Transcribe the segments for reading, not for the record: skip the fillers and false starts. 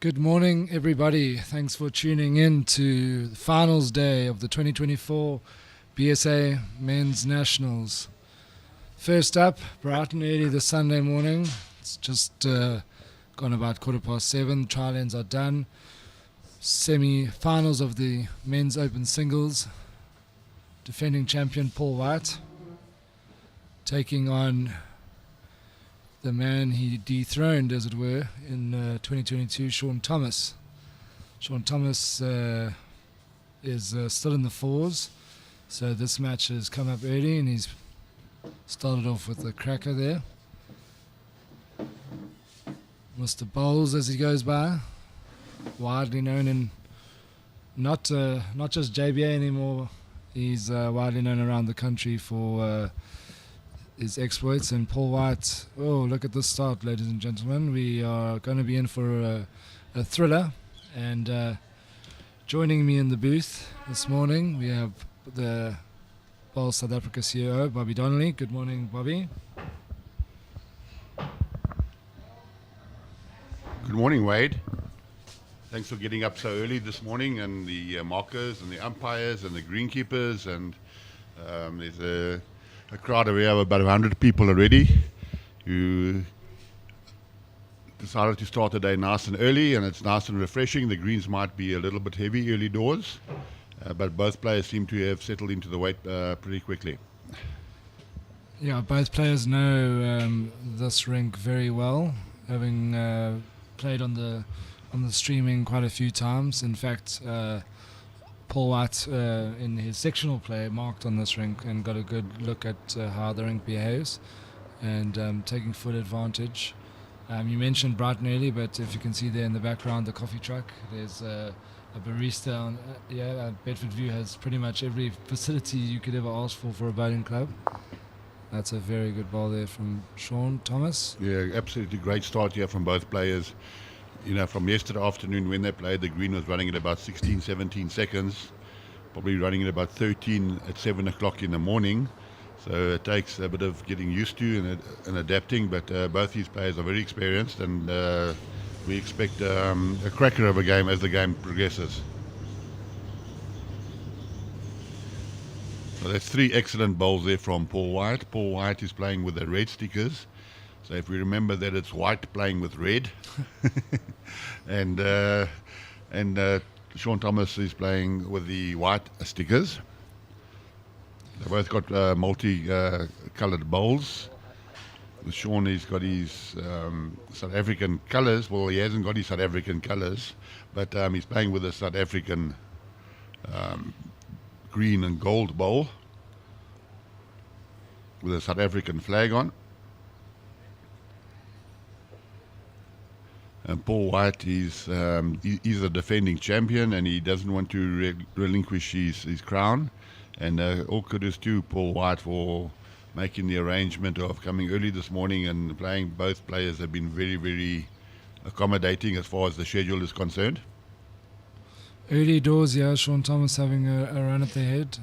Good morning, everybody. Thanks for tuning in to the finals day of the 2024 BSA Men's Nationals. First up, bright and early this Sunday morning. It's just gone about 7:15. Trial ends are done. Semi-finals of the Men's Open Singles. Defending champion Paul White taking on the man he dethroned, as it were, in 2022, Shaun Thomas. Shaun Thomas is still in the fours, so this match has come up early and he's started off with a cracker there. Mr. Bowls, as he goes by, widely known in not just JBA anymore. He's widely known around the country for his exploits. And Paul White, oh, look at this start, ladies and gentlemen. We are going to be in for a thriller. And joining me in the booth this morning, we have the Bowls South Africa CEO, Bobby Donnelly. Good morning, Bobby. Good morning, Wade. Thanks for getting up so early this morning, and the markers and the umpires and the greenkeepers, and there's a crowd of, we have about 100 people already who decided to start the day nice and early, and it's nice and refreshing. The greens might be a little bit heavy early doors, but both players seem to have settled into the weight pretty quickly. Yeah, both players know this rink very well, having played on the streaming quite a few times. In fact, Paul White in his sectional play marked on this rink and got a good look at how the rink behaves, and taking full advantage. You mentioned bright and early, but if you can see there in the background the coffee truck, there's a barista on, Bedfordview has pretty much every facility you could ever ask for a bowling club. That's a very good ball there from Shaun Thomas. Yeah, absolutely great start here from both players. You know, from yesterday afternoon when they played, the green was running at about 16, 17 seconds, probably running at about 13 at 7 o'clock in the morning. So it takes a bit of getting used to and adapting, but both these players are very experienced, and we expect a cracker of a game as the game progresses. So that's three excellent bowls there from Paul White. Paul White is playing with the red stickers. So if we remember that it's white playing with red, and Shaun Thomas is playing with the white stickers. They both got multi-coloured bowls. With Shaun, he's got his South African colours. Well, he hasn't got his South African colours, but he's playing with a South African green and gold bowl with a South African flag on. And Paul White is he's a defending champion, and he doesn't want to relinquish his crown. And all kudos to Paul White for making the arrangement of coming early this morning and playing. Both players have been very, very accommodating as far as the schedule is concerned. Early doors, yeah, Shaun Thomas having a run at the head.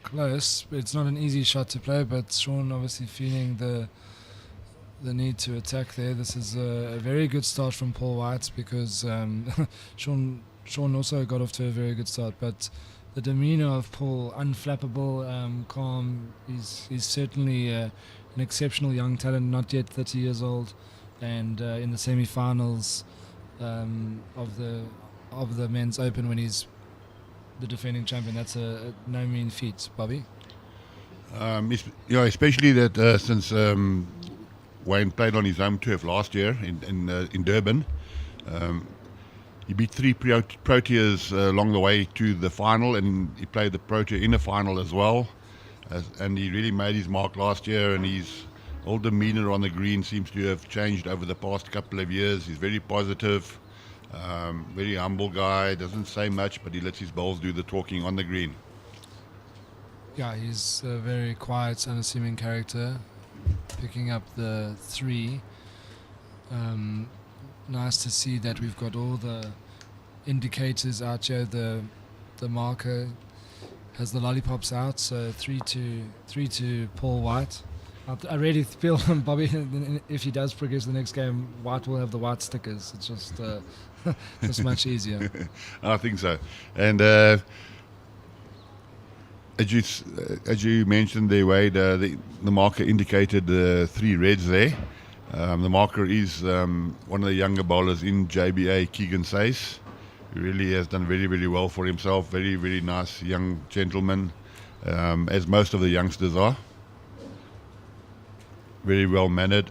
Close. It's not an easy shot to play, but Shaun obviously feeling the need to attack there. This is a very good start from Paul White, because Shaun also got off to a very good start, but the demeanour of Paul, unflappable, calm. He's certainly an exceptional young talent, not yet 30 years old, and in the semi-finals of the Men's Open, when he's the defending champion, that's a no mean feat, Bobby. Especially that since Wayne played on his home turf last year in Durban. He beat three Proteas along the way to the final, and he played the Protea in the final as well. And he really made his mark last year, and his whole demeanour on the green seems to have changed over the past couple of years. He's very positive, very humble guy, doesn't say much, but he lets his bowls do the talking on the green. Yeah, he's a very quiet, unassuming character, picking up the three. Nice to see that we've got all the indicators out here. The marker has the lollipops out, so 3 to Paul White. I really feel Bobby, if he does progress the next game, White will have the white stickers. It's just just much easier. I think so. And as you mentioned there, Wade, the marker indicated 3 reds there. The marker is one of the younger bowlers in JBA, Keegan Sace. He really has done very, very well for himself. Very, very nice young gentleman, as most of the youngsters are. Very well mannered.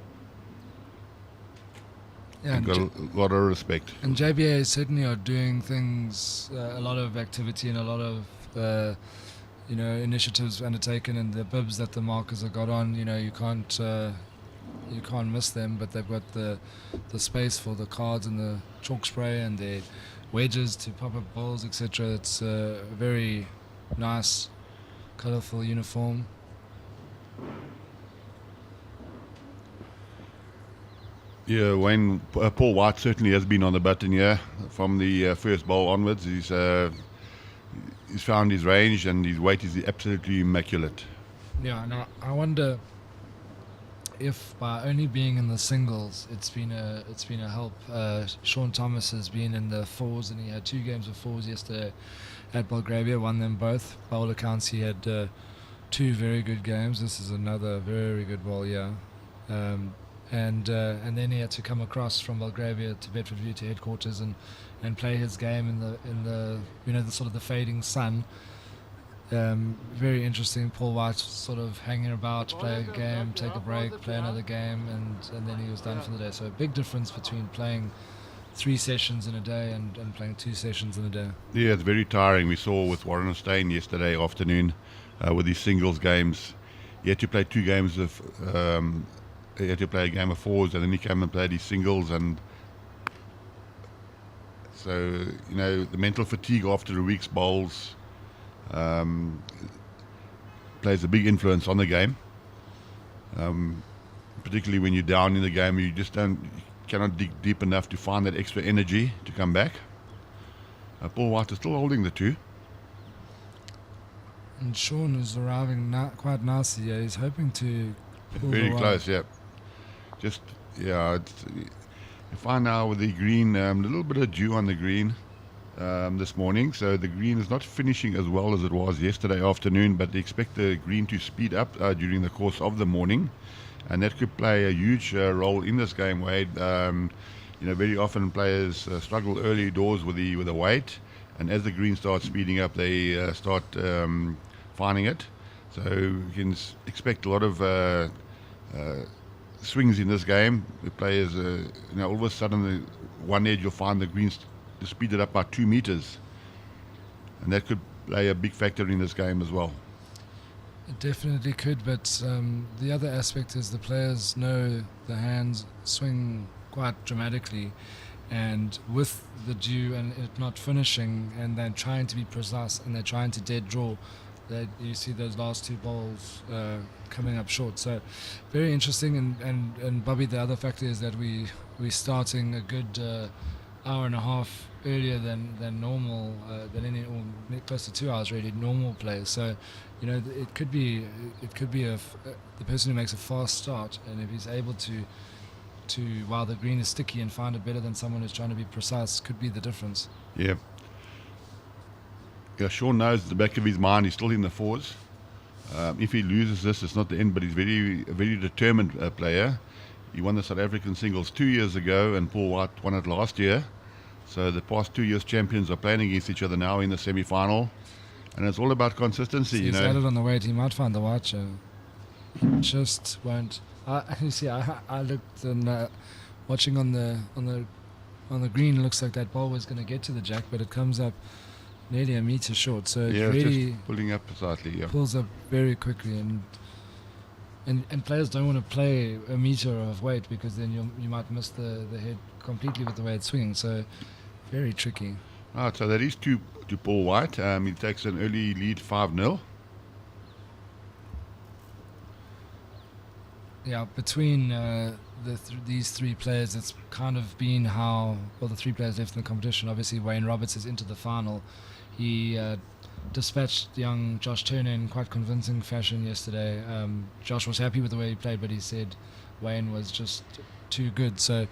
Yeah, Got a lot of respect. And JBA certainly are doing things, a lot of activity and a lot of initiatives undertaken, and the bibs that the markers have got on. You can't miss them, but they've got the space for the cards and the chalk spray and their wedges to pop up balls, etc. It's a very nice, colourful uniform. Yeah, Wayne, Paul White certainly has been on the button here from the first bowl onwards. He's found his range, and his weight is absolutely immaculate. Yeah, now I wonder if by only being in the singles, it's been a help. Shaun Thomas has been in the fours, and he had 2 games of fours yesterday at Belgravia, won them both. By all accounts, he had 2 very good games. This is another very good ball, yeah. And then he had to come across from Belgravia to Bedfordview to headquarters and play his game in the the sort of the fading sun. Very interesting. Paul White sort of hanging about, play a game, take a break, play another game, and then he was done for the day. So a big difference between playing 3 sessions in a day and playing 2 sessions in a day. Yeah, it's very tiring. We saw with Warren and Steyn yesterday afternoon with these singles games. He had to play 2 games of. He had to play a game of fours, and then he came and played his singles, and so the mental fatigue after a week's bowls plays a big influence on the game. Particularly when you're down in the game, you just cannot dig deep enough to find that extra energy to come back. Paul White is still holding the 2. And Shaun is arriving quite nicely. Yeah, he's hoping to pull very the close. Yeah. Just, yeah, you find now with the green, a little bit of dew on the green this morning, so the green is not finishing as well as it was yesterday afternoon, but they expect the green to speed up during the course of the morning, and that could play a huge role in this game, Wade. Very often players struggle early doors with the weight, and as the green starts speeding up, they start finding it. So you can expect a lot of swings in this game. The players, all of a sudden, one edge you'll find the greens speeded up by 2 meters, and that could play a big factor in this game as well. It definitely could, but the other aspect is the players know the hands swing quite dramatically, and with the dew and it not finishing, and then trying to be precise, and they're trying to dead draw, that you see those last 2 balls coming up short. So very interesting. And Bobby, the other factor is that we're starting a good hour and a half earlier than normal, or close to 2 hours really, normal play. So it could be the person who makes a fast start, and if he's able to while the green is sticky and find it better than someone who's trying to be precise, could be the difference. Yeah. Yeah, Shaun knows at the back of his mind he's still in the fours. If he loses this, it's not the end, but he's a very determined player. He won the South African singles 2 years ago, and Paul White won it last year. So the past 2 years champions are playing against each other now in the semi-final, and it's all about consistency. So he's added on the weight. He might find the white show. He just won't. I looked, and watching on the green, looks like that ball was going to get to the jack, but it comes up nearly a meter short. So it really just pulling up slightly. Yeah. Pulls up very quickly, and players don't want to play a meter of weight, because then you might miss the head completely with the way it's swinging. So very tricky. Right, so that is to Paul White. He takes an early lead 5-0. Yeah, between these 3 players, it's kind of been how the 3 players left in the competition. Obviously, Wayne Roberts is into the final. He dispatched young Josh Turner in quite convincing fashion yesterday. Josh was happy with the way he played, but he said Wayne was just too good. So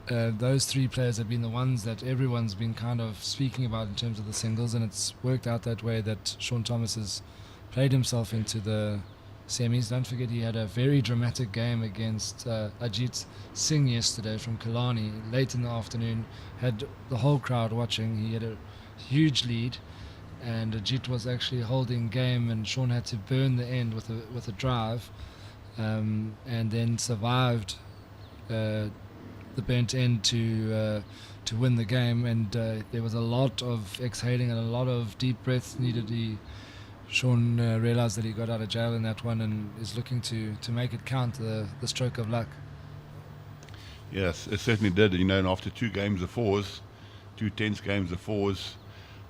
those three players have been the ones that everyone's been kind of speaking about in terms of the singles, and it's worked out that way that Shaun Thomas has played himself into the semis. Don't forget he had a very dramatic game against Ajit Singh yesterday from Kalani late in the afternoon. Had the whole crowd watching. He had a huge lead, and Ajit was actually holding game, and Shaun had to burn the end with a drive, and then survived the burnt end to win the game. And there was a lot of exhaling and a lot of deep breaths needed. Shaun realised that he got out of jail in that one and is looking to make it count, the stroke of luck. Yes, it certainly did. And after 2 games of fours, 2 tense games of fours,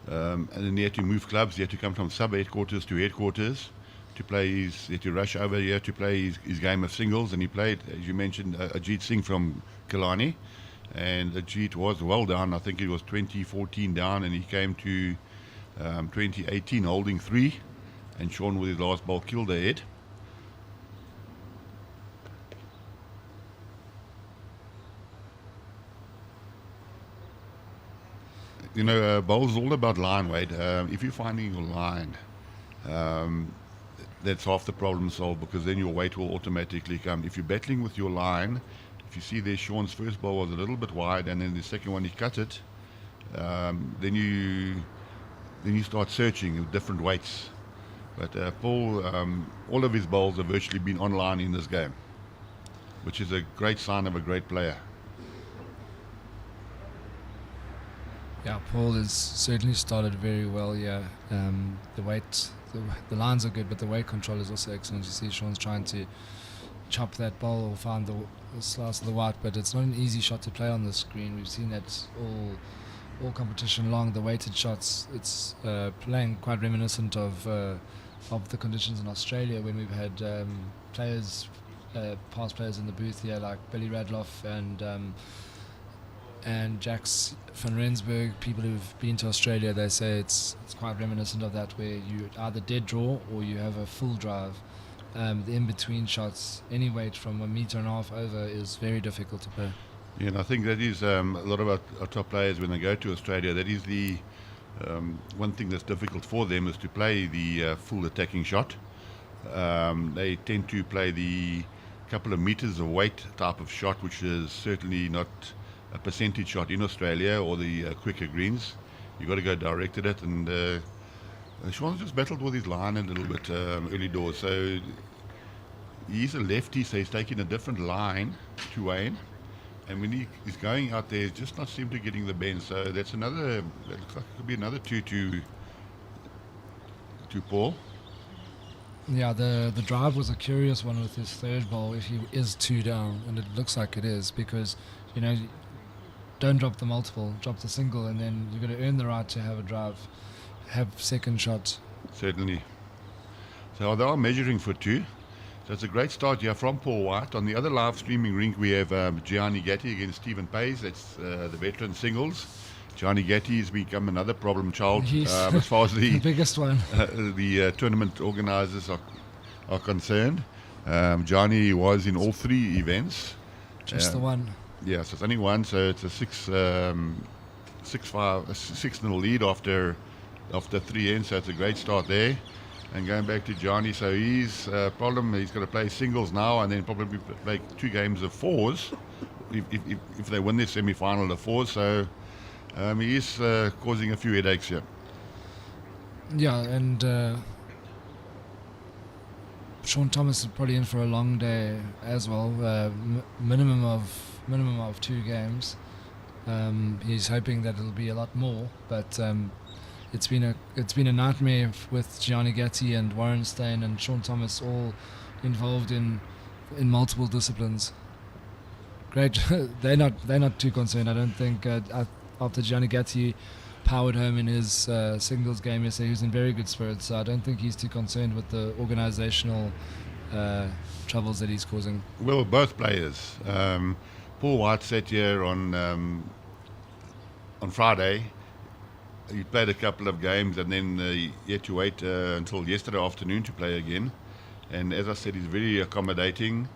and then he had to move clubs. He had to come from sub-headquarters to headquarters to play he had to rush over here to play his game of singles. And he played, as you mentioned, Ajit Singh from Kalani. And Ajit was well down. I think it was 2014 down, and he came to 2018 holding 3. And Shaun, with his last ball, killed ahead. Bowls is all about line weight. If you're finding your line, that's half the problem solved, because then your weight will automatically come. If you're battling with your line, if you see there, Shaun's first ball was a little bit wide, and then the second one he cut it, then you start searching with different weights. But Paul, all of his bowls have virtually been online in this game, which is a great sign of a great player. Yeah, Paul has certainly started very well. Yeah, the weight, the lines are good, but the weight control is also excellent. You see, Shaun's trying to chop that ball or find the slice of the white, but it's not an easy shot to play on the screen. We've seen that all competition long. The weighted shots, it's playing quite reminiscent of the conditions in Australia when we've had past players in the booth here like Billy Radloff and Jax van Rensburg. People who've been to Australia, they say it's quite reminiscent of that, where you either dead draw or you have a full drive. The in-between shots, any weight from 1.5 meters over, is very difficult to play. Yeah, and I think that is a lot of our top players, when they go to Australia, that is the one thing that's difficult for them, is to play the full attacking shot. They tend to play the couple of meters of weight type of shot, which is certainly not a percentage shot in Australia, or the quicker greens. You've got to go direct at it, and Shaun's just battled with his line a little bit early doors. So he's a lefty, so he's taking a different line to Wayne. And when he's going out there, he's just not seem to getting the bend. So that looks like it could be another 2 to Paul. Yeah, the drive was a curious one with his third ball, if he is 2 down, and it looks like it is, because, don't drop the multiple, drop the single, and then you've got to earn the right to have a drive, have second shot. Certainly. So they are measuring for 2. So it's a great start here from Paul White. On the other live streaming rink, we have Gianni Gatti against Stephen Pays. That's the veteran singles. Gianni Gatti has become another problem child as far as the biggest one. The tournament organisers are concerned. Gianni was in all 3 events. Just the one. Yeah, so it's only one. So it's a 6-0 lead after 3 ends. So it's a great start there. And going back to Johnny, so his problem, he's got to play singles now, and then probably play 2 games of fours if they win their semi-final of fours. So he is causing a few headaches here. Yeah, and Shaun Thomas is probably in for a long day as well. Minimum of 2 games. He's hoping that it'll be a lot more, but it's been a nightmare with Gianni Gatti and Warren Steyn and Shaun Thomas all involved in multiple disciplines. Great, they're not too concerned. I don't think after Gianni Gatti powered home in his singles game yesterday, he was in very good spirits. So I don't think he's too concerned with the organisational troubles that he's causing. Well, both players. Paul White sat here on Friday. he played a couple of games and then he had to wait until yesterday afternoon to play again. And as I said, he's very accommodating.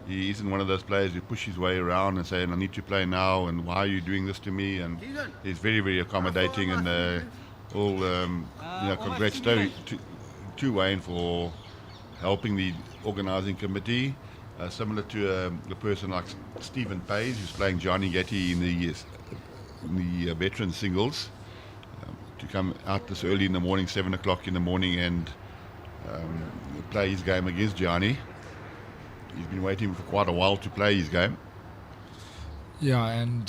He isn't one of those players who push his way around and saying, I need to play now, and why are you doing this to me? And he's very, very accommodating, and congrats to Wayne for helping the organising committee. Similar to a person like Stephen Page, who's playing Johnny Getty in the veteran singles, to come out this early in the morning, 7 o'clock in the morning, and play his game against Johnny. He's been waiting for quite a while to play his game. Yeah, and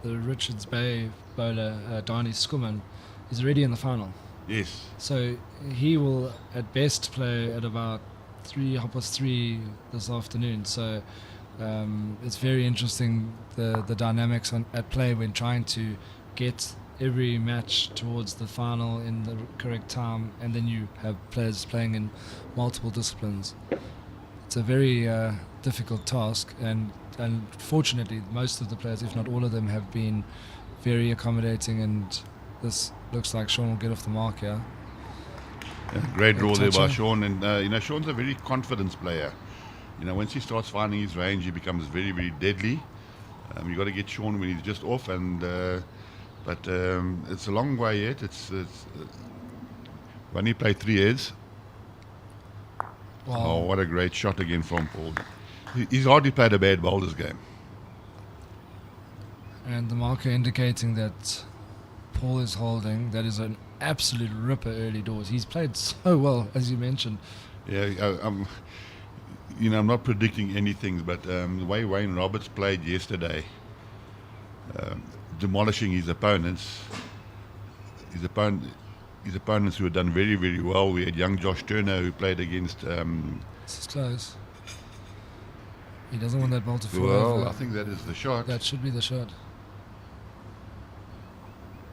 the Richards Bay bowler, Dani Skuman, is already in the final. Yes. So he will at best play at about 3:30 this afternoon. So it's very interesting the dynamics at play when trying to get every match towards the final in the correct time, and then you have players playing in multiple disciplines. It's a very difficult task, and fortunately most of the players, if not all of them, have been very accommodating, and this looks like Shaun will get off the mark here. Yeah, great draw there by Shaun, and Shaun's a very confident player. Once he starts finding his range, he becomes very, very deadly. You've got to get Shaun when he's just off, but it's a long way yet. It's when he played 3 heads. Wow. Oh, what a great shot again from Paul. He's hardly played a bad bowler's game. And the marker indicating that Paul is holding. That is an absolute ripper early doors. He's played so well, as you mentioned. Yeah, I'm not predicting anything, but the way Wayne Roberts played yesterday, demolishing his opponents who had done very, very well. We had young Josh Turner who played against... This is close. He doesn't want that ball to fall well, over. I think that is the shot. That should be the shot.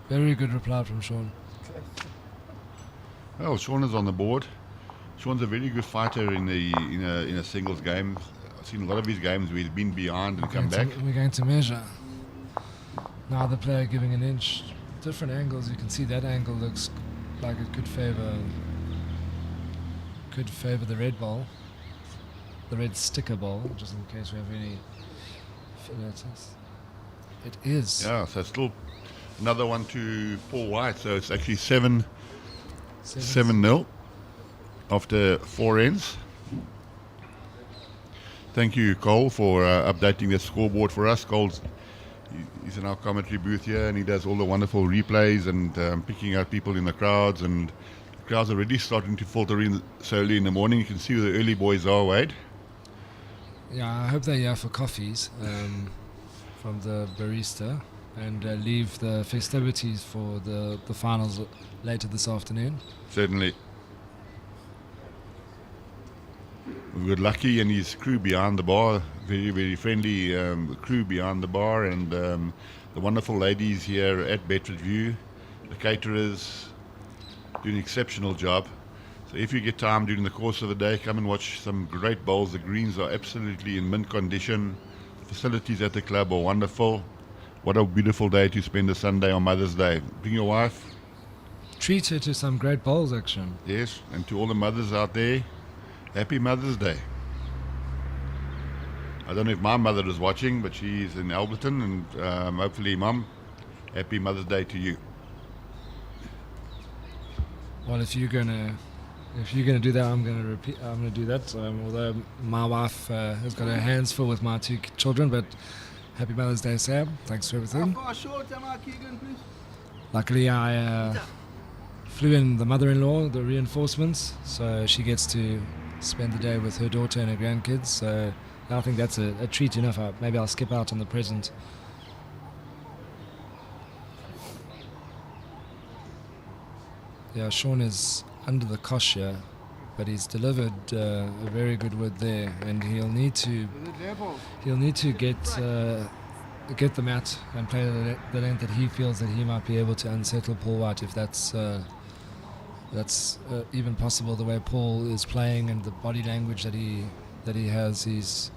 Very good reply from Shaun. Well, Shaun is on the board. Shaun's a very good fighter in a singles game. I've seen a lot of his games where he's been behind and come back. We're going to measure. Now the player giving an inch. Different angles. You can see that angle looks like it could favour the red ball, the red sticker ball, just in case we have any filators. It is. Yeah, so still another one to Paul White. So it's actually 7-0 after 4 ends. Thank you, Cole, for updating the scoreboard for us. He's in our commentary booth here, and he does all the wonderful replays and picking out people in the crowds. And the crowds are already starting to filter in so early in the morning. You can see where the early boys are, Wade. Yeah, I hope they're here for coffees from the barista, and leave the festivities for the finals later this afternoon. Certainly. We've got Lucky and his crew behind the bar, very, very friendly crew behind the bar, and the wonderful ladies here at Bedfordview, the caterers, do an exceptional job. So if you get time during the course of the day, come and watch some great bowls. The greens are absolutely in mint condition. The facilities at the club are wonderful. What a beautiful day to spend a Sunday on Mother's Day. Bring your wife. Treat her to some great bowls action. Yes, and to all the mothers out there, happy Mother's Day. I don't know if my mother is watching, but she's in Alberton, and hopefully, Mum, happy Mother's Day to you. Well, if you're gonna do that, I'm gonna do that. Although my wife has got her hands full with my 2 children, but happy Mother's Day, Sam. Thanks for everything. Luckily, I flew in the mother-in-law, the reinforcements, so she gets to spend the day with her daughter and her grandkids. So I think that's a treat enough. Maybe I'll skip out on the present. Yeah, Shaun is under the cosh here, but he's delivered a very good wood there, and he'll need to get the mat and play the length that he feels that he might be able to unsettle Paul White, if that's even possible. The way Paul is playing and the body language that he has, he's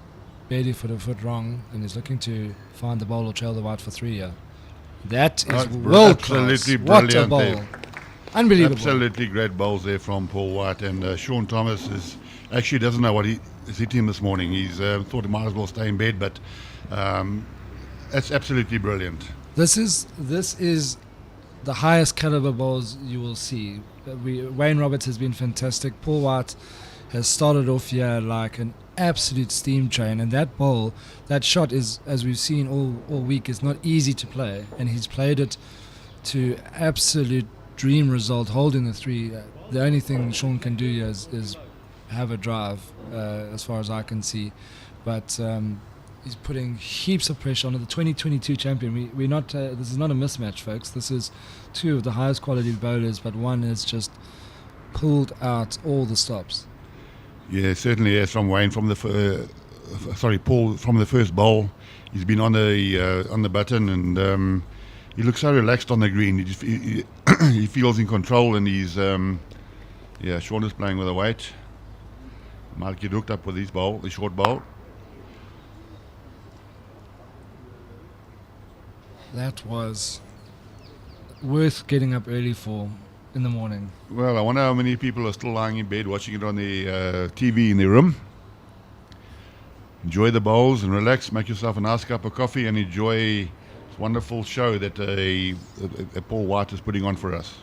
barely a foot wrong, and he's looking to find the bowl or trail the white for 3 here. That is world absolutely class. What a brilliant bowl. there. Unbelievable. Absolutely great bowls there from Paul White, and Shaun Thomas actually doesn't know what he is hitting this morning. He's thought he might as well stay in bed, but that's absolutely brilliant. This is the highest caliber bowls you will see. Wayne Roberts has been fantastic. Paul White has started off here like an absolute steam train, and that bowl, that shot is, as we've seen all week, is not easy to play, and he's played it to absolute dream result, holding the three. The only thing Shaun can do here is have a drive, as far as I can see, but he's putting heaps of pressure on the 2022 champion. We're not. This is not a mismatch, folks. This is two of the highest quality bowlers, but one has just pulled out all the stops. Yeah, certainly yes. From Wayne, from the Paul, from the first bowl, he's been on the button, and he looks so relaxed on the green. He feels in control, and he's Shaun is playing with a weight. Malobolo hooked up with his bowl, the short bowl. That was worth getting up early for in the morning. Well, I wonder how many people are still lying in bed watching it on the TV in their room. Enjoy the bowls and relax. Make yourself a nice cup of coffee and enjoy this wonderful show that Paul White is putting on for us.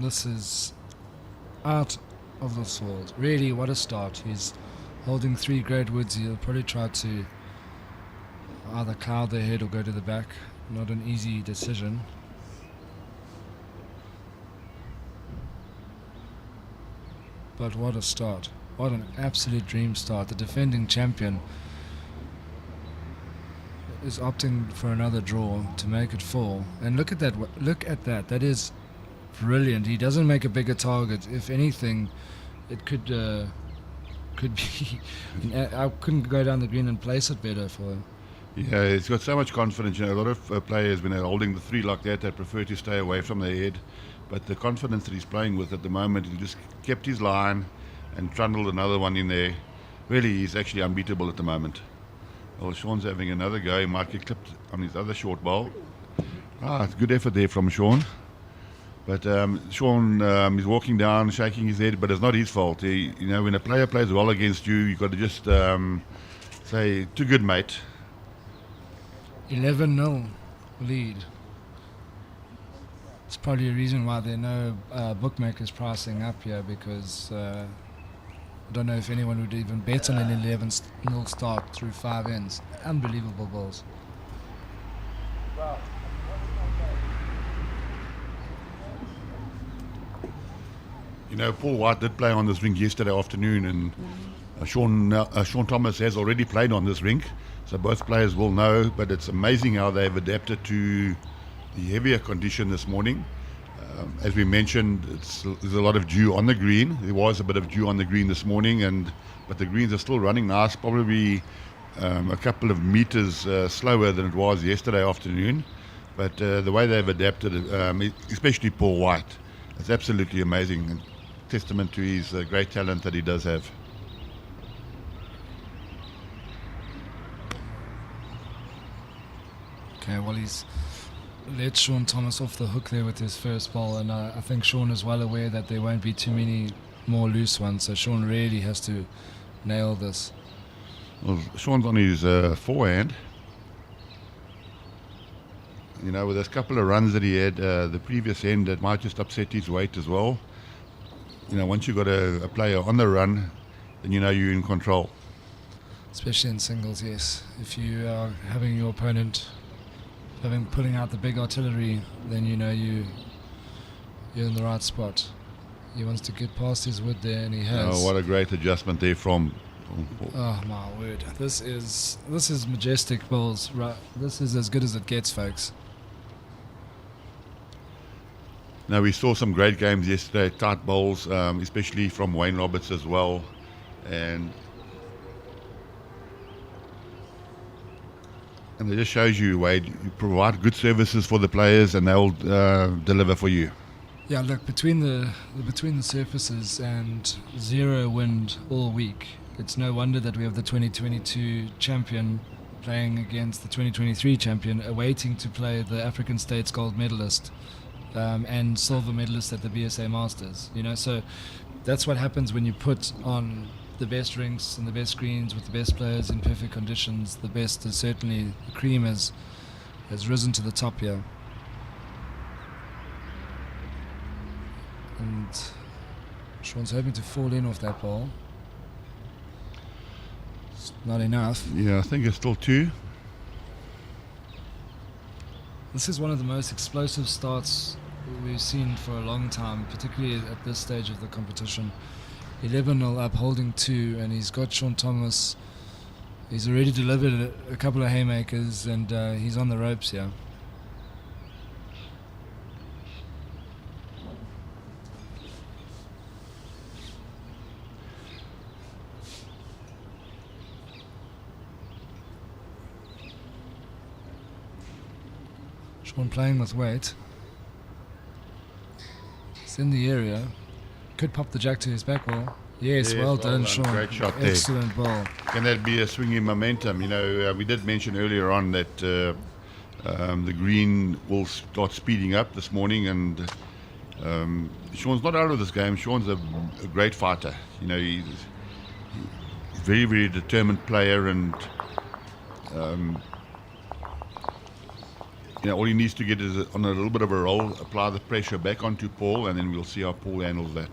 This is out of this world. Really, what a start. He's holding 3 great woods. He'll probably try to either cloud their head or go to the back. Not an easy decision. But what a start. What an absolute dream start. The defending champion is opting for another draw to make it 4. And look at that. Look at that. That is brilliant. He doesn't make a bigger target. If anything, it could be... I couldn't go down the green and place it better for him. Yeah, he's got so much confidence. A lot of players, when they're holding the 3 like that, they prefer to stay away from their head. But the confidence that he's playing with at the moment, he just kept his line and trundled another one in there. Really, he's actually unbeatable at the moment. Well, Shaun's having another go. He might get clipped on his other short bowl. It's good effort there from Shaun. But Shaun is walking down, shaking his head, but it's not his fault. When a player plays well against you, you've got to just say, too good, mate. 11-0 lead. It's probably a reason why there are no bookmakers pricing up here, because I don't know if anyone would even bet on an 11-0 start through 5 ends. Unbelievable balls. Paul White did play on this rink yesterday afternoon, and Shaun Thomas has already played on this rink, so both players will know. But it's amazing how they've adapted to the heavier condition this morning. As we mentioned, there's a lot of dew on the green. There was a bit of dew on the green this morning, but the greens are still running nice, probably a couple of meters slower than it was yesterday afternoon. But the way they've adapted, especially Paul White, it's absolutely amazing, and testament to his great talent that he does have. Okay, well, he's let Shaun Thomas off the hook there with his first ball, and I think Shaun is well aware that there won't be too many more loose ones, so Shaun really has to nail this. Well, Shaun's on his forehand. With those couple of runs that he had the previous end, that might just upset his weight as well. Once you've got a player on the run, then you're in control. Especially in singles, yes. If you are having your opponent putting out the big artillery, then you're in the right spot. He wants to get past his wood there, and he has. Oh, what a great adjustment there from... Oh my word! This is majestic bowls. Right, this is as good as it gets, folks. Now, we saw some great games yesterday, tight bowls, especially from Wayne Roberts as well, and it just shows you, Wade, you provide good services for the players, and they'll deliver for you. Yeah, look, between the surfaces and 0 wind all week, it's no wonder that we have the 2022 champion playing against the 2023 champion, awaiting to play the African States gold medalist and silver medalist at the BSA Masters. So that's what happens when you put on the best rinks and the best greens with the best players in perfect conditions. The best is certainly, the cream has risen to the top here. And Shaun's hoping to fall in off that ball. It's not enough. Yeah, I think it's still 2. This is one of the most explosive starts we've seen for a long time, particularly at this stage of the competition. 11-0 up, holding 2, and he's got Shaun Thomas. He's already delivered a couple of haymakers, and he's on the ropes here. Shaun playing with weight. He's in the area. Could pop the jack to his back wall. Yes, well done, Shaun. Great shot there. Excellent ball. Can that be a swinging momentum? We did mention earlier on that the green will start speeding up this morning, and Shaun's not out of this game. Shaun's a great fighter. He's a very, very determined player, and all he needs to get is on a little bit of a roll, apply the pressure back onto Paul, and then we'll see how Paul handles that.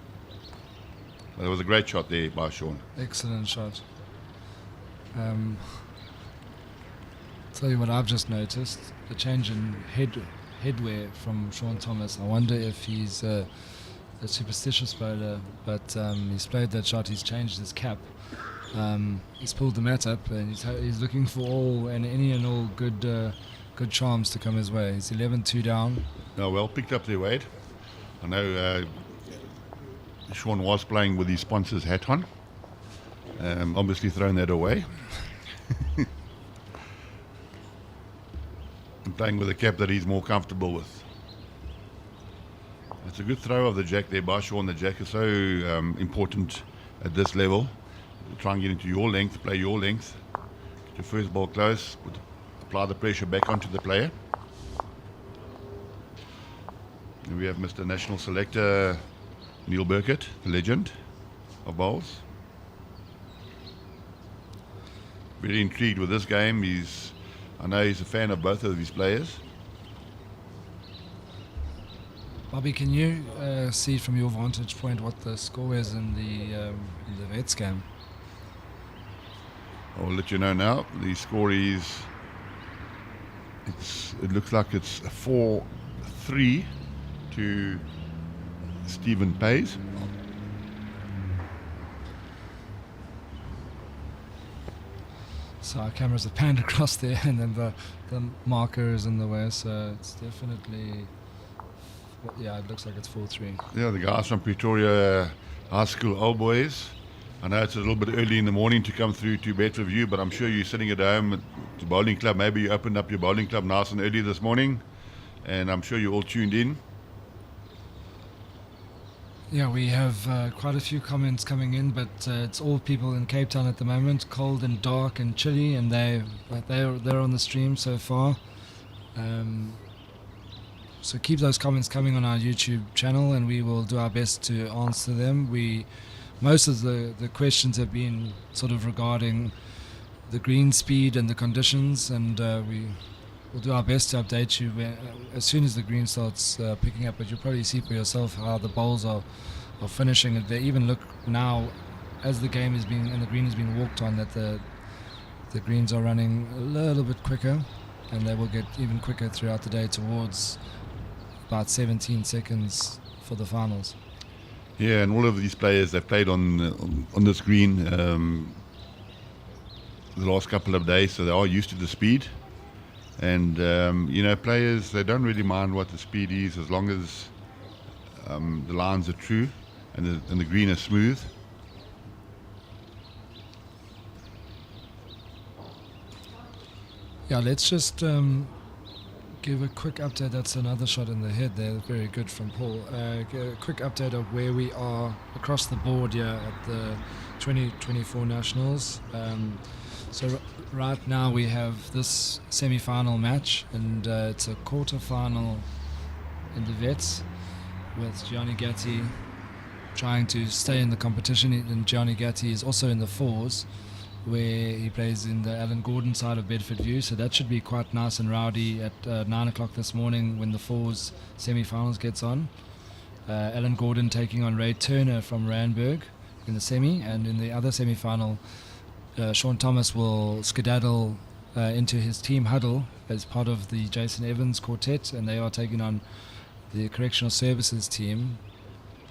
But it was a great shot there by Shaun. Excellent shot. Tell you what I've just noticed, the change in headwear from Shaun Thomas. I wonder if he's a superstitious bowler, but he's played that shot, he's changed his cap. He's pulled the mat up, and he's looking for any and all good charms to come his way. He's 11-2 down. No, well picked up there, Wade. I know Shaun was playing with his sponsor's hat on. Obviously thrown that away. And playing with a cap that he's more comfortable with. It's a good throw of the jack there by Shaun. The jack is so important at this level. Try and get into your length, play your length. Get your first ball close. Apply the pressure back onto the player. And we have Mr. National Selector Neil Burkett, the legend of bowls. Very intrigued with this game. I know he's a fan of both of his players. Bobby, can you see from your vantage point what the score is in the Vets game? I'll let you know now. The score is, it looks like it's 4-3 to Stephen Pays. So our cameras have panned across there, and then the marker is in the way, so it's definitely, it looks like it's 4-3. Yeah, the guys from Pretoria High School Old Boys. I know it's a little bit early in the morning to come through to Bedfordview, but I'm sure you're sitting at home at the bowling club. Maybe you opened up your bowling club nice and early this morning, and I'm sure you're all tuned in. Yeah, we have quite a few comments coming in, but it's all people in Cape Town at the moment, cold and dark and chilly, and they're on the stream so far. So keep those comments coming on our YouTube channel, and we will do our best to answer them. Most of the questions have been sort of regarding the green speed and the conditions, and we'll do our best to update you as soon as the green starts picking up. But you'll probably see for yourself how the bowls are finishing. They even look now, as the game is being and the green is being walked on, that the greens are running a little bit quicker, and they will get even quicker throughout the day towards about 17 seconds for the finals. Yeah, and all of these players, they've played on this green the last couple of days, so they are used to the speed. And players, they don't really mind what the speed is, as long as the lines are true and the green is smooth. Yeah, let's just give a quick update. That's another shot in the head there, very good from Paul. A quick update of where we are across the board here at the 2024 Nationals. So right now we have this semi-final match, and it's a quarter-final in the Vets with Gianni Gatti trying to stay in the competition. And Gianni Gatti is also in the fours, where he plays in the Alan Gordon side of Bedfordview, so that should be quite nice and rowdy at 9 o'clock this morning when the fours semi-finals gets on. Alan Gordon taking on Ray Turner from Randburg in the semi, and in the other semi-final Shaun Thomas will skedaddle into his team huddle as part of the Jason Evans quartet, and they are taking on the Correctional Services team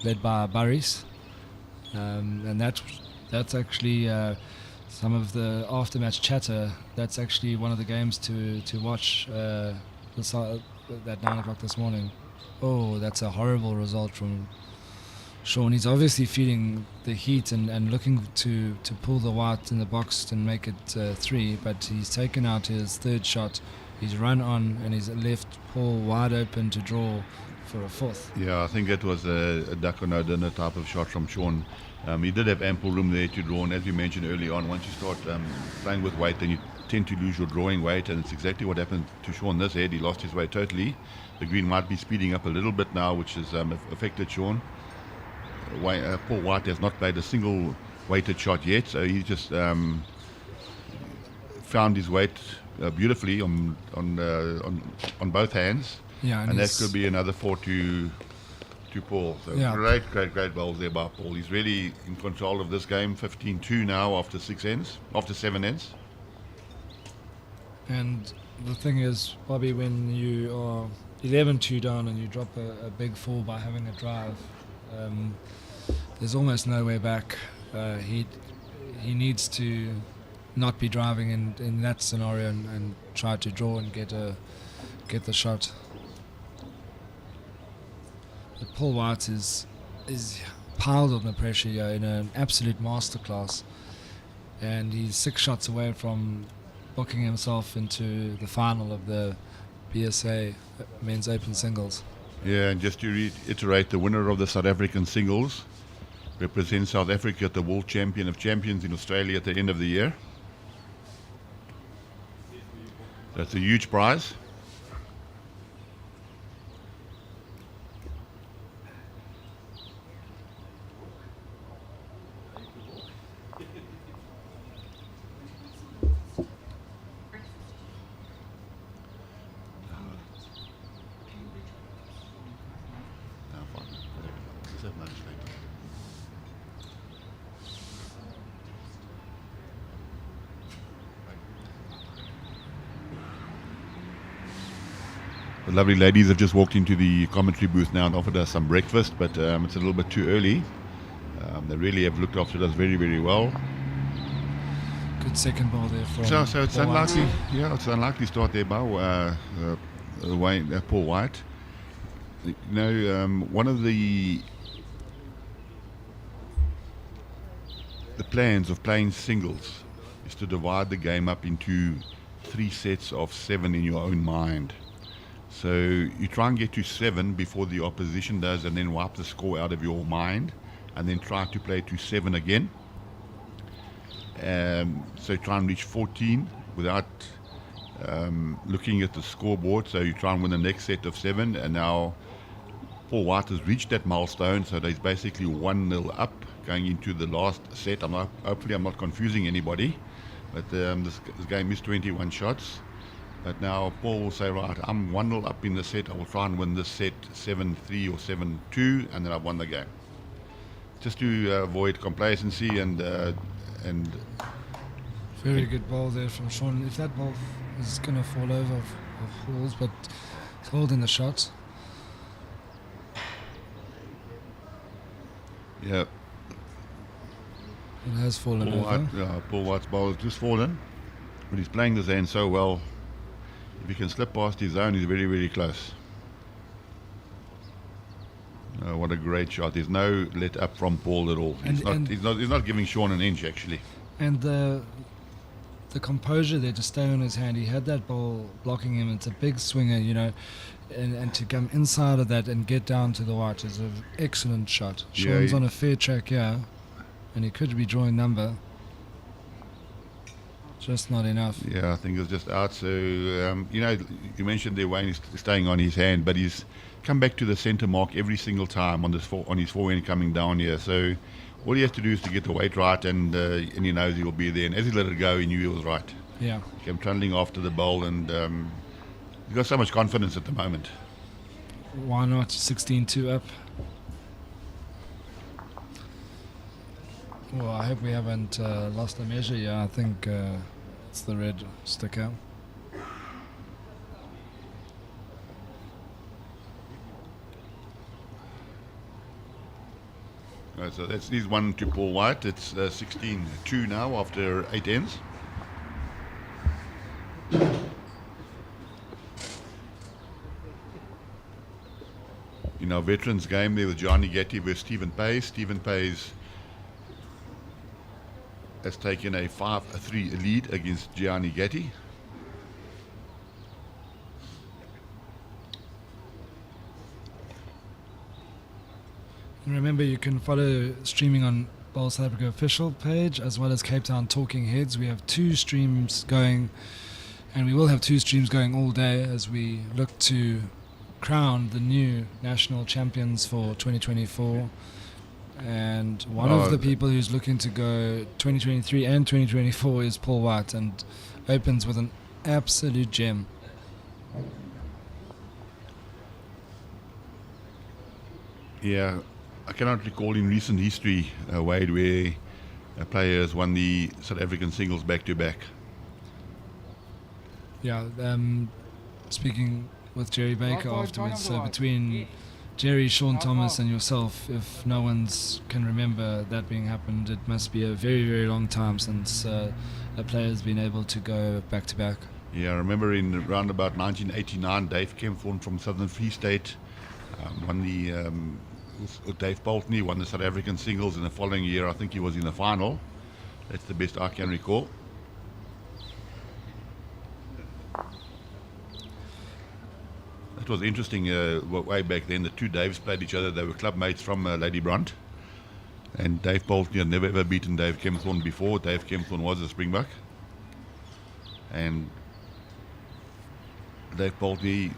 led by Baris, and that's actually some of the after-match chatter. That's actually one of the games to watch at 9 o'clock this morning. Oh, that's a horrible result from Shaun. He's obviously feeling the heat and looking to pull the white in the box and make it 3, but he's taken out his third shot. He's run on and he's left Paul wide open to draw for a fourth. Yeah, I think it was a duck or no dinner type of shot from Shaun. He did have ample room there to draw, and as you mentioned early on, once you start playing with weight, then you tend to lose your drawing weight, and it's exactly what happened to Shaun this head. He lost his weight totally. The green might be speeding up a little bit now, which has affected Shaun. Paul White has not played a single weighted shot yet, so he just found his weight beautifully on both hands. Yeah, and that could be another 4 to Paul. So yeah. Great bowls there by Paul. He's really in control of this game. 15-2 now after 7 ends. And the thing is, Bobby, when you are 11-2 down and you drop a big 4 by having a drive, there's almost no way back. He needs to not be driving in that scenario and try to draw and get the shot. But Paul White is piled under pressure here in an absolute masterclass, and he's 6 shots away from booking himself into the final of the BSA Men's Open Singles. Yeah, and just to reiterate, the winner of the South African singles represents South Africa at the World Champion of Champions in Australia at the end of the year. That's a huge prize. The lovely ladies have just walked into the commentary booth now and offered us some breakfast, but it's a little bit too early. They really have looked after us very, very well. Good second ball there from So it's Paul unlikely. White. Yeah, it's unlikely start there by Paul White. You know, one of the plans of playing singles is to divide the game up into 3 sets of 7 in your own mind. So you try and get to 7 before the opposition does, and then wipe the score out of your mind, and then try to play to 7 again. So try and reach 14 without looking at the scoreboard. So you try and win the next set of 7, and now Paul White has reached that milestone, so he's basically 1-0 up going into the last set. Hopefully I'm not confusing anybody, but this game is 21 shots. But now Paul will say, right, I'm 1-0 up in the set. I will try and win this set 7-3 or 7-2, and then I've won the game. Just to avoid complacency and very good ball there from Shaun. If that ball is going to fall over of Halls, but he's holding the shot. Yeah. It has fallen over. Paul White's ball has just fallen, but he's playing this hand so well. If he can slip past his zone, he's very, very close. What a great shot. There's no let up from Paul at all. He's not giving Shaun an inch, actually. And the composure there to stay on his hand. He had that ball blocking him. It's a big swinger, you know, and to come inside of that and get down to the white is an excellent shot. Shaun's on a fair track here, and he could be drawing number. Just not enough. Yeah, I think it's just out. So, you mentioned there Wayne is staying on his hand, but he's come back to the centre mark every single time on his forehand coming down here. So, all he has to do is to get the weight right, and he knows he will be there. And as he let it go, he knew he was right. Yeah. He came trundling after the bowl, and he's got so much confidence at the moment. Why not 16-2 up? Well, I hope we haven't lost the measure. Yeah, I think it's the red sticker. So that's his one to Paul White. It's 16-2 now after 8 ends. In our veterans game, there was Gianni Getty versus Stephen Pays. Stephen Pays has taken a 5-3 lead against Gianni Getty. And remember, you can follow streaming on Bowl South Africa official page as well as Cape Town Talking Heads. We have 2 streams going, and we will have 2 streams going all day as we look to crown the new national champions for 2024. And one of the people who's looking to go 2023 and 2024 is Paul White, and opens with an absolute gem. Yeah, I cannot recall in recent history, Wade, where a player has won the South African singles back-to-back. Yeah, speaking with Jerry Baker afterwards, so between Jerry, Shaun Thomas and yourself, if no one's can remember that being happened, it must be a very, very long time since a player's been able to go back-to-back. Yeah, I remember in around about 1989, Dave Kempthorne from Southern Free State won the... Dave Boltney won the South African singles in the following year. I think he was in the final. That's the best I can recall. It was interesting way back then. The 2 Daves played each other. They were club mates from Lady Brunt. And Dave Boltney had never ever beaten Dave Kempthorne before. Dave Kempthorne was a Springbok. And Dave Boltney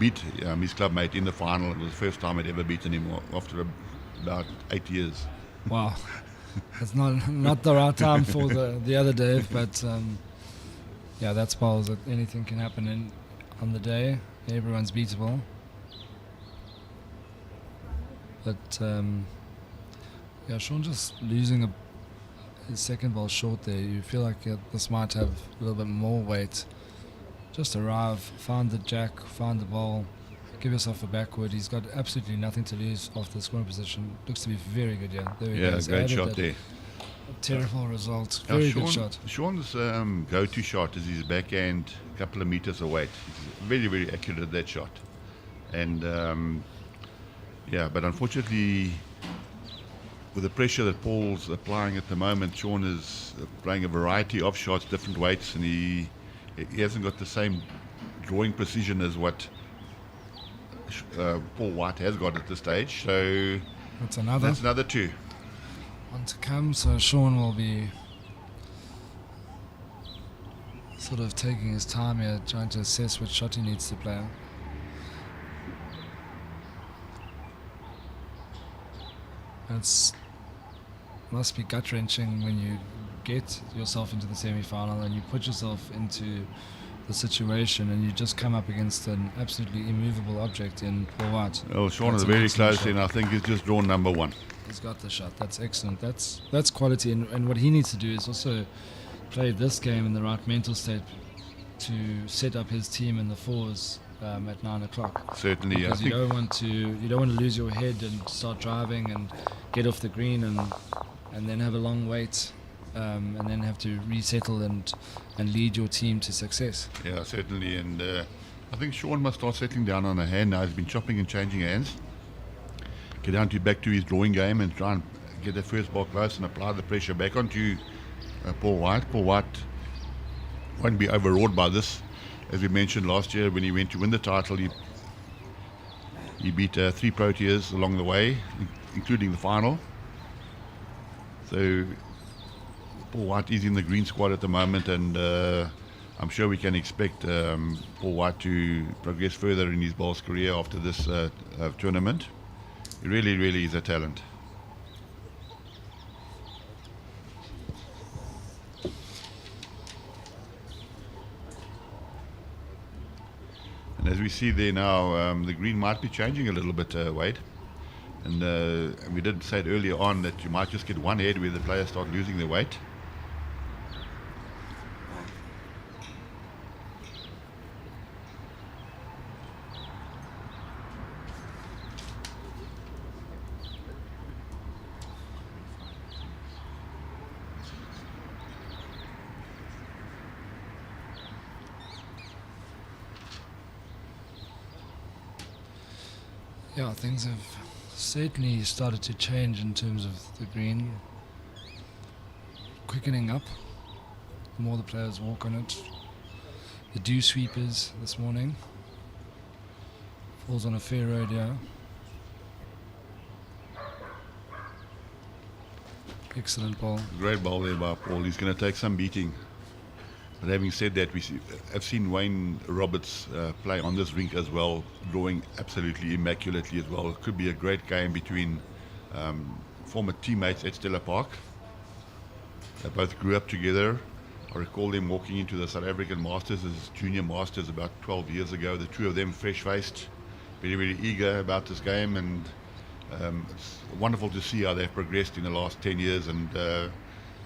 beat his club mate in the final. It was the first time I'd ever beaten him after about 8 years. Wow. It's not the right time for the other Dave, but yeah, that's bowls. That anything can happen on the day. Everyone's beatable. But yeah, Shaun just losing his second ball short there. You feel like this might have a little bit more weight. Just arrive, find the jack, find the ball, give yourself a backward. He's got absolutely nothing to lose off the scoring position. Looks to be very good, yeah. There he goes. Great shot there. Terrible result. Very good shot. Shaun's go-to shot is his backhand, a couple of meters away. He's very, very accurate at that shot. And yeah, but unfortunately, with the pressure that Paul's applying at the moment, Shaun is playing a variety of shots, different weights, and he hasn't got the same drawing precision as what Paul White has got at this stage. So that's another 2. On to come, so Shaun will be sort of taking his time here, trying to assess which shot he needs to play. It must be gut-wrenching when you get yourself into the semi-final and you put yourself into the situation and you just come up against an absolutely immovable object in Paul White. Well, Shaun is very close, and I think he's just drawn number 1. He's got the shot. That's excellent. That's quality. And what he needs to do is also play this game in the right mental state to set up his team in the fours at 9 o'clock. Certainly, because you don't want to lose your head and start driving and get off the green and then have a long wait. And then have to resettle and lead your team to success. Yeah, certainly. And I think Shaun must start settling down on a hand now. He's been chopping and changing hands. Get back to his drawing game and try and get the first ball close and apply the pressure back onto Paul White. Paul White won't be overawed by this. As we mentioned last year, when he went to win the title, he beat 3 Proteas along the way, including the final. So Paul White is in the green squad at the moment, and I'm sure we can expect Paul White to progress further in his bowls career after this tournament. He really, really is a talent. And as we see there now, the green might be changing a little bit, Wade. And we did say it earlier on that you might just get one head where the players start losing their weight. Yeah, things have certainly started to change in terms of the green. Quickening up, the more the players walk on it. The dew sweepers this morning. Falls on a fair road, yeah. Excellent ball. Great ball there by Paul. He's going to take some beating. But having said that, I've seen Wayne Roberts play on this rink as well, drawing absolutely immaculately as well. It could be a great game between former teammates at Stella Park. They both grew up together. I recall them walking into the South African Masters as junior masters about 12 years ago. The two of them fresh-faced, very, very eager about this game, and it's wonderful to see how they've progressed in the last 10 years and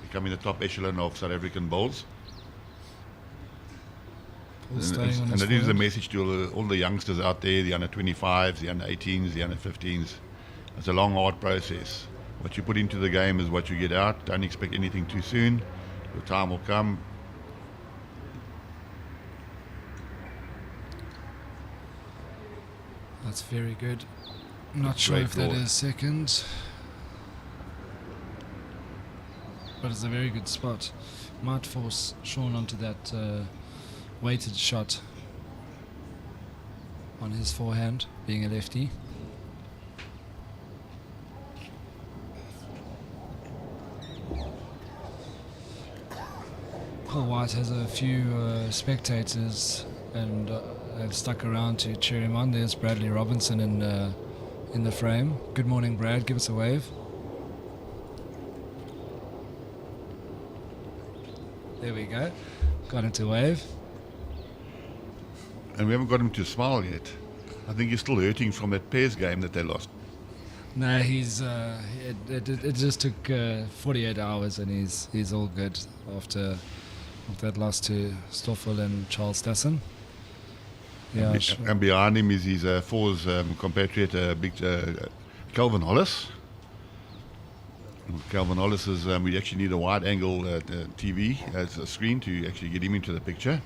becoming the top echelon of South African bowls. And it is a message to all the youngsters out there, the under 25s, the under 18s, the under 15s. It's a long, hard process. What you put into the game is what you get out. Don't expect anything too soon. Your time will come. That's very good. Not sure if that is second, but it's a very good spot. Might force Shaun onto that weighted shot on his forehand, being a lefty. Paul White has a few spectators and have stuck around to cheer him on. There's Bradley Robinson in the frame. Good morning, Brad. Give us a wave. There we go. Got him to wave. And we haven't got him to smile yet. I think he's still hurting from that pairs game that they lost. No, he's it just took 48 hours and he's all good after that loss to Stoffel and Charles Stassen. Yeah, and behind him is his fours compatriot, big Calvin Hollis. Calvin Hollis is, we actually need a wide angle TV as a screen to actually get him into the picture.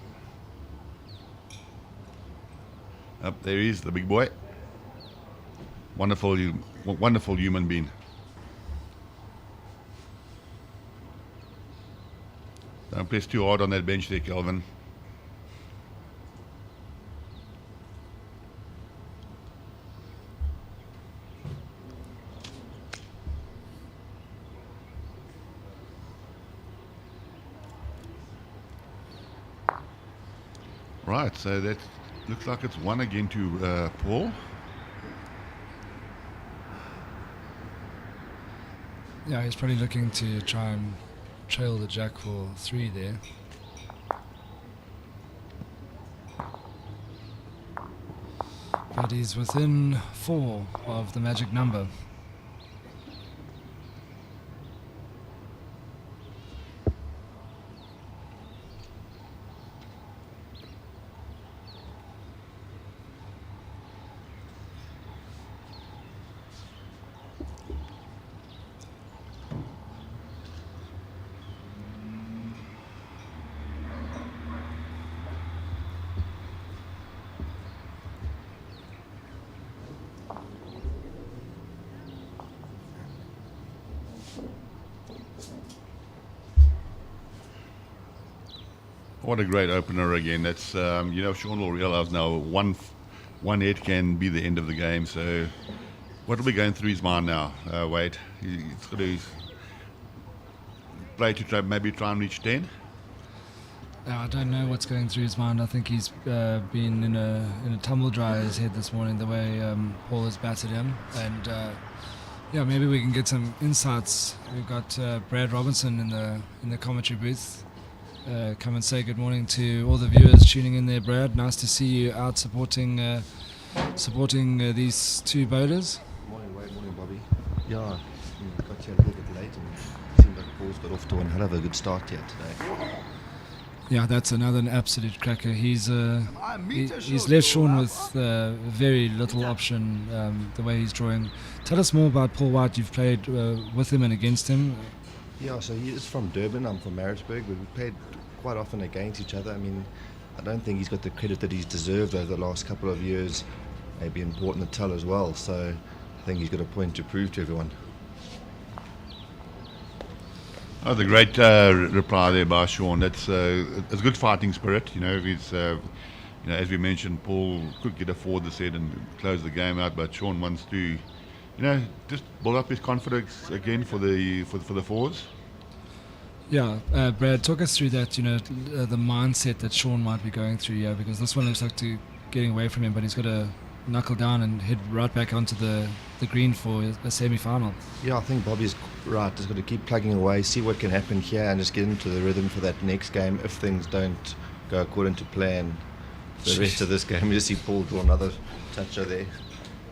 Up there he is, the big boy. Wonderful human being. Don't press too hard on that bench there, Calvin. Right, so that looks like it's one again to Paul. Yeah, he's probably looking to try and trail the jack for 3 there. But he's within 4 of the magic number. What a great opener again. That's Shaun will realize now one head can be the end of the game. So what will be going through his mind now, Wade? He's got to play to maybe try and reach 10? I don't know what's going through his mind. I think he's been in a tumble dryer his head this morning, the way Paul has battered him. And maybe we can get some insights. We've got Brad Robinson in the commentary booth. Come and say good morning to all the viewers tuning in there, Brad. Nice to see you out supporting these two bowlers. Morning, Wade. Morning, Bobby. Yeah, we got here a little bit late, and it seemed like Paul's got off to one hell of a good start here today. Yeah, that's an absolute cracker. He's left Shaun with very little option the way he's drawing. Tell us more about Paul White. You've played with him and against him. Yeah, so he is from Durban. I'm from Maritzburg. We played quite often against each other. I mean, I don't think he's got the credit that he's deserved over the last couple of years. Maybe important to tell as well. So I think he's got a point to prove to everyone. Oh, the great reply there by Shaun. That's it's good fighting spirit. He's as we mentioned, Paul could get a forward this head and close the game out, but Shaun wants to, just build up his confidence again for the forwards. Yeah, Brad, talk us through that. The mindset that Shaun might be going through. Yeah, because this one looks like getting away from him, but he's got to knuckle down and head right back onto the green for a semi-final. Yeah, I think Bobby's right. Just got to keep plugging away, see what can happen here, and just get into the rhythm for that next game. If things don't go according to plan, the rest of this game, you just see Paul draw another toucher there.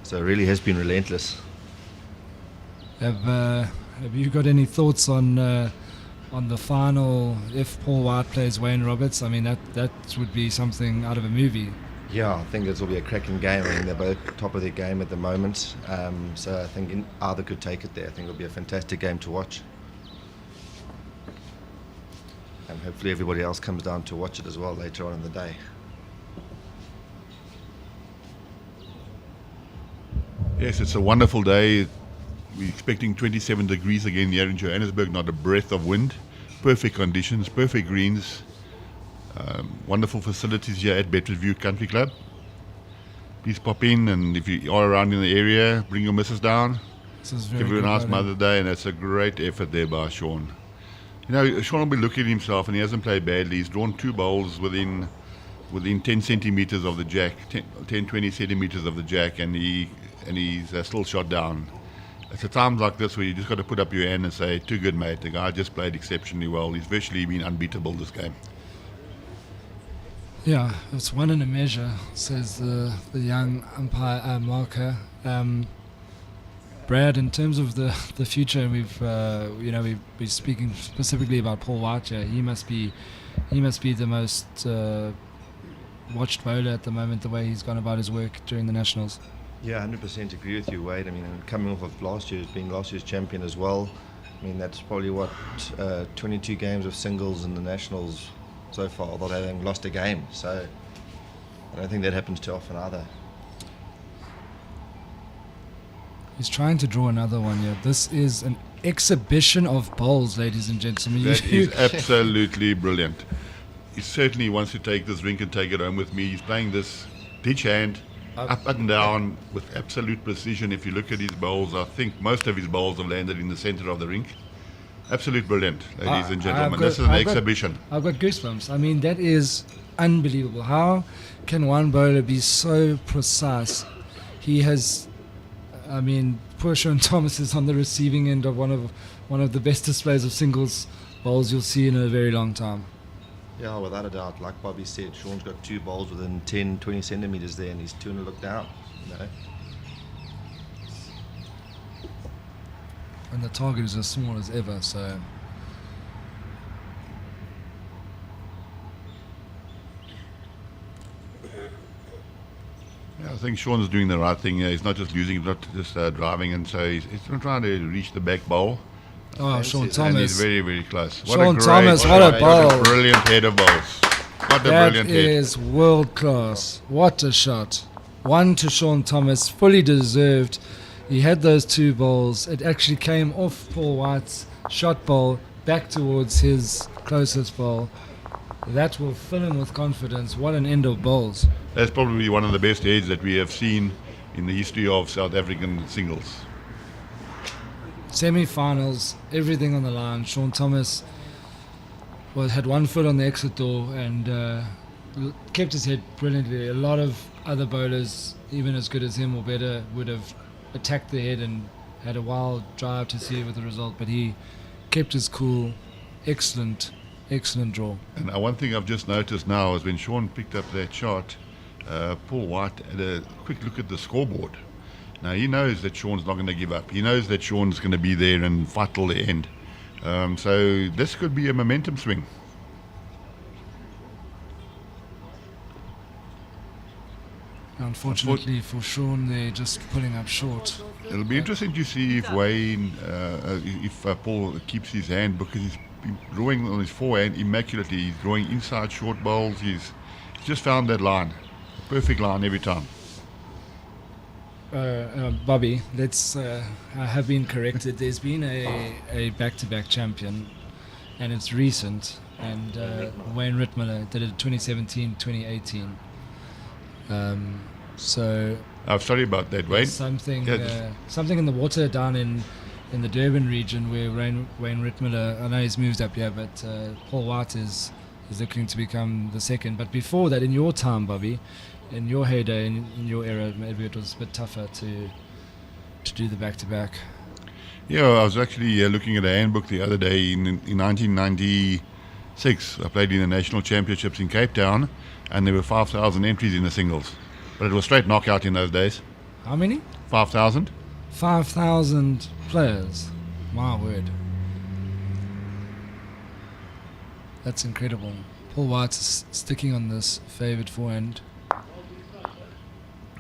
So it really has been relentless. Have you got any thoughts on the final if Paul White plays Wayne Roberts? I mean, that would be something out of a movie. Yeah, I think this will be a cracking game. I mean, they're both top of their game at the moment. So I think either could take it there. I think it'll be a fantastic game to watch. And hopefully everybody else comes down to watch it as well later on in the day. Yes, it's a wonderful day. We're expecting 27 degrees again here in Johannesburg, not a breath of wind. Perfect conditions, perfect greens. Wonderful facilities here at Bedfordview Country Club. Please pop in, and if you are around in the area, bring your missus down. Give her a nice Mother's Day, and that's a great effort there by Shaun. Shaun will be looking at himself, and he hasn't played badly. He's drawn two bowls within 10 centimetres of the jack, 10, 20 centimetres of the jack, and he's still shot down. It's at times like this where you just got to put up your hand and say, too good, mate. The guy just played exceptionally well. He's virtually been unbeatable this game. Yeah, it's one in a measure, says the young umpire marker. Brad, in terms of the future, we're speaking specifically about Paul White here. He must be the most watched bowler at the moment, the way he's gone about his work during the Nationals. Yeah, 100% agree with you, Wade. I mean, coming off of being last year's champion as well. I mean, that's probably 22 games of singles in the Nationals so far, although they haven't lost a game. So I don't think that happens too often either. He's trying to draw another one here. This is an exhibition of bowls, ladies and gentlemen. That is absolutely brilliant. He certainly wants to take this rink and take it home with me. He's playing this pitch hand, up and down with absolute precision. If you look at his bowls, I think most of his bowls have landed in the center of the rink. Absolute brilliant, ladies and gentlemen. This is an exhibition. I've got goosebumps. I mean, that is unbelievable. How can one bowler be so precise? He has, I mean, poor Shaun Thomas is on the receiving end of one of the best displays of singles bowls you'll see in a very long time. Yeah, without a doubt. Like Bobby said, Shaun's got two bowls within 10, 20 centimetres there, and he's trying to look down. And the target is as small as ever, so... Yeah, I think Shaun's doing the right thing. He's not just losing, not just driving, and so he's trying to reach the back bowl. Oh, Shaun Thomas. And he's very, very close. Shaun Thomas, what a bowl. What a brilliant head of bowls. What a brilliant head. That is world class. What a shot. One to Shaun Thomas, fully deserved. He had those two bowls. It actually came off Paul White's shot bowl back towards his closest bowl. That will fill him with confidence. What an end of bowls. That's probably one of the best heads that we have seen in the history of South African singles. semi-finals, everything on the line. Shaun Thomas had one foot on the exit door and kept his head brilliantly. A lot of other bowlers, even as good as him or better, would have attacked the head and had a wild drive to see it with the result, but he kept his cool. Excellent draw. And one thing I've just noticed now is when Shaun picked up that shot, Paul White had a quick look at the scoreboard. Now he knows that Shaun's not going to give up. He knows that Shaun's going to be there and fight till the end. So this could be a momentum swing. Unfortunately for Shaun, they're just pulling up short. It'll be interesting to see if Wayne, if Paul keeps his hand, because he's been drawing on his forehand immaculately. He's drawing inside short bowls. He's just found that line, a perfect line every time. Bobby, I have been corrected. There's been a back-to-back champion, and it's recent. And Wayne Rittmiller did it 2017, 2018. So I'm sorry about that, Wayne. Something in the water down in the Durban region where Wayne Rittmiller, I know he's moved up here, but Paul White is looking to become the second. But before that, in your time, Bobby, in your heyday, in your era, maybe it was a bit tougher to do the back-to-back. Yeah, I was actually looking at a handbook the other day. In 1996, I played in the national championships in Cape Town, and there were 5,000 entries in the singles. But it was straight knockout in those days. How many? 5,000. 5,000 players. My word. That's incredible. Paul White's sticking on this favoured forehand.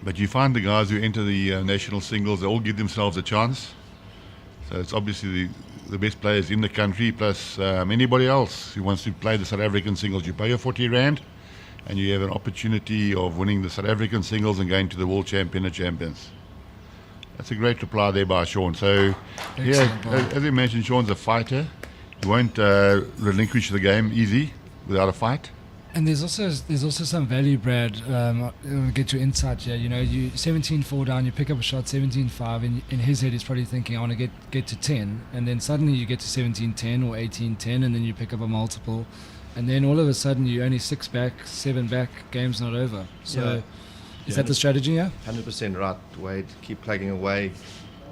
But you find the guys who enter the national singles, they all give themselves a chance. So it's obviously the best players in the country, plus anybody else who wants to play the South African singles. You pay your 40 rand, and you have an opportunity of winning the South African singles and going to the World Champion of Champions. That's a great reply there by Shaun. So, as you mentioned, Shaun's a fighter. He won't relinquish the game easy without a fight. And there's also some value, Brad. Get your insight here. You know, you 17-4 down, you pick up a shot 17-5. In his head, he's probably thinking, I want to get to 10. And then suddenly you get to 17-10 or 18-10, and then you pick up a multiple. And then all of a sudden you're only 6 back, 7 back, game's not over. So is that the strategy, yeah? 100% right, Wade. Keep plugging away,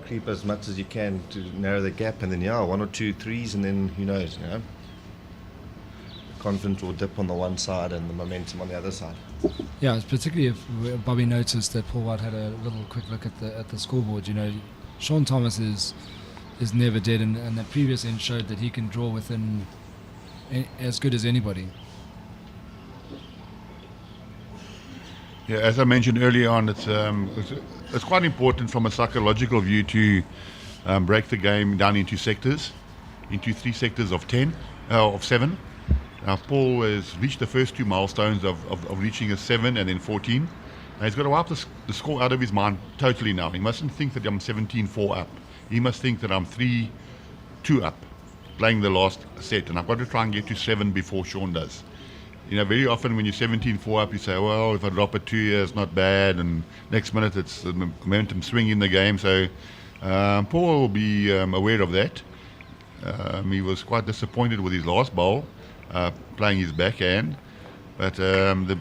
creep as much as you can to narrow the gap, and then 1 or 2 threes, and then who knows, The confidence will dip on the one side and the momentum on the other side. Yeah, particularly if Bobby noticed that Paul White had a little quick look at the scoreboard. Shaun Thomas is never dead, and that previous end showed that he can draw within as good as anybody. Yeah, as I mentioned earlier on, it's quite important from a psychological view to break the game down into sectors, into 3 sectors of 7. Now Paul has reached the first 2 milestones of reaching a 7 and then 14. Now he's got to wipe the score out of his mind totally now. He mustn't think that I'm 17-4 up. He must think that I'm 3-2 up, playing the last set, and I've got to try and get to 7 before Shaun does. Very often when you're 17-4 up, you say, well, if I drop it 2 years, not bad, and next minute it's the momentum swing in the game. So Paul will be aware of that. He was quite disappointed with his last bowl, playing his backhand, but the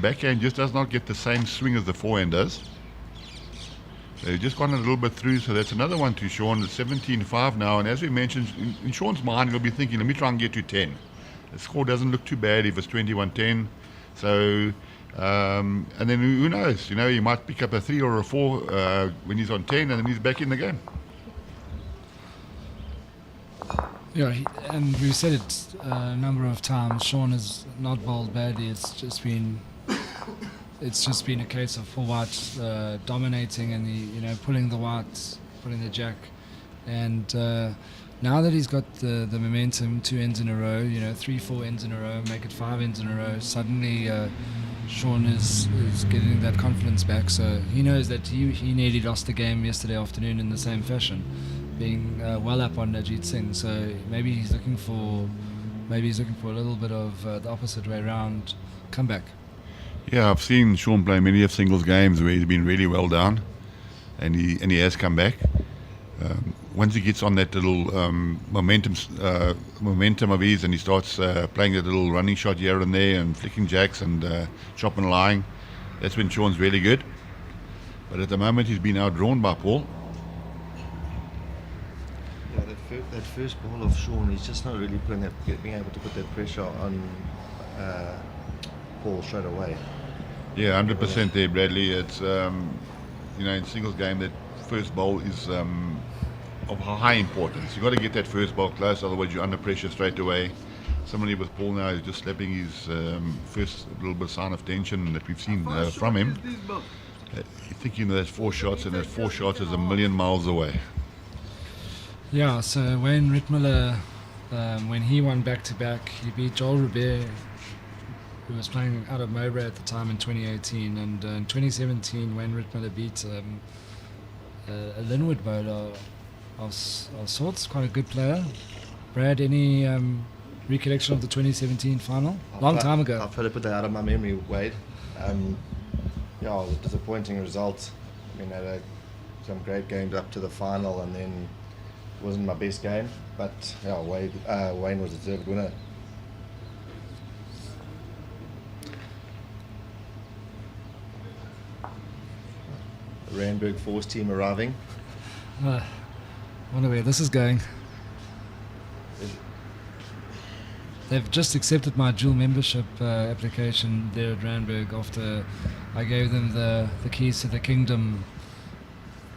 backhand just does not get the same swing as the forehand does. So he just gone a little bit through, so that's another one to Shaun. It's 17-5 now, and as we mentioned, in Shaun's mind, he'll be thinking, let me try and get to 10. The score doesn't look too bad if it's 21-10. So, and then who knows? He might pick up a 3 or a 4 when he's on 10, and then he's back in the game. Yeah, and we've said it a number of times. Shaun has not bowled badly. It's just been a case of Paul White dominating and pulling the white, pulling the jack, and now that he's got the momentum, 2 ends in a row, 3-4 ends in a row, make it 5 ends in a row. Suddenly, Shaun is getting that confidence back. So he knows that he nearly lost the game yesterday afternoon in the same fashion, being well up on Ajit Singh. So maybe he's looking for a little bit of the opposite way around comeback. Yeah, I've seen Shaun play many of singles games where he's been really well down, and he has come back. once he gets on that little momentum of his, and he starts playing a little running shot here and there and flicking jacks and chopping and lying, that's when Shaun's really good. But at the moment he's been outdrawn by Paul. Yeah, that first ball of Shaun, he's just not really being able to put that pressure on Paul straight away. Yeah, 100% there, Bradley. It's in singles game, that first bowl is of high importance. You've got to get that first bowl close, otherwise you're under pressure straight away. Similarly with Paul now, he's just slapping his first little bit of sign of tension that we've seen from him. Thinking that 4 shots, and that 4 shots is a million miles away. Yeah, so Wayne Rittmiller, when he won back-to-back, he beat Joel Robert, who was playing out of Mowbray at the time in 2018, and in 2017 Wayne Rittmiller beat a Linwood bowler of sorts, quite a good player. Brad, any recollection of the 2017 final? Long time ago. I've tried to put that out of my memory, Wade. Yeah, it was a disappointing result. I mean, I had some great games up to the final, and then it wasn't my best game. But yeah, Wayne was a deserved winner. The Randburg Force team arriving. Wonder where this is going. They've just accepted my dual membership application there at Randburg after I gave them the keys to the kingdom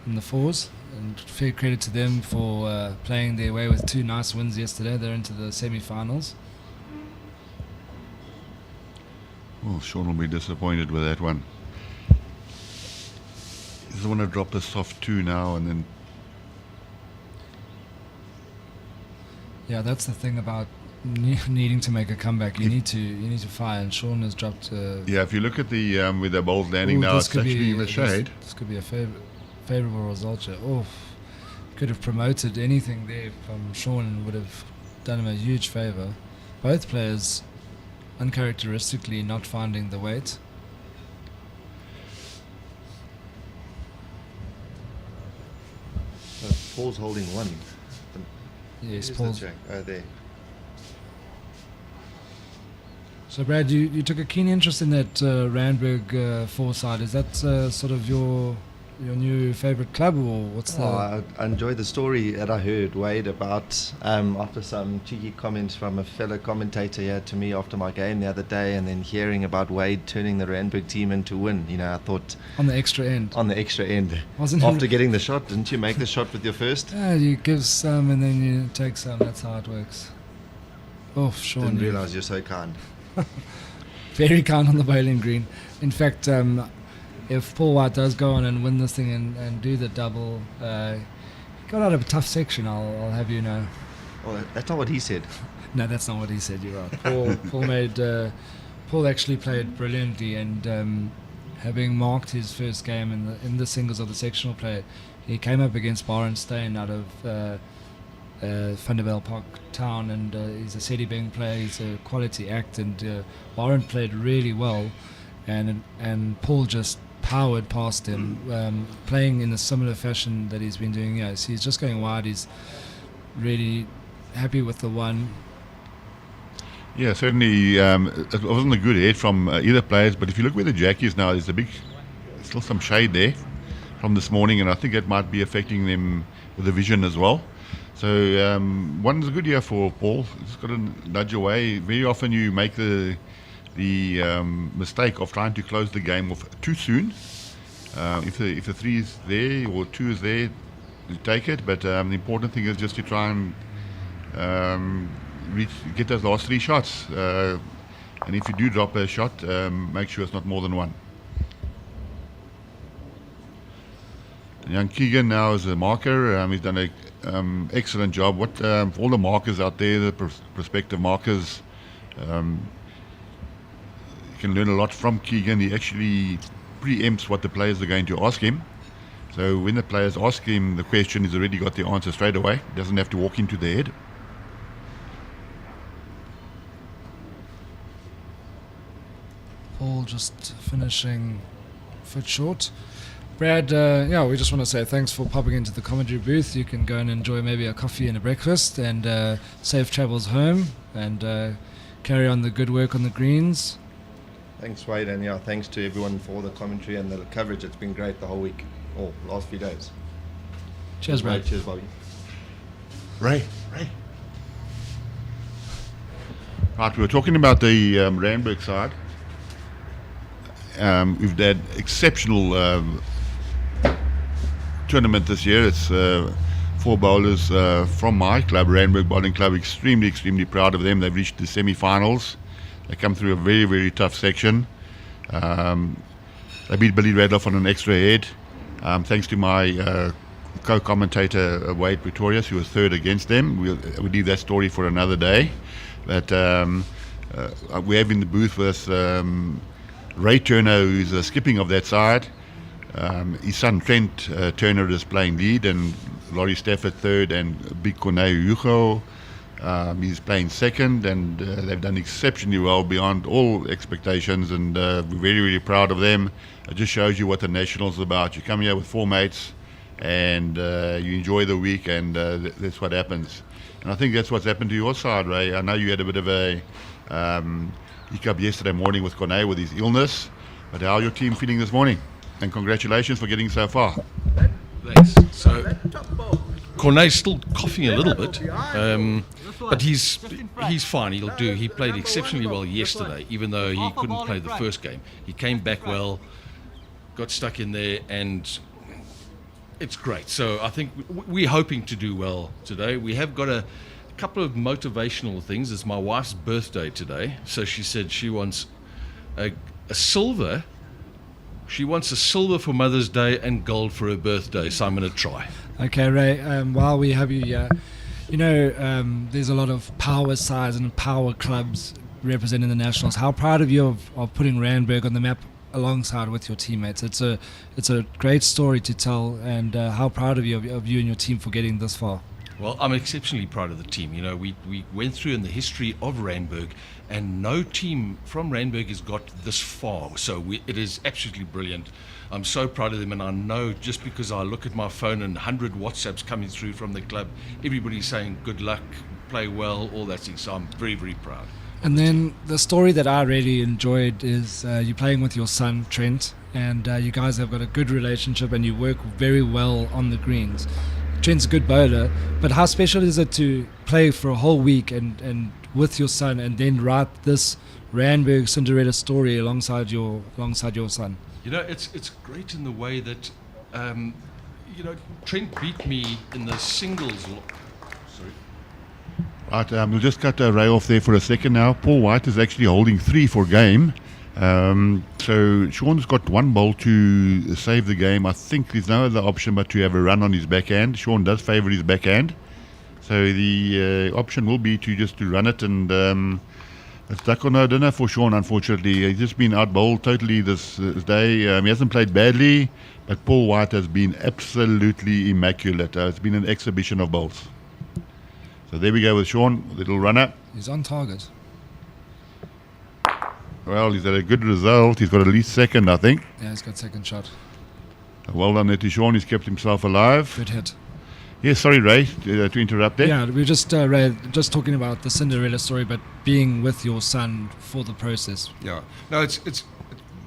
in the fours. And fair credit to them for playing their way with 2 nice wins yesterday. They're into the semi-finals. Well, Shaun will be disappointed with that one. He doesn't want to drop the soft 2 now and then. Yeah, that's the thing about needing to make a comeback. You need to fire, and Shaun has dropped. Yeah, if you look at the with the balls landing now, it's actually in the shade. This could be a favourable result here. Oh, could have promoted anything there from Shaun and would have done him a huge favour. Both players uncharacteristically not finding the weight. Paul's holding 1. Yes, Paul's. Oh, there. So Brad, you took a keen interest in that Randburg four-side. Is that sort of your new favourite club, or what's the... I enjoyed the story that I heard, Wade, about after some cheeky comments from a fellow commentator here to me after my game the other day, and then hearing about Wade turning the Randburg team into win. I thought... On the extra end. After getting the shot, didn't you make the shot with your first? Yeah, you give some and then you take some. That's how it works. Oh, Shaun. Didn't realise you're so kind. Very kind on the bowling green. In fact, if Paul White does go on and win this thing and do the double, he got out of a tough section, I'll have you know. Oh, that's not what he said. No, that's not what he said, you're right. Paul actually played brilliantly, and having marked his first game in the singles of the sectional play, he came up against Steyn out of Vanderbilt Park Town, and he's a City Bank player. He's a quality act, and Byron played really well, and Paul just powered past him, playing in a similar fashion that he's been doing. Yeah, so he's just going wide. He's really happy with the one. Yeah, certainly it wasn't a good hit from either players, but if you look where the jack is now, there's still some shade there from this morning, and I think that might be affecting them with the vision as well. So one's a good year for Paul. He's got to nudge away. Very often you make the mistake of trying to close the game off too soon. If the 3 is there or 2 is there, you take it. But the important thing is just to try and get those last 3 shots. And if you do drop a shot, make sure it's not more than 1. Young Keegan now is a marker. He's done an excellent job. For all the markers out there, the prospective markers, you can learn a lot from Keegan. He actually preempts what the players are going to ask him. So when the players ask him the question, he's already got the answer straight away. Doesn't have to walk into their head. Paul just finishing foot short. Brad, yeah, we just want to say thanks for popping into the commentary booth. You can go and enjoy maybe a coffee and a breakfast, and safe travels home, and carry on the good work on the greens. Thanks, Wade, and yeah, thanks to everyone for the commentary and the coverage. It's been great the whole week, or last few days. Cheers, Brad. Cheers, Bobby. Ray. Right, we were talking about the Randburg side. We've had exceptional tournament this year. It's 4 bowlers from my club, Randburg Bowling Club. Extremely proud of them. They've reached the semi-finals. They come through a very tough section. They beat Billy Radloff on an extra head. Thanks to my co-commentator Wade Pretorius, who was third against them. We'll leave that story for another day. But we have in the booth with us Ray Turner, who's the skipping of that side. His son Trent Turner is playing lead, and Laurie Stafford third, and Big Kone Hugo he's playing second, and they've done exceptionally well beyond all expectations, and we're very proud of them. It just shows you what the Nationals is about. You come here with 4 mates, and you enjoy the week, and that's what happens. And I think that's what's happened to your side, Ray. I know you had a bit of a hiccup yesterday morning with Kone with his illness, but how are your team feeling this morning? And congratulations for getting so far. Thanks. So, Cornet's still coughing a little bit, but he's fine. He'll do. He played exceptionally well yesterday, even though he couldn't play the first game. He came back well, got stuck in there, and it's great. So I think we're hoping to do well today. We have got a couple of motivational things. It's my wife's birthday today, so she said she wants a silver. She wants a silver for Mother's Day and gold for her birthday, so I'm going to try. Okay, Ray, while we have you here, there's a lot of power sides and power clubs representing the Nationals. How proud of you of putting Randburg on the map alongside with your teammates? It's a great story to tell, and how proud of you and your team for getting this far. Well, I'm exceptionally proud of the team. We went through in the history of Randburg, and no team from Randburg has got this far. So it is absolutely brilliant. I'm so proud of them, and I know just because I look at my phone and 100 WhatsApps coming through from the club, everybody's saying good luck, play well, all that thing. So I'm very proud. And then the story that I really enjoyed is you playing with your son Trent, and you guys have got a good relationship and you work very well on the greens. Trent's a good bowler, but how special is it to play for a whole week and with your son, and then write this Randburg Cinderella story alongside your son? It's great in the way that Trent beat me in the singles. Right, we'll just cut Ray off there for a second now. Paul White is actually holding 3 for game. So Shaun's got 1 bowl to save the game. I think there's no other option but to have a run on his backhand. Shaun does favour his backhand. So the option will be to run it, and it's duck or no dinner for Shaun, unfortunately. He's just been out-bowled totally this day. He hasn't played badly, but Paul White has been absolutely immaculate. It's been an exhibition of bowls. So there we go with Shaun, little runner. He's on target. Well, he's had a good result. He's got at least second, I think. Yeah, he's got second shot. Well done there to Shaun. He's kept himself alive. Good hit. Yes, sorry, Ray, to interrupt there. Yeah, we're just Ray, just talking about the Cinderella story, but being with your son for the process. Yeah, no, it's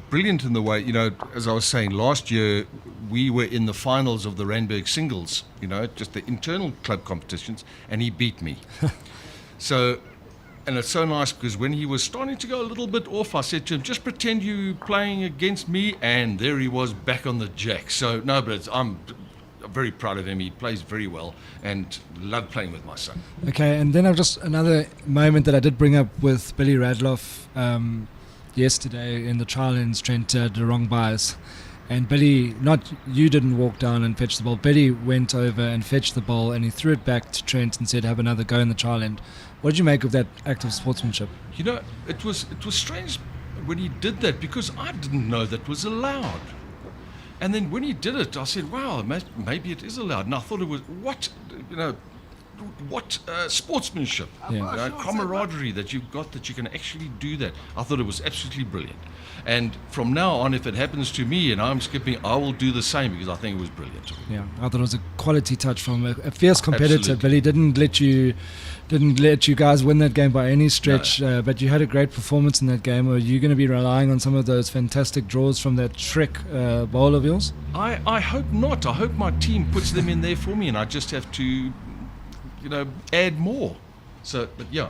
brilliant in the way, as I was saying, last year we were in the finals of the Randburg singles, just the internal club competitions, and he beat me. So, and it's so nice because when he was starting to go a little bit off, I said to him, just pretend you playing against me, and there he was back on the jack. So, no, but I'm very proud of him. He plays very well and love playing with my son. Okay, and then I've just another moment that I did bring up with Billy Radloff yesterday in the trial-ins. Trent did the wrong bias, and Billy, you didn't walk down and fetch the ball. Billy went over and fetched the ball, and he threw it back to Trent and said, have another go in the trial end. What did you make of that act of sportsmanship? It was strange when he did that, because I didn't know that was allowed. And then when he did it, I said, wow, maybe it is allowed. And I thought it was, what? what sportsmanship, Yeah. camaraderie that you've got, that you can actually do that. I thought it was absolutely brilliant. And from now on, if it happens to me and I'm skipping, I will do the same, because I think it was brilliant. Yeah, I thought it was a quality touch from a fierce competitor, Absolutely. but he didn't let you guys win that game by any stretch. But you had a great performance in that game. Are you going to be relying on some of those fantastic draws from that trick bowl of yours? I hope not. I hope my team puts them in there for me, and I just have to, add more. So, but yeah,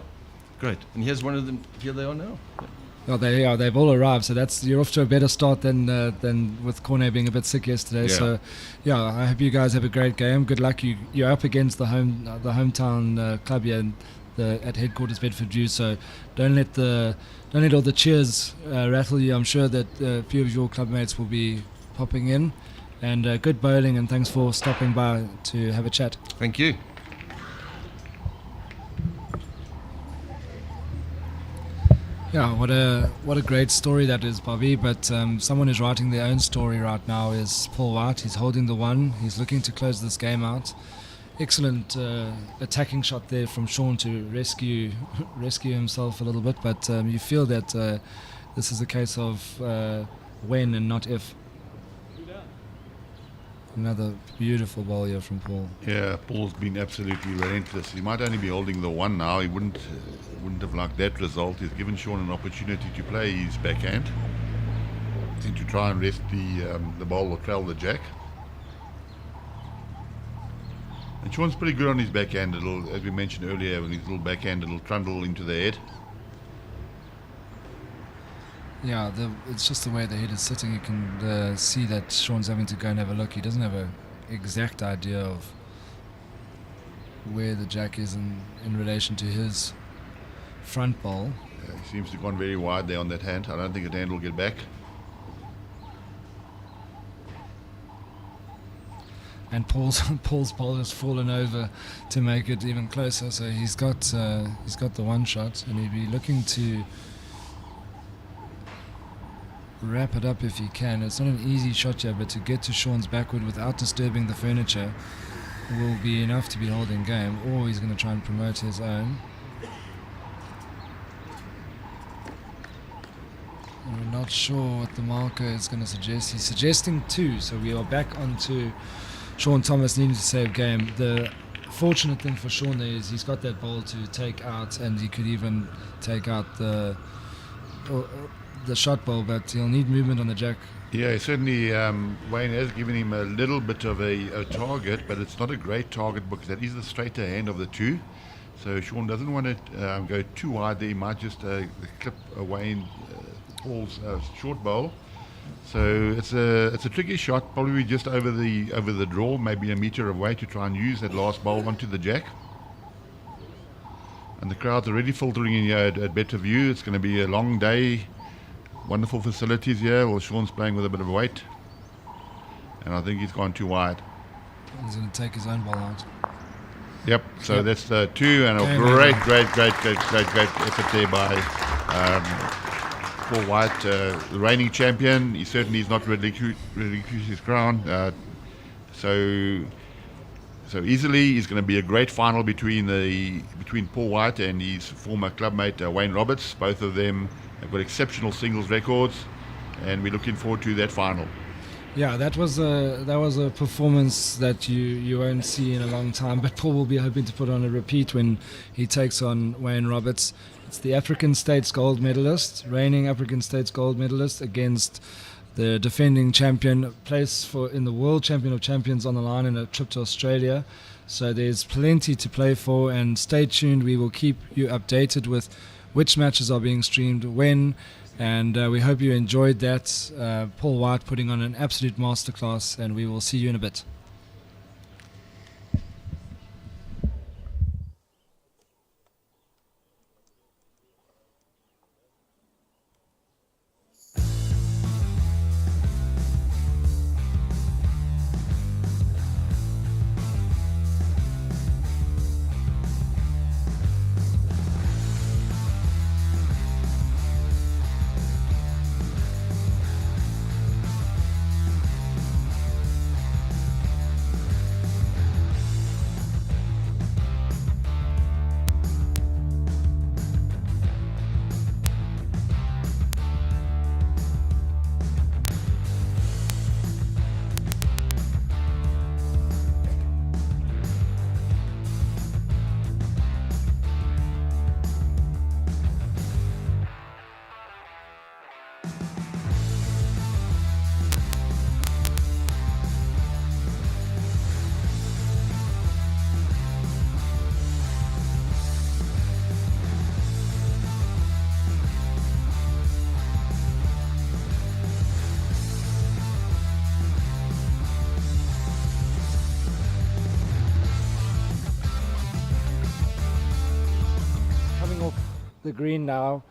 great. And here's one of them. Here they are now. Yeah. Oh, they are. They've all arrived. So you're off to a better start than with Cornet being a bit sick yesterday. Yeah. So, yeah, I hope you guys have a great game. Good luck. You're up against the hometown club here at headquarters Bedfordview. So don't let all the cheers rattle you. I'm sure that a few of your club mates will be popping in. And good bowling, and thanks for stopping by to have a chat. Thank you. Yeah, what a great story that is, Bobby. But someone who's writing their own story right now is Paul White. He's holding the one. He's looking to close this game out. Excellent attacking shot there from Shaun to rescue himself a little bit. But you feel that this is a case of when and not if. Another beautiful ball here from Paul. Yeah, Paul's been absolutely relentless. He might only be holding the one now. He wouldn't have liked that result. He's given Shaun an opportunity to play his backhand and to try and rest the ball or trail the jack. And Shaun's pretty good on his backhand. As we mentioned earlier, with his little backhand, it'll trundle into the head. Yeah, it's just the way the head is sitting. You can see that Shaun's having to go and have a look. He doesn't have an exact idea of where the jack is in relation to his front bowl. He seems to have gone very wide there on that hand. I don't think the hand will get back. And Paul's bowl has fallen over to make it even closer. So he's got the one shot, and he'll be looking to wrap it up if he can. It's not an easy shot here, but to get to Shaun's backward without disturbing the furniture will be enough to be holding game, or he's going to try and promote his own. We're not sure what the marker is going to suggest. He's suggesting 2, so we are back onto Shaun Thomas needing to save game. The fortunate thing for Shaun there is he's got that ball to take out, and he could even take out the shot ball, but he'll need movement on the jack. Yeah, certainly Wayne has given him a little bit of a target, but it's not a great target because that is the straighter hand of the two. So Shaun doesn't want to go too wide there. He might just clip Wayne Paul's short bowl. So it's a tricky shot, probably just over the draw, maybe a metre away, to try and use that last bowl onto the jack. And the crowd's already filtering in here at Bedfortview. It's going to be a long day. Wonderful facilities here. Well, Shaun's playing with a bit of weight, and I think he's gone too wide. He's going to take his own ball out. Yep. So Yep. that's the 2, and a great effort there by Paul White, the reigning champion. He certainly is not relinquished his crown. So easily, he's going to be a great final between Paul White and his former clubmate Wayne Roberts. Both of them have got exceptional singles records, and we're looking forward to that final. Yeah, that was a performance that you won't see in a long time. But Paul will be hoping to put on a repeat when he takes on Wayne Roberts. It's the African States gold medalist, reigning African States gold medalist, against the defending champion, place in the World Champion of Champions on the line in a trip to Australia. So there's plenty to play for, and stay tuned. We will keep you updated with which matches are being streamed when, and we hope you enjoyed that. Paul White putting on an absolute masterclass, and we will see you in a bit. the green now.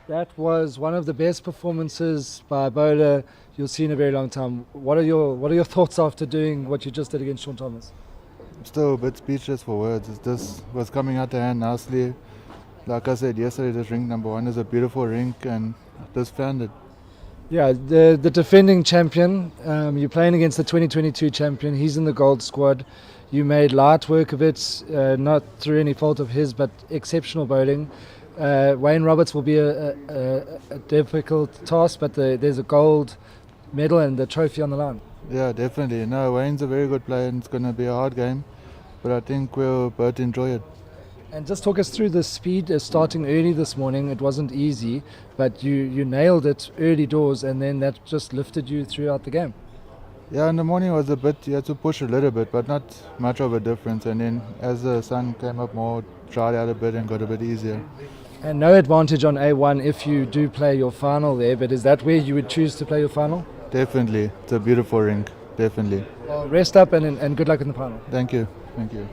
That was one of the best performances by a bowler you'll see in a very long time. What are your thoughts after doing what you just did against Shaun Thomas? I'm still a bit speechless for words. It just was coming out the hand nicely. Like I said yesterday, this rink number 1 is a beautiful rink, and I just found it. Yeah, the defending champion. You're playing against the 2022 champion. He's in the gold squad. You made light work of it, not through any fault of his, but exceptional bowling. Wayne Roberts will be a difficult task, but there's a gold medal and the trophy on the line. Yeah, definitely. No, Wayne's a very good player, and it's going to be a hard game, but I think we'll both enjoy it. And just talk us through the speed starting early this morning. It wasn't easy, but you nailed it early doors, and then that just lifted you throughout the game. Yeah, in the morning was a bit, you had to push a little bit, but not much of a difference. And then as the sun came up more, dried out a bit and got a bit easier. And no advantage on A1 if you do play your final there, but is that where you would choose to play your final? Definitely. It's a beautiful rink. Definitely. Well, rest up and good luck in the final. Thank you. Thank you.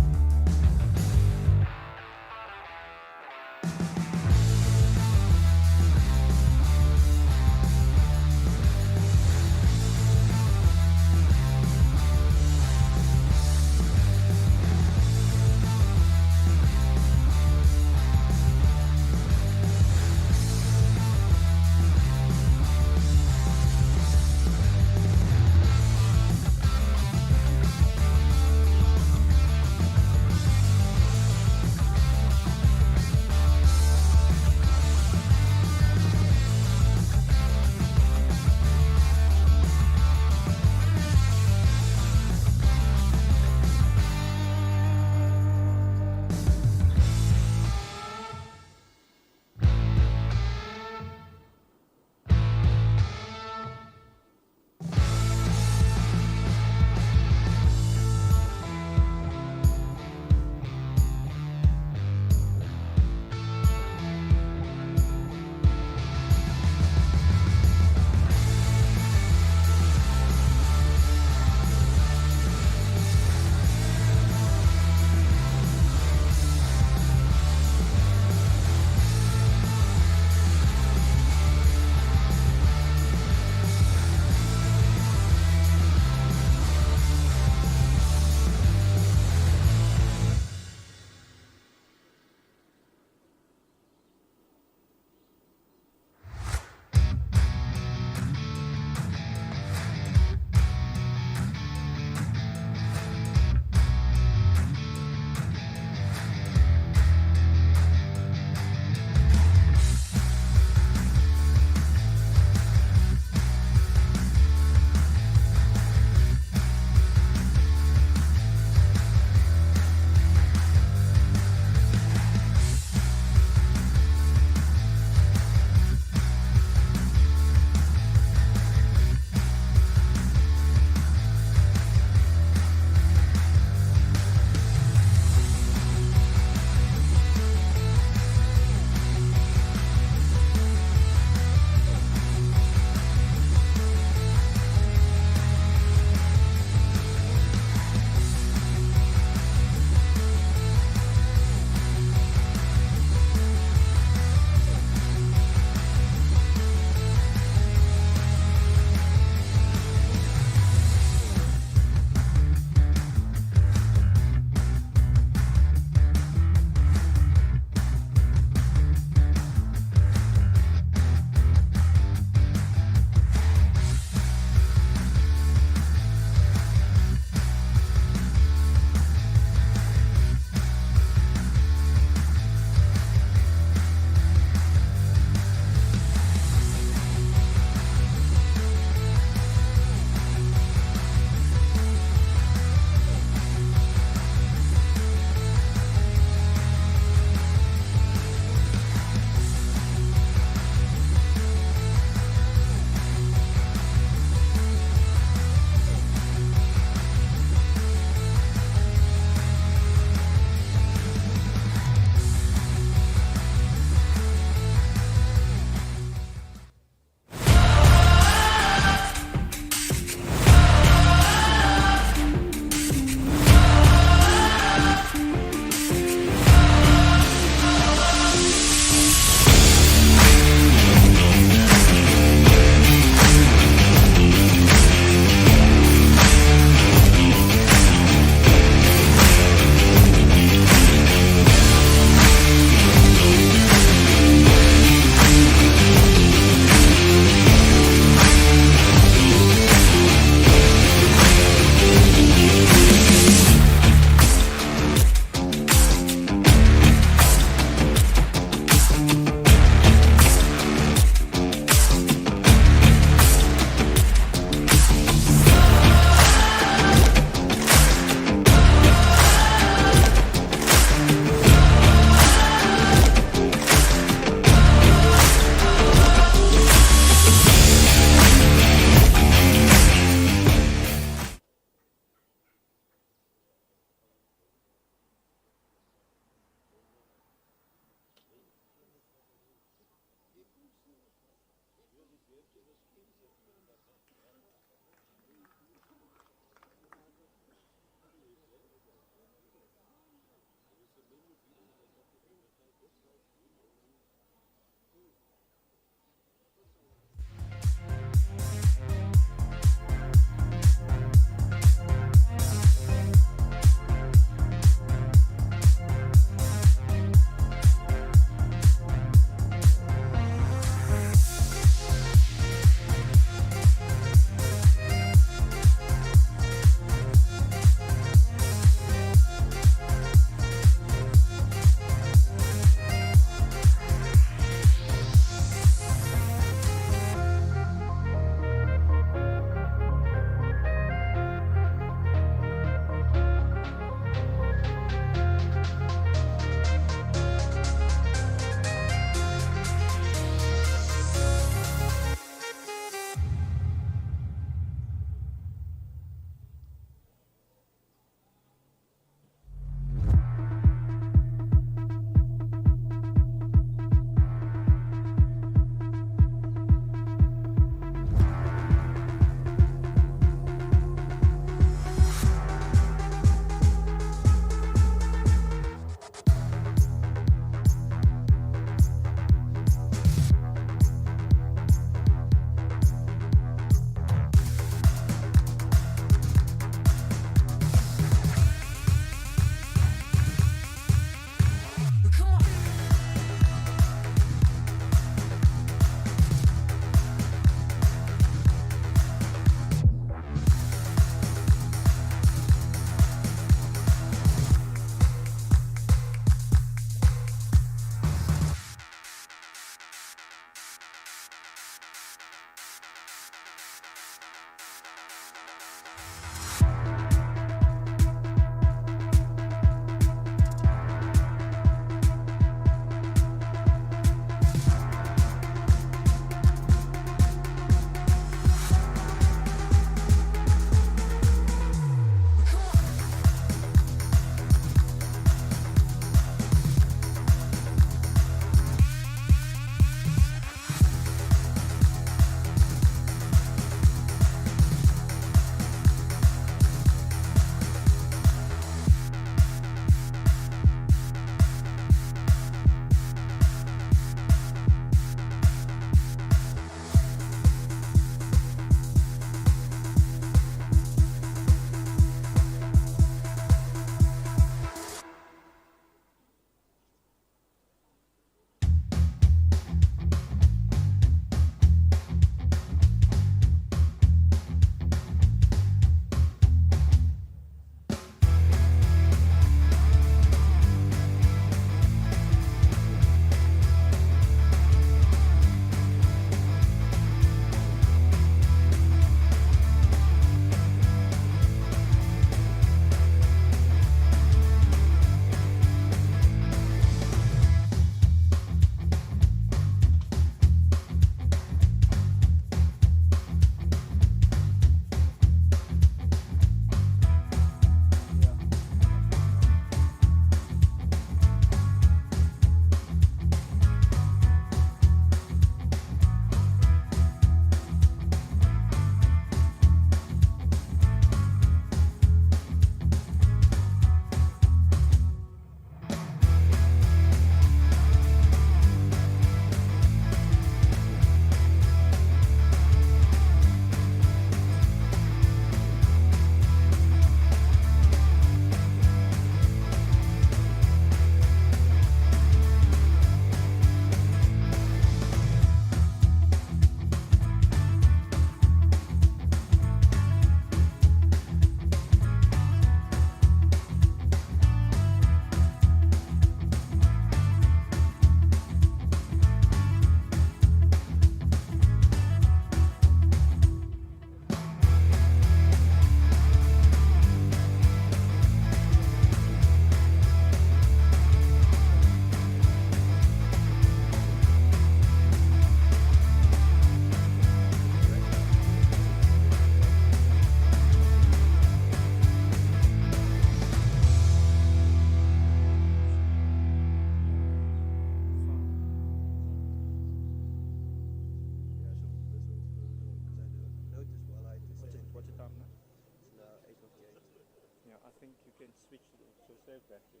think you can switch to serve battery.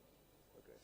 Okay.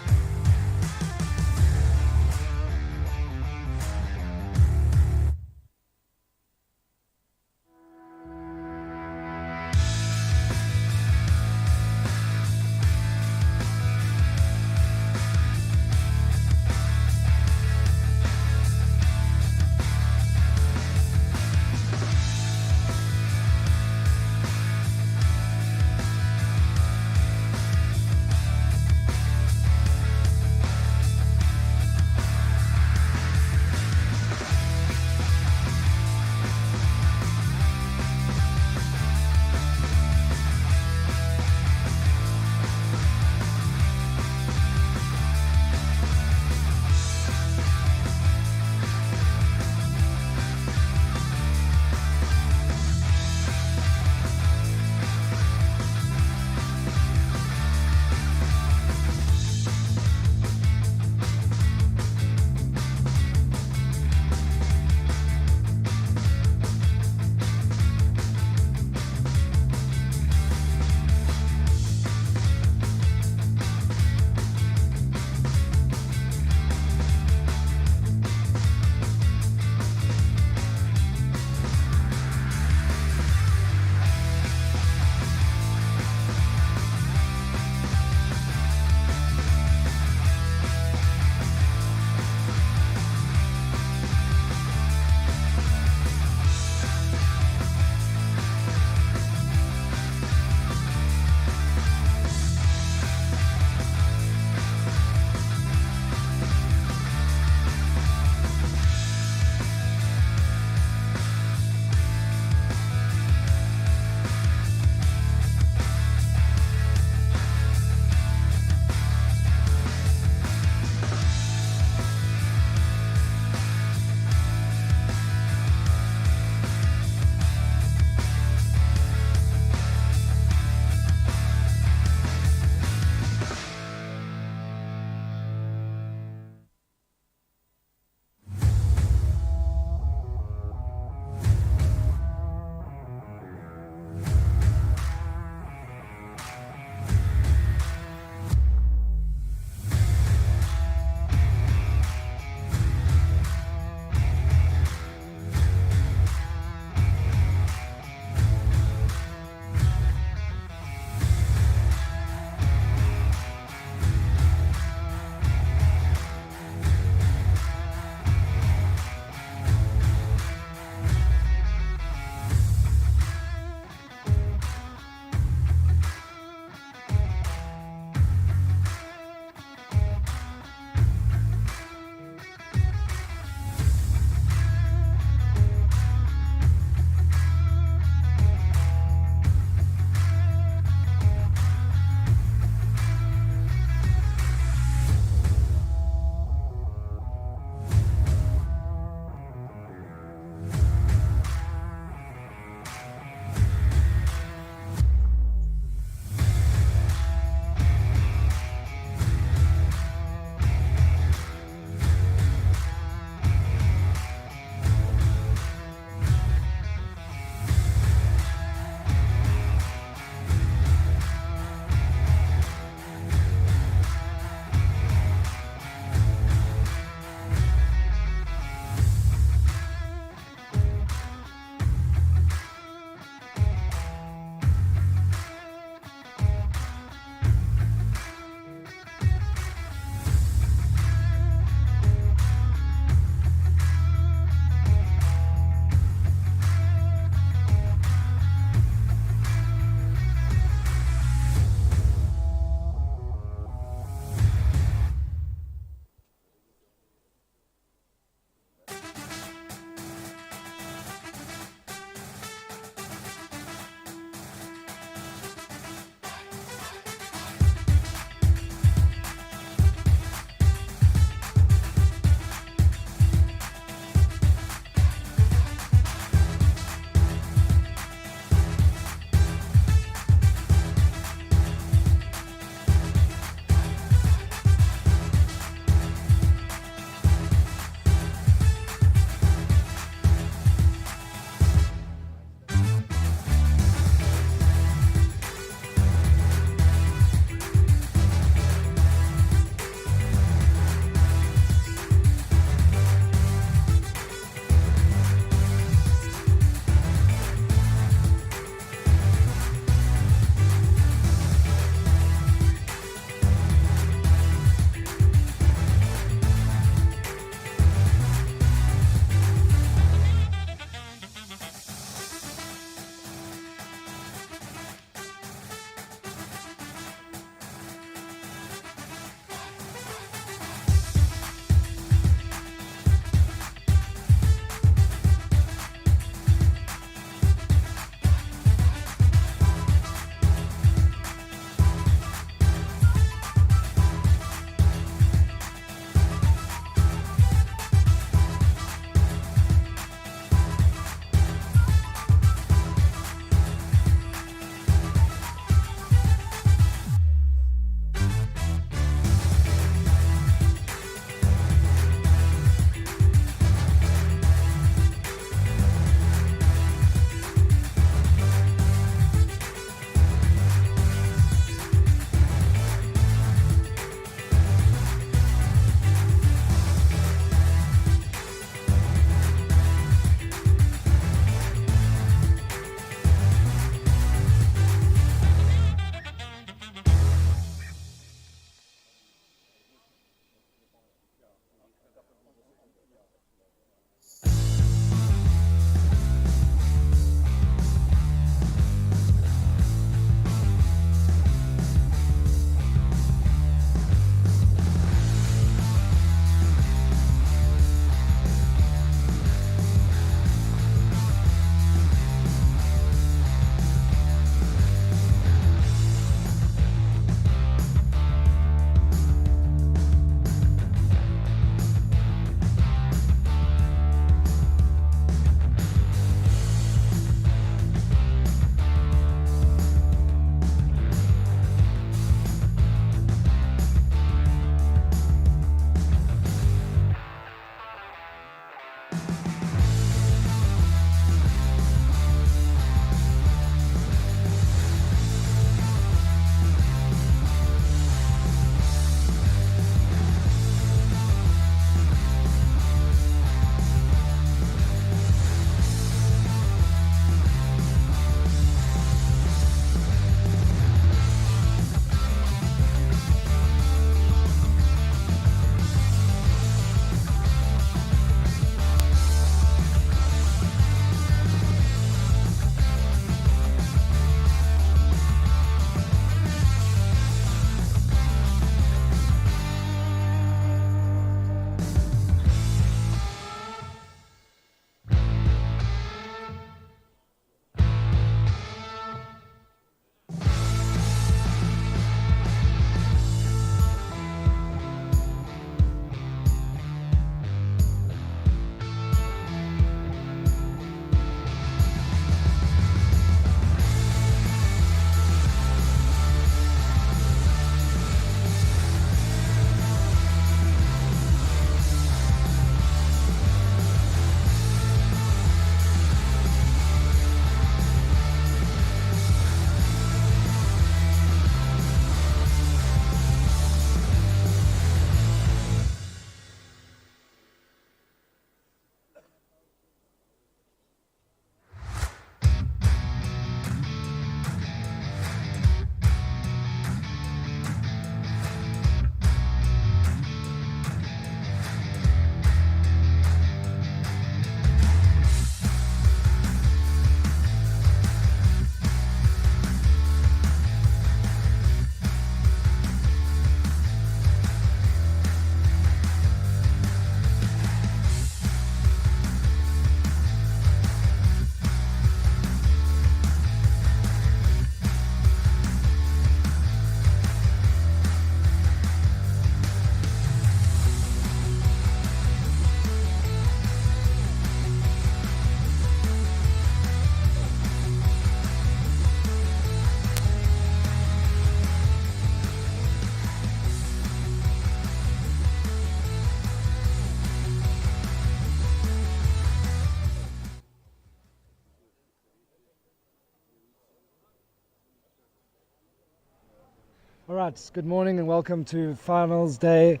All right, good morning and welcome to Finals Day,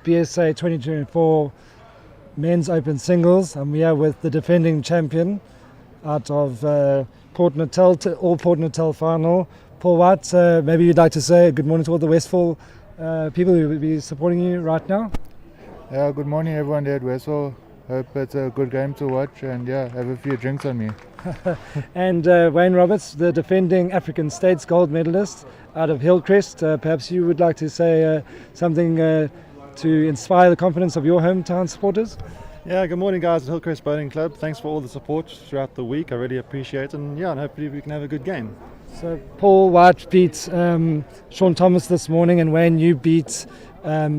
BSA 2024 Men's Open Singles. I'm here with the defending champion out of Port Natal, all Port Natal final, Paul White. Maybe you'd like to say good morning to all the Westfall people who will be supporting you right now. Yeah, good morning everyone there at Westfall. Hope it's a good game to watch, and yeah, have a few drinks on me. And Wayne Roberts, the defending African States gold medalist out of Hillcrest. Perhaps you would like to say something to inspire the confidence of your hometown supporters? Yeah, good morning guys at Hillcrest Bowling Club. Thanks for all the support throughout the week. I really appreciate it, and yeah, and hopefully we can have a good game. So Paul White beat Shaun Thomas this morning, and Wayne, you beat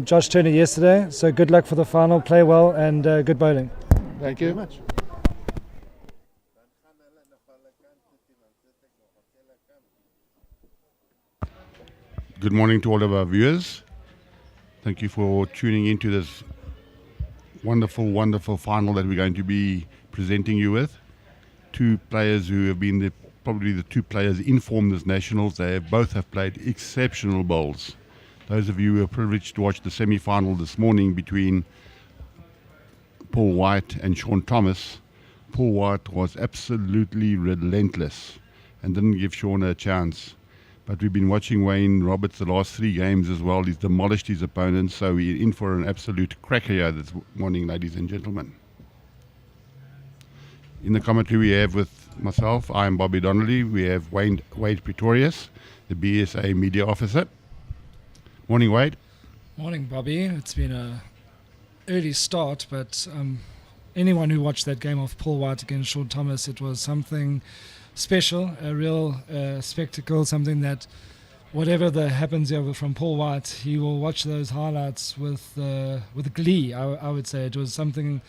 Josh Turner yesterday. So good luck for the final, play well, and good bowling. Thank you very much. Good morning to all of our viewers. Thank you for tuning into this wonderful, wonderful final that we're going to be presenting you with. Two players who have been probably the two players in form this nationals. They both have played exceptional bowls. Those of you who are privileged to watch the semi-final this morning between Paul White and Shaun Thomas, Paul White was absolutely relentless and didn't give Shaun a chance. But we've been watching Wayne Roberts the last three games as well. He's demolished his opponents, so we're in for an absolute cracker here this morning, ladies and gentlemen. In the commentary we have with myself, I am Bobby Donnelly. We have Wade Pretorius, the BSA media officer. Morning, Wade. Morning, Bobby. It's been a early start, but anyone who watched that game of Paul White against Shaun Thomas, it was something special, a real spectacle, something that whatever that happens here from Paul White, he will watch those highlights with glee. I would say it was something,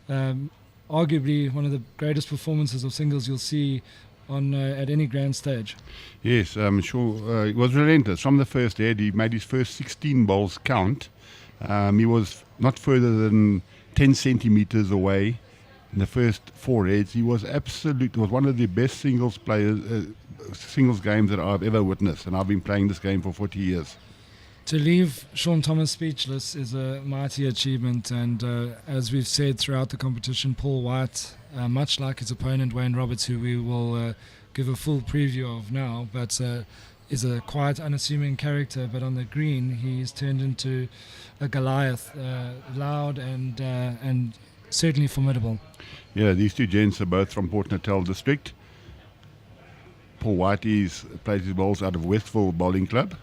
arguably one of the greatest performances of singles you'll see on at any grand stage. Yes, sure. It was relentless. From the first head, he made his first 16 bowls count. He was not further than 10 centimeters away. In the first four heads, he was one of the best singles games that I've ever witnessed, and I've been playing this game for 40 years. To leave Shaun Thomas speechless is a mighty achievement, and as we've said throughout the competition, Paul White, much like his opponent Wayne Roberts, who we will give a full preview of now, but is a quiet, unassuming character, but on the green he's turned into a Goliath, loud and certainly formidable. Yeah, these two gents are both from Port Natal district. Paul White plays his bowls out of Westville Bowling Club,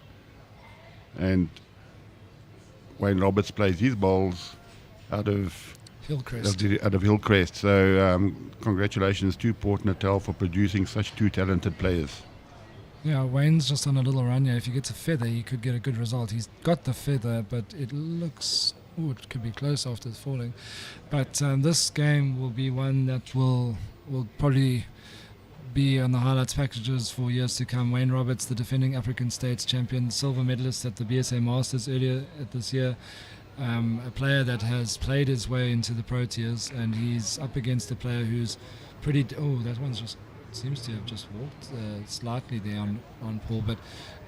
and Wayne Roberts plays his bowls out of Hillcrest. So congratulations to Port Natal for producing such two talented players. Yeah, Wayne's just on a little run here. If he gets a feather, he could get a good result. He's got the feather, but it looks... it could be close after it's falling. But this game will be one that will probably be on the highlights packages for years to come. Wayne Roberts, the defending African States champion, silver medalist at the BSA Masters earlier this year, a player that has played his way into the Pro Tiers, and he's up against a player who's pretty... that one's just... seems to have just walked slightly there on Paul, but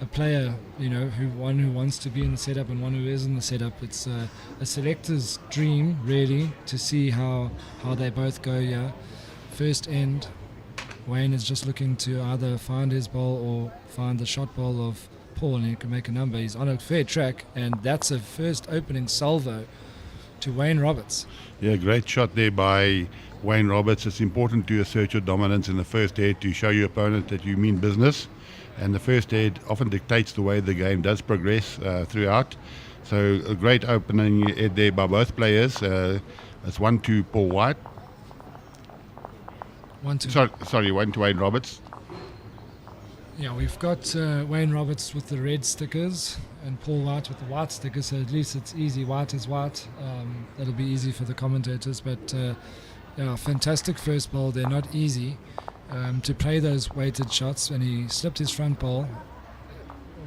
a player, who wants to be in the setup and one who is in the setup. It's a selector's dream, really, to see how they both go here. First end, Wayne is just looking to either find his ball or find the shot ball of Paul, and he can make a number. He's on a fair track, and that's a first opening salvo to Wayne Roberts. Yeah, great shot there by Wayne Roberts. It's important to assert your dominance in the first head to show your opponent that you mean business, and the first head often dictates the way the game does progress throughout. So a great opening head there by both players. It's 1-2 Paul White. 1-2. Sorry, 1-2 Wayne Roberts. Yeah, we've got Wayne Roberts with the red stickers and Paul White with the white stickers, so at least it's easy. White is white. That'll be easy for the commentators, but fantastic first bowl. They're not easy to play those weighted shots, and he slipped his front bowl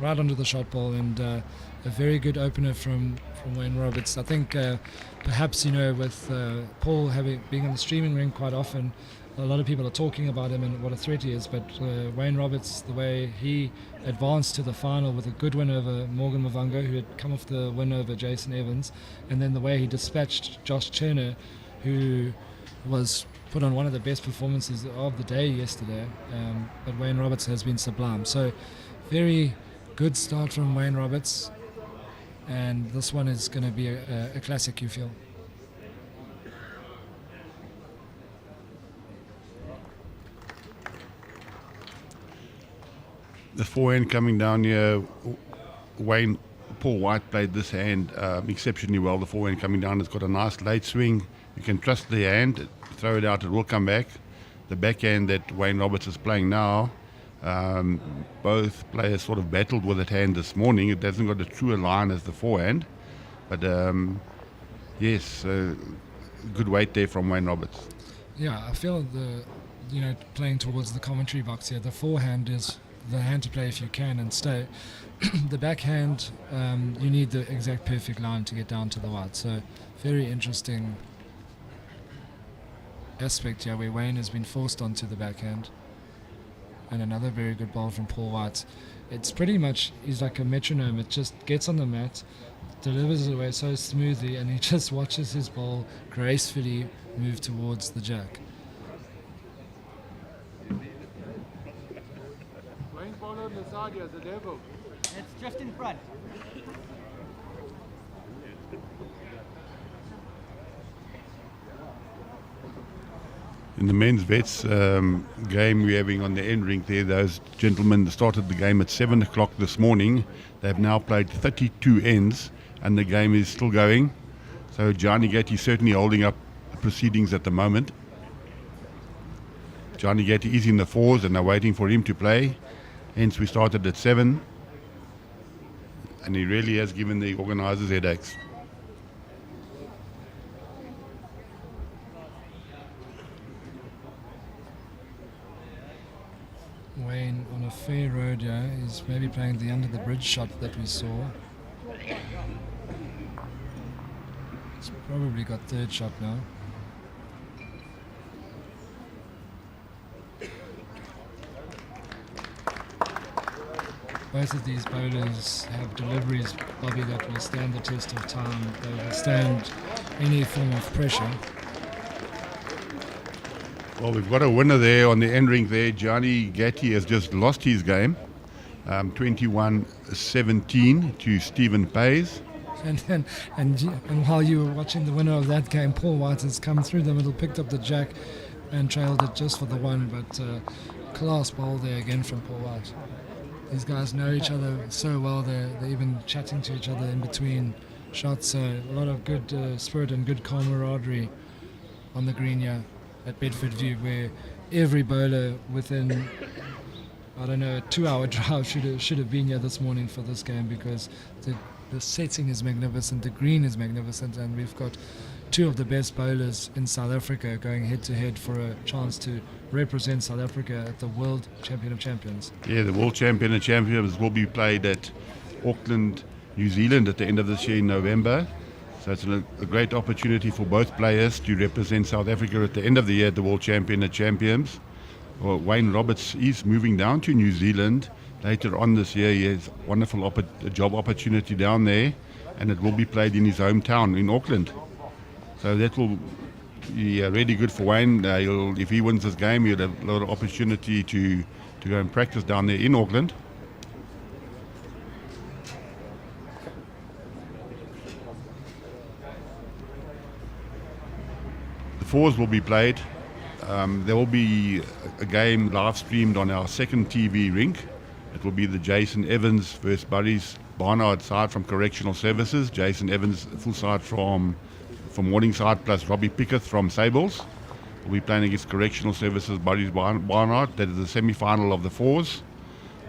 right onto the shot ball, and a very good opener from Wayne Roberts. I think perhaps with Paul being on the streaming ring quite often, a lot of people are talking about him and what a threat he is, but Wayne Roberts, the way he advanced to the final with a good win over Morgan Mavungo, who had come off the win over Jason Evans, and then the way he dispatched Josh Turner, who was put on one of the best performances of the day yesterday, but Wayne Roberts has been sublime. So very good start from Wayne Roberts, and this one is going to be a classic, you feel. The forehand coming down here, Paul White played this hand exceptionally well. The forehand coming down, it's got a nice late swing. You can trust the hand, throw it out, it will come back. The backhand that Wayne Roberts is playing now, both players sort of battled with that hand this morning. It hasn't got a truer line as the forehand, but yes, good weight there from Wayne Roberts. Yeah, I feel playing towards the commentary box here, the forehand is the hand to play if you can and stay. The backhand, you need the exact perfect line to get down to the white. So very interesting aspect here where Wayne has been forced onto the backhand. And another very good ball from Paul White. It's pretty much, he's like a metronome. It just gets on the mat, delivers it away so smoothly, and he just watches his ball gracefully move towards the jack. Wayne's ball on the side here, the devil. It's just in front. In the men's vets game we're having on the end rink there, those gentlemen started the game at 7 o'clock this morning. They've now played 32 ends and the game is still going. So Johnny Getty certainly holding up the proceedings at the moment. Johnny Getty is in the fours and they're waiting for him to play. Hence we started at 7. And he really has given the organisers headaches. Wayne on a fair road here is maybe playing the under the bridge shot that we saw. He's probably got third shot now. Both of these bowlers have deliveries, Bobby, that will stand the test of time. They will stand any form of pressure. Well, we've got a winner there on the end rink there. Johnny Getty has just lost his game, 21-17 to Stephen Pays. And while you were watching the winner of that game, Paul White has come through the middle, picked up the jack and trailed it just for the one, but class bowl there again from Paul White. These guys know each other so well, they're even chatting to each other in between shots, so a lot of good spirit and good camaraderie on the green here at Bedfordview, where every bowler within, I don't know, a 2-hour drive should have been here this morning for this game, because the setting is magnificent, the green is magnificent, and we've got two of the best bowlers in South Africa going head to head for a chance to represent South Africa at the World Champion of Champions. Yeah, the World Champion of Champions will be played at Auckland, New Zealand at the end of this year in November. So it's a great opportunity for both players to represent South Africa at the end of the year at the World Champion of Champions. Well, Wayne Roberts is moving down to New Zealand later on this year. He has a wonderful job opportunity down there, and it will be played in his hometown in Auckland. So that will be really good for Wayne. If he wins this game, he'll have a lot of opportunity to go and practice down there in Auckland. The fours will be played. There will be a game live streamed on our second TV rink. It will be the Jason Evans versus Barry's Barnard side from Correctional Services. Jason Evans full side from Morningside plus Robbie Pickett from Sables. We'll be playing against Correctional Services Barry's Barnard. That is the semi-final of the fours.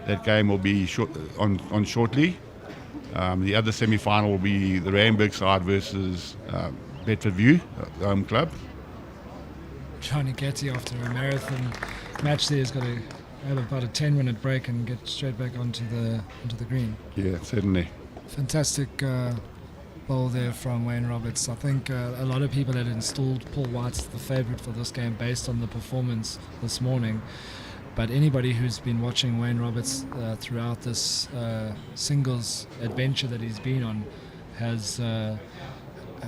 That game will be on shortly. The other semi-final will be the Randburg side versus Bedfordview, the home club. Johnny Getty, after a marathon match there, has got to have about a 10-minute break and get straight back onto the green. Yeah, certainly. Fantastic bowl there from Wayne Roberts. I think a lot of people had installed Paul White as the favourite for this game based on the performance this morning. But anybody who's been watching Wayne Roberts throughout this singles adventure that he's been on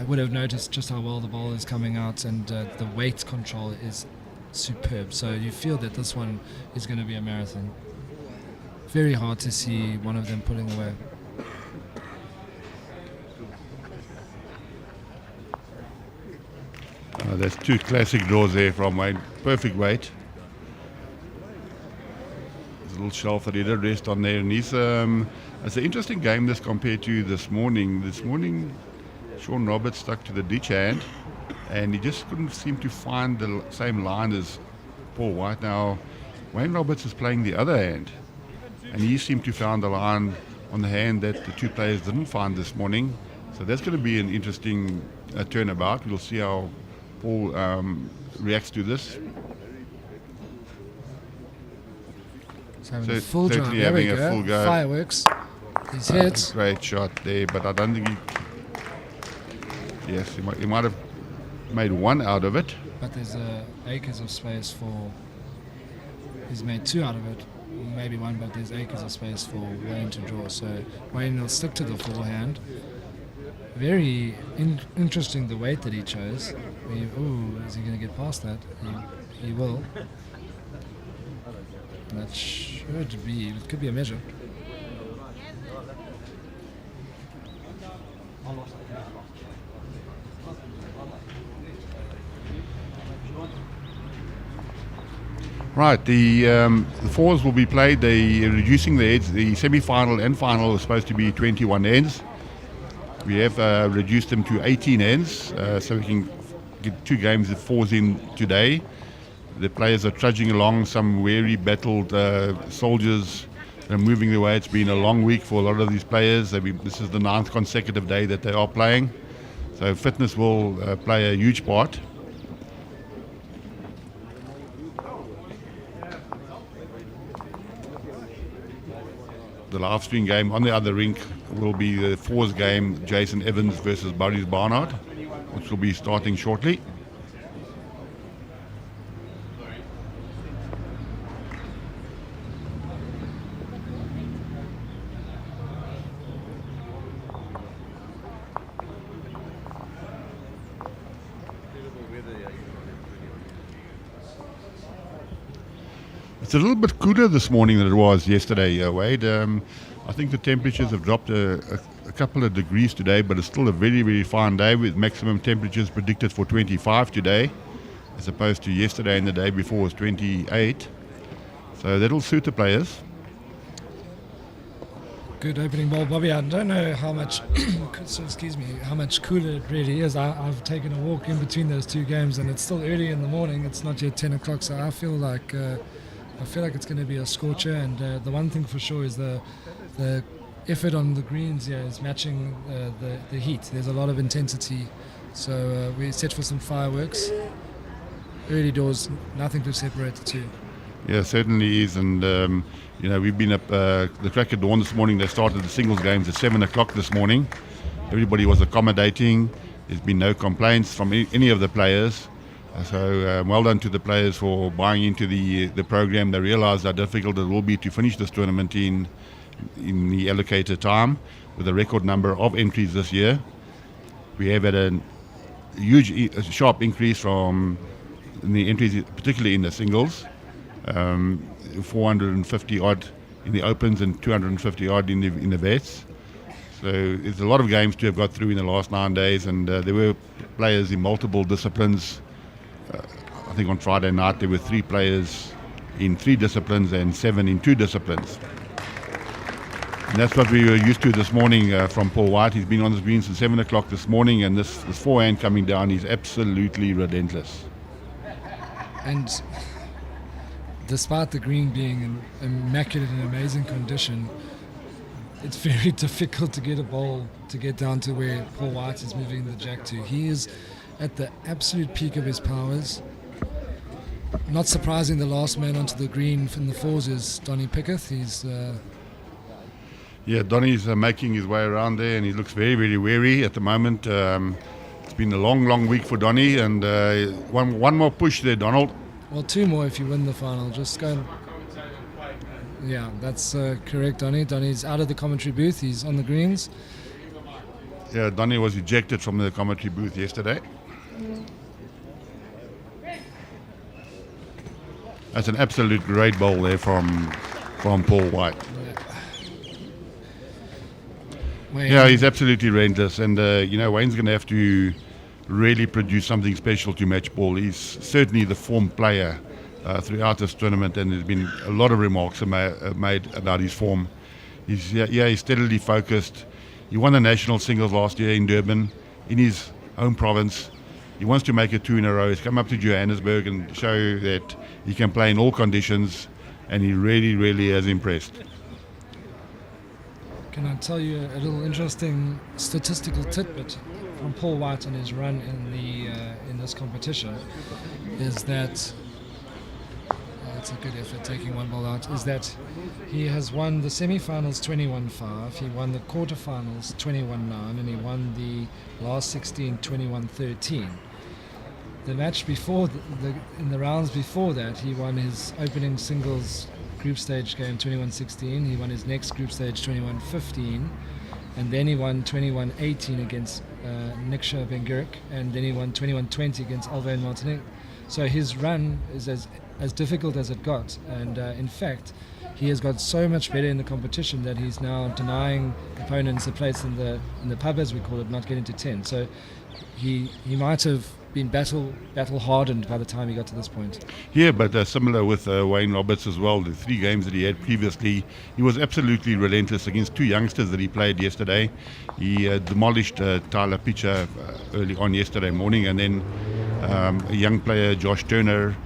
would have noticed just how well the ball is coming out, and the weight control is superb. So you feel that this one is going to be a marathon. Very hard to see one of them pulling away. There's two classic draws there from Wayne. Perfect weight. There's a little shelf that he did rest on there. And it's an interesting game this compared to this morning. This morning, Shaun Roberts stuck to the ditch hand, and he just couldn't seem to find the same line as Paul White. Now, Wayne Roberts is playing the other hand, and he seemed to find the line on the hand that the two players didn't find this morning. So that's going to be an interesting turnabout. We'll see how Paul reacts to this. So having a full drive. Certainly There we having a full go. Fireworks. He's hit. Great shot there, but I don't think yes, he might have made one out of it. But there's acres of space for... He's made two out of it. Maybe one, but there's acres of space for Wayne to draw. So Wayne will stick to the forehand. Very interesting the weight that he chose. Is he going to get past that? He will. That should be, it could be a measure. Right, the fours will be played. They're reducing the heads. The semi-final and final is supposed to be 21 ends. We have reduced them to 18 ends, so we can get two games of fours in today. The players are trudging along, some weary, battled soldiers that are moving their way. It's been a long week for a lot of these players. This is the 9th consecutive day that they are playing. So fitness will play a huge part. The live stream game on the other rink will be the fours game, Jason Evans versus Boris Barnard, which will be starting shortly. It's a little bit cooler this morning than it was yesterday, Wade. I think the temperatures have dropped a couple of degrees today, but it's still a very, very fine day with maximum temperatures predicted for 25 today, as opposed to yesterday and the day before was 28. So that'll suit the players. Good opening ball, Bobby. I don't know how much, how much cooler it really is. I've taken a walk in between those two games, and it's still early in the morning. It's not yet 10 o'clock, so I feel like it's going to be a scorcher. And the one thing for sure is the effort on the greens here is matching the heat. There's a lot of intensity, so we're set for some fireworks. Early doors, nothing to separate the two. Yeah, certainly is. And we've been up the crack of dawn this morning. They started the singles games at 7 o'clock this morning. Everybody was accommodating. There's been no complaints from any of the players. So well done to the players for buying into the program. They realised how difficult it will be to finish this tournament in the allocated time, with a record number of entries this year. We have had a huge, sharp increase from the entries, particularly in the singles. 450 odd in the opens and 250 odd in the vets. So it's a lot of games to have got through in the last 9 days, and there were players in multiple disciplines. I think on Friday night there were 3 players in 3 disciplines and 7 in 2 disciplines. And that's what we were used to this morning from Paul White. He's been on the green since 7 o'clock this morning, and this forehand coming down is absolutely relentless. And despite the green being in immaculate and amazing condition, it's very difficult to get a ball to get down to where Paul White is moving the jack to. He is at the absolute peak of his powers. Not surprising, the last man onto the green from the fours is Donnie Pickett. He's Yeah, Donny's making his way around there, and he looks very, very wary at the moment. It's been a long, long week for Donny, and one more push there, Donald. Well, 2 more if you win the final. Just go and... Yeah, that's correct, Donny. Donny's out of the commentary booth. He's on the greens. Yeah, Donny was ejected from the commentary booth yesterday. That's an absolute great bowl there from Paul White. Yeah, he's absolutely relentless, and Wayne's going to have to really produce something special to match Paul. He's certainly the form player throughout this tournament, and there's been a lot of remarks made about his form. He's steadily focused. He won the national singles last year in Durban, in his home province. He wants to make it 2 in a row. He's come up to Johannesburg and show that he can play in all conditions, and he really, really has impressed. Can I tell you a little interesting statistical tidbit from Paul White on his run in this competition? Is that it's a good effort taking 1 ball out. Is that he has won the semi-finals 21-5, he won the quarterfinals 21-9, and he won the last 16 21-13. The match before in the rounds before that, he won his opening singles group stage game 21-16. He won his next group stage 21-15, and then he won 21-18 against Niksha Bengurik, and then he won 21-20 against Alvain Martinique. So his run is as difficult as it got, and in fact he has got so much better in the competition that he's now denying opponents a place in the pub, as we call it, not getting to 10. So he might have been battle hardened by the time he got to this point. Yeah, but similar with Wayne Roberts as well. The 3 games that he had previously, he was absolutely relentless against 2 youngsters that he played yesterday. He demolished Tyler Pitcher early on yesterday morning, and then a young player, Josh Turner,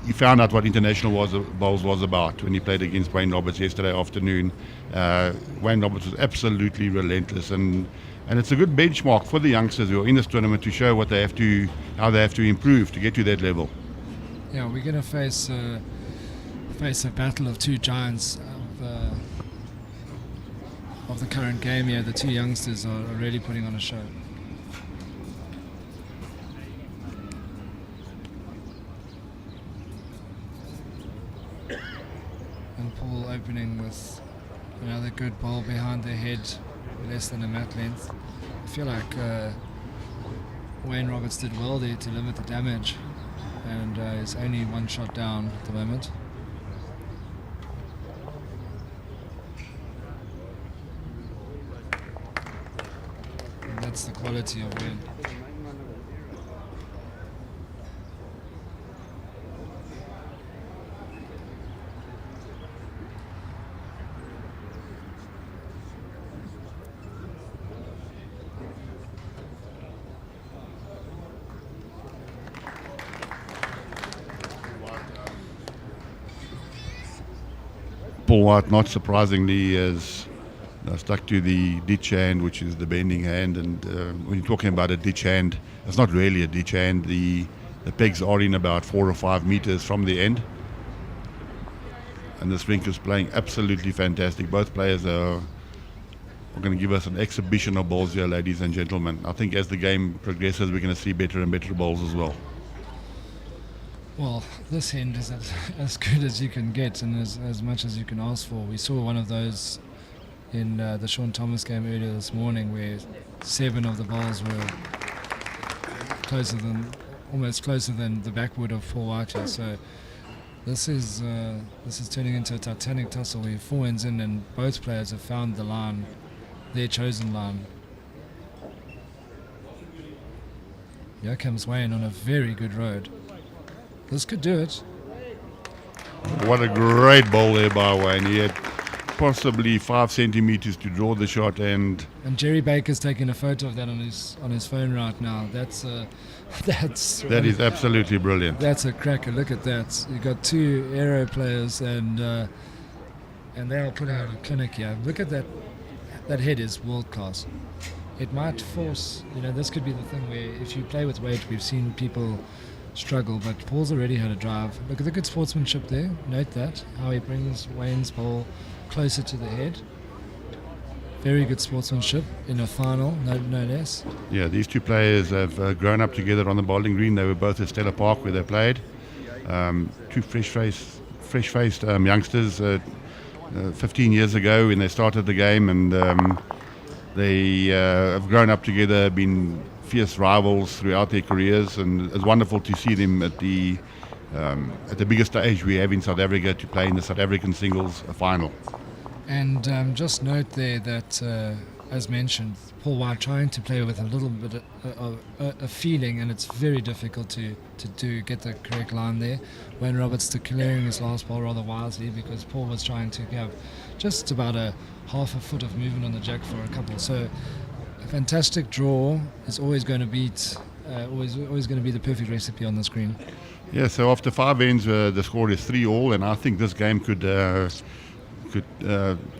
he found out what international bowls was about when he played against Wayne Roberts yesterday afternoon. Wayne Roberts was absolutely relentless, and it's a good benchmark for the youngsters who are in this tournament to show how they have to improve to get to that level. Yeah, we're going to face a battle of 2 giants of the current game here. The 2 youngsters are really putting on a show. And Paul opening with another good ball behind their head, less than a mat length. I feel like Wayne Roberts did well there to limit the damage, and is only 1 shot down at the moment. And that's the quality of Wayne. Paul White, not surprisingly, has stuck to the ditch hand, which is the bending hand. And when you're talking about a ditch hand, it's not really a ditch hand. The pegs are in about 4 or 5 meters from the end. And this rink is playing absolutely fantastic. Both players are going to give us an exhibition of balls here, ladies and gentlemen. I think as the game progresses, we're going to see better and better balls as well. Well, this end is as good as you can get, and as much as you can ask for. We saw one of those in the Shaun Thomas game earlier this morning, where 7 of the balls were almost closer than the backwood of Paul White. So this is turning into a titanic tussle where 4 ends in, and both players have found the line, their chosen line. Here comes Wayne on a very good road. This could do it. What a great ball there by Wayne. He had possibly 5 centimeters to draw the shot, and Jerry Baker's taking a photo of that on his phone right now. That is absolutely brilliant. That's a cracker. Look at that. You've got 2 aero players, and they'll put out a clinic here. Look at that. That head is world class. It might force. This could be the thing where if you play with weight, we've seen people struggle, but Paul's already had a drive. Look at the good sportsmanship there. Note that, how he brings Wayne's ball closer to the head. Very good sportsmanship in a final, no less. Yeah, these two players have grown up together on the bowling green. They were both at Stella Park where they played. Two fresh-faced youngsters 15 years ago when they started the game, and they have grown up together, been fierce rivals throughout their careers, and it's wonderful to see them at the biggest stage we have in South Africa to play in the South African singles final. And just note there that, as mentioned, Paul White trying to play with a little bit of a feeling, and it's very difficult to get the correct line there. Wayne Roberts declaring his last ball rather wisely, because Paul was trying to have just about a half a foot of movement on the jack for a couple. So a fantastic draw is always going to beat, always going to be the perfect recipe on the screen. Yeah, so after 5 ends, the score is 3-all, and I think this game could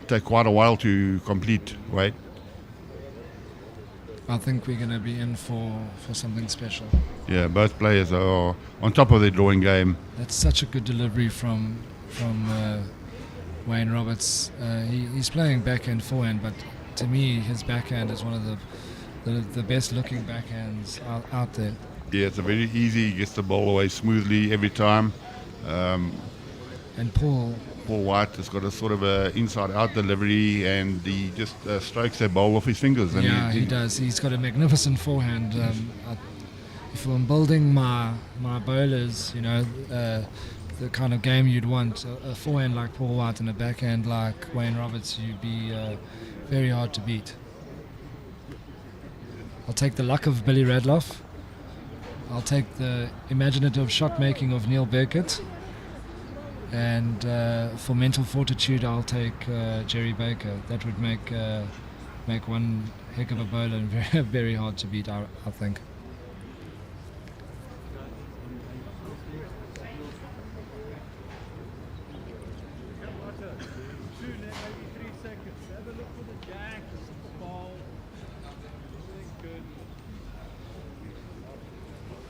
take quite a while to complete, Wade. I think we're going to be in for something special. Yeah, both players are on top of their drawing game. That's such a good delivery from Wayne Roberts. He's playing backhand, forehand, but to me his backhand is one of the best looking backhands out there. Yeah, it's a very easy, he gets the ball away smoothly every time. And Paul White has got a sort of a inside-out delivery, and he just strokes that ball off his fingers. And yeah, he does. He's got a magnificent forehand. If I'm building my bowlers, the kind of game you'd want, a forehand like Paul White and a backhand like Wayne Roberts, you'd be very hard to beat. I'll take the luck of Billy Radloff. I'll take the imaginative shot making of Neil Burkett. And for mental fortitude, I'll take Jerry Baker. That would make one heck of a bowler and very, very hard to beat, I think.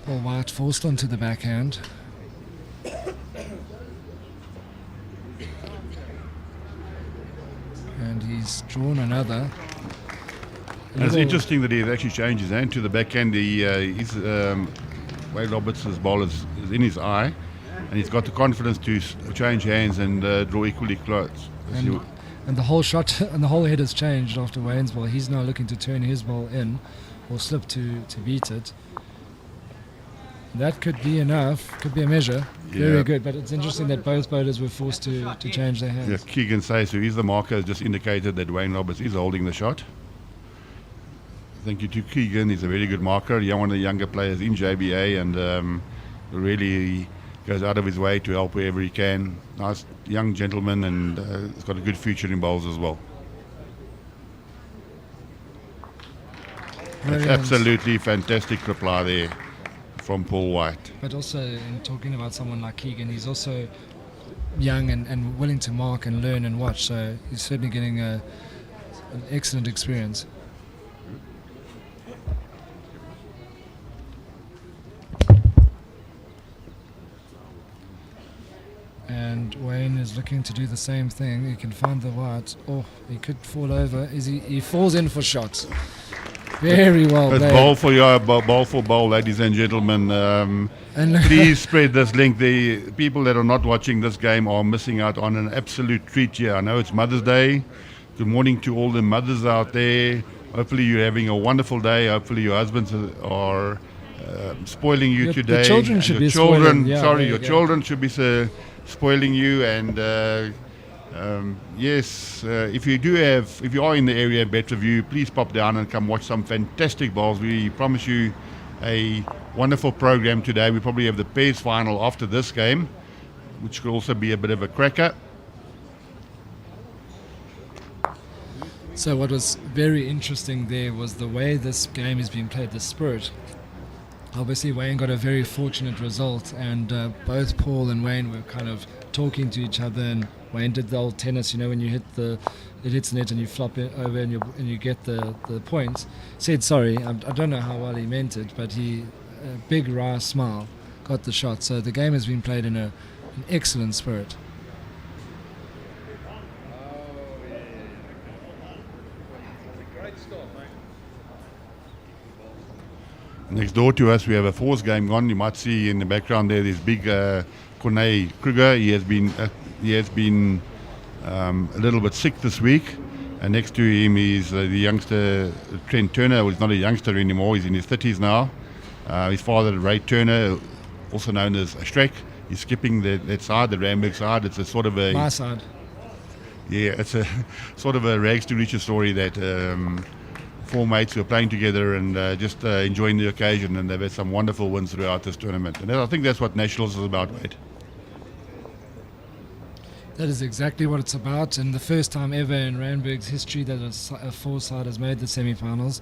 Paul White forced onto the backhand. And he's drawn another. And it's interesting that he's actually changed his hand to the backhand. Wayne Roberts' ball is in his eye, and he's got the confidence to change hands and draw equally close. And the whole shot and the whole head has changed after Wayne's ball. He's now looking to turn his ball in or slip to beat it. That could be enough, could be a measure. Yeah. Very good, but it's interesting that both bowlers were forced to change their hands. Yeah, Keegan says so. He's the marker, has just indicated that Wayne Roberts is holding the shot. Thank you to Keegan. He's a very good marker. One of the younger players in JBA, and really goes out of his way to help wherever he can. Nice young gentleman, and he's got a good future in bowls as well. That's absolutely fantastic reply there from Paul White. But also, in talking about someone like Keegan, he's also young and willing to mark and learn and watch, so he's certainly getting an excellent experience. And Wayne is looking to do the same thing. He can find the white. Oh, he could fall over. He falls in for shots. Very well played. Ball for ball, ladies and gentlemen. Please spread this link. The people that are not watching this game are missing out on an absolute treat here. I know it's Mother's Day. Good morning to all the mothers out there. Hopefully you're having a wonderful day. Hopefully your husbands are spoiling you today. Your children should be spoiling. Yeah, your children should be spoiling you. And yes, if you are in the area of Bedfordview, please pop down and come watch some fantastic bowls. We promise you a wonderful program today. We probably have the pairs final after this game, which could also be a bit of a cracker. So what was very interesting there was the way this game is being played, the spirit. Obviously Wayne got a very fortunate result, and both Paul and Wayne were kind of talking to each other, and Wayne did the old tennis, when you it hits the net and you flop it over and you get the points. Said sorry, I don't know how well he meant it, but a big wry smile, got the shot. So the game has been played in an excellent spirit. Next door to us, we have a fourth game on. You might see in the background there, this big Corne Kruger. He has been a little bit sick this week. And next to him is the youngster Trent Turner, who's not a youngster anymore. He's in his 30s now. His father, Ray Turner, also known as Shrek. He's skipping that side, the Randburg side. It's a sort of a... My side. Yeah, it's a sort of a rags to riches story that four mates who are playing together and just enjoying the occasion, and they've had some wonderful wins throughout this tournament. And I think that's what Nationals is about, Wade. That is exactly what it's about, and the first time ever in Randburg's history that a four-side has made the semi-finals.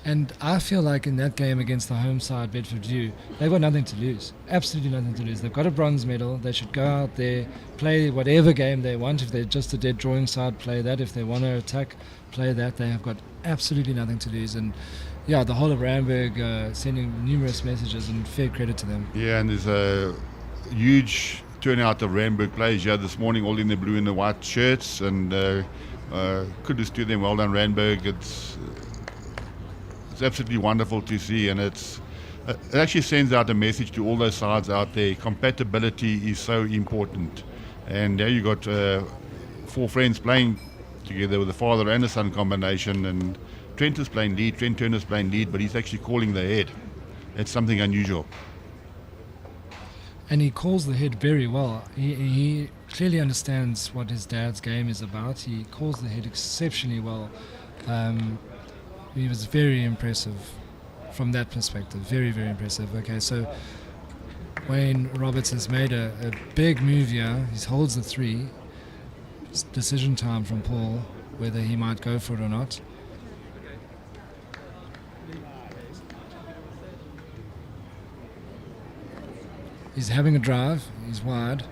And I feel like in that game against the home side, Bedfordview, they've got nothing to lose. Absolutely nothing to lose. They've got a bronze medal. They should go out there, play whatever game they want. If they're just a dead drawing side, play that. If they want to attack, play that. They have got absolutely nothing to lose. And yeah, the whole of Randburg sending numerous messages, and fair credit to them. Yeah, and there's a huge turnout of Randburg players here this morning, all in the blue and the white shirts. And kudos to them. Well done, Randburg. It's absolutely wonderful to see, and it actually sends out a message to all those sides out there. Compatibility is so important, and there you got four friends playing together with a father and a son combination, and Trent is playing lead, Trent Turner's playing lead, but he's actually calling the head. It's something unusual. And he calls the head very well. He clearly understands what his dad's game is about. He calls the head exceptionally well. He was very impressive from that perspective. Very, very impressive. Okay, so Wayne Roberts has made a big move here. He holds the 3. It's decision time from Paul, whether he might go for it or not. He's having a drive. He's wide.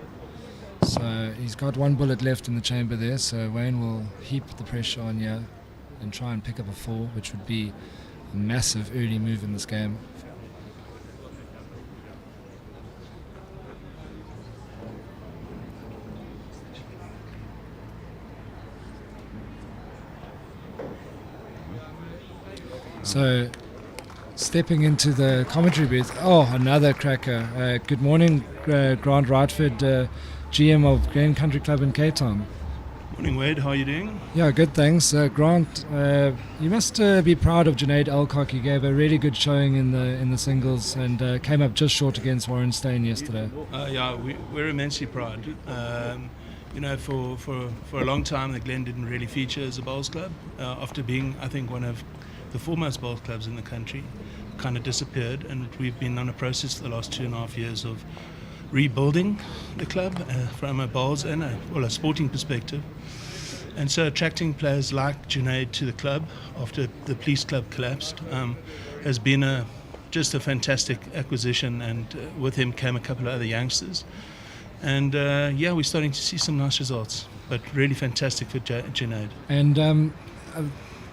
So he's got one bullet left in the chamber there. So Wayne will heap the pressure on here and try and pick up a 4, which would be a massive early move in this game. So, stepping into the commentary booth, another cracker. Good morning, Grant Rightford, GM of Glen Country Club in Cape Town. Morning, Wade. How are you doing? Yeah, good, thanks. Grant, you must be proud of Junaid Alcock. He gave a really good showing in the singles and came up just short against Warren Steyn yesterday. Yeah, we're immensely proud. For a long time, the Glen didn't really feature as a bowls club. After being, I think, one of the foremost bowls clubs in the country, kind of disappeared, and we've been on a process for the last 2.5 years of rebuilding the club from a bowls and a sporting perspective. And so attracting players like Junaid to the club after the police club collapsed has been just a fantastic acquisition, and with him came a couple of other youngsters. And we're starting to see some nice results, but really fantastic for Junaid. And I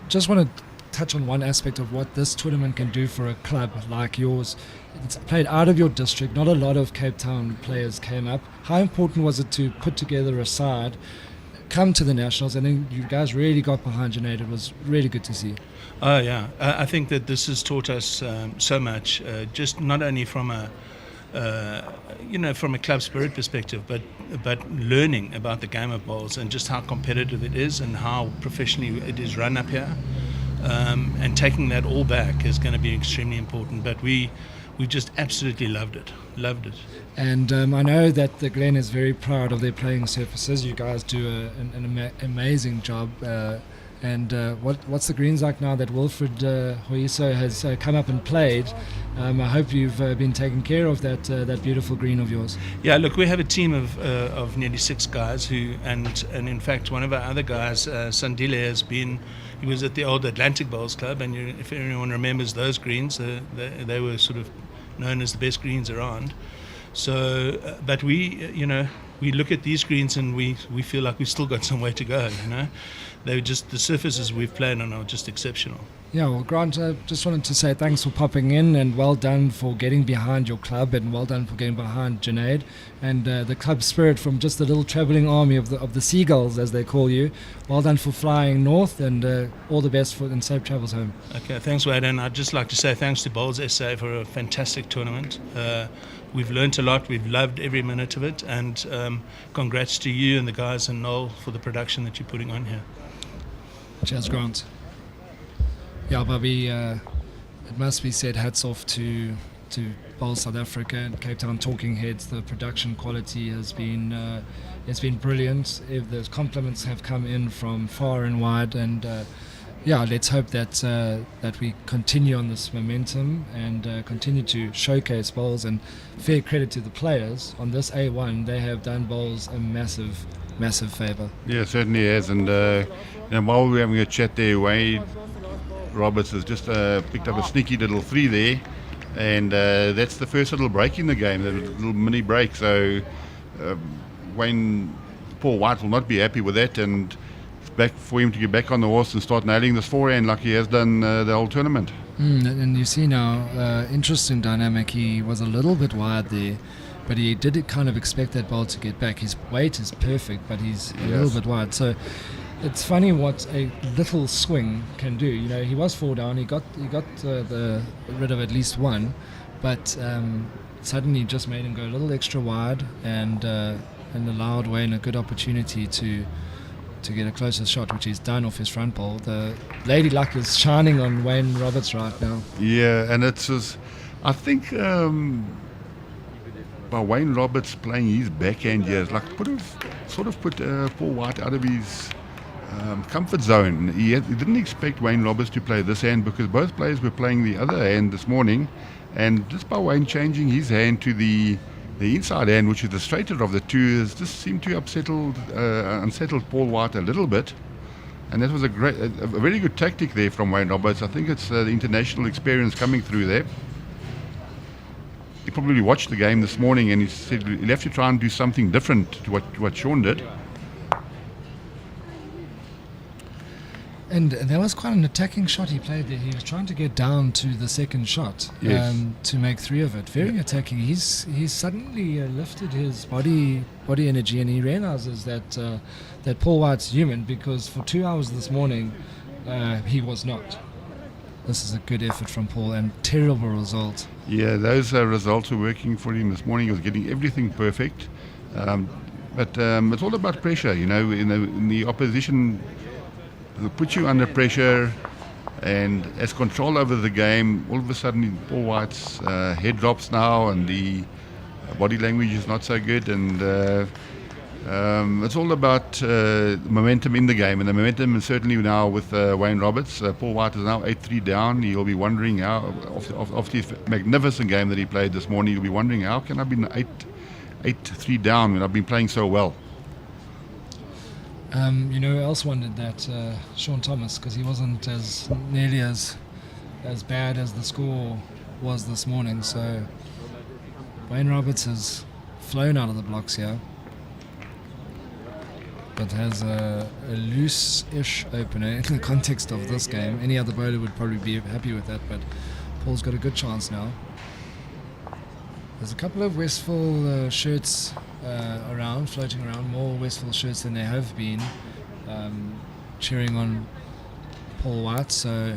just want to touch on one aspect of what this tournament can do for a club like yours. It's played out of your district. Not a lot of Cape Town players came up. How important was it to put together a side, come to the Nationals, and then you guys really got behind Junaid? It was really good to see. Oh yeah, I think that this has taught us so much, just not only from a club spirit perspective, but learning about the game of bowls and just how competitive it is and how professionally it is run up here. And taking that all back is going to be extremely important. But we just absolutely loved it. And I know that the Glen is very proud of their playing surfaces. You guys do an amazing job. What's the greens like now that Wilfred Hoiso has come up and played? I hope you've been taking care of that beautiful green of yours. Yeah, look, we have a team of nearly 6 guys and in fact one of our other guys, Sandile, he was at the old Atlantic Bowls Club, and if anyone remembers those greens, they were sort of known as the best greens around. So, but we look at these greens and we feel like we've still got some way to go. They're just, the surfaces we've played on are just exceptional. Yeah, well, Grant, I just wanted to say thanks for popping in, and well done for getting behind your club, and well done for getting behind Junaid and the club spirit from just the little travelling army of the seagulls, as they call you. Well done for flying north, and all the best and safe travels home. Okay, thanks, Wade. And I'd just like to say thanks to Bowls SA for a fantastic tournament. We've learnt a lot. We've loved every minute of it. And congrats to you and the guys and Noel for the production that you're putting on here. Cheers, Grant. Yeah, Bobby, it must be said, hats off to Bowls South Africa and Cape Town Talking Heads. The production quality has been it's been brilliant. The compliments have come in from far and wide, and yeah, let's hope that we continue on this momentum and continue to showcase Bowls. And fair credit to the players on this A1, they have done Bowls a massive favour. Yeah, certainly has. And while we're having a chat there, Wade Roberts has just picked up a sneaky little 3 there, and that's the first little break in the game, the little mini break. So Paul White will not be happy with that, and it's back for him to get back on the horse and start nailing this forehand like he has done the whole tournament. And you see now, interesting dynamic. He was a little bit wide there, but he did kind of expect that ball to get back. His weight is perfect, but he's a little bit wide. So it's funny what a little swing can do. You know, he was 4 down. He got rid of at least one, but suddenly just made him go a little extra wide and allowed Wayne a good opportunity to get a closer shot, which he's done off his front ball. The lady luck is shining on Wayne Roberts right now. Yeah, and it's just, I think by Wayne Roberts playing his backhand here, it's like sort of put Paul White out of his comfort zone. He didn't expect Wayne Roberts to play this hand because both players were playing the other hand this morning, and just by Wayne changing his hand to the inside hand, which is the straighter of the two, has just seemed to unsettled Paul White a little bit, and that was a very good tactic there from Wayne Roberts. I think it's the international experience coming through there. He probably watched the game this morning and he said he'll have to try and do something different to what Shaun did. And there was quite an attacking shot he played there. He was trying to get down to the second shot to make 3 of it. Very attacking. He's suddenly lifted his body energy, and he realizes that Paul White's human, because for 2 hours this morning he was not. This is a good effort from Paul and terrible result. Yeah, those results were working for him this morning. He was getting everything perfect. But it's all about pressure, you know, in the opposition. They'll put you under pressure and has control over the game. All of a sudden, Paul White's head drops now, and the body language is not so good. And it's all about momentum in the game, and the momentum is certainly now with Wayne Roberts. Paul White is now 8-3 down. He'll be wondering how, after his magnificent game that he played this morning, he'll be wondering how can I be 8-3 down when I've been playing so well. You know who else wondered that? Shaun Thomas, because he wasn't nearly as bad as the score was this morning. So Wayne Roberts has flown out of the blocks here, but has a loose-ish opener in the context of this game. Any other bowler would probably be happy with that, but Paul's got a good chance now. There's a couple of Westphal shirts floating around, more Westphal shirts than there have been, cheering on Paul White, so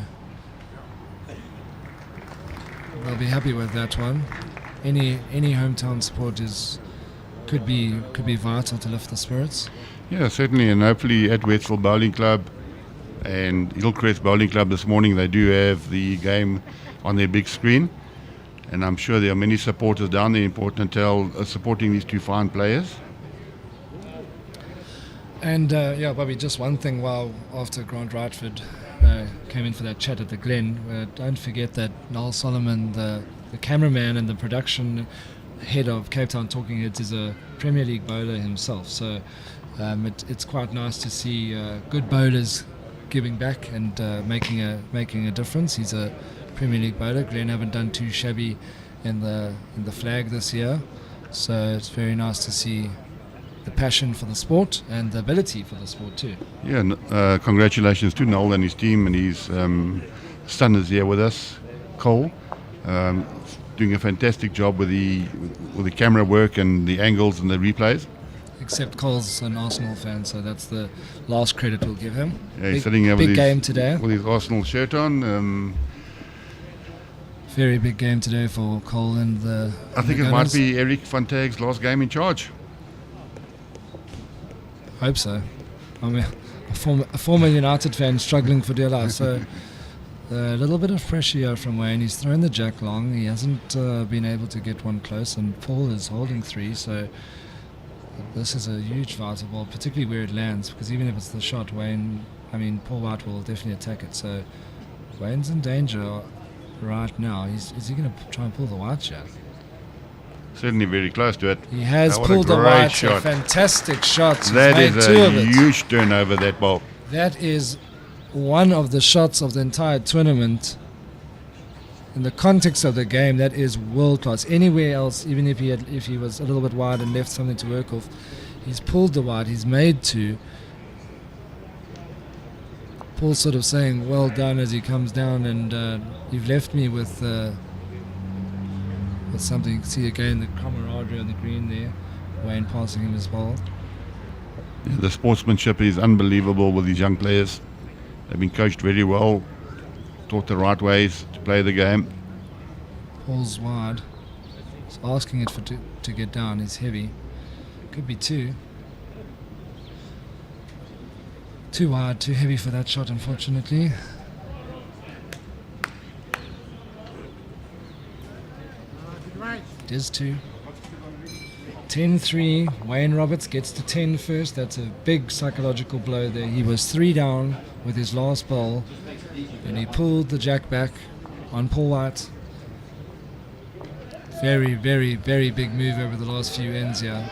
they'll be happy with that one. Any hometown support could be vital to lift the spirits. Yeah, certainly, and hopefully at Westphal Bowling Club and Hillcrest Bowling Club this morning, they do have the game on their big screen. And I'm sure there are many supporters down there in Port Natal supporting these two fine players. And Bobby, just one thing after Grant Rightford came in for that chat at the Glen, don't forget that Noel Solomon, the cameraman and the production head of Cape Town Talking Heads, is a Premier League bowler himself. So it's quite nice to see good bowlers giving back and making a difference. He's a Premier League bowler. Glen haven't done too shabby in the flag this year, so it's very nice to see the passion for the sport and the ability for the sport too. Yeah, congratulations to Noel and his team, and he's Steyn is here with us, Cole, doing a fantastic job with the camera work and the angles and the replays. Except Cole's an Arsenal fan, so that's the last credit we'll give him. Yeah, he's sitting here with big game today. with his Arsenal shirt on. Very big game today for Cole and the I think it might be Eric van Tag's last game in charge. Hope so. I'm a former United fan struggling for dear life, so a little bit of pressure here from Wayne. He's thrown the jack long. He hasn't been able to get one close, and Paul is holding 3, so this is a huge vital ball, particularly where it lands, because even if it's the shot, Paul White will definitely attack it. So Wayne's in danger right now. Is he going to try and pull the white shot? Certainly very close to it. He has What pulled a the great white shot. A fantastic shot. He's That made is 2 a of it. huge turnover, that ball. That is one of the shots of the entire tournament. In the context of the game, that is world class. Anywhere else, even if he was a little bit wide and left something to work off, he's pulled the wide. He's made 2. Paul's sort of saying, "Well done," as he comes down, and you've left me with something. You can see again the camaraderie on the green there. Wayne passing him his ball. Yeah, the sportsmanship is unbelievable with these young players. They've been coached very well, taught the right ways to play the game. Paul's wide. He's asking it to get down. He's heavy. Could be 2. Too wide, too heavy for that shot, unfortunately. It is 2. 10-3. Wayne Roberts gets to 10 first. That's a big psychological blow there. He was 3 down with his last ball, and he pulled the jack back on Paul White. Very, very, very big move over the last few ends here.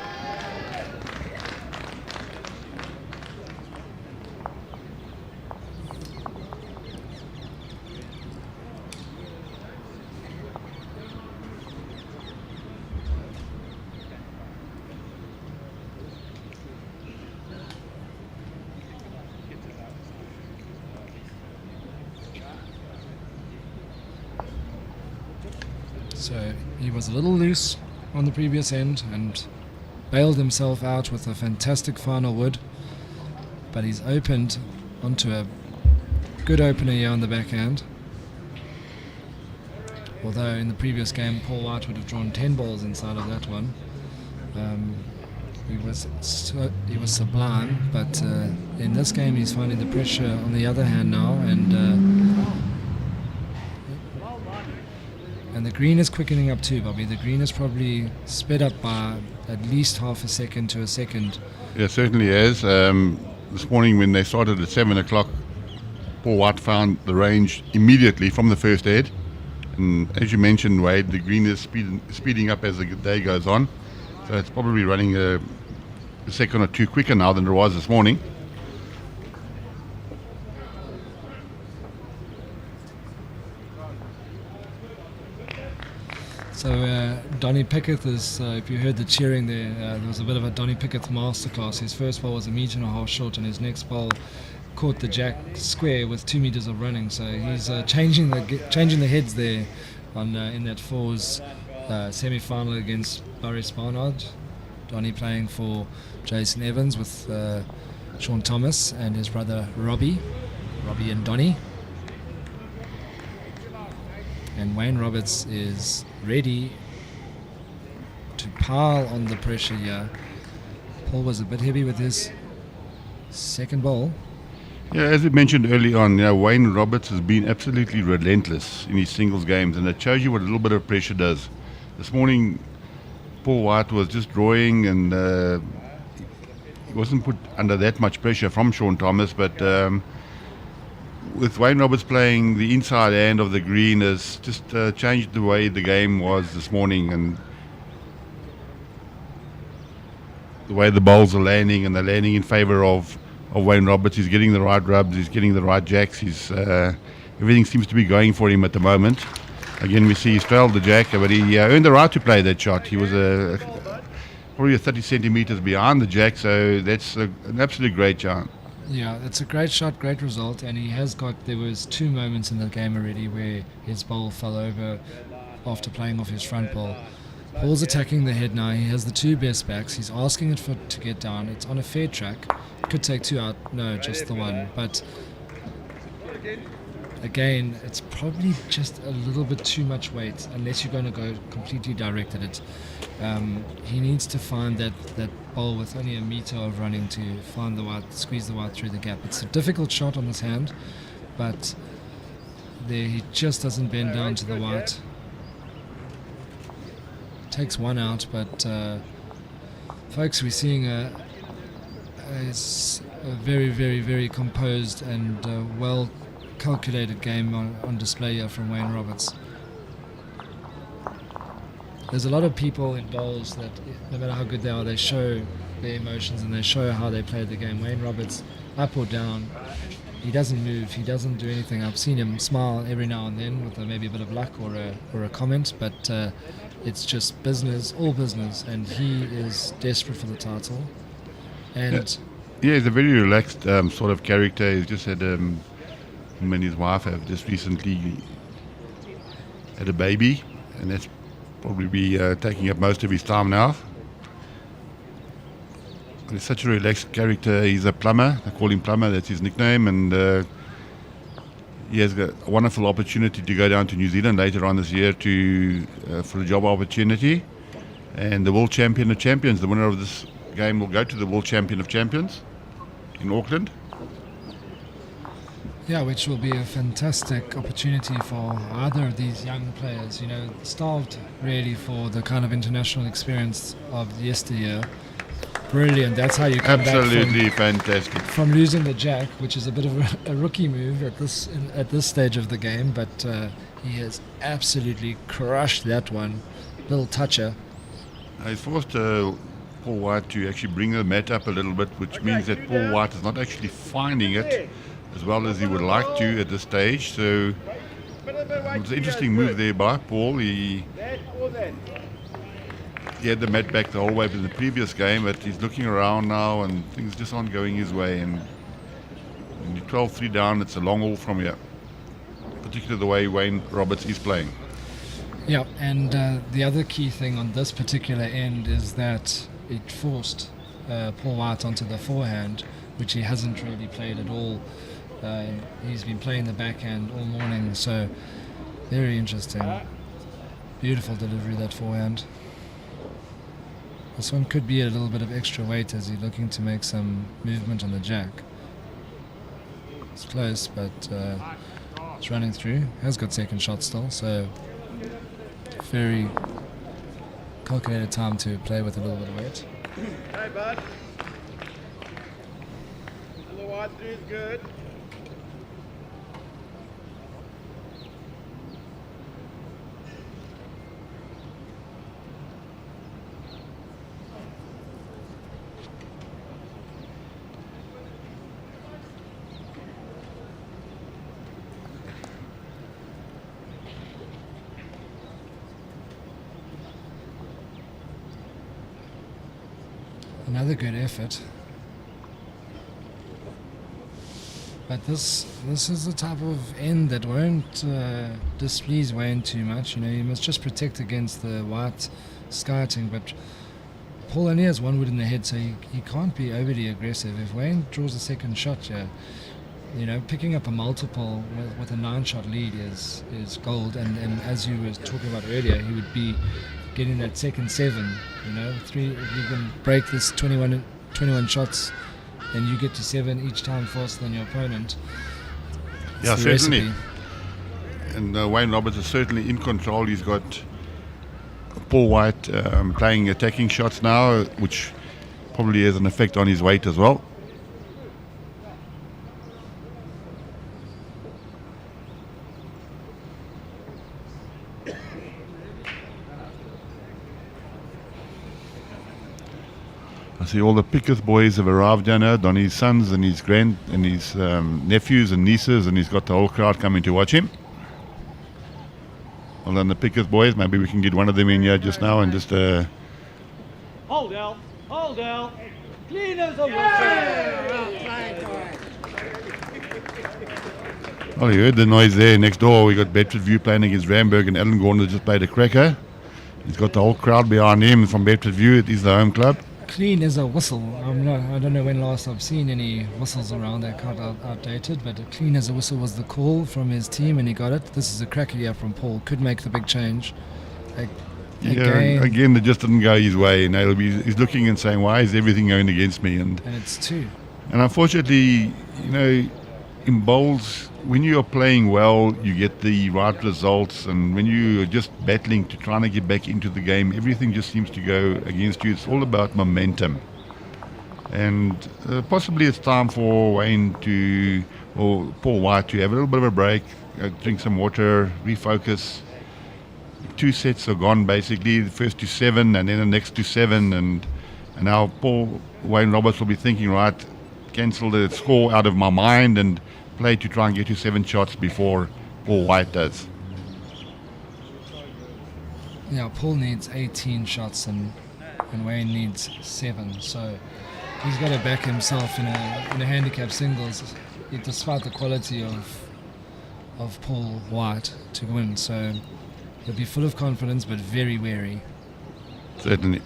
So he was a little loose on the previous end and bailed himself out with a fantastic final wood, but he's opened onto a good opener here on the backhand. Although in the previous game Paul White would have drawn 10 balls inside of that one. He was sublime, but in this game he's finding the pressure on the other hand now, and the green is quickening up too, Bobby. The green is probably sped up by at least half a second to a second. Yeah, certainly is. This morning when they started at 7 o'clock, Paul White found the range immediately from the first head. And as you mentioned, Wade, the green is speeding up as the day goes on. So it's probably running a second or 2 quicker now than it was this morning. So Donnie Pickett is, if you heard the cheering there, there was a bit of a Donnie Pickett masterclass. His first ball was 1.5 meters short, and his next ball caught the jack square with 2 meters of running. So he's changing the heads there in that fours semi-final against Boris Barnard. Donnie playing for Jason Evans with Shaun Thomas and his brother Robbie and Donnie. And Wayne Roberts is ready to pile on the pressure here. Paul was a bit heavy with his second ball. Yeah, as we mentioned early on, Wayne Roberts has been absolutely relentless in his singles games, and it shows you what a little bit of pressure does. This morning, Paul White was just drawing, and he wasn't put under that much pressure from Shaun Thomas, but with Wayne Roberts playing the inside hand of the green has just changed the way the game was this morning, and the way the bowls are landing, and they're landing in favour of Wayne Roberts. He's getting the right rubs, he's getting the right jacks, everything seems to be going for him at the moment. Again, we see he straddled the jack, but he earned the right to play that shot. He was probably 30 centimetres behind the jack, so that's an absolute great chance. Yeah, it's a great shot, great result, and there was 2 moments in the game already where his ball fell over after playing off his front ball. Paul's attacking the head now. He has the 2 best backs. He's asking it to get down. It's on a fair track. Could take 2 out. No, just the 1. But again, it's probably just a little bit too much weight unless you're going to go completely direct at it. He needs to find that ball with only a meter of running to find the white, squeeze the white through the gap. It's a difficult shot on his hand, but there he just doesn't bend down to the white. Takes 1 out, but folks, we're seeing a very, very, very composed and well calculated game on display here from Wayne Roberts. There's a lot of people in bowls that, no matter how good they are, they show their emotions and they show how they play the game. Wayne Roberts, up or down, he doesn't move, he doesn't do anything. I've seen him smile every now and then with maybe a bit of luck or a comment, but it's just business, all business, and he is desperate for the title. And yeah, he's a very relaxed sort of character. He's just had him and his wife have just recently had a baby, and that's probably taking up most of his time now. He's such a relaxed character. He's a plumber. They call him Plumber. That's his nickname. And he has got a wonderful opportunity to go down to New Zealand later on this year for a job opportunity. And the World Champion of Champions, the winner of this game, will go to the World Champion of Champions in Auckland. yeah, which will be a fantastic opportunity for either of these young players, you know, starved really for the kind of international experience of yesteryear. Brilliant. That's how you come Absolutely back fantastic. from losing the jack, which is a bit of a rookie move at this stage of the game, but he has absolutely crushed that one. Little toucher. He's forced Paul White to actually bring the mat up a little bit, which means that Paul White is not actually finding it as well as he would like to at this stage. So it's an interesting move there by Paul. He had the mat back the whole way in the previous game, but he's looking around now and things just aren't going his way. And when you're 12-3 down, it's a long haul from here, particularly the way Wayne Roberts is playing. Yeah, and the other key thing on this particular end is that it forced Paul White onto the forehand, which he hasn't really played at all. He's been playing the backhand all morning, so very interesting. Beautiful delivery, that forehand. This one could be a little bit of extra weight as he's looking to make some movement on the jack. It's close, but it's running through. Has got second shot still, so very calculated time to play with a little bit of weight. Hey, bud. The wide through is good. Another good effort. But this is the type of end that won't displease Wayne too much. You know, you must just protect against the white skiting. But Paul only has 1 wood in the head, so he can't be overly aggressive. If Wayne draws a second shot here, you know, picking up a multiple with a 9-shot lead is gold. And as you were talking about earlier, he would be getting that second 7. You know, if you can break this 21 shots, and you get to 7 each time faster than your opponent. Yeah, certainly. And Wayne Roberts is certainly in control. He's got Paul White playing attacking shots now, which probably has an effect on his weight as well. I see all the Pickers boys have arrived down here, Donnie's sons and his nephews and nieces, and he's got the whole crowd coming to watch him. Well done, the Pickers boys. Maybe we can get one of them in here just now and just... Hold out. Hold out. Well, you heard the noise there. Next door, we got Bedfordview playing against Randburg, and Neluonde just played a cracker. He's got the whole crowd behind him from Bedfordview. It is the home club. Clean as a whistle. I don't know when last I've seen any whistles around. They're quite outdated, but clean as a whistle was the call from his team, and he got it. This is a cracker here from Paul. Could make the big change. Again, it just didn't go his way. And he's looking and saying, "Why is everything going against me?" And it's two. And unfortunately, in bowls, when you are playing well, you get the right results, and when you are just battling to trying to get back into the game, everything just seems to go against you. It's all about momentum. And possibly it's time for Wayne or Paul White to have a little bit of a break, drink some water, refocus. 2 sets are gone basically, the first to 7 and then the next to 7, and now Wayne Roberts will be thinking, right, cancel the score out of my mind and play to try and get to 7 shots before Paul White does. Yeah, Paul needs 18 shots and Wayne needs 7, so he's got to back himself in a handicap singles, despite the quality of Paul White to win. So he'll be full of confidence but very wary. Certainly.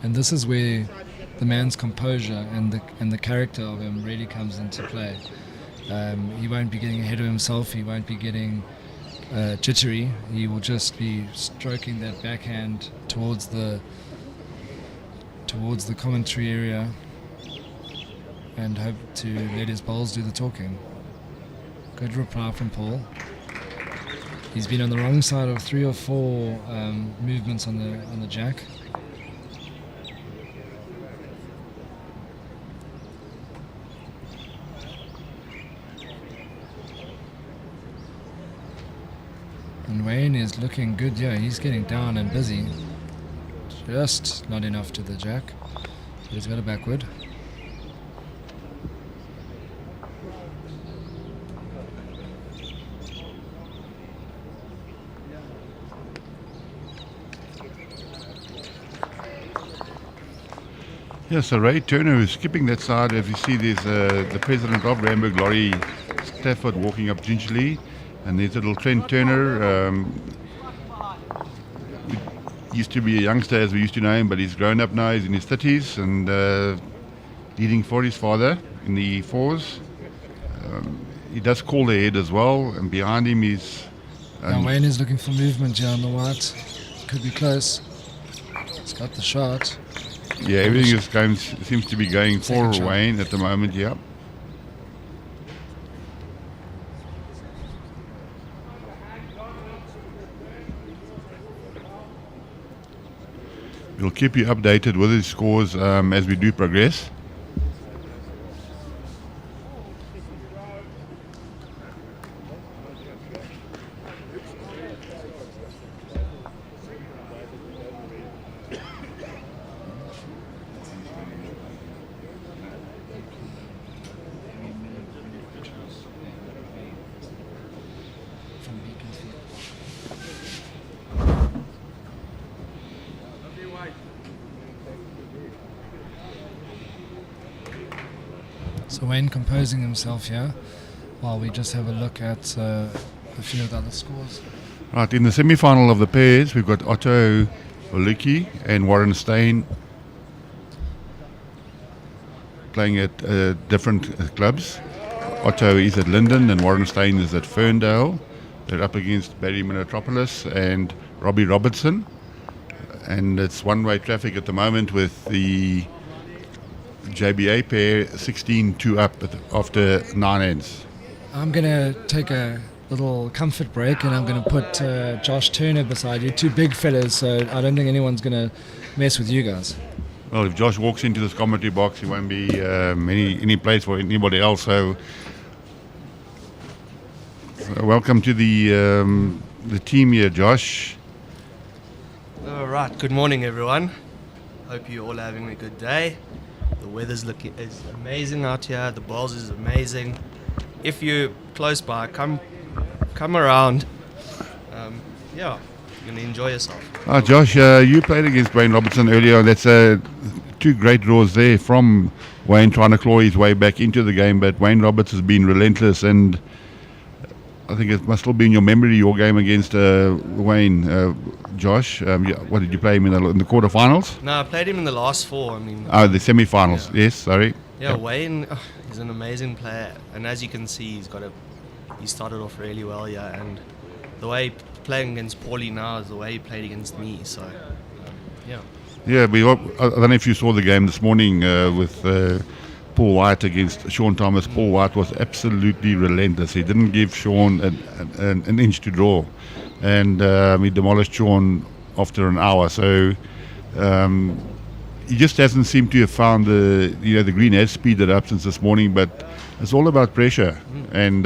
And this is where the man's composure and the character of him really comes into play. He won't be getting ahead of himself. He won't be getting jittery. He will just be stroking that backhand towards the commentary area and hope to let his bowls do the talking. Good reply from Paul. He's been on the wrong side of 3 or 4 movements on the jack. And Wayne is looking good. Yeah, he's getting down and busy. Just not enough to the jack. So he's got a backward. Yeah, so Ray Turner is skipping that side. As you see, there's the president of Randburg, Laurie Stafford, walking up gingerly. And there's little Trent Turner. He used to be a youngster, as we used to know him, but he's grown up now. He's in his 30s and leading for his father in the 4s. He does call ahead as well, and behind him is... Now Wayne is looking for movement here on the white. Could be close. He's got the shot. Yeah, everything seems to be going for Wayne at the moment, yeah. We'll keep you updated with his scores as we do progress. So Wayne composing himself here while we just have a look at a few of the other scores. Right, in the semi-final of the pairs, we've got Otto Holicki and Warren Steyn playing at different clubs. Otto is at Linden and Warren Steyn is at Ferndale. They're up against Barry Minotropoulos and Robbie Robertson. And it's one-way traffic at the moment with the JBA pair 16-2 up after 9 ends. I'm going to take a little comfort break and I'm going to put Josh Turner beside you. 2 big fellas, so I don't think anyone's going to mess with you guys. Well, if Josh walks into this commentary box, he won't be any place for anybody else. So welcome to the team here, Josh. All right, good morning, everyone. Hope you're all having a good day. The weather's is amazing out here. The bowls is amazing. If you're close by, come around. Yeah, gonna enjoy yourself. Josh, you played against Wayne Robertson earlier. That's two great draws there from Wayne trying to claw his way back into the game, but Wayne Roberts has been relentless, and I think it must still be in your memory, your game against Wayne. Josh, what did you play him in the quarterfinals? No, I played him in the last four. I mean, The semi-finals. Yes, sorry. yeah, Wayne, he's an amazing player, and as you can see, he started off really well, yeah, and the way playing against Paulie now is the way he played against me. So, yeah. Yeah, I don't know if you saw the game this morning with Paul White against Shaun Thomas. Paul White was absolutely relentless. He didn't give Shaun an inch to draw, and he demolished Shaun after an hour. So he just hasn't seemed to have found the green has speeded up since this morning, but it's all about pressure. And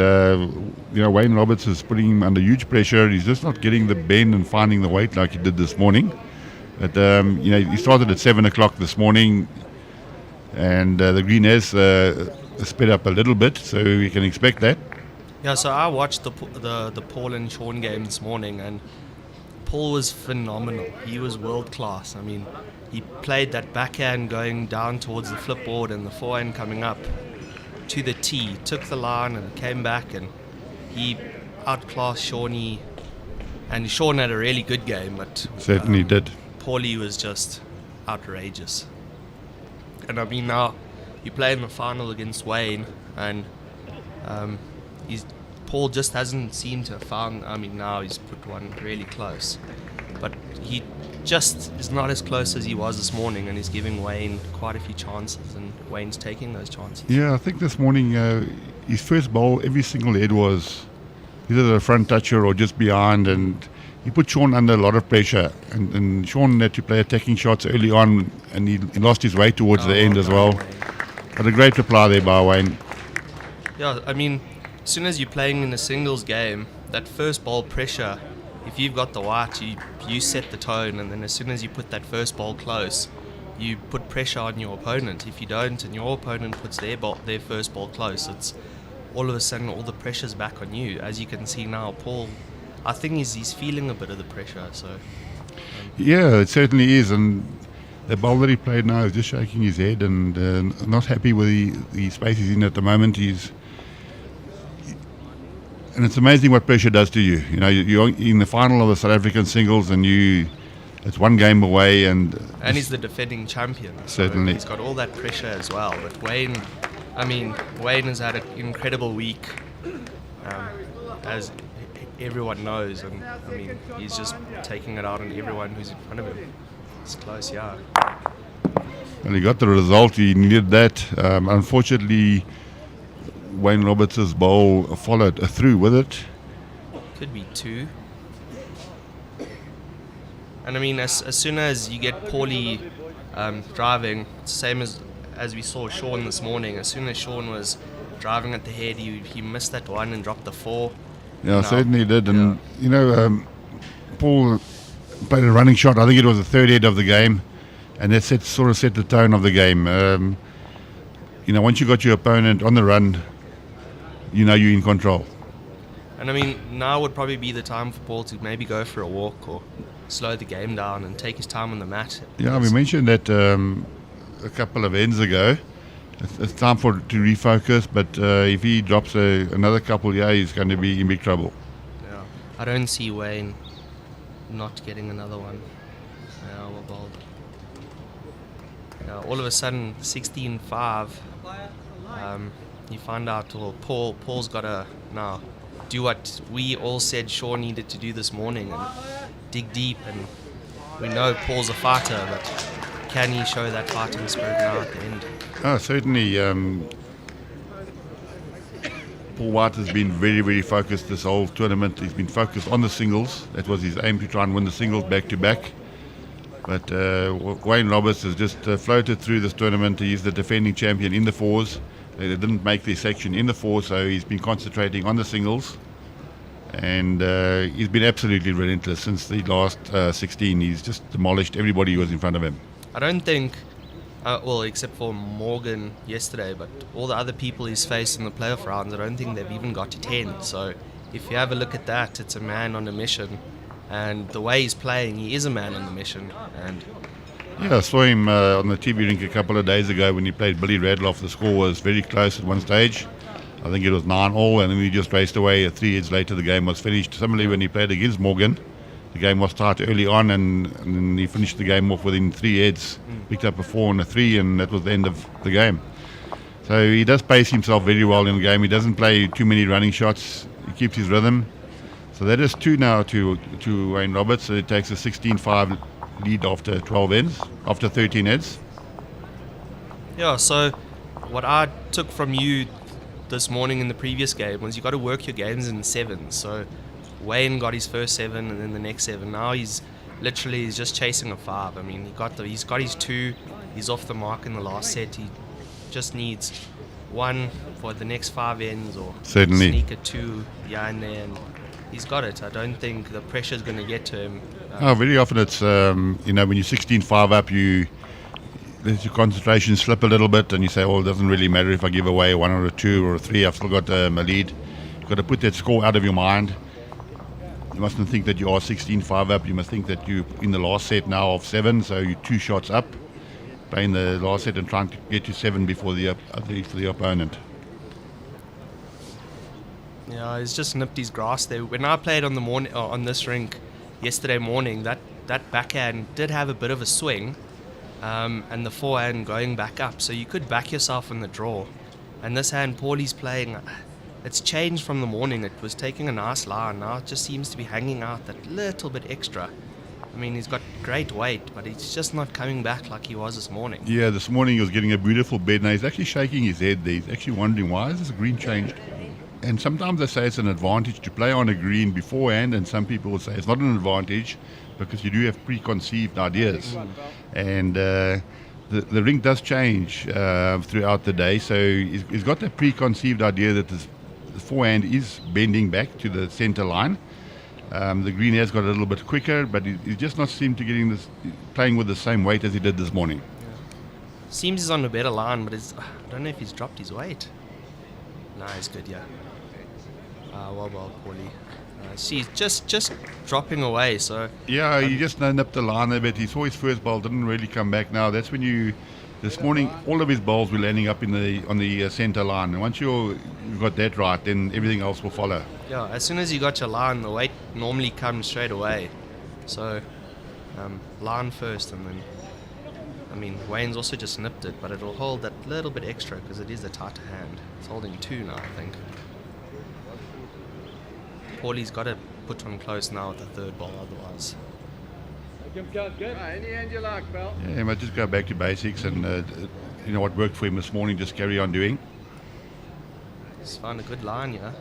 Wayne Roberts is putting him under huge pressure. He's just not getting the bend and finding the weight like he did this morning. But he started at 7 o'clock this morning, and the green has sped up a little bit, so we can expect that. Yeah, so I watched the Paul and Shaun game this morning, and Paul was phenomenal. He was world class. I mean, he played that backhand going down towards the flipboard and the forehand coming up to the tee, took the line and came back, and he outclassed Shawnee. And Shaun had a really good game, but Certainly did. Paulie was just outrageous. And I mean, now you play in the final against Wayne, and Paul just hasn't seemed to have found. I mean, now he's put one really close, but he just is not as close as he was this morning, and he's giving Wayne quite a few chances, and Wayne's taking those chances. Yeah, I think this morning his first bowl, every single head was either a front toucher or just behind, and he put Shaun under a lot of pressure, and Shaun had to play attacking shots early on, and he lost his way towards the end as well. But a great reply there by Wayne. Yeah, I mean, as soon as you're playing in a singles game, that first ball pressure, if you've got the white, you set the tone, and then as soon as you put that first ball close, you put pressure on your opponent. If you don't, and your opponent puts their first ball close, it's all of a sudden all the pressure's back on you. As you can see now, Paul, I think he's feeling a bit of the pressure. So Yeah, it certainly is, and the ball that he played now is just shaking his head and not happy with the space he's in at the moment. And it's amazing what pressure does to you. You're in the final of the South African singles, and it's one game away, and he's the defending champion. So certainly, he's got all that pressure as well. But Wayne has had an incredible week, as everyone knows, and I mean, he's just taking it out on everyone who's in front of him. It's close, yeah. And he got the result. He needed that. Unfortunately, Wayne Roberts' bowl followed through with it. Could be two. And I mean, as soon as you get Paulie driving, it's the same as we saw Shaun this morning. As soon as Shaun was driving at the head, he missed that one and dropped the four. Yeah, certainly did. And, Paul played a running shot. I think it was the third head of the game. And that sort of set the tone of the game. Once you got your opponent on the run, you're in control. And I mean, now would probably be the time for Paul to maybe go for a walk or slow the game down and take his time on the mat. Yeah, we mentioned that a couple of ends ago. It's time to refocus, but if he drops another couple, he's going to be in big trouble. Yeah, I don't see Wayne not getting another one. Yeah, well bowled. Yeah, all of a sudden, 16-5. You find out, well, Paul's got to now do what we all said Shaun needed to do this morning and dig deep. And we know Paul's a fighter, but can he show that fighting spirit now at the end? Oh, certainly. Paul White has been very, very focused this whole tournament. He's been focused on the singles. That was his aim, to try and win the singles back-to-back. But Wayne Roberts has just floated through this tournament. He's the defending champion in the fours. They didn't make their section in the fours, so he's been concentrating on the singles. And he's been absolutely relentless since the last 16. He's just demolished everybody who was in front of him. I don't think, except for Morgan yesterday, but all the other people he's faced in the playoff rounds, I don't think they've even got to 10. So if you have a look at that, it's a man on a mission. And the way he's playing, he is a man on the mission. And Yeah, I saw him on the TV rink a couple of days ago when he played Billy Radloff. The score was very close at one stage. I think it was 9-all, and then he just raced away. 3 heads later, the game was finished. Similarly, when he played against Morgan, the game was tight early on, and then he finished the game off within 3 heads, picked up a 4 and a 3, and that was the end of the game. So he does pace himself very well in the game. He doesn't play too many running shots. He keeps his rhythm. So that is 2 now to Wayne Roberts. So it takes a 16-5 lead after 12 ends, after 13 heads. yeah, so what I took from you this morning in the previous game was you got to work your games in 7s. So Wayne got his first 7 and then the next 7. Now he's just chasing a 5. I mean, he's got his 2. He's off the mark in the last set. He just needs 1 for the next 5 ends, or Certainly. sneak a 2 behind there, and he's got it. I don't think the pressure's going to get to him. Very often it's, when you're 16-5 up, you let your concentration slip a little bit, and you say, well, it doesn't really matter if I give away a 1 or a 2 or a 3. I've still got a lead. You've got to put that score out of your mind. You mustn't think that you are 16-5 up. You must think that you're in the last set now of 7, so you're 2 shots up, playing the last set and trying to get to 7 before the opponent. Yeah, he's just nipped his grass there. When I played on this rink yesterday morning, that backhand did have a bit of a swing, and the forehand going back up, so you could back yourself in the draw. And this hand Paulie's playing, it's changed from the morning. It was taking a nice line. Now it just seems to be hanging out that little bit extra. I mean, he's got great weight, but he's just not coming back like he was this morning. Yeah, this morning he was getting a beautiful bed. Now he's actually shaking his head there. He's actually wondering, why is this green changed? And sometimes they say it's an advantage to play on a green beforehand, and some people will say it's not an advantage because you do have preconceived ideas. And the rink does change throughout the day, so he's got that preconceived idea that the forehand is bending back to the center line. The green has got a little bit quicker, but he just not seemed to getting playing with the same weight as he did this morning. Seems he's on a better line, but I don't know if he's dropped his weight. No, he's good, yeah. Well, Paulie. She's just dropping away, so... Yeah, he just nipped the line a bit. He saw his first ball, didn't really come back now. That's when this morning, all of his balls were landing up on the center line. And once you've got that right, then everything else will follow. Yeah, as soon as you got your line, the weight normally comes straight away. So, line first, and then... I mean, Wayne's also just nipped it, but it'll hold that little bit extra because it is a tighter hand. It's holding 2 now, I think. Paulie's got to put one close now with the third ball, otherwise. Any hand you like, pal. Yeah, he might just go back to basics and, what worked for him this morning, just carry on doing. He's found a good line, yeah.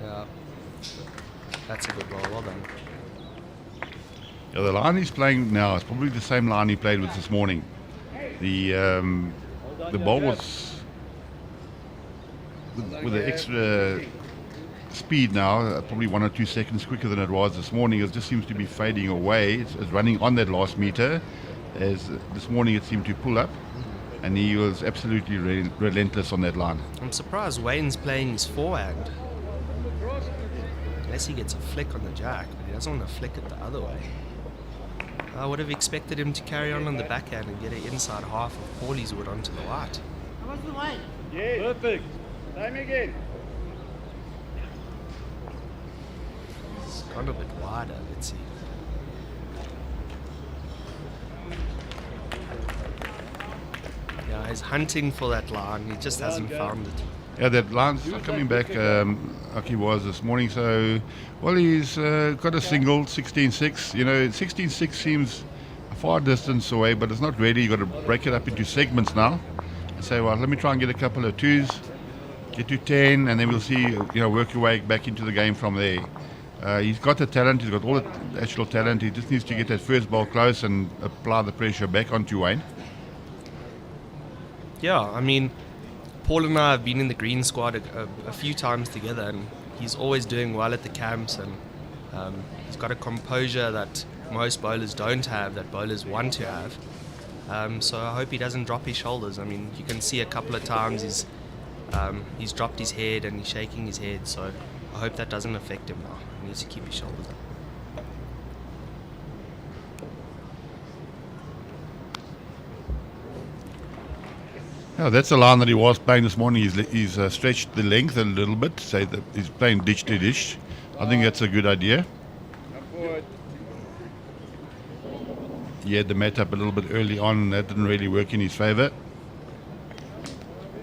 Yeah. That's a good ball, well done. Yeah, the line he's playing now is probably the same line he played with this morning. The ball was with the extra speed now, probably 1 or 2 seconds quicker than it was this morning. It just seems to be fading away. It's running on that last meter. As this morning it seemed to pull up, and he was absolutely relentless on that line. I'm surprised Wayne's playing his forehand. Unless he gets a flick on the jack, but he doesn't want to flick it the other way. I would have expected him to carry on the backhand and get it inside half of Paulie's wood onto the white. How much the weight? Yeah. Perfect. Same again. It's gone a bit wider, let's see. Yeah, he's hunting for that line. He just hasn't found it. Yeah, that line's not coming back like he was this morning. So, well, he's got a single, 16-6. 16-6 seems a far distance away, but it's not really. You've got to break it up into segments now and say, well, let me try and get a couple of 2s, get to 10, and then we'll see, work your way back into the game from there. He's got the talent. He's got all the actual talent. He just needs to get that first ball close and apply the pressure back onto Wayne. Yeah, I mean, Paul and I have been in the green squad a few times together, and he's always doing well at the camps, and he's got a composure that most bowlers don't have, that bowlers want to have. So I hope he doesn't drop his shoulders. I mean, you can see a couple of times he's dropped his head and he's shaking his head, so I I hope that doesn't affect him now. He needs to keep his shoulders up. Yeah, that's the line that he was playing this morning. He's stretched the length a little bit, say that he's playing dish to dish. I think that's a good idea. He had the mat up a little bit early on, and that didn't really work in his favour.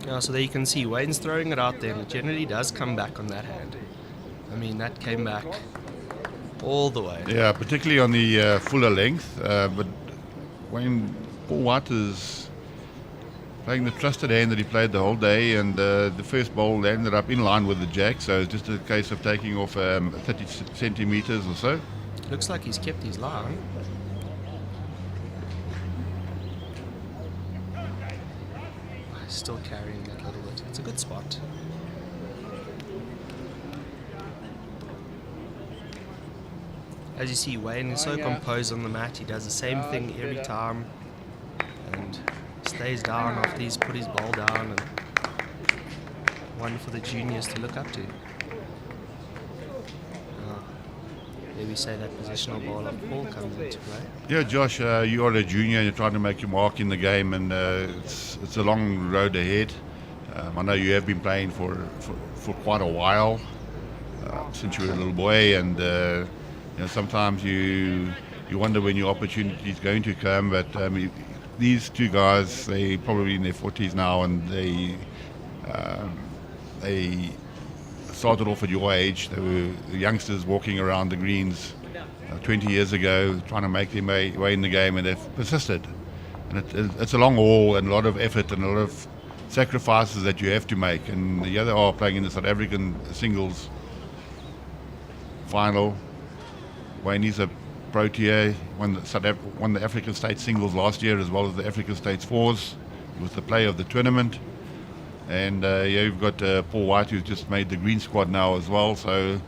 Yeah, so there you can see Wayne's throwing it out there, and it generally does come back on that hand. I mean, that came back all the way. Yeah, particularly on the fuller length. But Paul White is playing the trusted hand that he played the whole day, and the first bowl ended up in line with the jack, so it's just a case of taking off 30 centimetres or so. Looks like he's kept his line. Still carrying that little bit. It's a good spot. As you see, Wayne is so composed on the mat. He does the same thing every time and stays down after he's put his ball down, and one for the juniors to look up to. There we say that positional ball of Paul comes into play. Yeah, Josh, you are a junior and you're trying to make your mark in the game, and it's a long road ahead. I know you have been playing for quite a while, since you were a little boy, and sometimes you wonder when your opportunity is going to come. But these two guys, they probably in their 40s now, and they started off at your age. They were the youngsters walking around the greens 20 years ago, trying to make their way in the game, and they've persisted. And it's a long haul and a lot of effort and a lot of sacrifices that you have to make. And the other are playing in the South African singles final. Wayne is a Protea, won the African State singles last year as well as the African States fours. He was the player of the tournament. And you've got Paul White, who's just made the green squad now as well. So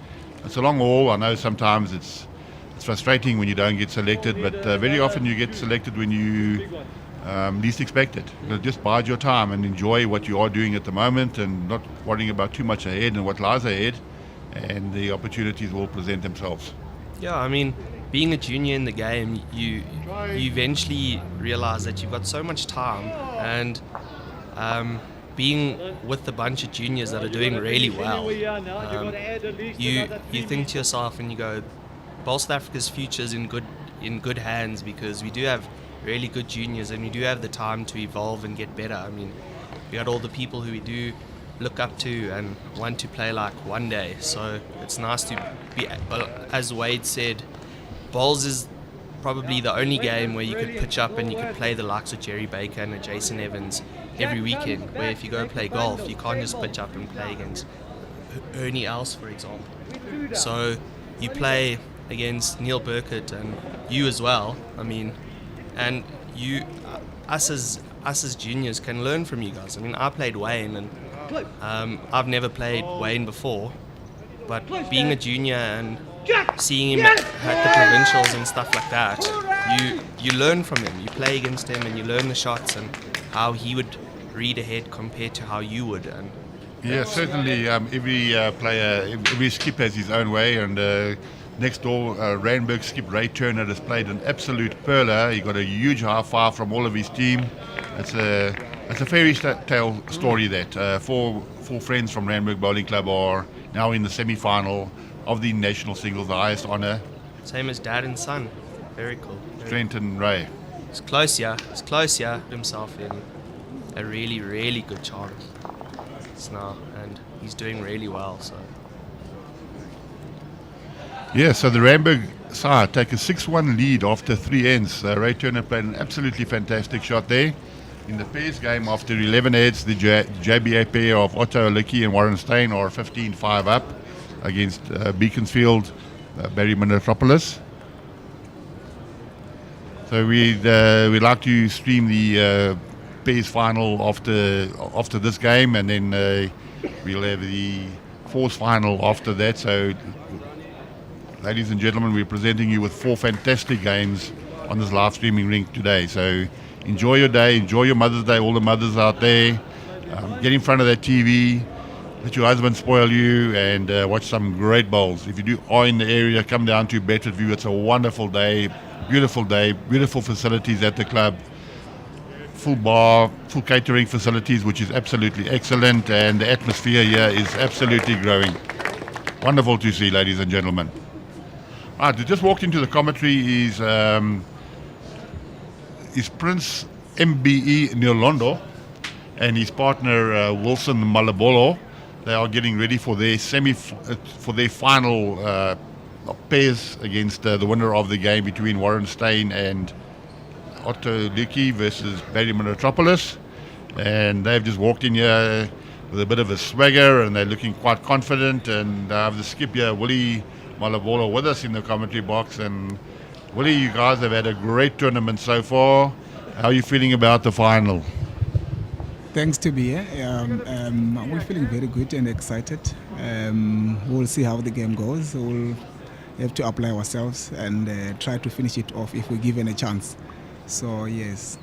it's a long haul. I know sometimes it's frustrating when you don't get selected, but very often you get selected when you least expect it. Just bide your time and enjoy what you are doing at the moment, and not worrying about too much ahead and what lies ahead, and the opportunities will present themselves. Yeah, I mean, being a junior in the game, you eventually realize that you've got so much time, and being with a bunch of juniors that are doing really well, you think to yourself and you go, Bowl South Africa's future is in good hands, because we do have really good juniors and we do have the time to evolve and get better. I mean, we got all the people who we do look up to and want to play like one day. So it's nice to be, as Wade said, bowls is probably the only game where you could pitch up and you could play the likes of Jerry Baker and Jason Evans every weekend, where if you go play golf, you can't just pitch up and play against Ernie Els, for example. So you play against Neil Burkett and you as well. I mean, and us as juniors can learn from you guys. I mean, I played Wayne, and I've never played Wayne before, but being a junior and seeing him at the provincials and stuff like that, you learn from him. You play against him and you learn the shots and how he would read ahead compared to how you would. And yeah, certainly every player, every skip has his own way, and next door, Randburg skip Ray Turner has played an absolute perler. He got a huge high five from all of his team. It's a fairy tale story that four friends from Randburg Bowling Club are now in the semi-final of the national singles, the highest honour. Same as dad and son. Very cool. Trent and Ray. It's close, yeah. It's close, yeah. Himself in a really, really good chance. It's now, and he's doing really well. So. Yeah, so the Randburg side take a 6-1 lead after 3 ends. Ray Turner played an absolutely fantastic shot there. In the pairs game, after 11 heads, the JBA pair of Otto Holicki and Warren Steyn are 15-5 up against Beaconsfield, Barry Metropolis. So we'd like to stream the pairs final after this game, and then we'll have the fourth final after that. So, ladies and gentlemen, we're presenting you with 4 fantastic games on this live streaming rink today. So enjoy your day, enjoy your Mother's Day, all the mothers out there. Get in front of that TV, let your husband spoil you and watch some great bowls. If you are in the area, come down to Bedfordview. It's a wonderful day, beautiful facilities at the club. Full bar, full catering facilities, which is absolutely excellent, and the atmosphere here is absolutely growing. Wonderful to see, ladies and gentlemen. Right, we just walked into the commentary is Prince MBE Neluonde and his partner Wilson Malobolo. They are getting ready for their final pairs against the winner of the game between Warren Steyn and Holicki versus Barry Metropolis. And they've just walked in here with a bit of a swagger, and they're looking quite confident. And I have the skip here, Willie Malobolo, with us in the commentary box. And Willie, you guys have had a great tournament so far. How are you feeling about the final? Thanks to be here. We're feeling very good and excited. We'll see how the game goes. We'll have to apply ourselves and try to finish it off if we're given a chance. So, yes.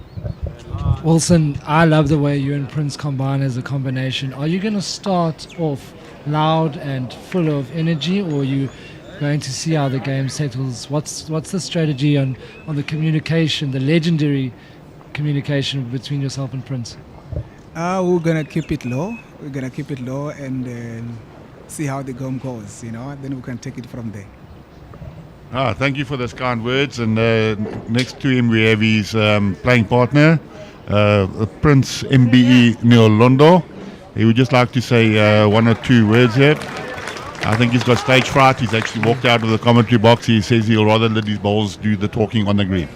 Wilson, I love the way you and Prince combine as a combination. Are you going to start off loud and full of energy, or are you going to see how the game settles? What's the strategy on the communication, the legendary communication between yourself and Prince? We're going to keep it low. We're going to keep it low and see how the game goes, then we can take it from there. Thank you for those kind words. And next to him we have his playing partner, Prince MBE Neluonde. He would just like to say one or two words here. I think he's got stage fright. He's actually walked out of the commentary box. He says he'll rather let his bowls do the talking on the green.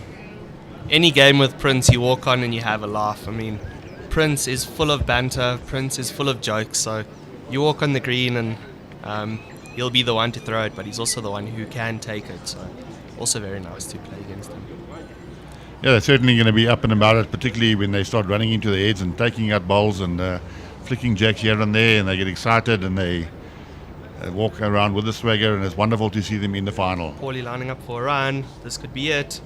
Any game with Prince, you walk on and you have a laugh. I mean, Prince is full of banter. Prince is full of jokes. So you walk on the green and he'll be the one to throw it, but he's also the one who can take it. So also very nice to play against him. Yeah, they're certainly going to be up and about it, particularly when they start running into the heads and taking out bowls and flicking jacks here and there, and they get excited and they walk around with the swagger, and it's wonderful to see them in the final. Paulie lining up for a run. This could be it.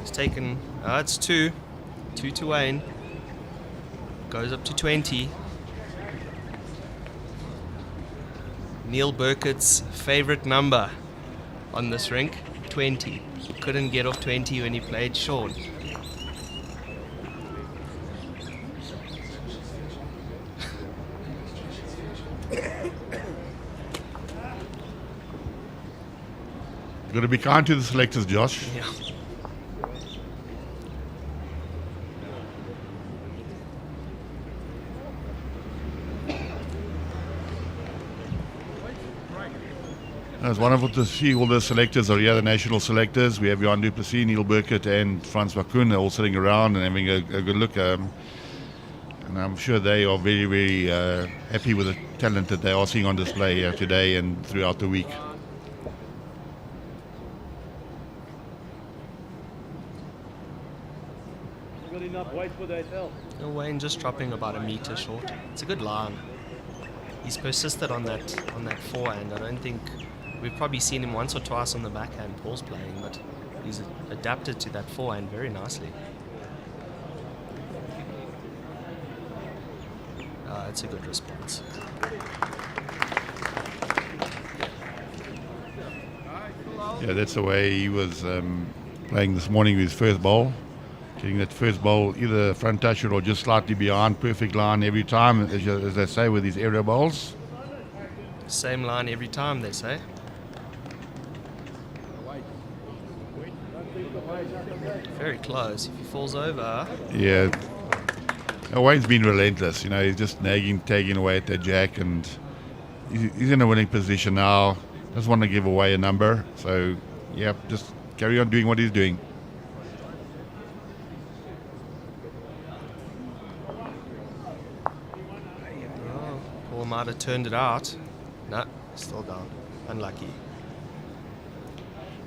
It's taken. It's 2 to Wayne. Goes up to 20. Neil Burkett's favorite number on this rink, 20. Couldn't get off 20 when he played Shaun. You've got to be kind to the selectors, Josh. Yeah. It's wonderful to see all the selectors are here, the national selectors. We have Jan du Plessis, Neil Burkett and Frans Bakun. They're all sitting around and having a good look. And I'm sure they are very, very happy with the talent that they are seeing on display here today and throughout the week. Got enough weight for that help. Wayne just dropping about a meter short. It's a good line. He's persisted on that forehand. I don't think we've probably seen him once or twice on the backhand Paul's playing, but he's adapted to that forehand very nicely. It's a good response. Yeah, that's the way he was playing this morning with his first bowl. Getting that first bowl either front toucher or just slightly behind, perfect line every time, as they say with these area bowls. Same line every time, they say. Very close. If he falls over. Yeah. Wayne's been relentless. He's just tagging away at that jack, and he's in a winning position now. Doesn't want to give away a number. So, yeah, just carry on doing what he's doing. Paul might have turned it out. No, still down. Unlucky.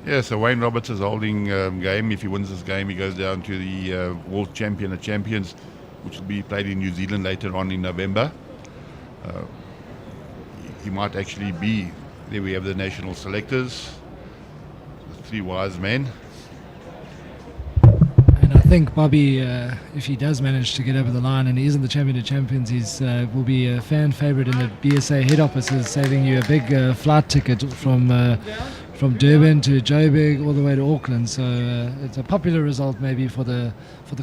Yeah, so Wayne Roberts is holding game. If he wins this game, he goes down to the World Champion of Champions, which will be played in New Zealand later on in November. He might actually be. There we have the national selectors, the three wise men. And I think Bobby, if he does manage to get over the line and he isn't the champion of champions, he's will be a fan favourite in the BSA head offices, saving you a big flight ticket from Durban to Joburg all the way to Auckland. So it's a popular result maybe for the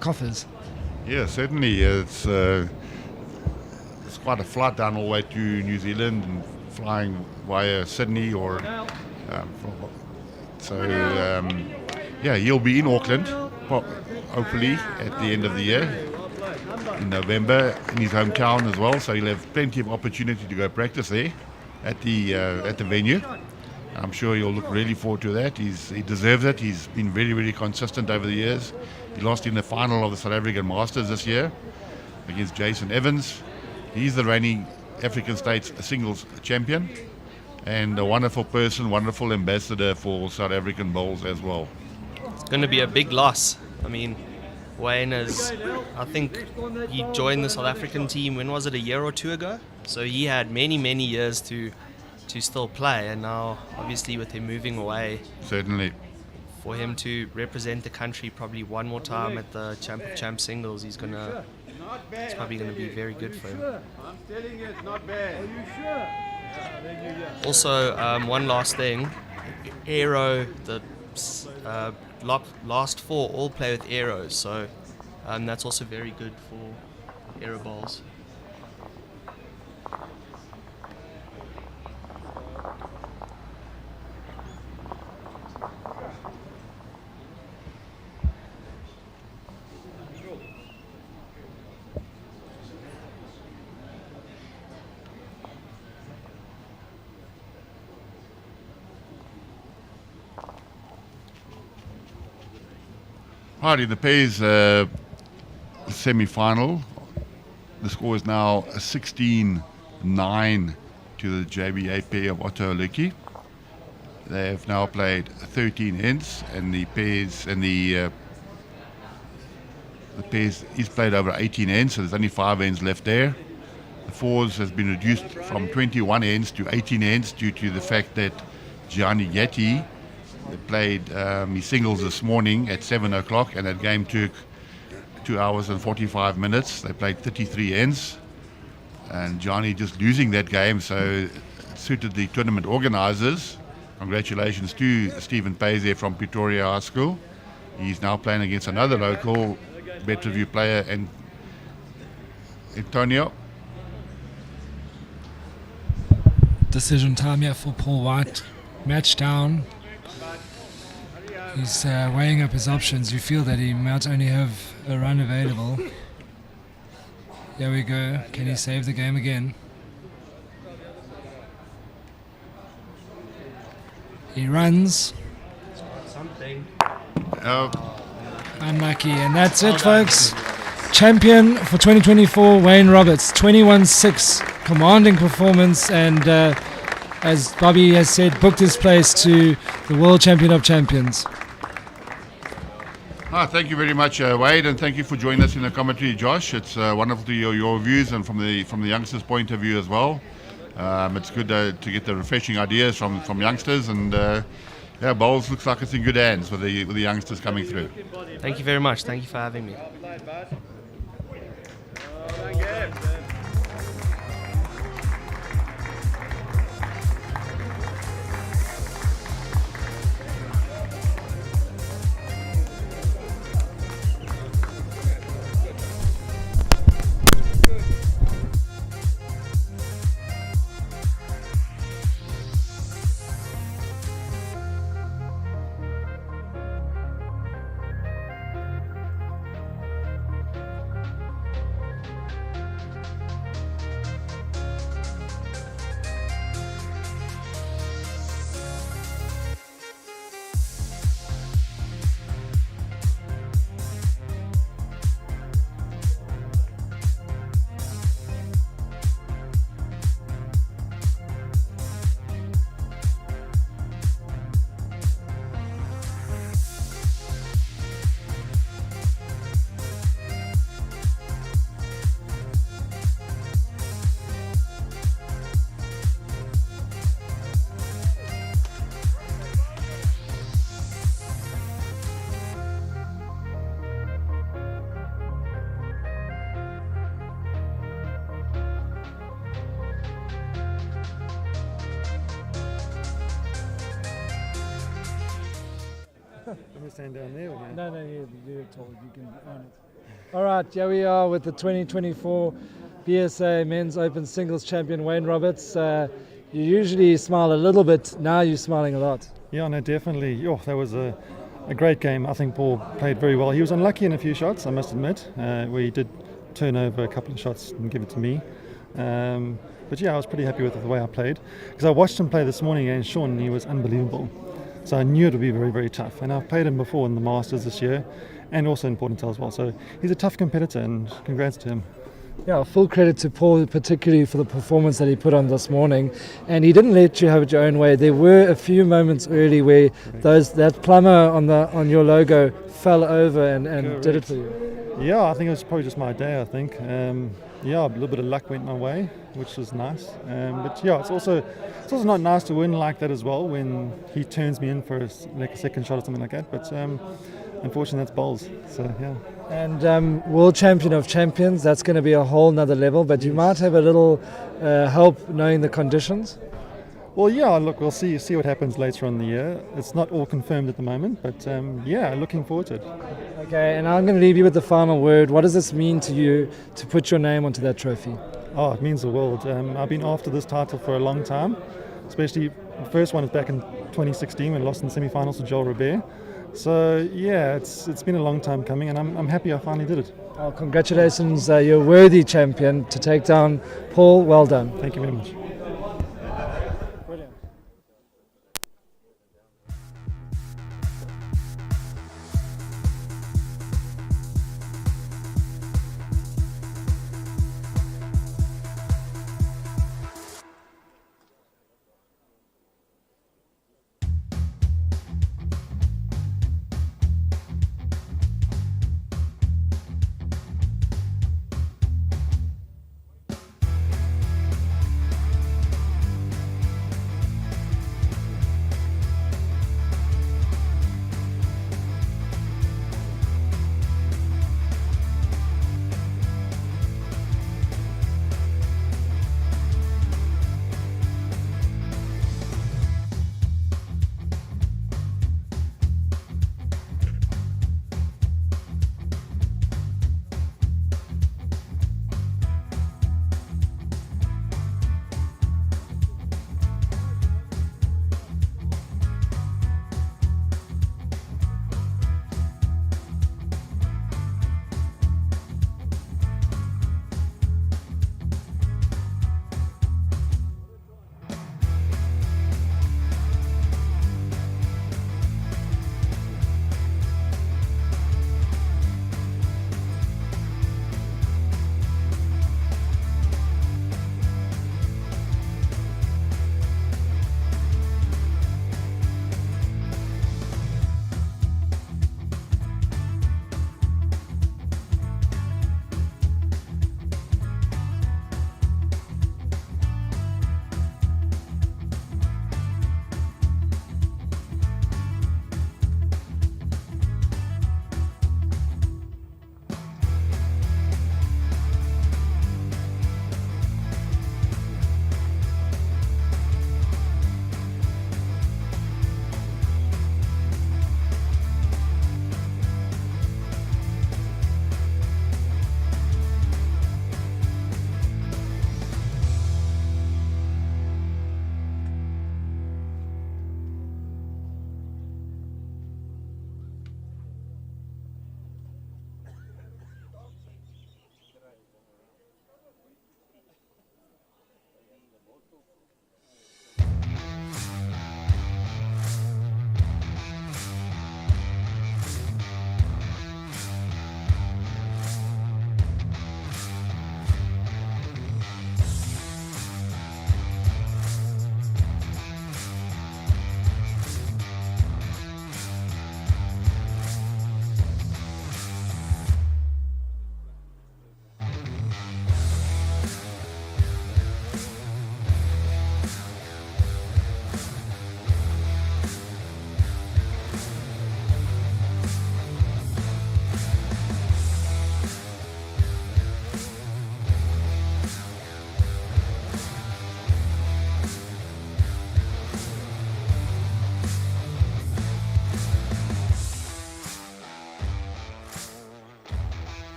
coffers. Yeah, certainly. It's quite a flight down all the way to New Zealand and flying via Sydney or yeah, he'll be in Auckland hopefully at the end of the year in November in his hometown as well, so he'll have plenty of opportunity to go practice there at the venue. I'm sure he'll look really forward to that. He deserves it. He's been very, very consistent over the years. He lost in the final of the South African Masters this year against Jason Evans. He's the reigning African States singles champion and a wonderful person, wonderful ambassador for South African bowls as well. It's going to be a big loss. I mean, Wayne I think he joined the South African team, when was it, a year or two ago? So he had many, many years to still play, and now obviously with him moving away, certainly for him to represent the country probably one more time at the Champ of Champ singles, it's probably going to be very good for him. I'm telling you, it's not bad. Are you sure? Also, one last thing, Aero, the last four all play with Aeros, so that's also very good for Aero bowls. Right, in the pairs semi-final, the score is now 16-9 to the JBA pair of Otto Holicki. They have now played 13 ends, and the pairs is played over 18 ends, so there's only 5 ends left there. The fours has been reduced from 21 ends to 18 ends due to the fact that Gianni Yeti played his singles this morning at 7 o'clock, and that game took 2 hours and 45 minutes. They played 33 ends, and Johnny just losing that game, so it suited the tournament organisers. Congratulations to Stephen Paize from Pretoria High School. He's now playing against another local Bedfordview player, and Antonio. Decision time here for Paul White. Match down. He's weighing up his options. You feel that he might only have a run available. There we go. Can he save the game again? He runs. Something. Unlucky. And that's it, folks. Champion for 2024, Wayne Roberts. 21-6. Commanding performance, and as Bobby has said, booked his place to the World Champion of Champions. Thank you very much, Wade, and thank you for joining us in the commentary, Josh. It's wonderful to hear your views and from the youngsters' point of view as well. It's good to get the refreshing ideas from youngsters, and yeah, bowls looks like it's in good hands with the youngsters coming through. Thank you very much. Thank you for having me. I'm just standing down there. No, you're tall. You can own it. All right, here we are with the 2024 BSA Men's Open Singles Champion, Wayne Roberts. You usually smile a little bit. Now you're smiling a lot. Yeah, no, definitely. That was a great game. I think Paul played very well. He was unlucky in a few shots, I must admit, where he did turn over a couple of shots and give it to me. But yeah, I was pretty happy with the way I played, because I watched him play this morning against Shaun and he was unbelievable. So I knew it would be very, very tough. And I've played him before in the Masters this year and also in Portentel as well. So he's a tough competitor, and congrats to him. Yeah, full credit to Paul, particularly for the performance that he put on this morning. And he didn't let you have it your own way. There were a few moments early where that plumber on your logo fell over and did it for you. Yeah, I think it was probably just my day, I think. A little bit of luck went my way, which was nice. But yeah, it's also not nice to win like that as well when he turns me in for a second shot or something like that. But unfortunately, that's bowls. So yeah. And World Champion of Champions, that's going to be a whole nother level. But you might have a little help knowing the conditions. Well, yeah, look, we'll see what happens later on in the year. It's not all confirmed at the moment, but looking forward to it. Okay, and I'm going to leave you with the final word. What does this mean to you to put your name onto that trophy? Oh, it means the world. I've been after this title for a long time, especially the first one is back in 2016 when I lost in the semi-finals to Joel Robert. So yeah, it's been a long time coming, and I'm happy I finally did it. Well, congratulations, you're a worthy champion to take down Paul. Well done. Thank you very much.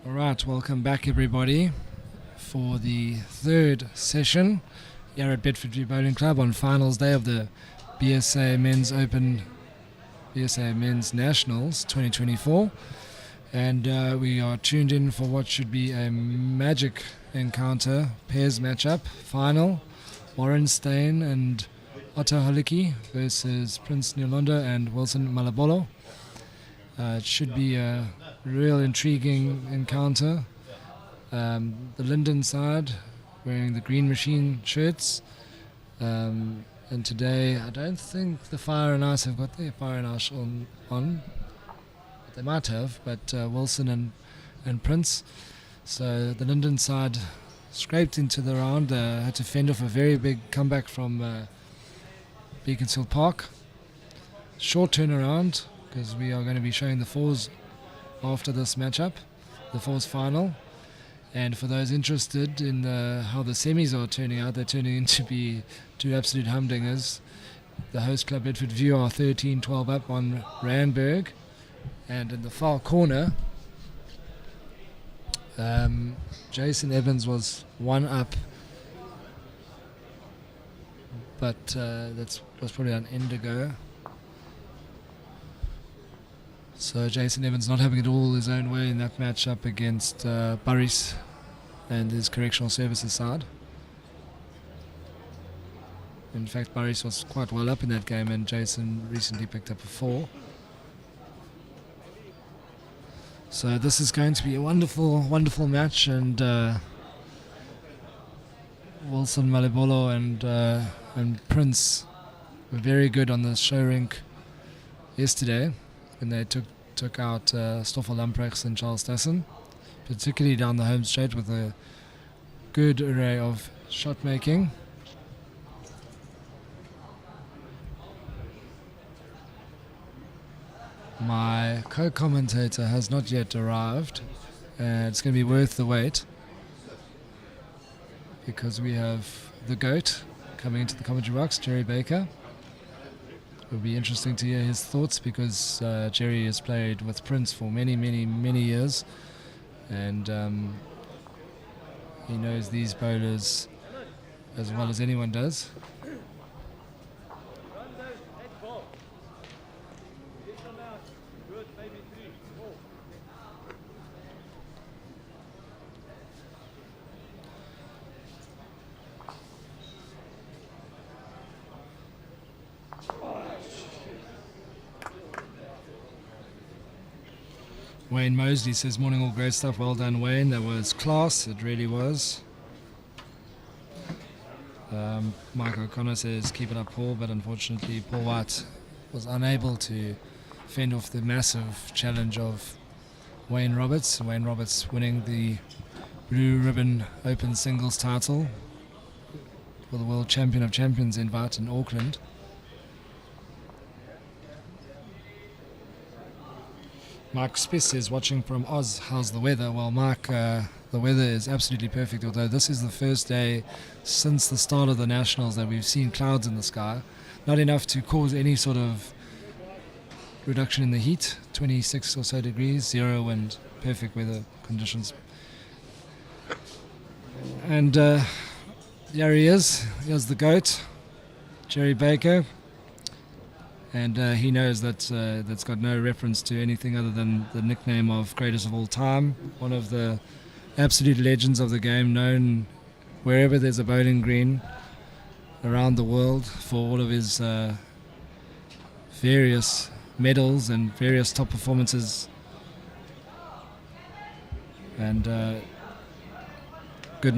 All right, welcome back everybody for the third session here at Bedfordview Bowling Club on finals day of the BSA Men's Open, BSA Men's Nationals 2024. And we are tuned in for what should be a magic encounter, pairs matchup, final. Warren Steyn and Otto Holicki versus Prince Neluonde and Wilson Malobolo. It should be a real intriguing encounter. The Linden side wearing the green machine shirts. And today I don't think the Fire and Ice have got their Fire and Ice on. But they might have, but Wilson and Prince. So the Linden side scraped into the round, had to fend off a very big comeback from Beaconsfield Park. Short turnaround, because we are going to be showing the fours after this matchup, the fours final. And for those interested in how the semis are turning out, they're turning into be two absolute humdingers. The host club Bedfordview are 13-12 up on Randburg. And in the far corner, Jason Evans was 1 up, but that was probably an indigo. So Jason Evans not having it all his own way in that match up against Burris and his correctional services side. In fact, Burris was quite well up in that game, and Jason recently picked up a 4. So this is going to be a wonderful, wonderful match, and Wilson Malobolo and Prince were very good on the show rink yesterday when they took out Stoffel Lamprechts and Charles Stassen, particularly down the home straight with a good array of shot making. My co-commentator has not yet arrived. It's going to be worth the wait because we have the GOAT coming into the commentary box, Jerry Baker. It will be interesting to hear his thoughts because Jerry has played with Prince for many, many, many years, and he knows these bowlers as well as anyone does. Wayne Mosley says, morning, all great stuff. Well done, Wayne. That was class. It really was. Mike O'Connor says, keep it up, Paul. But unfortunately, Paul White was unable to fend off the massive challenge of Wayne Roberts. Wayne Roberts winning the Blue Ribbon Open Singles title for the World Champion of Champions invite in Auckland. Mike Spiss is watching from Oz. How's the weather? Well, Mike, the weather is absolutely perfect, although this is the first day since the start of the Nationals that we've seen clouds in the sky. Not enough to cause any sort of reduction in the heat, 26 or so degrees, 0 and perfect weather conditions. And there he is. Here's the GOAT, Jerry Baker. And he knows that that's got no reference to anything other than the nickname of greatest of all time. One of the absolute legends of the game, known wherever there's a bowling green around the world for all of his various medals and various top performances. And good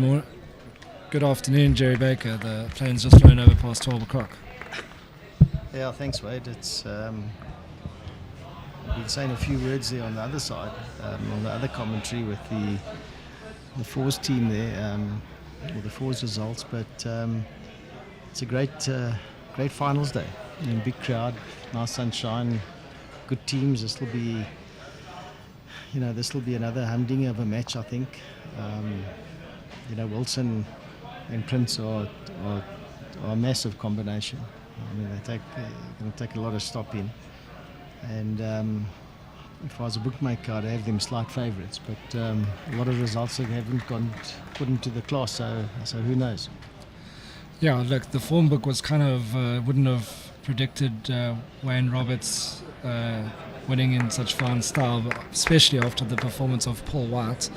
afternoon, Jerry Baker. The plane's just flown over past 12 o'clock. Yeah, thanks, Wade. It's been saying a few words there on the other side, on the other commentary with the Fours team there, or the Fours results. But it's a great finals day. Big crowd, nice sunshine, good teams. This will be another humdinger of a match, I think. Wilson and Prince are a massive combination. I mean, they're going to take a lot of stopping, and if I was a bookmaker, I'd have them slight favourites. But a lot of results haven't gone put into the class, so who knows? Yeah, look, the form book was kind of wouldn't have predicted Wayne Roberts winning in such fine style, especially after the performance of Paul White.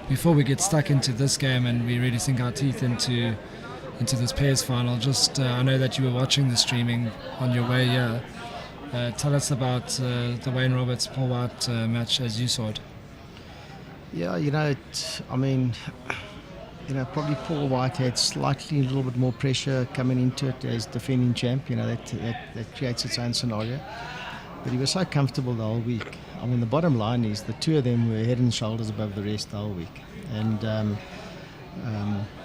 Before we get stuck into this game and we really sink our teeth into this pairs final, just I know that you were watching the streaming on your way here. Tell us about the Wayne Roberts Paul White match as you saw it. Yeah, probably Paul White had slightly a little bit more pressure coming into it as defending champ. That creates its own scenario. But he was so comfortable the whole week. I mean, the bottom line is the two of them were head and shoulders above the rest the whole week.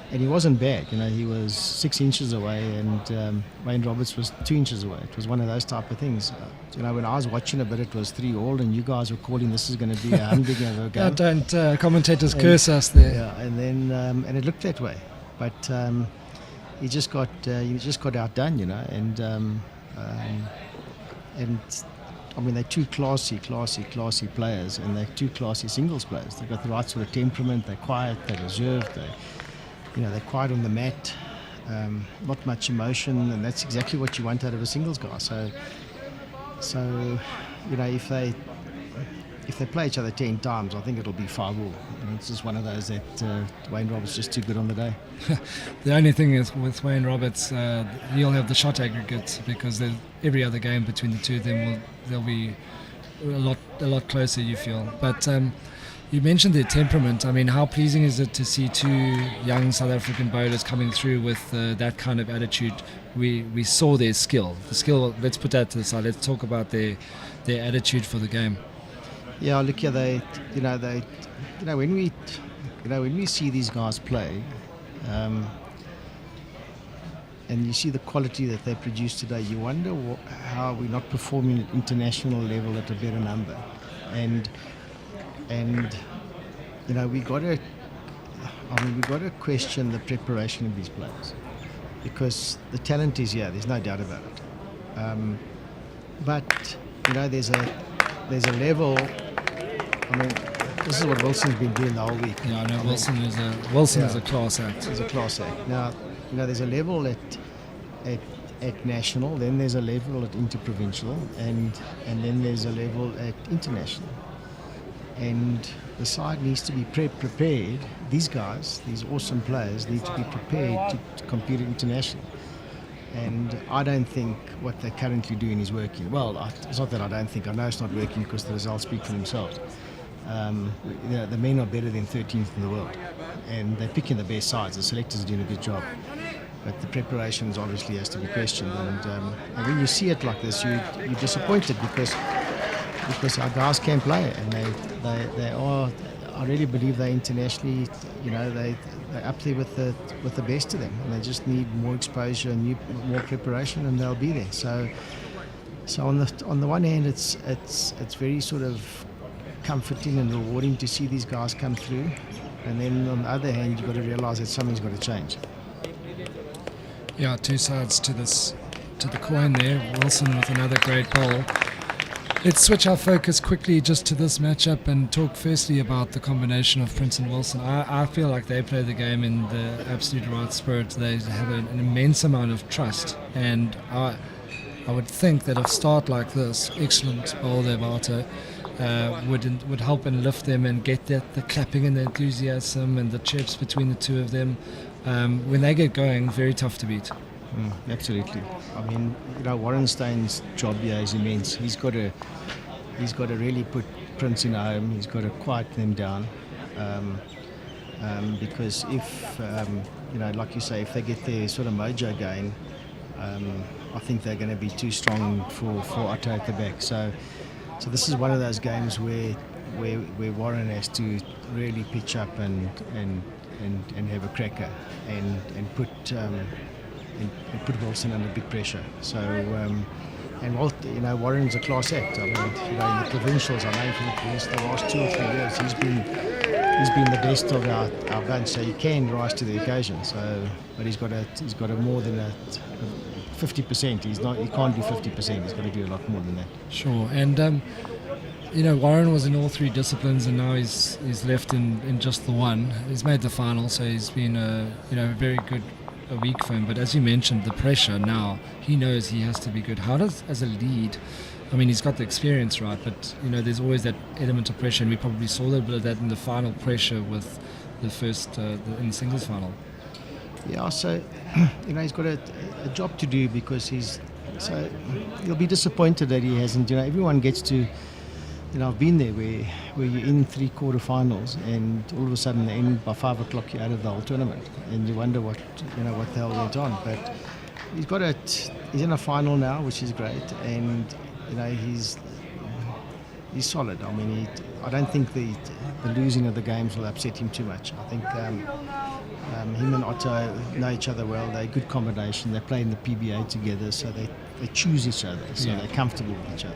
And he wasn't bad. He was 6 inches away, and Wayne Roberts was 2 inches away. It was one of those type of things. When I was watching a bit, it was 3-3, and you guys were calling this is going to be a humdinger of a game. Don't commentators curse us there. Yeah, and then and it looked that way, but he just got outdone, and I mean, they're two classy players, and they're two classy singles players. They've got the right sort of temperament. They're quiet, they're reserved, they're quiet on the mat, not much emotion, and that's exactly what you want out of a singles guy. So if they play each other 10 times, I think it'll be 5-5. It's just one of those that Wayne Roberts is just too good on the day. The only thing is with Wayne Roberts, he'll have the shot aggregate because every other game between the two of them they'll be a lot closer, you feel. But you mentioned their temperament. I mean, how pleasing is it to see two young South African bowlers coming through with that kind of attitude? We saw their skill. The skill, let's put that to the side. Let's talk about their attitude for the game. Yeah, look here. When we see these guys play, and you see the quality that they produce today, you wonder how we're not performing at international level at a better number. And we got to question the preparation of these players, because the talent is here. There's no doubt about it. But there's a level. I mean, this is what Wilson's been doing the whole week. Yeah, I know. Wilson is a class act. He's a class act. Now, there's a level at national, then there's a level at interprovincial, and then there's a level at international. And the side needs to be prepared. These guys, these awesome players, need to be prepared to compete at international. And I don't think what they're currently doing is working. Well, it's not that I don't think. I know it's not working because the results speak for themselves. The men are better than 13th in the world, and they're picking the best sides. The selectors are doing a good job, but the preparations obviously has to be questioned. And when you see it like this, you're disappointed because our guys can play, and they are. I really believe they internationally, they're up there with the best of them, and they just need more exposure and more preparation, and they'll be there. So on the one hand, it's very sort of comforting and rewarding to see these guys come through, and then on the other hand, you've got to realise that something's got to change. Yeah, two sides to the coin there. Wilson with another great bowl. Let's switch our focus quickly just to this matchup and talk firstly about the combination of Prince and Wilson. I feel like they play the game in the absolute right spirit. They have an immense amount of trust, and I would think that a start like this, excellent bowl there, Barto, would help and lift them and get the clapping and the enthusiasm and the chirps between the two of them. When they get going, very tough to beat. Absolutely. I mean, Warren Steyn's job here is immense. He's got to really put Prince in a home. He's got to quiet them down, because if like you say, if they get their sort of mojo going, I think they're going to be too strong for Otto at the back. So this is one of those games where Warren has to really pitch up and have a cracker and put Wilson under big pressure. So Warren's a class act. I mean, in the provincials, I know for the last 2 or 3 years he's been the best of our bunch. So he can rise to the occasion. So, but he's got a more than a 50%. He can't do 50%. He's got to do a lot more than that. Sure. And Warren was in all three disciplines, and now he's left in just the one. He's made the final, so he's been a very good a week for him. But as you mentioned, the pressure now, he knows he has to be good. How does, as a lead, I mean, he's got the experience, right? But there's always that element of pressure, and we probably saw a little bit of that in the final pressure with the first in the singles final. Yeah, so he's got a job to do, because he'll be disappointed that he hasn't. Everyone gets to. I've been there where you're in 3 quarterfinals, and all of a sudden, by 5 o'clock, you're out of the whole tournament, and you wonder what the hell went on. But he's in a final now, which is great, and he's solid. I mean, I don't think the losing of the games will upset him too much. I think him and Otto know each other well. They're a good combination. They play in the PBA together, so they choose each other, so they're comfortable with each other.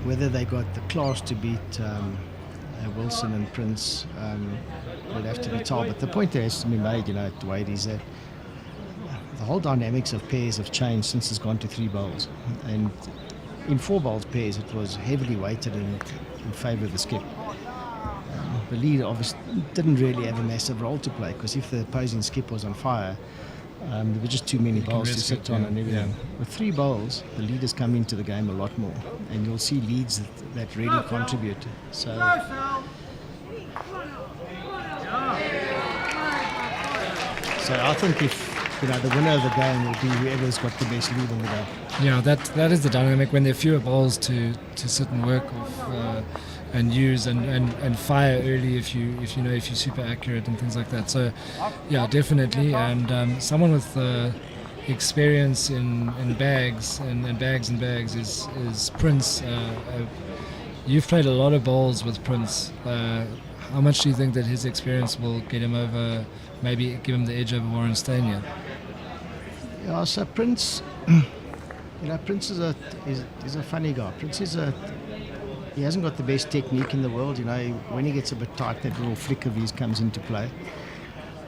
Whether they got the class to beat Wilson and Prince will have to be told. But the point that has to be made, Wade, is that the whole dynamics of pairs have changed since it's gone to 3 bowls. And in 4 bowls pairs, it was heavily weighted in favour of the skip. The lead obviously didn't really have a massive role to play, because if the opposing skip was on fire, there were just too many bowls to sit on and everything. Yeah. With 3 bowls, the leaders come into the game a lot more, and you'll see leads that really contribute. So I think if the winner of the game will be whoever's got the best lead in the game. Yeah, that is the dynamic when there are fewer bowls to sit and work off. And use and fire early if you're super accurate and things like that. So yeah, definitely. And someone with experience in bags and bags is Prince. You've played a lot of bowls with Prince. How much do you think that his experience will get him over, maybe give him the edge over Warren Steyn? Yeah, so Prince, Prince is a funny guy. Prince he hasn't got the best technique in the world. When he gets a bit tight, that little flick of his comes into play.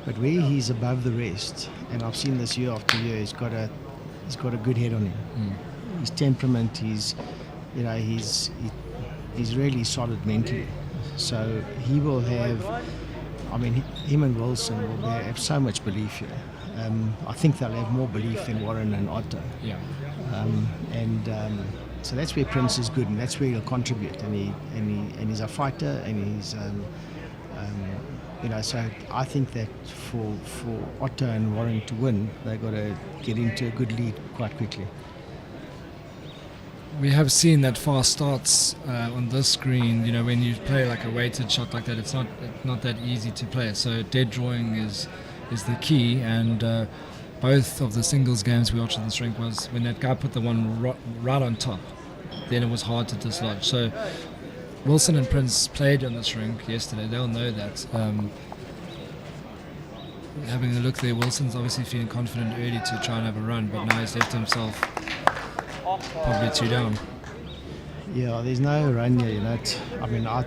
But where he's above the rest, and I've seen this year after year, he's got a good head on him. His temperament, he's really solid mentally. So he will have, him and Wilson will have so much belief here. I think they'll have more belief in Warren and Otto. Yeah. So that's where Prince is good, and that's where he'll contribute. And he's a fighter, and he's So I think that for Otto and Warren to win, they've got to get into a good lead quite quickly. We have seen that fast starts on this screen. When you play like a weighted shot like that, it's not that easy to play. So dead drawing is the key, and. Both of the singles games we watched at this rink was when that guy put the one right on top, then it was hard to dislodge. So Wilson and Prince played on this rink yesterday. They'll know that. Having a look there, Wilson's obviously feeling confident early to try and have a run, but now he's left himself probably 2 down. Yeah, there's no run here. In our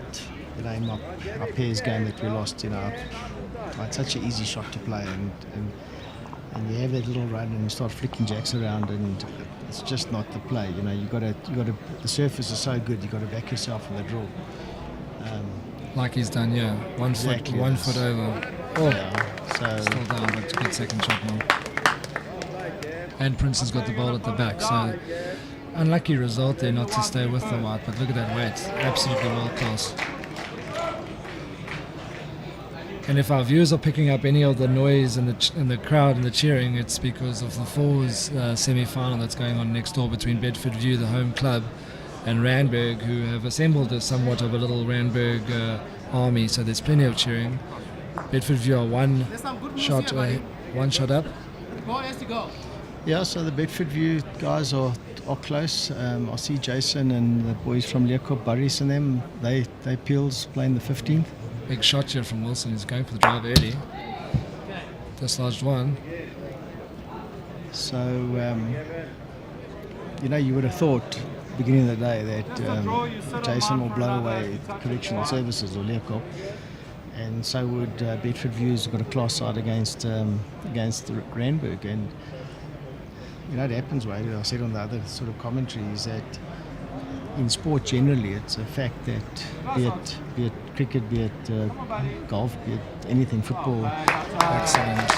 pairs game that we lost, it's such an easy shot to play, and you have that little run and you start flicking jacks around, and it's just not the play. You got to. The surface is so good. You got to back yourself in the draw. Like he's done, yeah. One foot over. Oh, yeah, so still down, but good second shot now. And Prince has got the ball at the back, so unlucky result there not to stay with the white. But look at that weight, absolutely world class. And if our viewers are picking up any of the noise and the crowd and the cheering, it's because of the fours semi-final that's going on next door between Bedfordview, the home club, and Randburg, who have assembled somewhat of a little Randburg army. So there's plenty of cheering. Bedfordview are one shot up. Yeah, so the Bedfordview guys are close. I see Jason and the boys from Leopold, Burris and them. They Peels playing the 15th. Big shot here from Wilson. He's going for the drive early. Dislodged one. So, you would have thought, beginning of the day, that Jason will blow away Correctional Services or Leopold. And so would Bedfordview's got a class side against Randburg. And, it happens, Wade. I said on the other sort of commentary is that in sport generally, it's a fact that be it cricket, be it golf, be it anything, football. Excellent.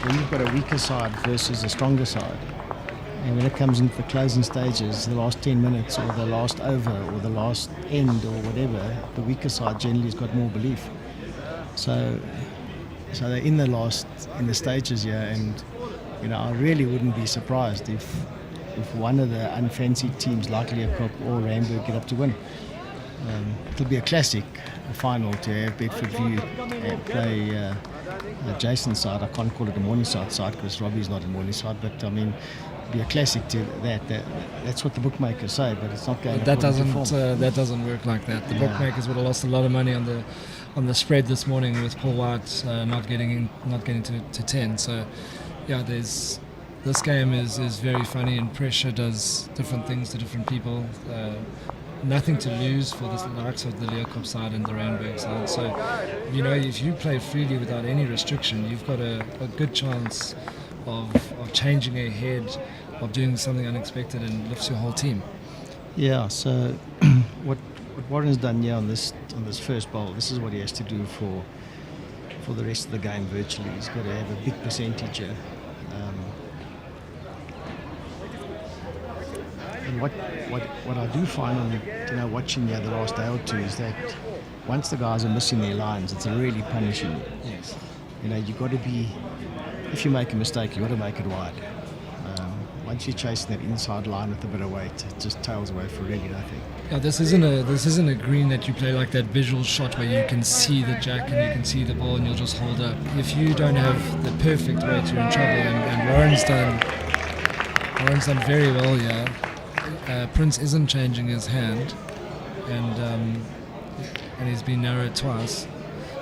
When you've got a weaker side versus a stronger side, and when it comes into the closing stages, the last 10 minutes or the last over or the last end or whatever, the weaker side generally has got more belief. So they're in the stages here, and I really wouldn't be surprised if one of the unfancied teams like Leeuwkop or Randburg get up to win. It'll be a classic final to have Bedfordview play Jason's side. I can't call it a Morningside side because Robbie's not in Morningside, but I mean, be a classic to that's what the bookmakers say, but it's not going. That doesn't work like that. The bookmakers would have lost a lot of money on the spread this morning with Paul White not getting to 10. So yeah, this game is very funny, and pressure does different things to different people. Nothing to lose for the likes of the Leeuwkop side and the Randburg side. So if you play freely without any restriction, you've got a good chance of changing ahead, of doing something unexpected, and lifts your whole team. Yeah, so what Warren's done here on this first bowl, this is what he has to do for the rest of the game virtually. He's got to have a big percentage here. And what I do find on watching the last day or two is that once the guys are missing their lines, it's really punishing you. Yes. You've got to be, if you make a mistake, you've got to make it wide. Once you're chasing that inside line with a bit of weight, it just tails away for really nothing. Yeah, this isn't a green that you play like that visual shot where you can see the jack and you can see the ball and you'll just hold up. If you don't have the perfect weight, you're in trouble. And Warren's done very well here. Prince isn't changing his hand, and he's been narrowed twice.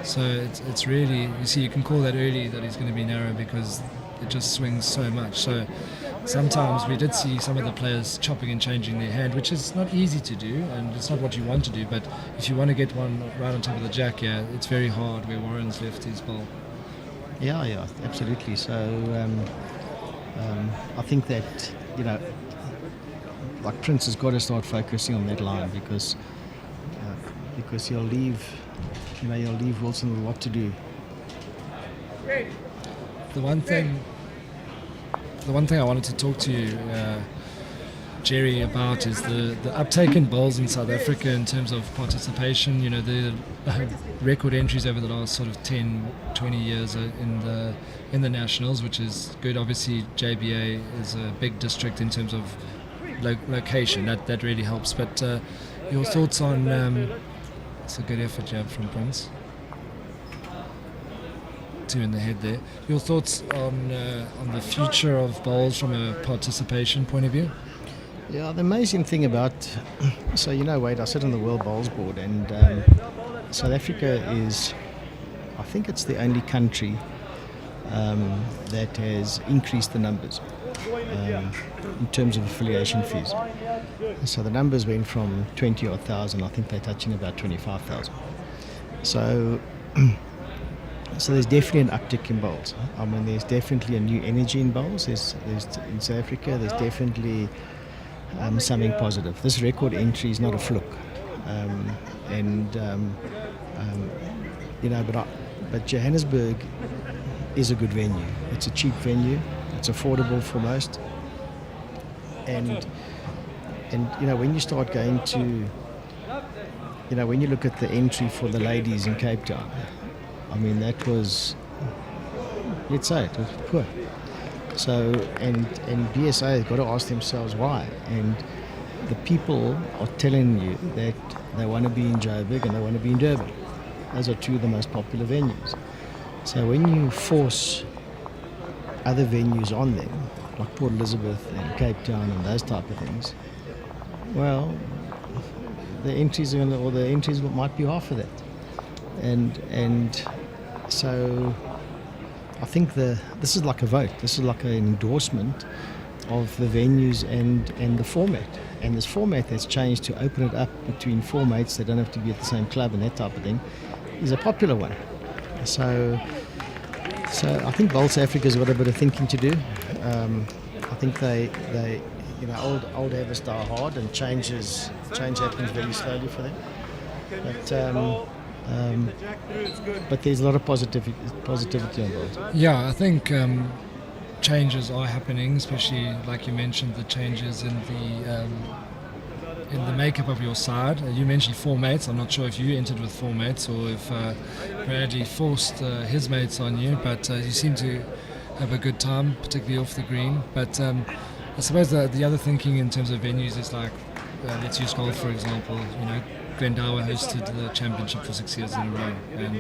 So it's really, you can call that early that he's going to be narrow because it just swings so much. So sometimes we did see some of the players chopping and changing their hand, which is not easy to do, and it's not what you want to do. But if you want to get one right on top of the jack, it's very hard where Warren's left his ball. Yeah, absolutely. So I think that like Prince has got to start focusing on that line because he'll leave Wilson with what to do. The one thing I wanted to talk to you, Jerry, about is the uptake in bowls in South Africa in terms of participation. The record entries over the last sort of 10, 20 years in the nationals, which is good. Obviously, JBA is a big district in terms of location. That really helps. But your thoughts on it's a good effort jab from Prince. 2 in the head there. Your thoughts on the future of bowls from a participation point of view? Yeah, the amazing thing about Wade, I sit on the World Bowls Board, and South Africa is, I think it's the only country that has increased the numbers in terms of affiliation fees. So the numbers went from 20-odd thousand, I think they're touching about 25,000. So there's definitely an uptick in bowls. I mean, there's definitely a new energy in bowls. There's in South Africa, there's definitely something positive. This record entry is not a fluke, but Johannesburg is a good venue. It's a cheap venue. It's affordable for most. And when you start going to, when you look at the entry for the ladies in Cape Town, I mean, that was, let's say it was poor. So, and BSA has got to ask themselves why. And the people are telling you that they want to be in Joburg and they want to be in Durban. Those are 2 of the most popular venues. So when you force other venues on them, like Port Elizabeth and Cape Town and those type of things, well, the entries might be half of that. And so I think this is like a vote. This is like an endorsement of the venues and the format. And this format that's changed to open it up between 4 mates that don't have to be at the same club and that type of thing is a popular one. So I think Bowls Africa's got a bit of thinking to do. I think they old habits die hard, and change happens very slowly for them. But there's a lot of positivity involved. Yeah, I think changes are happening, especially like you mentioned, the changes in the makeup of your side. You mentioned 4 mates. I'm not sure if you entered with 4 mates or if Bradley forced his mates on you, but you seem to have a good time, particularly off the green. But I suppose the other thinking in terms of venues is like, let's use golf for example. Glendower hosted the championship for 6 years in a row, and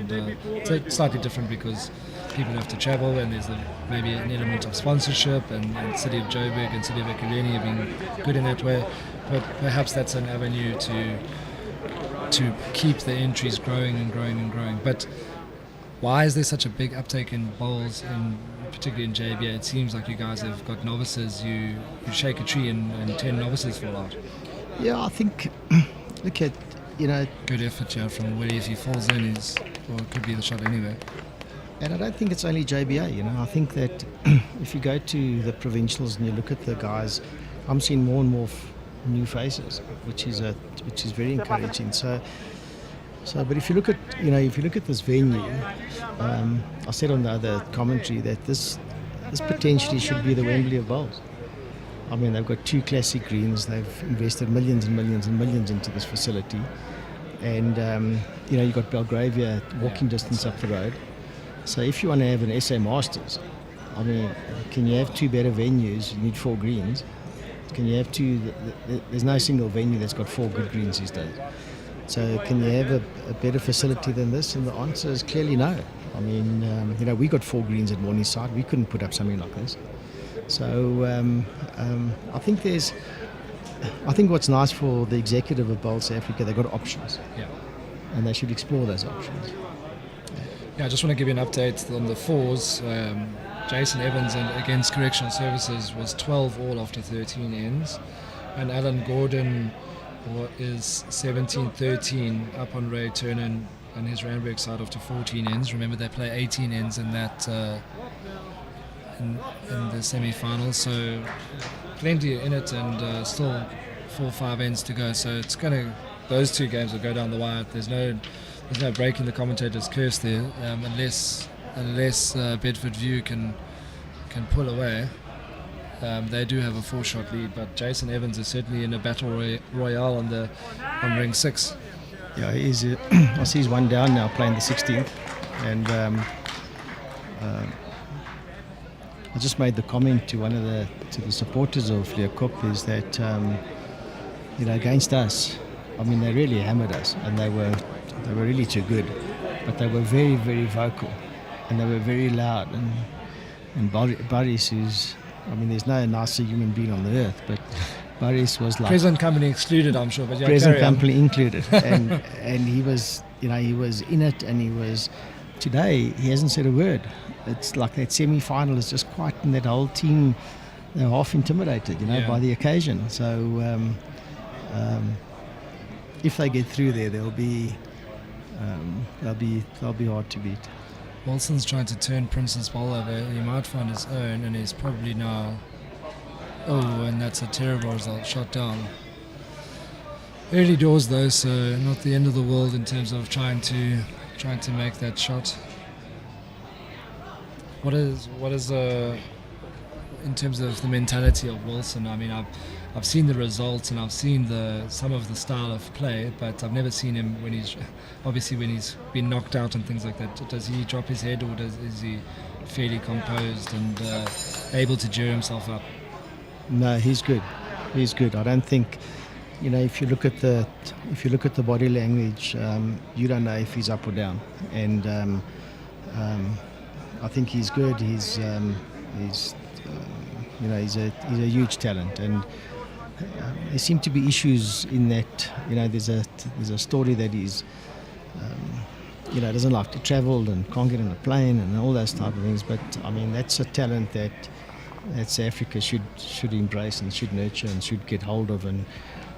it's slightly different because people have to travel, and there's maybe an element of sponsorship, and City of Joburg and City of Ekurhuleni have been good in that way. But perhaps that's an avenue to keep the entries growing and growing and growing. But why is there such a big uptake in bowls, particularly in JBA? It seems like you guys have got novices. You shake a tree and 10 novices fall out. Yeah, I think look at good effort here from Willie. If he falls in, it could be the shot anyway. And I don't think it's only JBA. I think that if you go to the provincials and you look at the guys, I'm seeing more and more new faces, which is very encouraging. So, but if you look at this venue, I said on the other commentary that this potentially should be the Wembley of bowls. I mean, they've got 2 classic greens. They've invested millions and millions and millions into this facility, and you've got Belgravia walking distance up the road. So if you want to have an SA Masters, I mean, can you have 2 better venues? You need 4 greens. Can you have 2? There's no single venue that's got 4 good greens these days. So can you have a better facility than this? And the answer is clearly no. I mean, we got 4 greens at Morningside. We couldn't put up something like this. So I think what's nice for the executive of Bowls South Africa, they've got options. Yeah. And they should explore those options. Yeah, I just want to give you an update on the 4s. Jason Evans against Correctional Services was 12 all after 13 ends, and Alan Gordon is 17-13 up on Ray Turner and his Randburg side after 14 ends. Remember, they play 18 ends in that in the semi-finals, so plenty in it, and still 4 or 5 ends to go. So those 2 games will go down the wire. There's no break in the commentator's curse there, unless Bedfordview can pull away. They do have a 4-shot lead, but Jason Evans is certainly in a battle royale on ring 6. Yeah, I see he's 1 down now, playing the 16th, and I just made the comment to the supporters of Leeuwkop is that against us, I mean, they really hammered us, and they were really too good, but they were very, very vocal, and they were very loud, and Boris, there's no nicer human being on the earth, but Boris was like present company excluded, I'm sure, but yeah, present company included, and he was in it, and today he hasn't said a word. It's like that semi-final is just quite, and that whole team, they're half intimidated, by the occasion. So if they get through there, they'll be hard to beat. Wilson's trying to turn Prince's ball over. He might find his own, and he's probably now. Oh, and that's a terrible result. Shot down. Early doors though, so not the end of the world in terms of trying to make that shot. What is in terms of the mentality of Wilson? I mean, I've seen the results and I've seen some of the style of play, but I've never seen him when he's been knocked out and things like that. Does he drop his head, or is he fairly composed and able to gear himself up? No, he's good. He's good. I don't think, if you look at the body language, you don't know if he's up or down, and I think he's good. He's a huge talent, and there seem to be issues in that. There's a story that he's doesn't like to travel and can't get on a plane and all those type of things. But I mean, that's a talent that South Africa should embrace and should nurture and should get hold of. And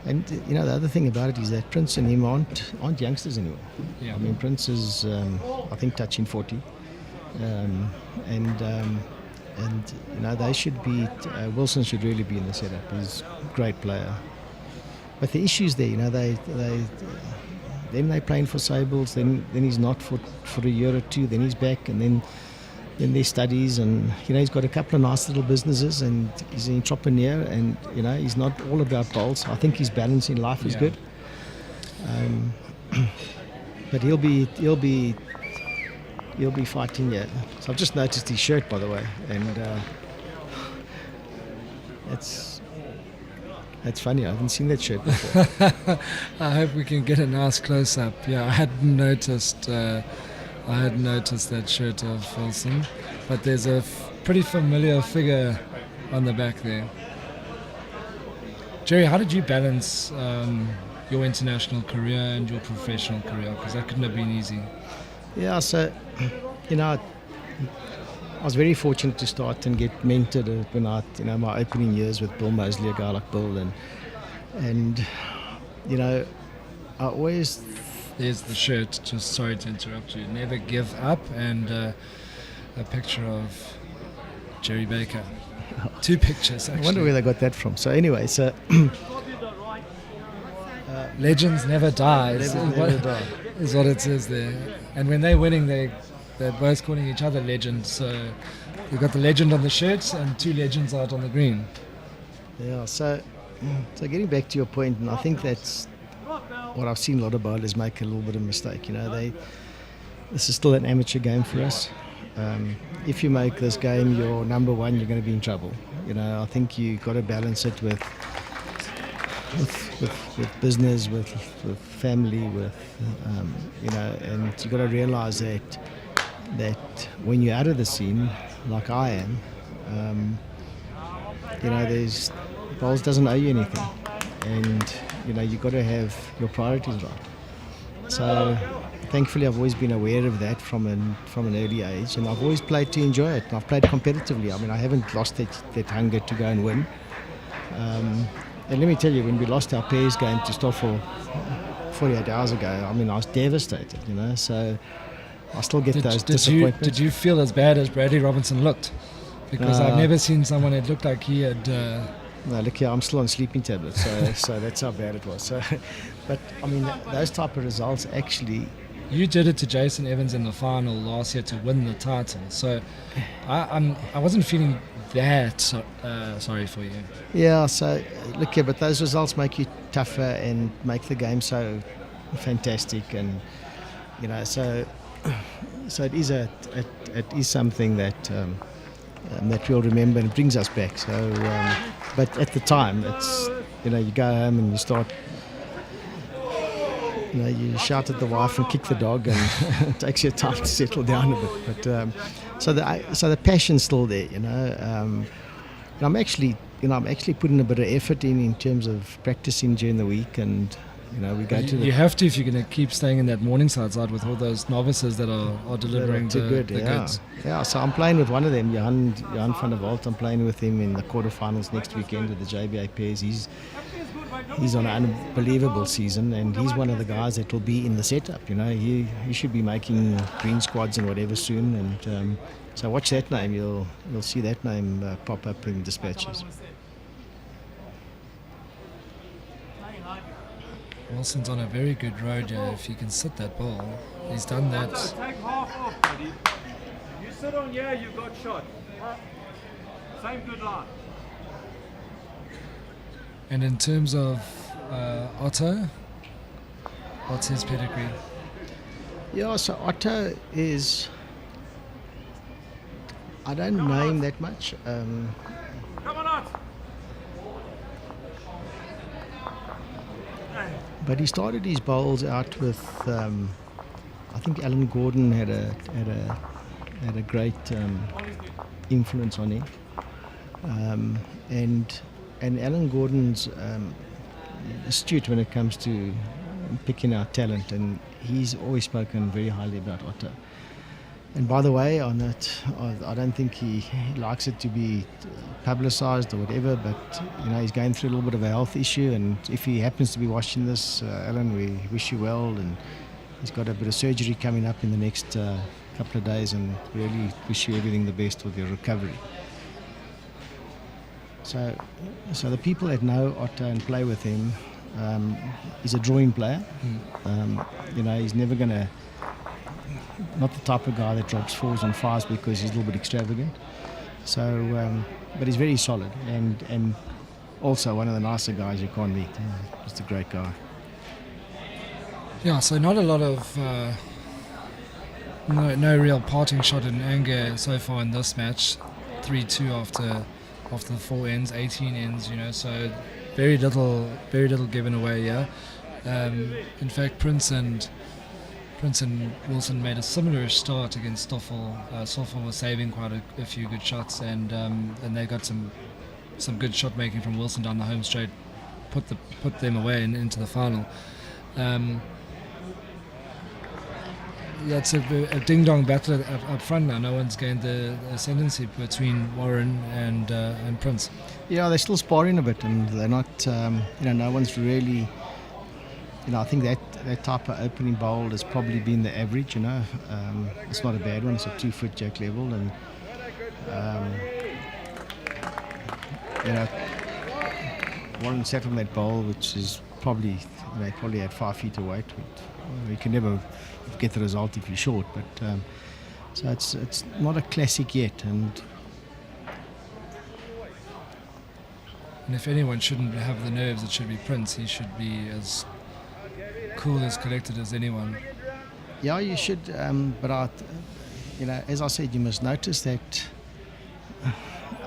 the other thing about it is that Prince and him aren't youngsters anymore. Yeah. I mean, Prince is I think touching 40, and and they should be. Wilson should really be in the setup. He's a great player. But the issues there, then they're playing for Sables, then he's not for a year or two, then he's back, and then there's studies, and he's got a couple of nice little businesses, and he's an entrepreneur, and he's not all about bowls. I think his balance in life is good. But he'll be fighting. Yeah. So I've just noticed his shirt, by the way, and that's funny. I haven't seen that shirt before. I hope we can get a nice close up. Yeah, I hadn't noticed. I had noticed that shirt of Wilson, but there's a pretty familiar figure on the back there. Jerry, how did you balance your international career and your professional career? Because that couldn't have been easy. Yeah, so I was very fortunate to start and get mentored when my opening years with Bill Mosley, a guy like Bill, and I always. There's the shirt, just sorry to interrupt you. Never give up, and a picture of Jerry Baker. 2 pictures, actually. I wonder where they got that from. So anyway, so... Legends never die. Never die. Is what it says there. And when they're winning, they're both calling each other legends. So you've got the legend on the shirts and 2 legends out on the green. Yeah, so getting back to your point, and I think that's what I've seen a lot of bowlers make a little bit of mistake. This is still an amateur game for us. If you make this game your number one, you're going to be in trouble. I think you've got to balance it with business, with family, and you've got to realise that when you're out of the scene, like I am, there's bowls doesn't owe you anything, and you've got to have your priorities right. So thankfully I've always been aware of that from an early age, and I've always played to enjoy it. I've played competitively. I mean, I haven't lost that hunger to go and win. And let me tell you, when we lost our pairs game to Stoffel 48 hours ago, I mean, I was devastated, so I still get those disappointments. Did you feel as bad as Bradley Robinson looked? Because I've never seen someone that looked like he had... No, look here, I'm still on sleeping tablets, so that's how bad it was. So, but, I mean, those type of results actually... You did it to Jason Evans in the final last year to win the title, so I wasn't feeling that sorry for you. Yeah, so, look here, but those results make you tougher and make the game so fantastic, and, so it is something that we'll remember, and it brings us back. So, but at the time, it's you go home and you start, you shout at the wife and kick the dog, and it takes you time to settle down a bit. But so the passion's still there, and I'm actually putting a bit of effort in terms of practicing during the week, and. We go to you have to if you're going to keep staying in that Morningside side with all those novices that are delivering the goods. Yeah, so I'm playing with one of them, Johan van der Walt. I'm playing with him in the quarterfinals next weekend with the JBA pairs. He's on an unbelievable season, and he's one of the guys that will be in the setup. He should be making green squads and whatever soon, and so watch that name. You'll see that name pop up in dispatches. Wilson's on a very good road here. If he can sit that ball, he's done that. Take half off, buddy. You sit on here, you got shot. Same good line. And in terms of Otto, what's his pedigree? Yeah, so Otto is... I don't know him that much. Come on out. But he started his bowls out with, I think Alan Gordon had a great influence on him, and Alan Gordon's astute when it comes to picking out talent, and he's always spoken very highly about Otto. And by the way, on that, I don't think he likes it to be publicised or whatever, but he's going through a little bit of a health issue, and if he happens to be watching this, Alan, we wish you well, and he's got a bit of surgery coming up in the next couple of days, and really wish you everything the best with your recovery. So the people that know Otto and play with him, he's a drawing player. You know, he's never going to, not the type of guy that drops 4s and 5s because he's a little bit extravagant. So, but he's very solid and also one of the nicer guys you can't meet. Just a great guy. Yeah, so not a lot of no real parting shot in anger so far in this match. 3-2 after the 4 ends, 18 ends, you know, so very little given away. Yeah. In fact, Prince and Wilson made a similar start against Stoffel. Stoffel was saving quite a few good shots, and they got some good shot making from Wilson down the home straight, put them away and into the final. That's a ding-dong battle up front now. No one's gained the ascendancy between Warren and Prince. Yeah, they're still sparring a bit, and they're not. No one's really. I think that type of opening bowl has probably been the average. It's not a bad one. It's a 2-foot jack level, and Warren sat on that bowl, which is probably probably had 5 feet of weight. You can never get the result if you're short, but so it's not a classic yet. And if anyone shouldn't have the nerves, it should be Prince. He should be as cool, as collected as anyone. Yeah, you should. But as I said, you must notice that.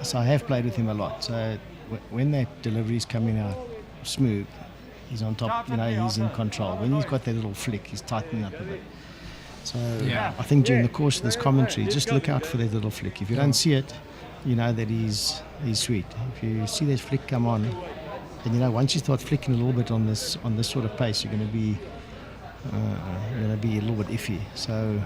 So I have played with him a lot. So when that delivery is coming out smooth, he's on top. He's in control. When he's got that little flick, he's tightening up a bit. So yeah. I think during the course of this commentary, just look out for that little flick. If you don't see it, you know that he's sweet. If you see that flick come on, and once you start flicking a little bit on this sort of pace, you're going to be a little bit iffy. So.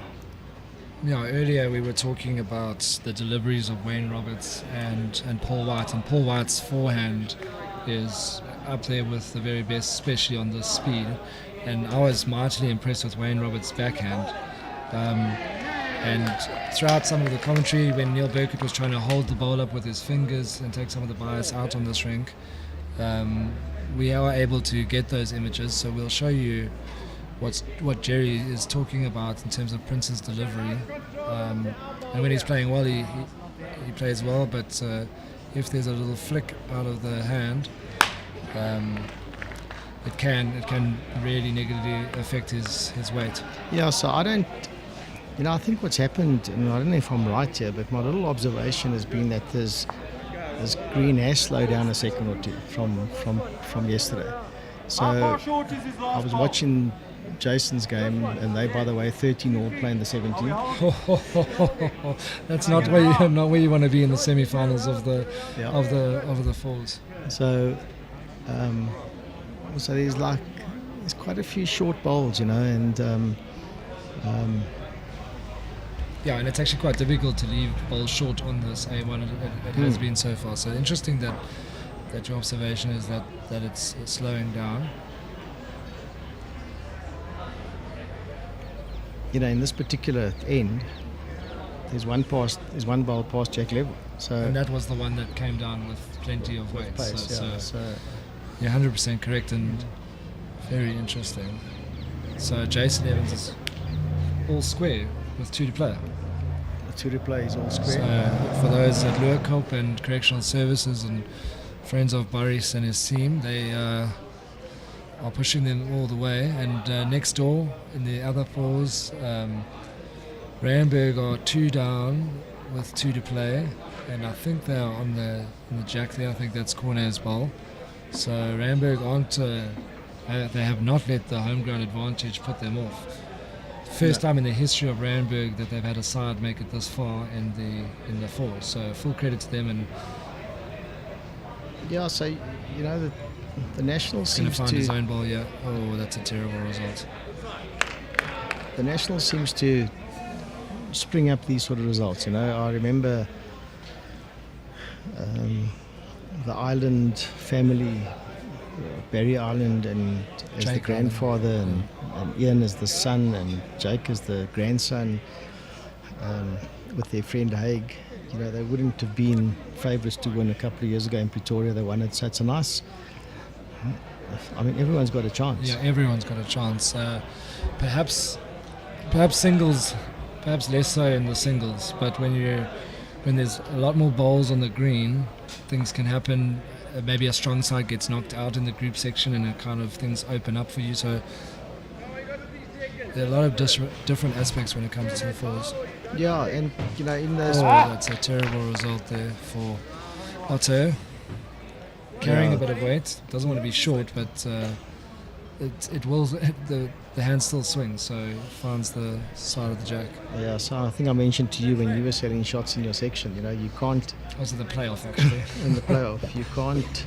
Yeah, earlier we were talking about the deliveries of Wayne Roberts and Paul White, and Paul White's forehand is up there with the very best, especially on this speed. And I was mightily impressed with Wayne Roberts' backhand. And throughout some of the commentary, when Neil Burkett was trying to hold the ball up with his fingers and take some of the bias out on this rink, we are able to get those images. So we'll show you what Jerry is talking about in terms of Prince's delivery. And when he's playing well, he plays well, but if there's a little flick out of the hand, it can really negatively affect his weight. Yeah, so I think what's happened, and I don't know if I'm right here, but my little observation has been that this green has slowed down a second or two from yesterday. So I was watching Jason's game, and they, by the way, 13-all playing the 17th. That's not where you want to be in the semi-finals of the fours. So there's quite a few short bowls, and yeah, and it's actually quite difficult to leave bowls short on this A1. It has been so far. So interesting that your observation is that it's slowing down. In this particular end, there's one bowl past jack level. So and that was the one that came down with plenty of weight. Pace, so you're 100% correct and very interesting. So Jason Evans is all square with 2 to play. The 2 to play is all square. So for those at Luerkoop and Correctional Services and friends of Boris and his team, they are pushing them all the way. And next door in the other fours, Randburg are 2 down with 2 to play, and I think they are on the jack there. I think that's Cornet's bowl. So Randburg they have not let the home ground advantage put them off. First time in the history of Randburg that they've had a side make it this far in the fours. So full credit to them. And yeah, so the National seems to find his own ball. Yeah. Oh, that's a terrible result. The National seems to spring up these sort of results. I remember the Island family, Barry Island, and as Jake the grandfather, and Ian as the son, and Jake as the grandson, with their friend Haig. they wouldn't have been favourites to win a couple of years ago in Pretoria. They won it, so it's a nice. I mean, everyone's got a chance. Yeah, everyone's got a chance. Perhaps singles, perhaps less so in the singles. But when there's a lot more bowls on the green, things can happen. Maybe a strong side gets knocked out in the group section, and it kind of things open up for you. So there are a lot of different aspects when it comes to the fours. Yeah, and in those. That's a terrible result there for Otto. Carrying a bit of weight, doesn't want to be short, but it will. The hand still swings, so it finds the side of the jack. Yeah, so I think I mentioned to you when you were selling shots in your section, you can't. Also the playoff, actually. In the playoff, you can't.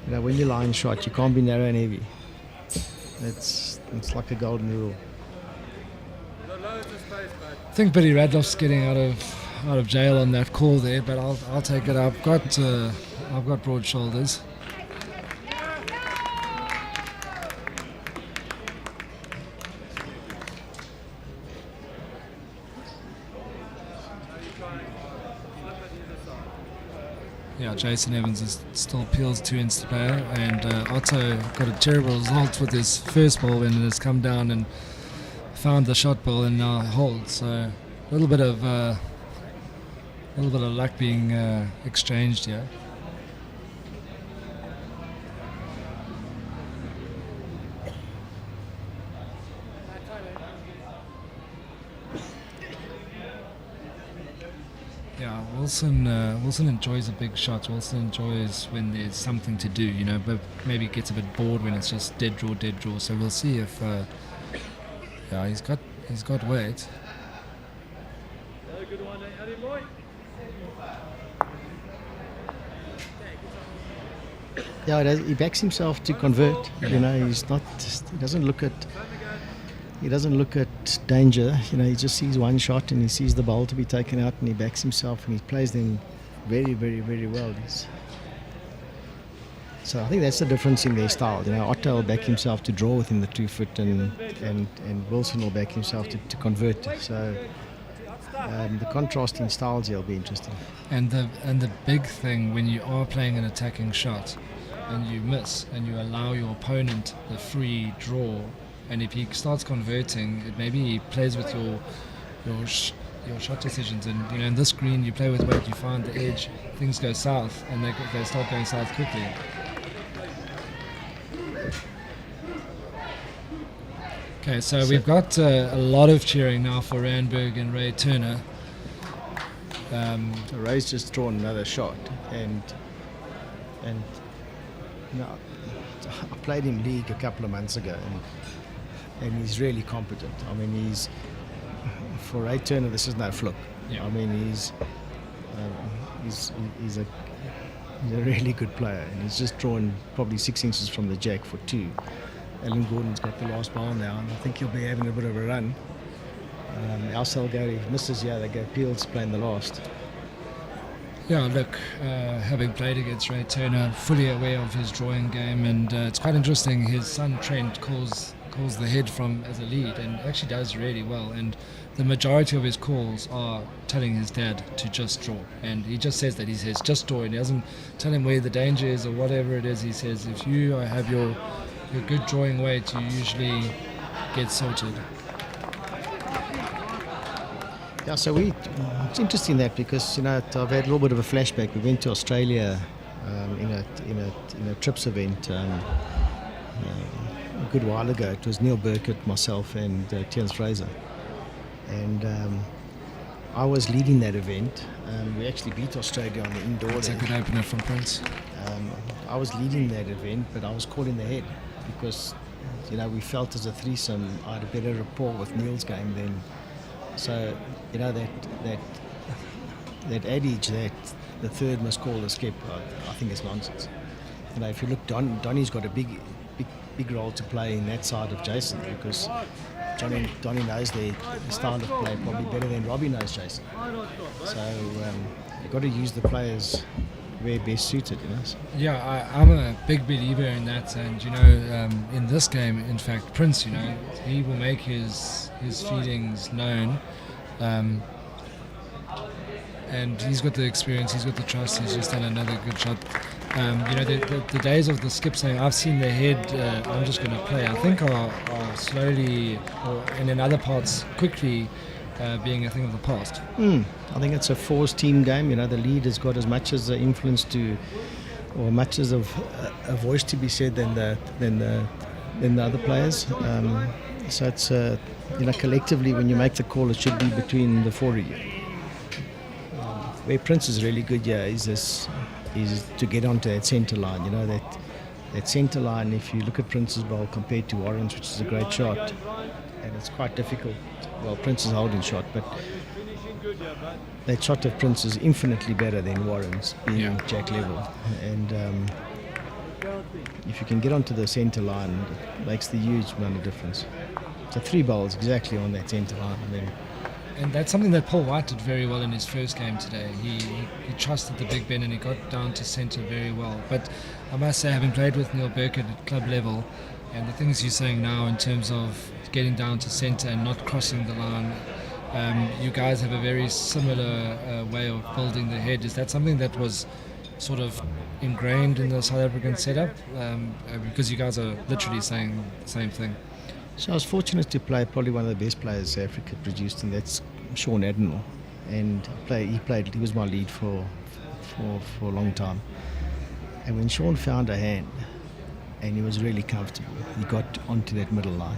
When you line shot, you can't be narrow and heavy. It's like a golden rule. I think Billy Radloff's getting out of jail on that call there, but I'll take it. I've got broad shoulders. Yeah, Jason Evans still peels 2 ends to player, and Otto got a terrible result with his first ball when it has come down and found the shot ball and now holds. So a little bit of luck being exchanged here. Yeah, Wilson enjoys a big shot. Wilson enjoys when there's something to do, but maybe gets a bit bored when it's just dead draw. So we'll see if he's got weight. Yeah, he backs himself to convert. He's not. He doesn't look at danger. He just sees one shot and he sees the ball to be taken out, and he backs himself and he plays them very, very, very well. So I think that's the difference in their style. Otto will back himself to draw within the 2 foot, and Wilson will back himself to convert. So the contrast in styles here will be interesting. And the big thing when you are playing an attacking shot and you miss and you allow your opponent the free draw, and if he starts converting, maybe he plays with your shot decisions. And in this green, you play with weight, you find the edge, things go south, and they start going south quickly. Okay, so we've got a lot of cheering now for Randburg and Ray Turner. Ray's just drawn another shot, and I played him league a couple of months ago, and he's really competent. I mean, for Ray Turner, this is no fluke. Yeah. I mean, he's a really good player, and he's just drawn probably 6 inches from the jack for 2. Alan Gordon's got the last ball now, and I think he'll be having a bit of a run. Al Salgari misses, they go Peels playing the last. Yeah, look, having played against Ray Turner, fully aware of his drawing game, and it's quite interesting. His son Trent calls the head from as a lead and actually does really well, and the majority of his calls are telling his dad to just draw, and he just says that. He says just draw, and he doesn't tell him where the danger is or whatever it is. He says if you have your good drawing weight, you usually get sorted. Yeah, so it's interesting that because I've had a little bit of a flashback. We went to Australia in a trips event a good while ago. It was Neil Burkett, myself, and Terence Fraser, and I was leading that event. We actually beat Australia on the indoor. That's a good opener from Prince. I was leading that event, but I was calling the head because we felt as a threesome I had a better rapport with Neil's game then. So that adage that the third must call the skip, I think is nonsense. If you look, Donny's got a big role to play in that side of Jason, because Donny knows their style of play probably better than Robbie knows Jason. So you've got to use the players where best suited. Yeah, I'm a big believer in that, and in this game, in fact, Prince, he will make his feelings known. and he's got the experience, he's got the trust, he's just done another good shot. The days of the skip saying, I've seen their head, I'm just going to play, I think are slowly, and in other parts, quickly being a thing of the past. I think it's a fours team game. The lead has got as much as the influence or much as of a voice to be said than the other players. So it's collectively when you make the call, it should be between the four of you. Where Prince is really good, is to get onto that centre line. That centre line. If you look at Prince's bowl compared to Warren's, which is a great shot, and it's quite difficult. Well, Prince is holding shot, but that shot of Prince is infinitely better than Warren's, being jack level. And if you can get onto the centre line, it makes the huge amount of difference. So 3 bowls exactly on that centre line. And that's something that Paul White did very well in his first game today. He trusted the Big Ben and he got down to centre very well. But I must say, having played with Neil Burkett at club level, and the things you're saying now in terms of getting down to centre and not crossing the line, you guys have a very similar way of building the head. Is that something that was sort of ingrained in the South African setup? Because you guys are literally saying the same thing. So I was fortunate to play probably one of the best players Africa produced, and that's Shaun. And he was my lead for a long time. And when Shaun found a hand, and he was really comfortable, he got onto that middle line.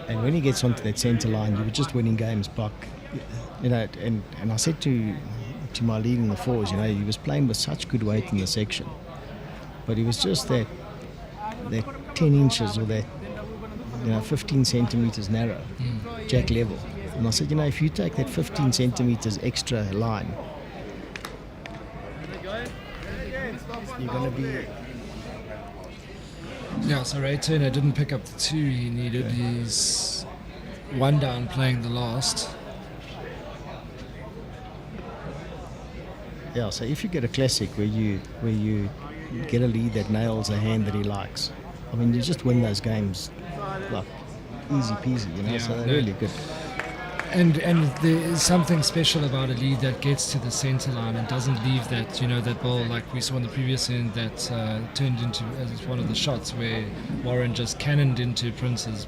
And when he gets onto that centre line, you were just winning games back. And I said to my lead in the fours, he was playing with such good weight in the section, but he was just that 10 inches or that 15 centimetres narrow, jack level. And I said, if you take that 15 centimetres extra line, you're going to be... Yeah, so Ray Turner didn't pick up the 2 he needed. He's 1 down playing the last. Yeah, so if you get a classic where you get a lead that nails a hand that he likes, you just win those games like easy peasy, so they're really good. And there is something special about a lead that gets to the centre line and doesn't leave that, that ball like we saw in the previous end that turned into as one of the shots where Warren just cannoned into Prince's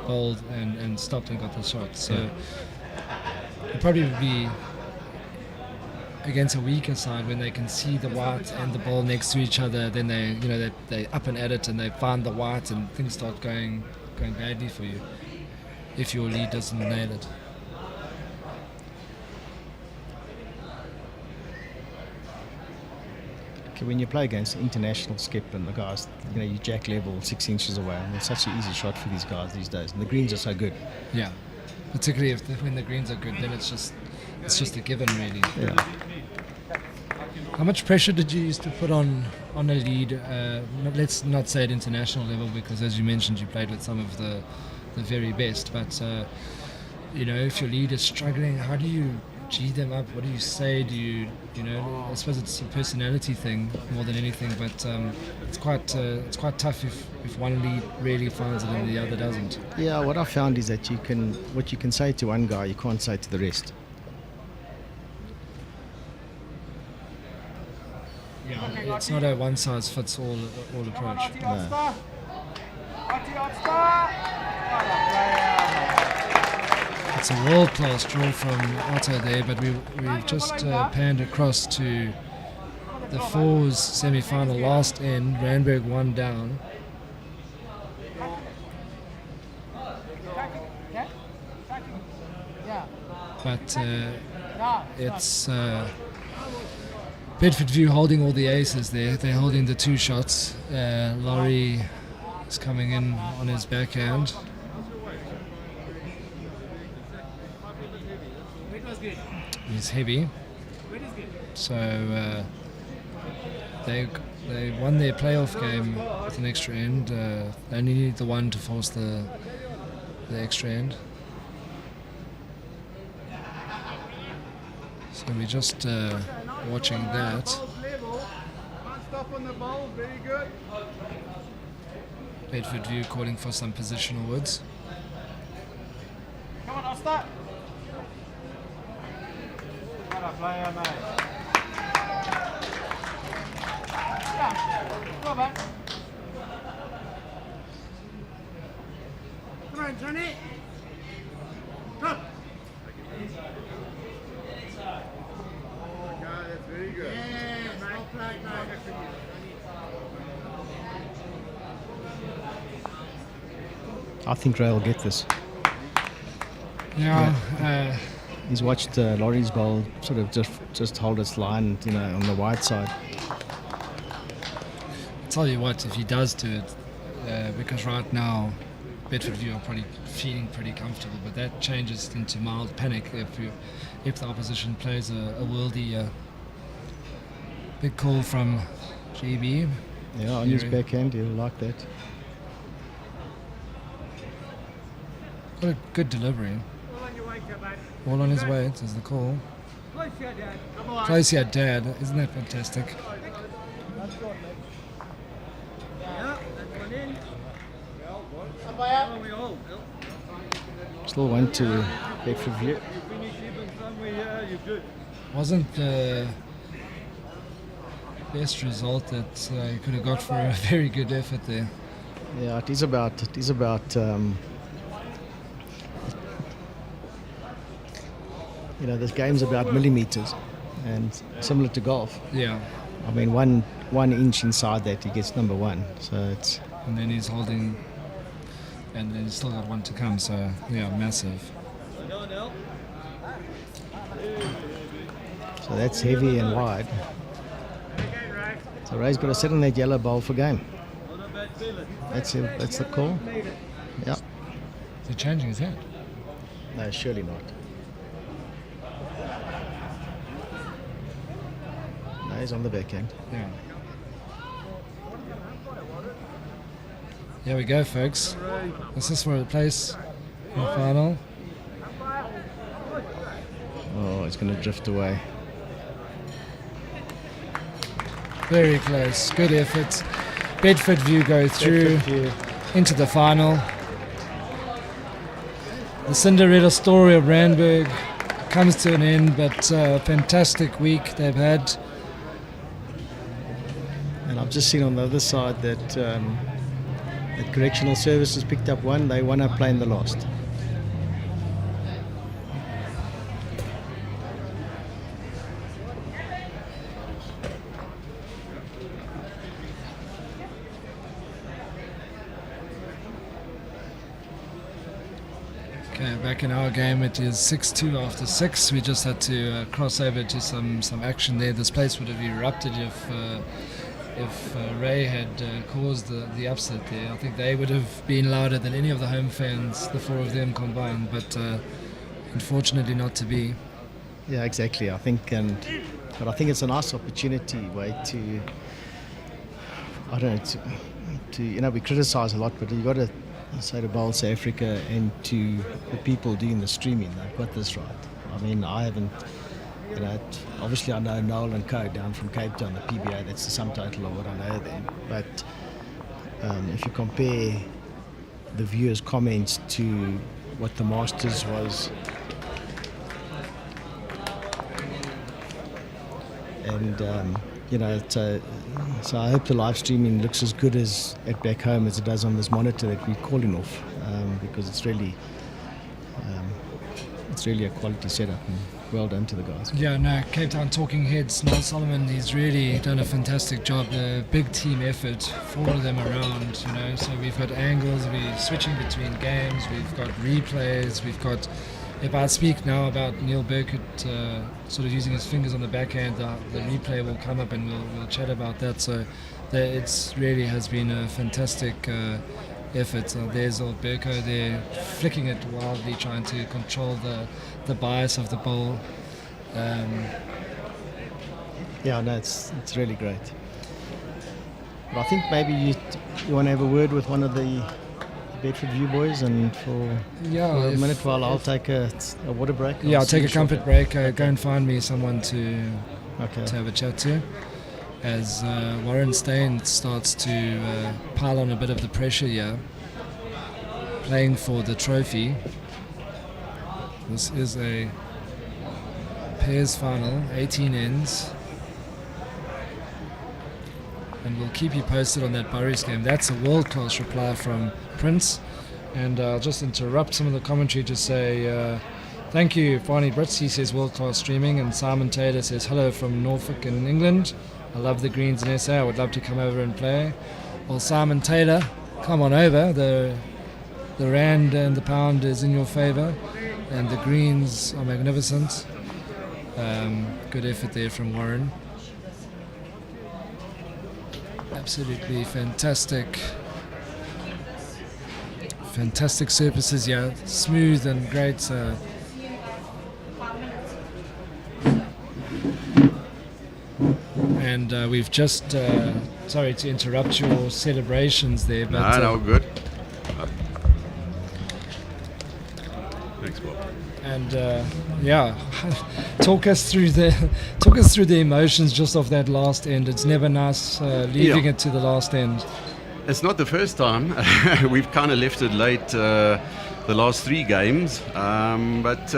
bowl and stopped and got the shot. So it probably would be against a weaker side when they can see the white and the ball next to each other, then they up and at it and they find the white and things start going badly for you if your lead doesn't nail it. Okay, when you play against international skip and the guys, you jack level 6 inches away, it's such an easy shot for these guys these days, and the greens are so good. Yeah, particularly when the greens are good, then it's just a given really. Yeah. How much pressure did you used to put on a lead? Let's not say at international level, because as you mentioned, you played with some of the very best. But if your lead is struggling, how do you G them up? What do you say? Do you I suppose it's a personality thing more than anything. But it's quite tough if one lead really finds it and the other doesn't. Yeah, what I found is that what you can say to one guy, you can't say to the rest. Yeah, it's not a one-size-fits-all approach. No. It's a world-class draw from Otto there, but we've just panned across to the fours semi-final last end. Randburg 1 down. But it's Bedfordview holding all the aces there. They're holding the 2 shots. Laurie is coming in on his backhand. He's heavy. So they won their playoff game with an extra end. They only need the 1 to force the extra end. So we're just watching that. Bedfordview calling for some positional woods. Faster. What a player, mate. Yeah, go back. Come on, Johnny. Come. That's very good. Yes, well played, mate. I think Ray will get this. Yeah. He's watched Laurie's bowl sort of just hold its line, you know, on the wide side. Tell you what, if he does do it, because right now Bedfordview are probably feeling pretty comfortable, but that changes into mild panic if the opposition plays a worldie. Big call from GB. Yeah, on his backhand, he'll like that. Got a good delivery. All on his weight is the call. Close here, Dad. Isn't that fantastic? Still went to Bedfordview. Wasn't the best result that you could have got for a very good effort there. Yeah, it is about you know, this game's about millimeters, and similar to golf. Yeah. I mean, one inch inside that, he gets number one. So it's. And then he's holding, and then he's still got one to come. So yeah, massive. So that's heavy and wide. So Ray's got to sit on that yellow bowl for game. That's the call. Yeah. Is he changing his head? No, surely not. No, he's on the backhand. Yeah. Here we go, folks. This is for a place in the final. Oh, it's going to drift away. Very close. Good effort. Bedfordview go through into the final. The Cinderella story of Randburg comes to an end, but fantastic week they've had. And I've just seen on the other side that that Correctional Services picked up one. They won up playing the last. Okay, back in our game it is 6-2 after 6. We just had to cross over to some action there. This place would have erupted if Ray had caused the upset there. I think they would have been louder than any of the home fans, the four of them combined, but unfortunately not to be. Yeah, exactly. I think, but I think it's a nice opportunity, way to, I don't know, to you know, we criticise a lot, but you got to say to Bowl South Africa and to the people doing the streaming, they've got this right. I mean, I haven't, you know, obviously I know Noel and Co down from Cape Town, the PBA, that's the sum total of what I know then. But if you compare the viewers' comments to what the Masters was, and you know, so I hope the live streaming looks as good as at back home as it does on this monitor that we're calling off, because it's really a quality setup, and well done to the guys. Yeah, no, Cape Town talking heads, Noel Solomon, he's really done a fantastic job. A big team effort, 4 of them around, you know, so we've got angles, we're switching between games, we've got replays, we've got, if I speak now about Neil Burkett sort of using his fingers on the backhand, the replay will come up and we'll chat about that. So it's really has been a fantastic effort. There's old Burko there flicking it wildly, trying to control the bias of the ball. Yeah, no, it's really great. But I think maybe you want to have a word with one of the Bedfordview boys, and for a minute while I'll take a water break. Yeah, I'll take a comfort break. Go and find me someone to have a chat to. As Warren Steyn starts to pile on a bit of the pressure here, playing for the trophy. This is a pairs final, 18 ends. And we'll keep you posted on that Burries game. That's a world-class reply from Prince. And I'll just interrupt some of the commentary to say thank you, Barney Brits. He says world-class streaming. And Simon Taylor says hello from Norfolk in England. I love the greens in SA. I would love to come over and play. Well, Simon Taylor, come on over. The rand and the pound is in your favour. And the greens are magnificent. Good effort there from Warren. Absolutely fantastic surfaces, yeah, smooth and great. And we've just sorry to interrupt your celebrations there, but no, good. Thanks, Bob. And yeah, talk us through the emotions just off that last end. It's never nice leaving it to the last end. It's not the first time. We've kind of left it late the last 3 games, but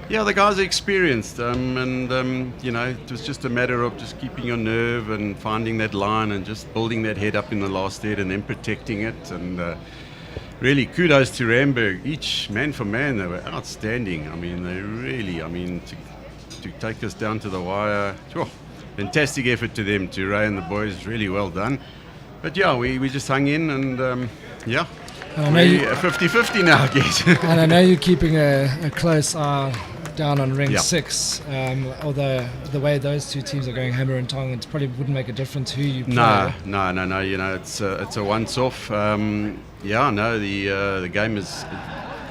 yeah, the guys are experienced, and you know, it was just a matter of just keeping your nerve and finding that line and just building that head up in the last head and then protecting it. And really, kudos to Randburg. Each man for man, they were outstanding. I mean, they really, I mean, to take us down to the wire, fantastic effort to them, to Ray and the boys, really well done. But yeah, we just hung in, and yeah, we're 50-50 now, I guess. And I know you're keeping a close eye down on ring 6, although the way those two teams are going hammer and tong, it probably wouldn't make a difference who you play. No. You know, it's a once-off. Yeah, no, the game is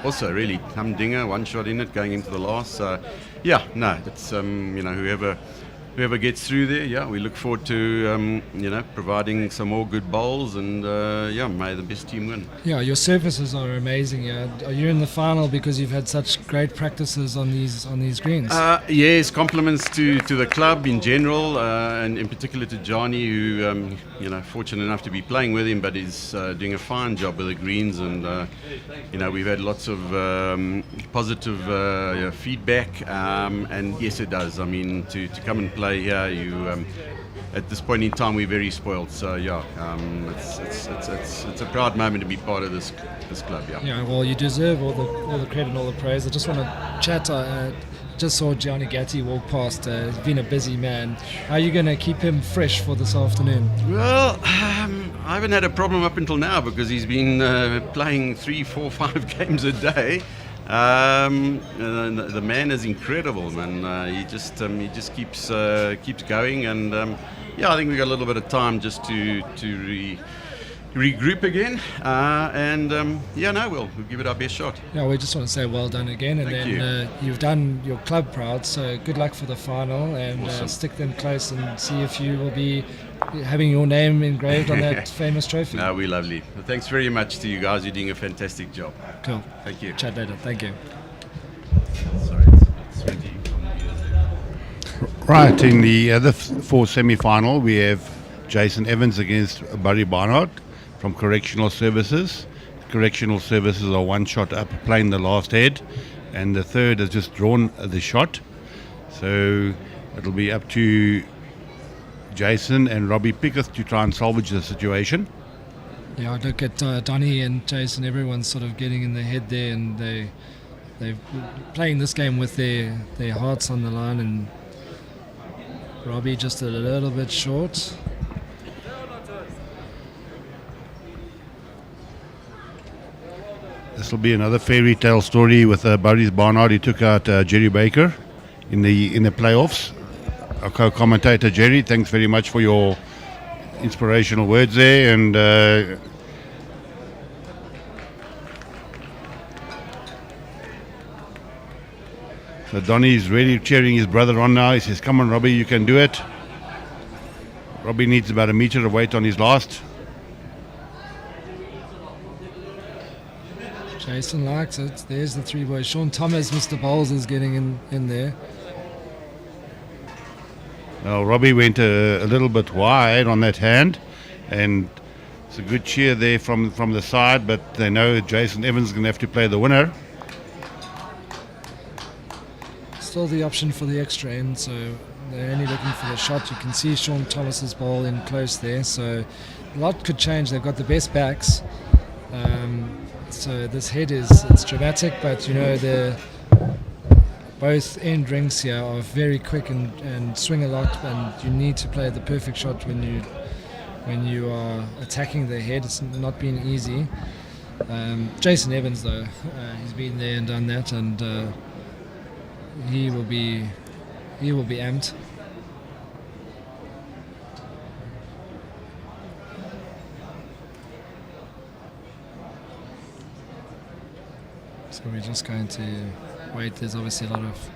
also really humdinger, one shot in it going into the last. So yeah, no, it's you know, whoever gets through there, yeah, we look forward to you know, providing some more good bowls, and yeah, may the best team win. Yeah, your services are amazing. Yeah, are you in the final because you've had such great practices on these greens? Yes, compliments to the club in general, and in particular to Johnny, who you know, fortunate enough to be playing with him, but is doing a fine job with the greens, and you know, we've had lots of positive feedback, and yes, it does. I mean, to come and play here, you at this point in time, we're very spoiled. So yeah, it's a proud moment to be part of this club. Yeah. Yeah. Well, you deserve all the credit and all the praise. I just want to chat. Just saw Gianni Gatti walk past. He's been a busy man. How are you going to keep him fresh for this afternoon? Well, I haven't had a problem up until now because he's been playing 3, 4, 5 games a day. The man is incredible, man. He just keeps going, and yeah, I think we got a little bit of time just to regroup again, and yeah, no, we'll give it our best shot. Yeah, we just want to say well done again, and Thank then you've done your club proud, so good luck for the final, and Awesome. Stick them close and see if you will be having your name engraved on that famous trophy. No, we're lovely. Well, thanks very much to you guys. You're doing a fantastic job. Cool. Thank you. Chat later. Thank you. Sorry, it's sweaty. Right, in the other 4 semi-final, we have Jason Evans against Barry Barnard from Correctional Services. Correctional Services are 1 shot up, playing the last head, and the third has just drawn the shot. So it'll be up to Jason and Robbie Pickett to try and salvage the situation. Yeah, I look at Donny and Jason, everyone's sort of getting in their head there, and they're playing this game with their hearts on the line, and Robbie just a little bit short. This will be another fairy tale story with Barry's Barnard. He took out Jerry Baker in the playoffs. Our co-commentator Jerry, thanks very much for your inspirational words there, and so Donny's really cheering his brother on now. He says, come on Robbie, you can do it. Robbie needs about a meter of weight on his last. Jason likes it. There's the 3 boys. Shaun Thomas, Mr. Bowles is getting in there. Well, Robbie went a little bit wide on that hand, and it's a good cheer there from the side, but they know Jason Evans is going to have to play the winner. still the option for the extra end, so they're only looking for the shot. You can see Shaun Thomas's ball in close there, so a lot could change. They've got the best backs, so this head it's dramatic, but you know both end rings here are very quick and swing a lot, and you need to play the perfect shot when you are attacking the head. It's not been easy. Jason Evans though, he's been there and done that, and he will be amped. So we're just going to wait. There's obviously a lot of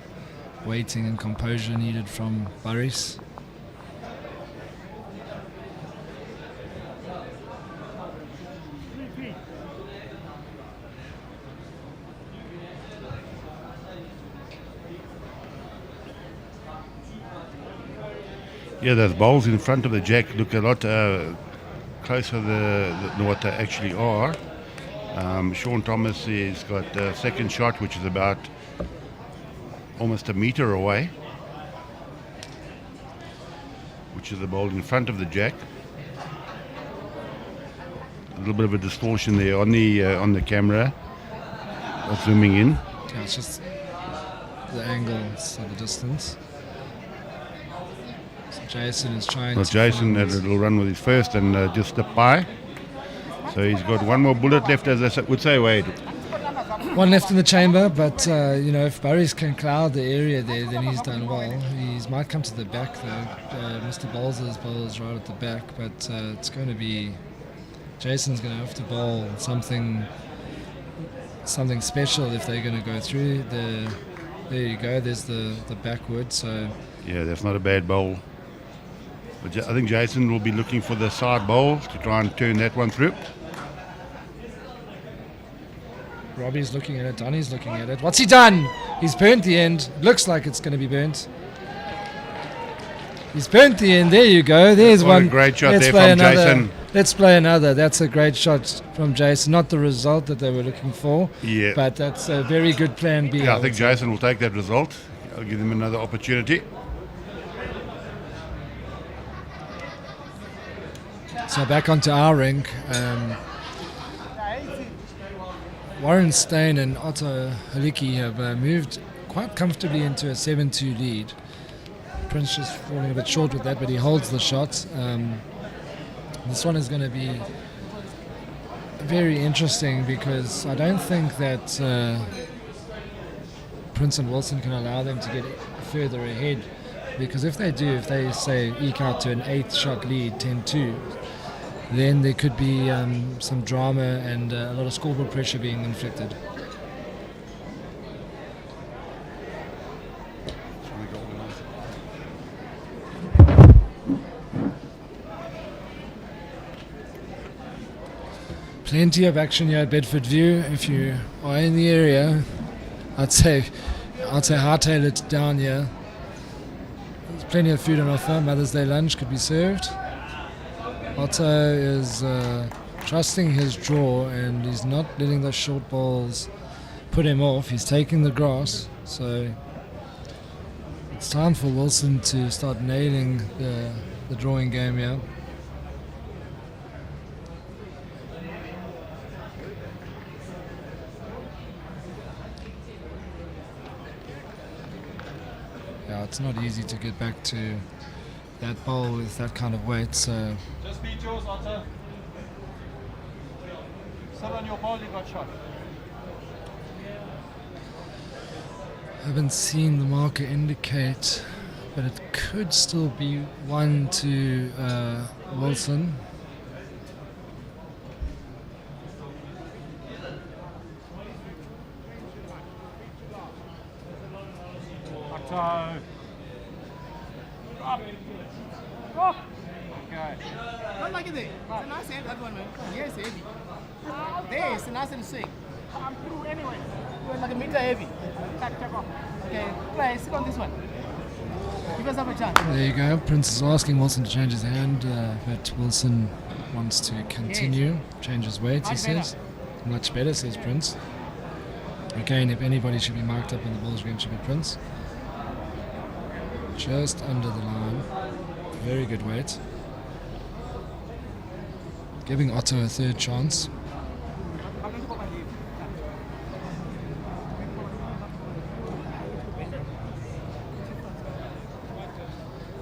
waiting and composure needed from Boris. Yeah, those bowls in front of the jack look a lot closer than what they actually are. Shaun Thomas has got a second shot, which is about almost a meter away, which is the bowl in front of the jack. A little bit of a distortion there on the camera. Zooming in. Yeah, it's just the angles of the distance. So Jason is trying. Well, Jason had a little run with his first and just stepped by. So he's got one more bullet left, as I would say, Wade. One left in the chamber, but you know, if Boris can cloud the area there, then he's done well. He might come to the back though. Mr. Bowles' bowl is right at the back, but it's going to be Jason's going to have to bowl something special if they're going to go through. There you go. There's the backwood. So yeah, that's not a bad bowl. But I think Jason will be looking for the side bowl to try and turn that one through. Robbie's looking at it, Donny's looking at it. What's he done? He's burnt the end. Looks like it's going to be burnt. He's burnt the end. There you go. There's one. A great shot there from Jason. Let's play another. That's a great shot from Jason. Not the result that they were looking for. Yeah. But that's a very good plan B. Yeah, I think Jason will take that result. I'll give him another opportunity. So back onto our rink. Warren Steyn and Otto Holicki have moved quite comfortably into a 7-2 lead. Prince just falling a bit short with that, but he holds the shot. This one is going to be very interesting because I don't think that Prince and Wilson can allow them to get further ahead, because if they do, if they say eke out to an 8th shot lead, 10-2, then there could be some drama and a lot of scoreboard pressure being inflicted. Plenty of action here at Bedfordview. If you are in the area, I'd say hardtail it down here. There's plenty of food on offer. Mother's Day lunch could be served. Otto is trusting his draw, and he's not letting those short balls put him off. He's taking the grass, so it's time for Wilson to start nailing the drawing game here. Yeah, it's not easy to get back to that ball with that kind of weight, so Just beat yours, Otto. Sit on your ball, you got shot. I haven't seen the marker indicate, but it could still be 1 to Wilson. Otto. Up. Up. Okay. Don't like it there. It's a nice hand, that one, man. Yes, heavy. There, it's a nice and swing. I'm through anyway. You're like a meter heavy. Check off. Okay, play. Sit on this one. Give us a chance. There you go. Prince is asking Wilson to change his hand, but Wilson wants to continue. Change his weight, he says. Much better, says Prince. Again, if anybody should be marked up in the Bulls game, should be Prince. just under the line. Very good weight. Giving Otto a third chance.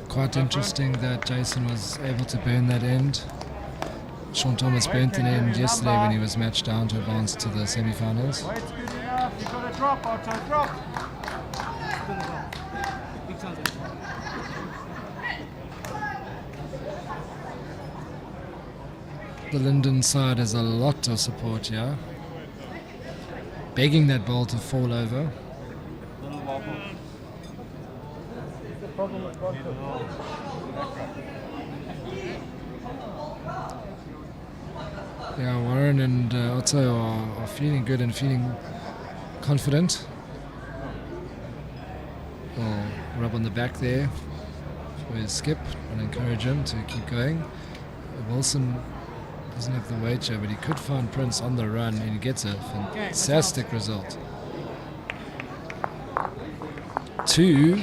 Quite interesting that Jason was able to burn that end. Shaun Thomas burnt an end yesterday when he was matched down to advance to the semi-finals. Weight's good enough. You got to drop, Otto. Drop. The Linden side has a lot of support here. Begging that ball to fall over. Yeah, Warren and Otto are feeling good and feeling confident. Oh, rub on the back there for his skip and encourage him to keep going. Wilson doesn't have the weight here, but he could find Prince on the run and he gets a fantastic result. 2,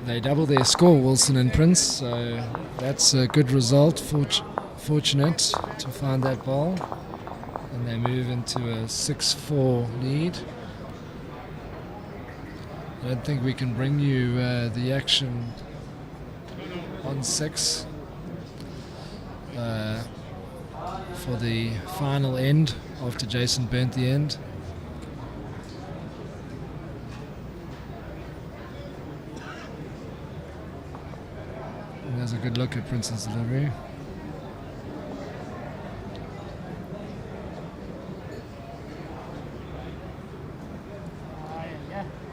they double their score, Wilson and Prince, so that's a good result. Fortunate to find that ball, and they move into a 6-4 lead. I don't think we can bring you the action on 6 for the final end after Jason burnt the end. And there's a good look at Prince's delivery.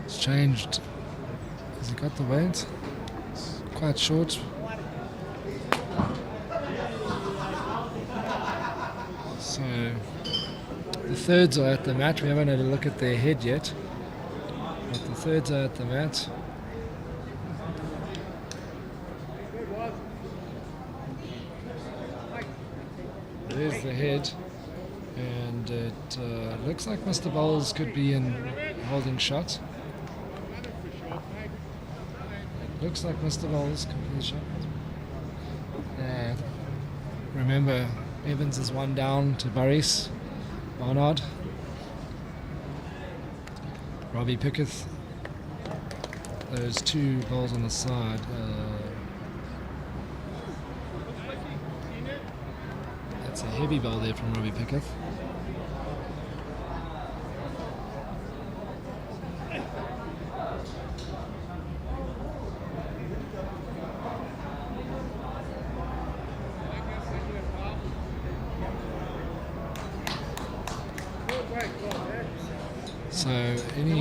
It's changed. Has he got the weight? It's quite short. So the thirds are at the mat. We haven't had a look at their head yet, but the thirds are at the mat. There's the head, and it looks like Mr. Bowles could be in holding shot. Looks like Mr. Bowles could be in shot. Remember, Evans is 1 down to Boris Barnard. Robbie Pickett. Those 2 balls on the side. That's a heavy ball there from Robbie Pickett. So any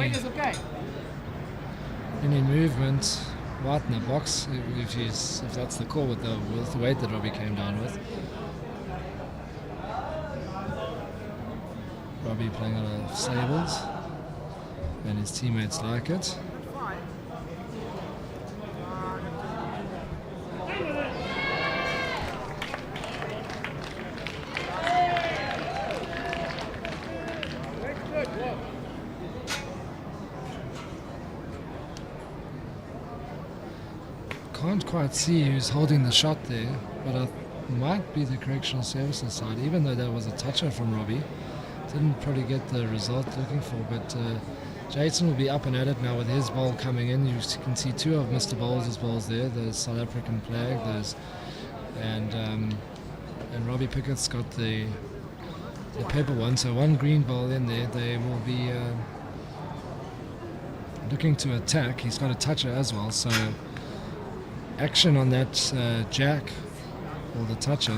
movement right in the box, if that's the call with the weight that Robbie came down with. Robbie playing out of Sables, and his teammates like it. Can't quite see who's holding the shot there, but it might be the correctional services side, even though that was a toucher from Robbie. Didn't probably get the result looking for, but Jason will be up and at it now with his ball coming in. You can see 2 of Mr. Bowles' balls there, the South African flag, and Robbie Pickett's got the paper one, so 1 green ball in there. They will be looking to attack. He's got a toucher as well, so action on that jack or the toucher.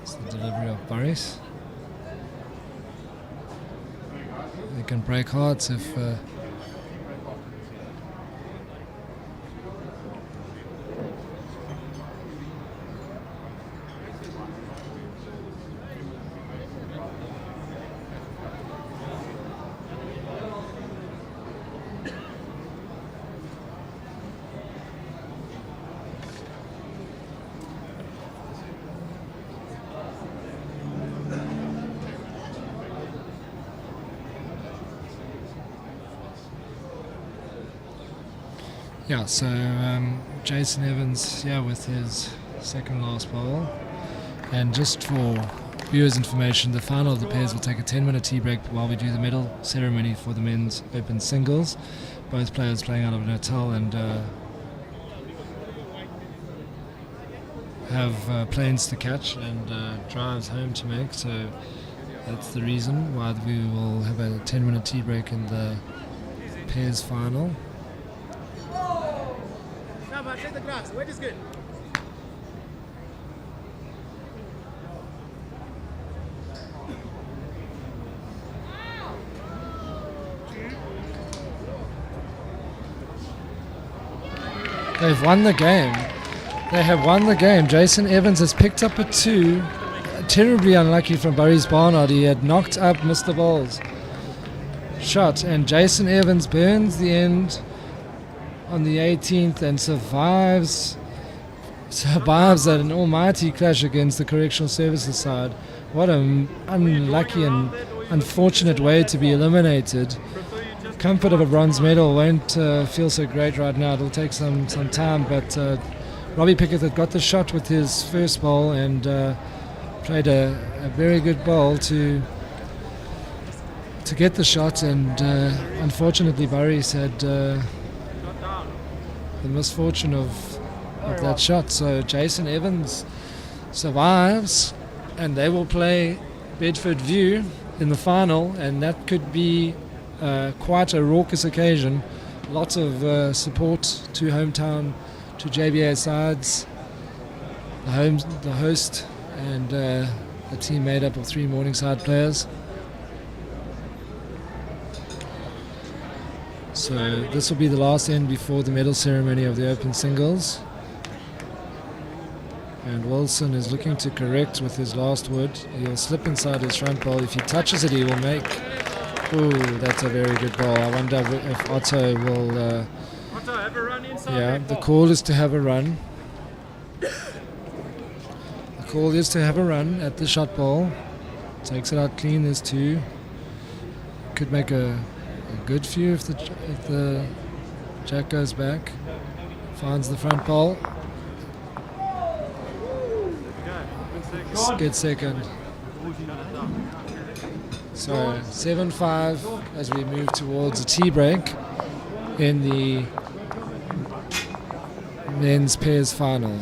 It's the delivery of Boris. They can break hearts if Yeah, so Jason Evans, with his second last bowl. And just for viewers' information, the final of the pairs will take a 10-minute tea break while we do the medal ceremony for the men's open singles. Both players playing out of an hotel and have planes to catch and drives home to make, so that's the reason why we will have a 10-minute tea break in the pairs final. Now, man, take the grass. Wait is good. They've won the game. They have won the game. Jason Evans has picked up a 2. Terribly unlucky from Barry's Barnard. He had knocked up Mr. Bowles' shot, and Jason Evans burns the end on the 18th and survives an almighty clash against the correctional services side. What an unlucky and unfortunate way to be eliminated. Comfort of a bronze medal won't feel so great right now. It'll take some time, but Robbie Pickett had got the shot with his first bowl and played a very good bowl to get the shot, and unfortunately Barry's had the misfortune of that shot. So Jason Evans survives, and they will play Bedfordview in the final, and that could be quite a raucous occasion. Lots of support to hometown, to JBA sides, the host, and a team made up of 3 Morningside players. So this will be the last end before the medal ceremony of the open singles. And Wilson is looking to correct with his last wood. He'll slip inside his front bowl. If he touches it, he will make... Ooh, that's a very good ball. I wonder if Otto will... Otto, have a run inside. the call is to have a run. The call is to have a run at the shot ball. Takes it out clean, there's 2. Could make a good few if the jack goes back. Finds the front ball. Good second. So 7-5 as we move towards a tea break in the men's pairs final.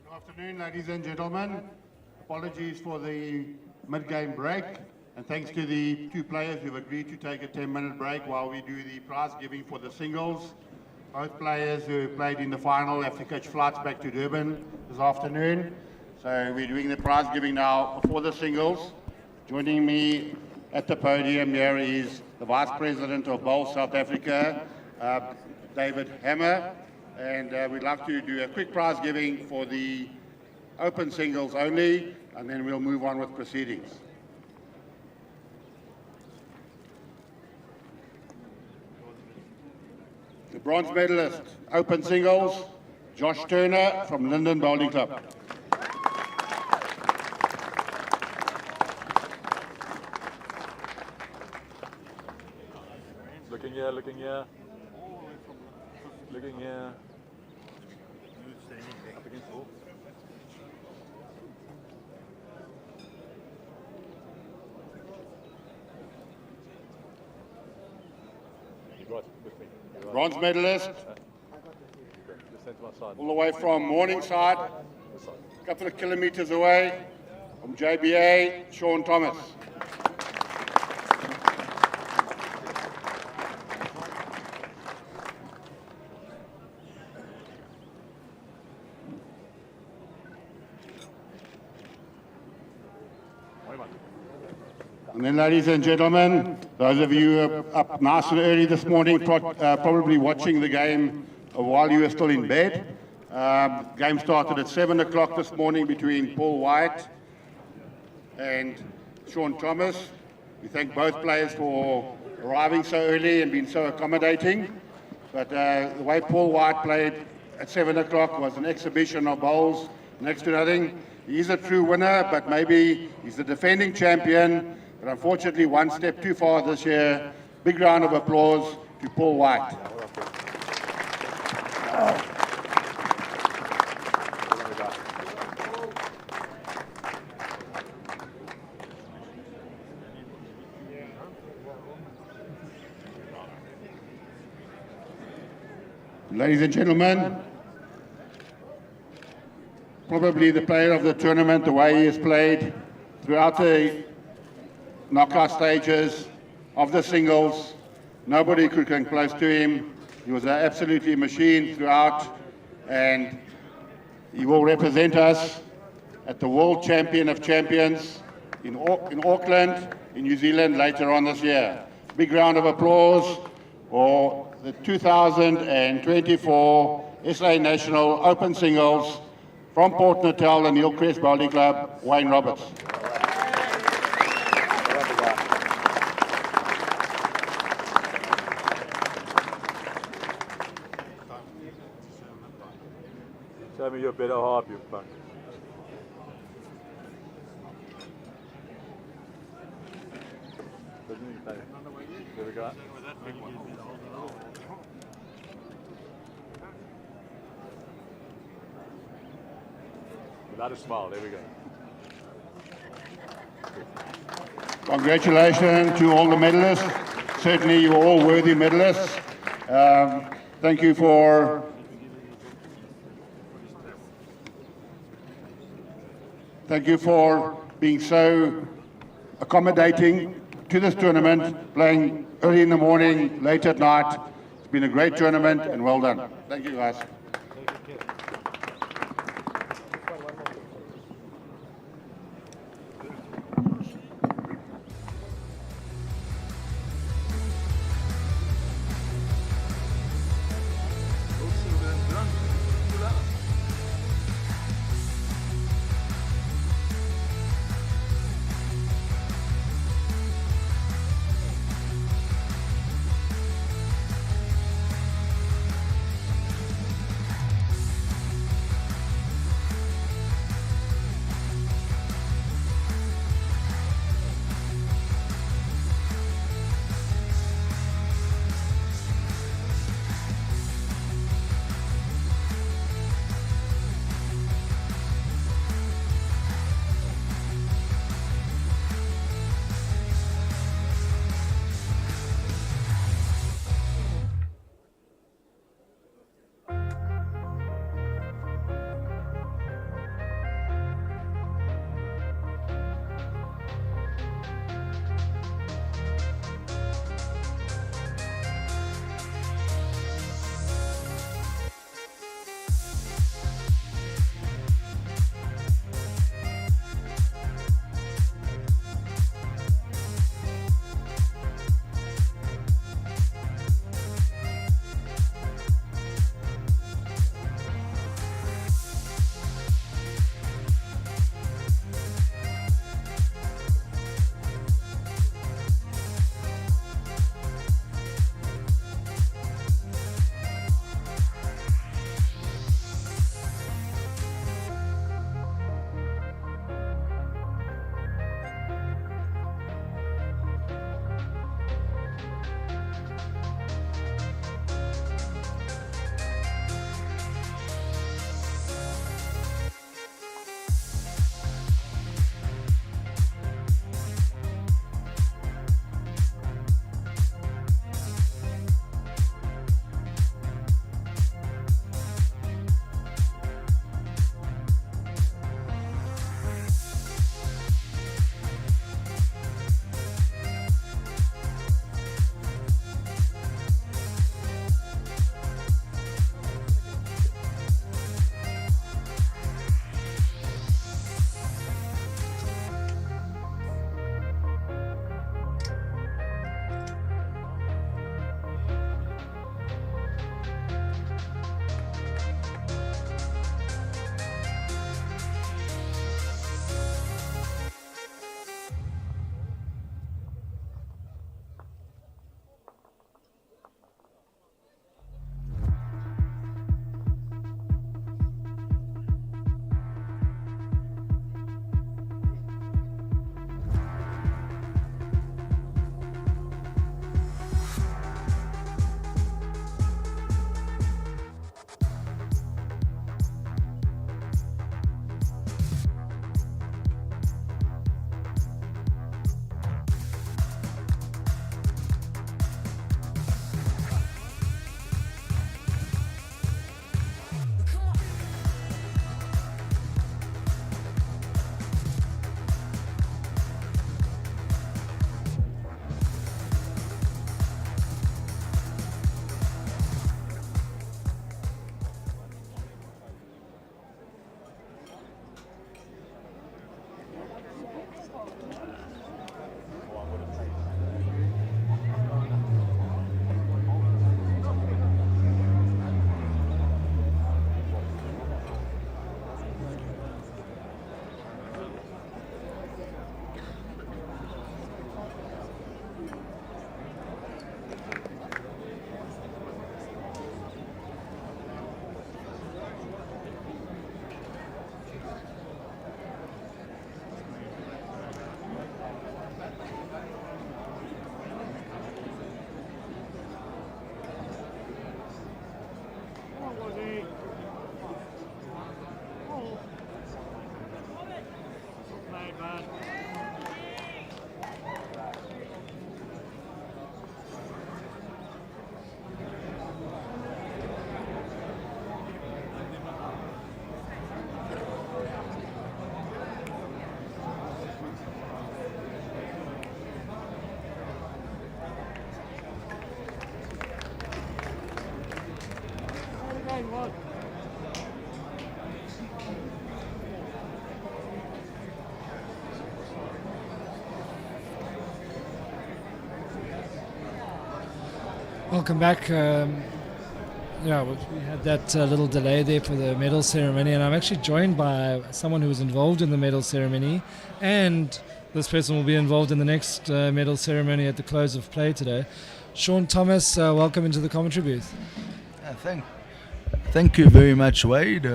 Good afternoon, ladies and gentlemen. Apologies for the mid-game break, and thanks to the 2 players who've agreed to take a 10-minute break while we do the prize giving for the singles. Both players who played in the final have to catch flights back to Durban this afternoon. So we're doing the prize giving now for the singles. Joining me at the podium here is the Vice President of Bowls South Africa, David Hammer, and we'd like to do a quick prize giving for the open singles only, and then we'll move on with proceedings. The bronze medalist, open singles, Josh Turner from Linden Bowling Club. Looking here, looking here. Looking here. Up against the wall. Right, with me. Bronze medalist, all the way from Morningside, a couple of kilometers away, from JBA, Shaun Thomas. And then, ladies and gentlemen, those of you who are up nice and early this morning, probably watching the game while you were still in bed. Game started at 7 o'clock this morning between Paul White and Shaun Thomas. We thank both players for arriving so early and being so accommodating. But the way Paul White played at 7 o'clock was an exhibition of bowls, next to nothing. He's a true winner, but maybe he's the defending champion. But unfortunately, one step too far this year. Big round of applause to Paul White. Ladies and gentlemen, probably the player of the tournament, the way he has played throughout the knockout stages of the singles. Nobody could come close to him. He was absolutely a machine throughout, and he will represent us at the World Champion of Champions in Auckland, in New Zealand, later on this year. Big round of applause for the 2024 SA National Open Singles from Port Natal and Hillcrest Bowling Club, Wayne Roberts. Show me your better half, you punk. There we go. Without a smile, there we go. Congratulations to all the medalists. Certainly you're all worthy medalists. Thank you for being so accommodating to this tournament, playing early in the morning, late at night. It's been a great tournament and well done. Thank you, guys. Welcome back. Yeah, we had that little delay there for the medal ceremony, and I'm actually joined by someone who was involved in the medal ceremony, and this person will be involved in the next medal ceremony at the close of play today. Shaun Thomas, welcome into the commentary booth. Thank you very much, Wade.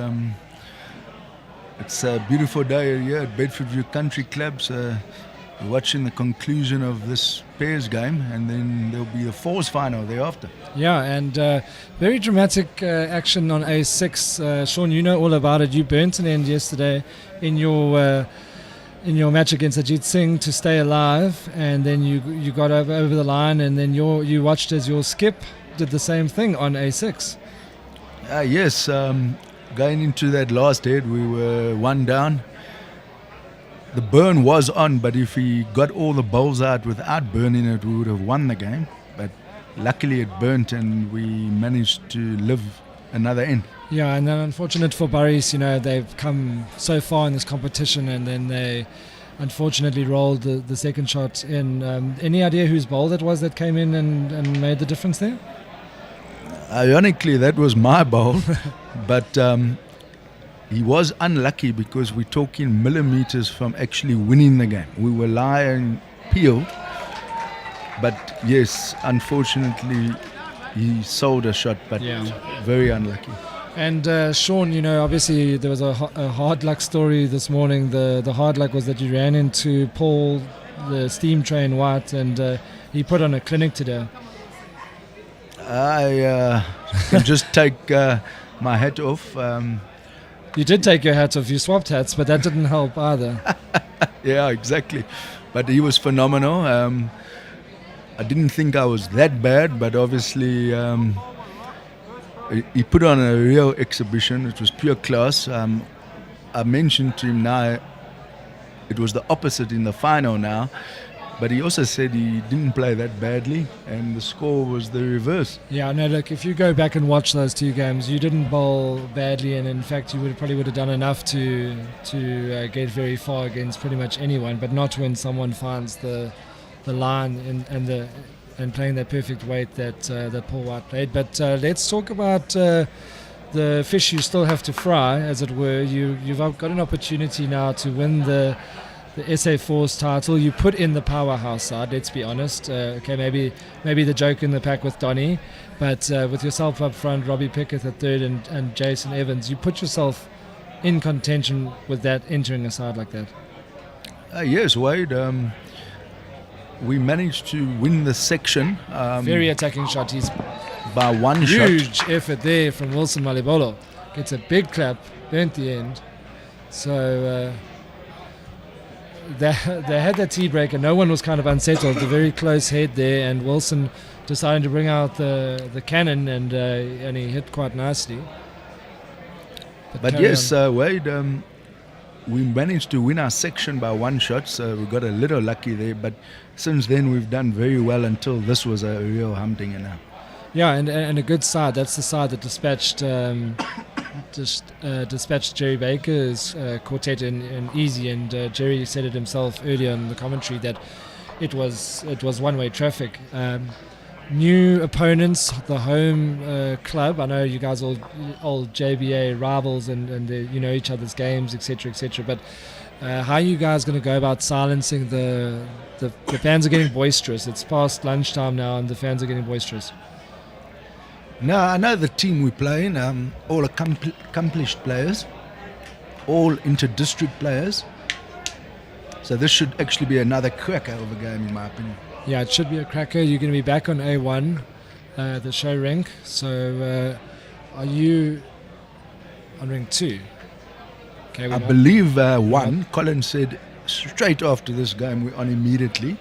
It's a beautiful day here at Bedfordview Country Club. So we're watching the conclusion of this pairs game, and then there'll be a fours final thereafter. Yeah, and very dramatic action on A6. Shaun, you know all about it. You burnt an end yesterday in your match against Ajit Singh to stay alive, and then you got over the line, and then you watched as your skip did the same thing on A6. Yes, going into that last head, we were one down. The burn was on, but if he got all the bowls out without burning it, we would have won the game. But luckily it burnt and we managed to live another end. Yeah, and then unfortunate for Burries, they've come so far in this competition, and then they unfortunately rolled the second shot in. Any idea whose bowl that was that came in and made the difference there? Ironically, that was my bowl, but he was unlucky because we're talking millimeters from actually winning the game. We were lying peeled, but yes, unfortunately, he sold a shot, but very unlucky. And Shaun, obviously there was a hard luck story this morning. The hard luck was that you ran into Paul, the steam train White, and he put on a clinic today. I can just take my hat off. You did take your hat off. You swapped hats, but that didn't help either. Yeah, exactly. But he was phenomenal. I didn't think I was that bad, but obviously he put on a real exhibition. It was pure class. I mentioned to him now it was the opposite in the final now, but he also said he didn't play that badly, and the score was the reverse. Yeah, no, look, if you go back and watch those two games, you didn't bowl badly, and in fact you probably would have done enough to get very far against pretty much anyone, but not when someone finds the line and playing that perfect weight that Paul White played. But let's talk about the fish you still have to fry, as it were. You've got an opportunity now to win the SA Force title. You put in the powerhouse side, let's be honest. Okay, maybe the joke in the pack with Donny, but with yourself up front, Robbie Pickett at third, and Jason Evans, you put yourself in contention with that, entering a side like that. Yes, Wade. We managed to win the section. Very attacking shot. He's by one shot. Huge effort there from Wilson Malobolo. Gets a big clap, burnt the end. So they had that tea break, and no one was kind of unsettled. A very close head there, and Wilson decided to bring out the cannon, and he hit quite nicely. But yes, Wade, we managed to win our section by one shot, so we got a little lucky there. But since then, we've done very well until this was a real humdinger now. Yeah, and a good side. That's the side that dispatched Jerry Baker's quartet in easy, and Jerry said it himself earlier in the commentary that it was one-way traffic. New opponents, the home club. I know you guys are old JBA rivals, and you know each other's games, etc., etc. But how are you guys going to go about silencing the fans? Are getting boisterous. It's past lunchtime now, and the fans are getting boisterous. No, I know the team we play in, all accomplished players, all inter-district players. So this should actually be another cracker of a game, in my opinion. Yeah, it should be a cracker. You're going to be back on A1, the show rank. So are you on rank 2? Okay, I believe 1. Colin said straight after this game we're on immediately.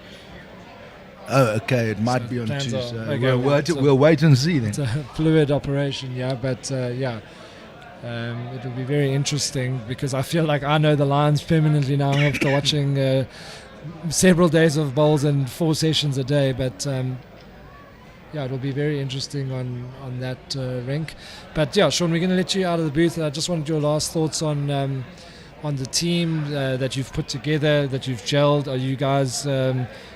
Oh, okay, it might be on 2. So okay, we'll wait and see then. It's a fluid operation, yeah, but yeah. It'll be very interesting because I feel like I know the Lions permanently now after watching several days of bowls and 4 sessions a day. But yeah, it will be very interesting on that rink. But yeah, Shaun, we're going to let you out of the booth. I just wanted your last thoughts on the team that you've put together, that you've gelled. Are you guys?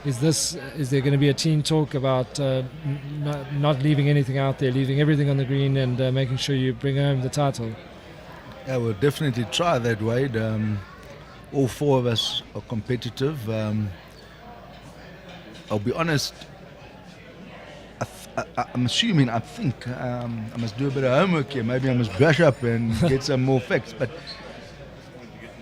Is there going to be a team talk about not leaving anything out there, leaving everything on the green, and making sure you bring home the title? Yeah, we'll definitely try that, Wade. All four of us are competitive. I'll be honest, I'm assuming, I think I must do a bit of homework here. Maybe I must brush up and get some more facts. But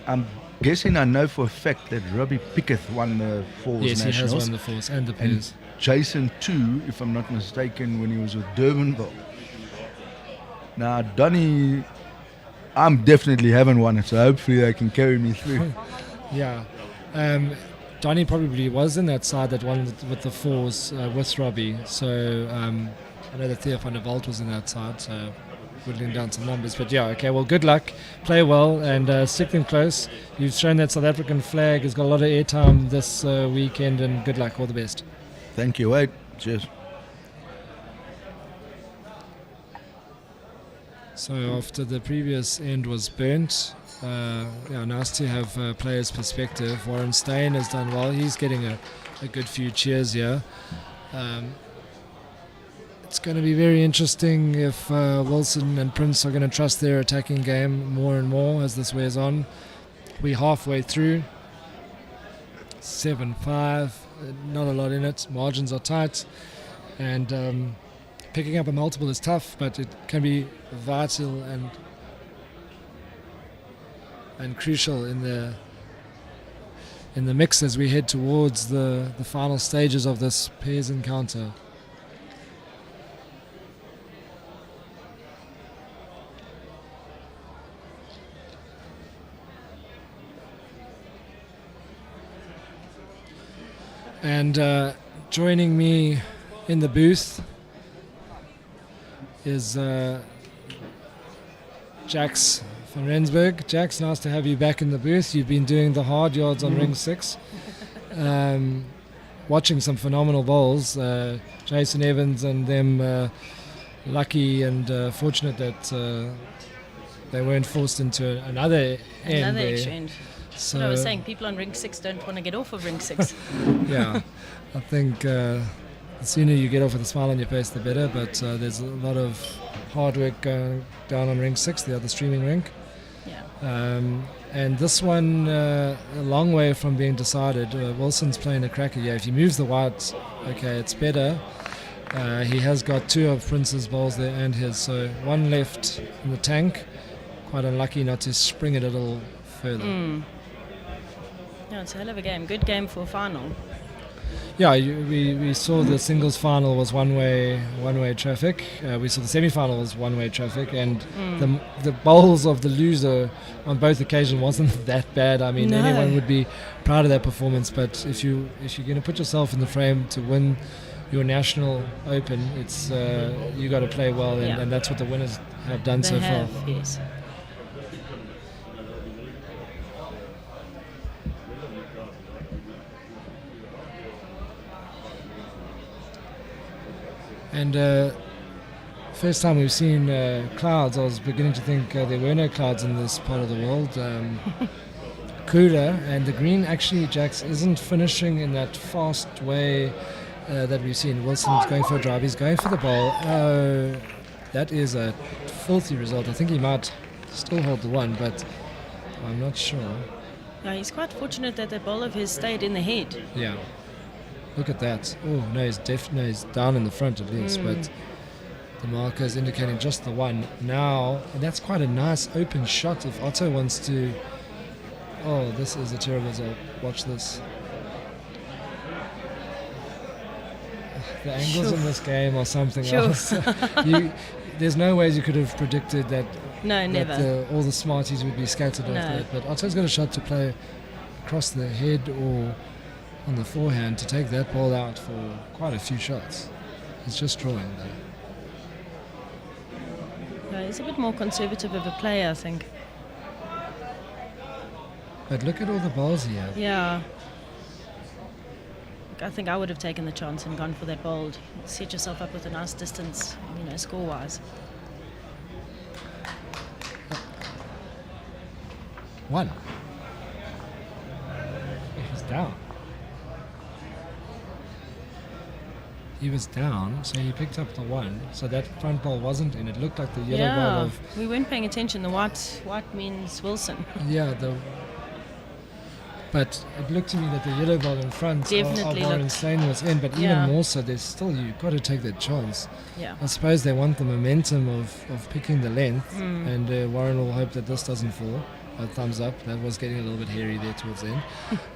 I'm guessing I know for a fact that Robbie Pickett won the Falls Nationals. Nationals. Yes, he has won the Falls and the Pairs. Jason too, if I'm not mistaken, when he was with Durbanville. Now, Donnie, I'm definitely haven't won it, so hopefully they can carry me through. Yeah. Donnie probably was in that side that won with the Fours with Robbie. So I know that Theo van der Walt was in that side, so whittling down some numbers. But yeah, okay, well, good luck. Play well and stick them close. You've shown that South African flag has got a lot of airtime this weekend, and good luck. All the best. Thank you, Wade. Cheers. So after the previous end was burnt, yeah, nice to have players' perspective. Warren Steyn has done well. He's getting a good few cheers here. It's going to be very interesting if Wilson and Prince are going to trust their attacking game more and more as this wears on. We're halfway through. 7-5, not a lot in it. Margins are tight, and picking up a multiple is tough, but it can be vital and crucial in the mix as we head towards the final stages of this pairs encounter. And joining me in the booth is Jax van Rensburg. Jax, nice to have you back in the booth. You've been doing the hard yards on Ring 6. Watching some phenomenal bowls. Jason Evans and them lucky and fortunate that they weren't forced into another end. Another there. exchange. So What I was saying, people on Ring 6 don't want to get off of Ring 6. Yeah, I think the sooner you get off with a smile on your face, the better. But there's a lot of hard work going down on Ring 6, the other streaming rink. Yeah. And this one, a long way from being decided. Wilson's playing a cracker here. If he moves the white, okay, it's better. He has got two of Prince's bowls there and his, so one left in the tank. Quite unlucky not to spring it a little further. No, it's a hell of a game. Good game for a final. Yeah, we saw the singles final was one-way traffic. We saw the semi-final was one-way traffic, and the bowls of the loser on both occasions wasn't that bad. I mean, anyone would be proud of that performance. But if you're going to put yourself in the frame to win your national open, it's you got to play well, and that's what the winners have done so far. Yes. And first time we've seen clouds, I was beginning to think there were no clouds in this part of the world. Cooler, and the green actually, Jax, isn't finishing in that fast way that we've seen. Wilson's going for a drive, he's going for the bowl. Oh, that is a filthy result. I think he might still hold the one, but I'm not sure. Yeah, he's quite fortunate that the ball of his stayed in the head. Yeah. Look at that. Oh, no, he's down in the front at least, but the marker is indicating just the one. Now, and that's quite a nice open shot if Otto wants to... Oh, this is a terrible result. Watch this. The angles in this game are something else. There's no ways you could have predicted that. No, never. All the smarties would be scattered after that. But Otto's got a shot to play across the head or on the forehand to take that ball out for quite a few shots. He's just drawing there. Yeah, he's a bit more conservative of a player, I think. But look at all the balls he had. Yeah. I think I would have taken the chance and gone for that bold. Set yourself up with a nice distance, score-wise. 1. He was down. He was down, so he picked up the 1. So that front ball wasn't in. It looked like the yellow ball of... we weren't paying attention. The white means Wilson. Yeah, but it looked to me that the yellow ball in front of Warren Steyn was in, but even more so, there's still, you've got to take that chance. Yeah. I suppose they want the momentum of picking the length, and Warren will hope that this doesn't fall. Thumbs up. That was getting a little bit hairy there towards the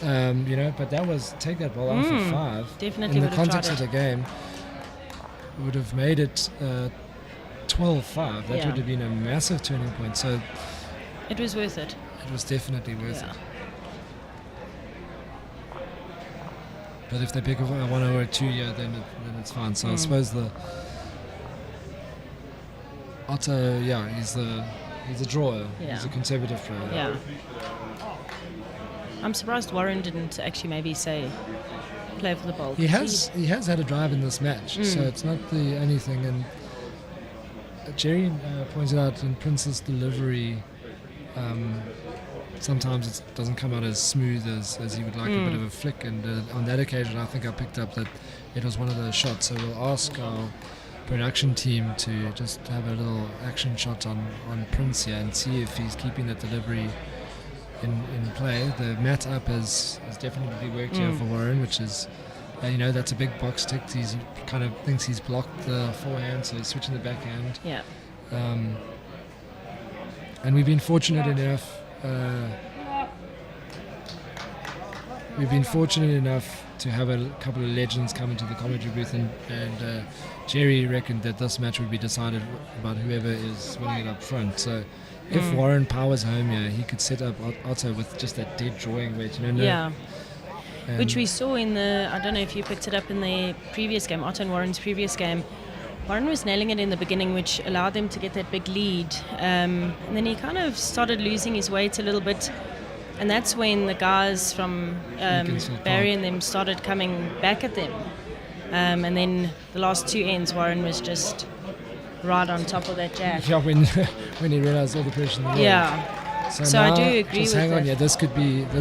end. But that was, take that ball on for 5. Definitely in the would have context of tried the game, would have made it 12-5. That would have been a massive turning point. So it was worth it. It was definitely worth it. But if they pick a 1 or a 2, then it's fine. So I suppose the Otto, he's a drawer. Yeah. He's a conservative player. Yeah. I'm surprised Warren didn't actually maybe say play for the ball. He has had a drive in this match, so it's not the only thing. And Jerry pointed out in Prince's delivery, sometimes it doesn't come out as smooth as he would like, a bit of a flick. And on that occasion, I think I picked up that it was one of those shots. So we'll ask our production team to just have a little action shot on Prince here and see if he's keeping that delivery in play. The mat up has definitely worked here for Warren, which is, that's a big box tick. He kind of thinks he's blocked the forehand, so he's switching the backhand. Yeah. And we've been fortunate enough. To have a couple of legends come into the commentary booth, and Jerry reckoned that this match would be decided about whoever is winning it up front. So if Warren powers home here, he could set up Otto with just that dead drawing weight. Which we saw in I don't know if you picked it up in the previous game, Otto and Warren's previous game. Warren was nailing it in the beginning, which allowed them to get that big lead. And then he kind of started losing his weight a little bit. And that's when the guys from Barry and them started coming back at them. And then the last 2 ends, Warren was just right on top of that jack. Yeah, when he realised all the pressure in the world. Yeah. So I do agree with hang that. on, this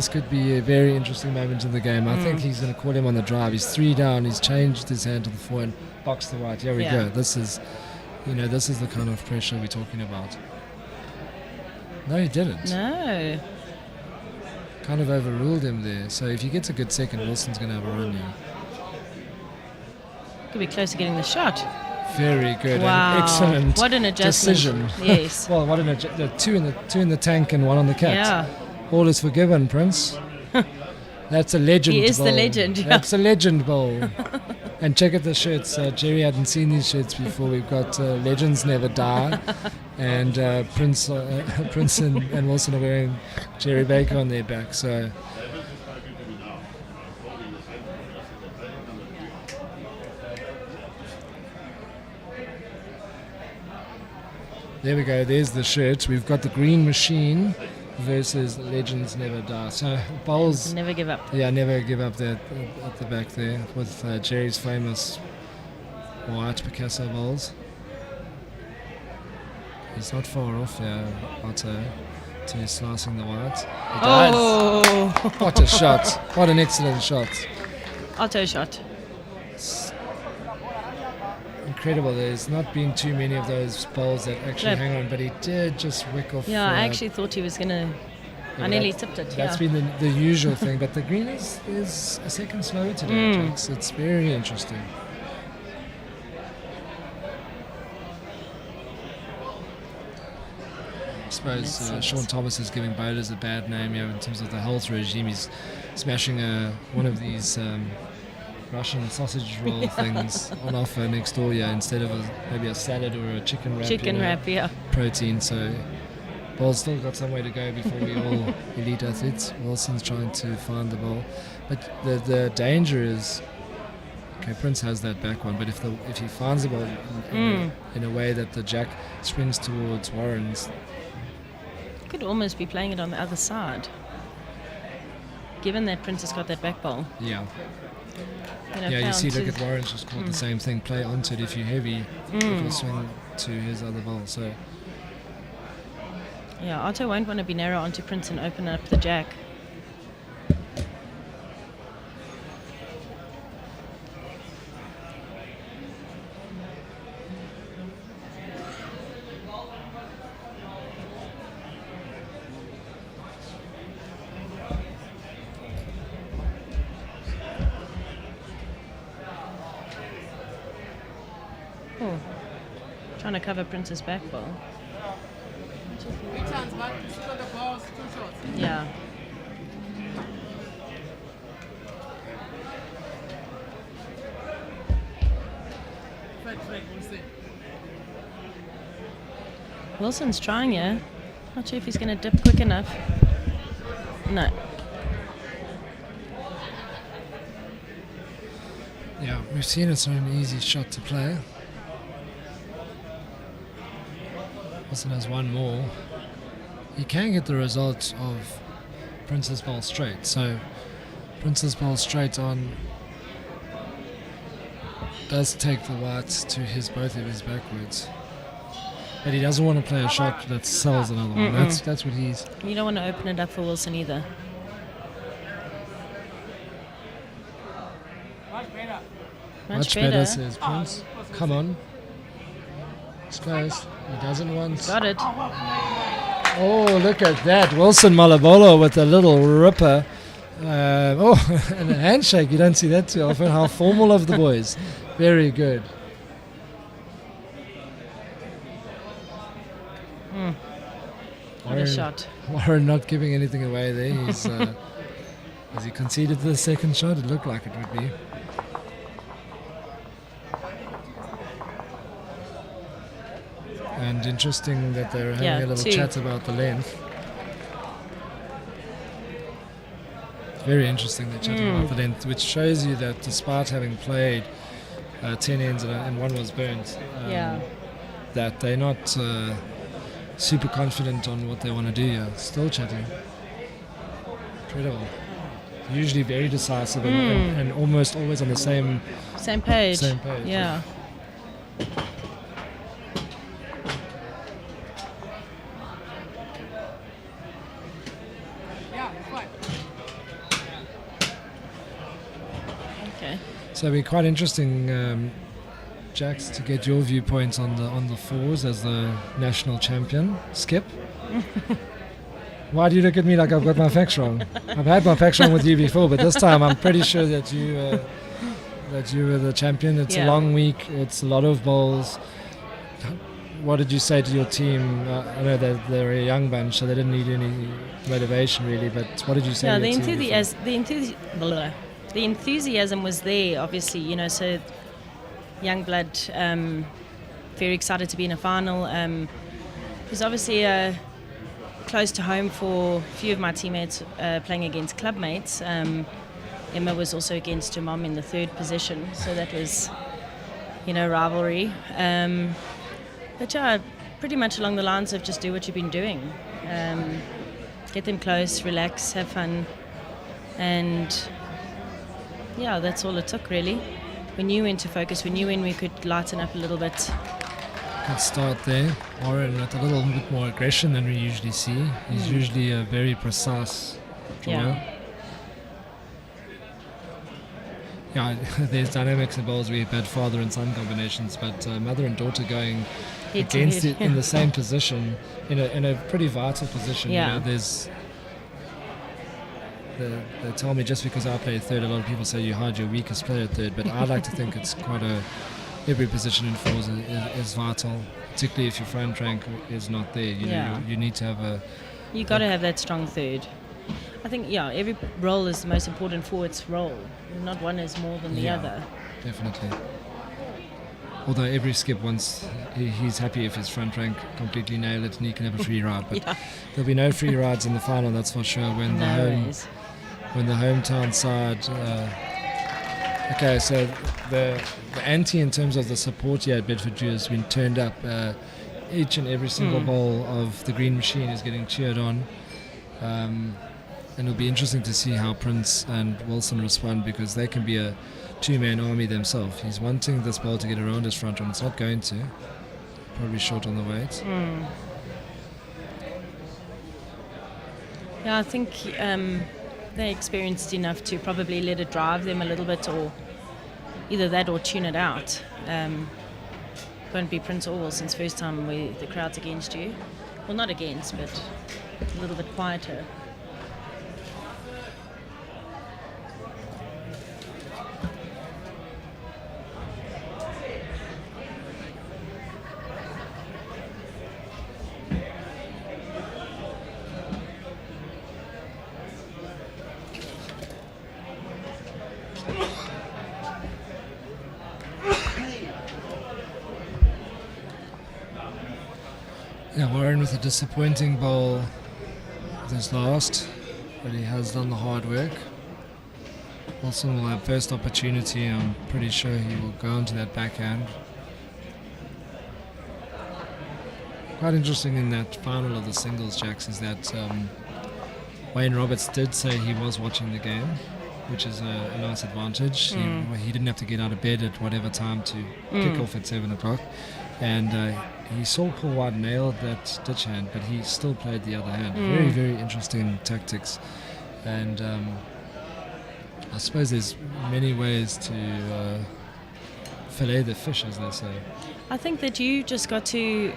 could be a very interesting moment in the game. I think he's going to call him on the drive. He's 3 down. He's changed his hand to the forehand, boxed the right. Here we go. This is the kind of pressure we're talking about. No, he didn't. No. Kind of overruled him there. So if he gets a good second, Wilson's going to have a run here. Could be close to getting the shot. Very good. Wow. And excellent. What an adjustment. Decision. Yes. Well, what an two in the tank and 1 on the cat. Yeah. All is forgiven, Prince. That's a legend. He is bowl. the legend. Yeah. That's a legend bowl. And check out the shirts. Jerry hadn't seen these shirts before. We've got Legends Never Die, and Prince and Wilson are wearing Jerry Baker on their back. So. There we go. There's the shirt. We've got the Green Machine versus Legends Never Die. So bowls never give up. Yeah, never give up there at the back there with Jerry's famous white Picasso bowls. He's not far off there, Otto, to slicing the white. He does. Oh! What a shot! What an excellent shot! Otto shot. Incredible. There's not been too many of those bowls that actually hang on, but he did just wick off. Yeah, I actually thought he was going to... I nearly tipped it. That's been the usual thing, but the green is a second slower today, Jax. It's very interesting. I suppose Shaun Thomas is giving bowlers a bad name in terms of the health regime. He's smashing one of these Russian sausage roll things on offer next door, instead of maybe a salad or a chicken wrap. Chicken wrap, protein. So bowl's still got some way to go before we all elite athletes. Wilson's trying to find the ball, but the danger is, okay, Prince has that back one, but if he finds the ball in a way that the jack springs towards Warren's, could almost be playing it on the other side, given that Prince has got that back ball. Yeah. Yeah, you see, look onto- at Warren's just called the same thing. Play onto it if you're heavy. It will swing to his other ball. So Yeah, Otto won't want to be narrow onto Prince and open up the jack. Oh, trying to cover Prince's back ball. Big chance, man. You sit on the balls, 2 shots. Yeah. Fake, we'll see. Wilson's trying here. Not sure if he's going to dip quick enough. No. yeah, we've seen it's not an easy shot to play. Wilson has one more. He can get the result of Prince's ball straight. So Prince's ball straight on does take the whites to both of his backwards. But he doesn't want to play a shot that sells another one. That's what he's... You don't want to open it up for Wilson either. Much better, says Prince. Come on. It's close. He doesn't want... Got it. Oh, look at that. Wilson Malobolo with a little ripper. And a handshake. You don't see that too often. How formal of the boys. Very good. What a shot. Warren not giving anything away there. He's, has he conceded the second shot? It looked like it would be. And interesting that they're having a little chat about the length. Very interesting they're chatting about the length, which shows you that despite having played 10 ends and one was burnt, that they're not super confident on what they want to do here. Still chatting. Incredible. Usually very decisive and almost always on the same page. Same page. Yeah. So it'd be quite interesting, Jax, to get your viewpoints on the fours as the national champion. Skip. Why do you look at me like I've got my facts wrong? I've had my facts wrong with you before, but this time I'm pretty sure that you were the champion. It's a long week. It's a lot of bowls. What did you say to your team? I know that they're a young bunch, so they didn't need any motivation really. But what did you say? Yeah, to your team? The enthusiasm was there, obviously, so young blood, very excited to be in a final. It was obviously close to home for a few of my teammates playing against clubmates. Emma was also against her mom in the third position, so that was, rivalry. But yeah, pretty much along the lines of just do what you've been doing. Get them close, relax, have fun, and... yeah, that's all it took, really. We knew when to focus. We knew when we could lighten up a little bit. Good start there. Warren with a little bit more aggression than we usually see. He's usually a very precise drawer. Yeah, there's dynamics in bowls. We have had father and son combinations, but mother and daughter going against it in the same position, in a pretty vital position. Yeah. There's... They tell me just because I play third, a lot of people say you hide your weakest player at third, but I like to think it's quite every position in fours is vital, particularly if your front rank is not there. You need to have You got to have that strong third. I think, every role is the most important for its role. Not one is more than the other. Definitely. Although every skip wants, he's happy if his front rank completely nail it and he can have a free ride. But there'll be no free rides in the final, that's for sure. When the hometown side. Okay, so the ante in terms of the support here at Bedfordview has been turned up. Each and every single bowl of the green machine is getting cheered on. and it'll be interesting to see how Prince and Wilson respond, because they can be a two-man army themselves. He's wanting this ball to get around his front run. It's not going to. Probably short on the weight. Yeah, I think they're experienced enough to probably let it drive them a little bit, or either that or tune it out. Won't be Prince or Wilson's first time where the crowd's against you. Well, not against, but a little bit quieter. Yeah, Warren with a disappointing bowl with his last, but he has done the hard work. Wilson will have first opportunity. I'm pretty sure he will go into that backhand. Quite interesting in that final of the singles, Jacks, is that Wayne Roberts did say he was watching the game, which is a nice advantage. He didn't have to get out of bed at whatever time to kick off at 7 o'clock. And he saw Paul White nailed that ditch hand, but he still played the other hand. Very, very interesting tactics. And I suppose there's many ways to fillet the fish, as they say. I think that you just got to...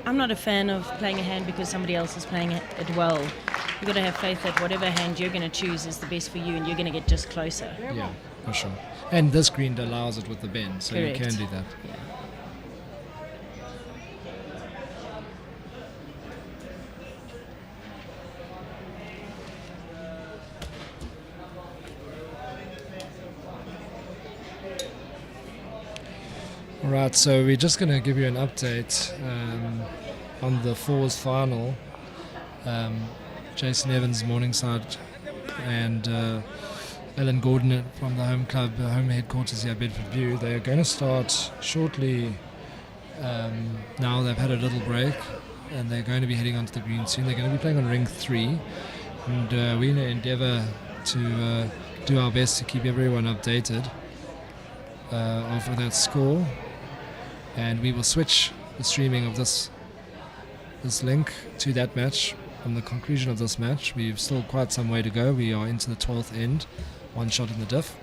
I'm not a fan of playing a hand because somebody else is playing it well. You've got to have faith that whatever hand you're going to choose is the best for you, and you're going to get just closer. Yeah, for sure. And this green allows it with the bend, so Correct. you can do that. Yeah. Right, so we're just going to give you an update on the fours final. Jason Evans, Morningside, and Ellen Gordon from the home club, home headquarters here at Bedfordview. They are going to start shortly. Now they've had a little break, and they're going to be heading onto the green soon. They're going to be playing on ring 3, and we're going to endeavour to do our best to keep everyone updated over that score. And we will switch the streaming of this link to that match on the conclusion of this match. We've still quite some way to go. We are into the 12th end, one shot in the diff.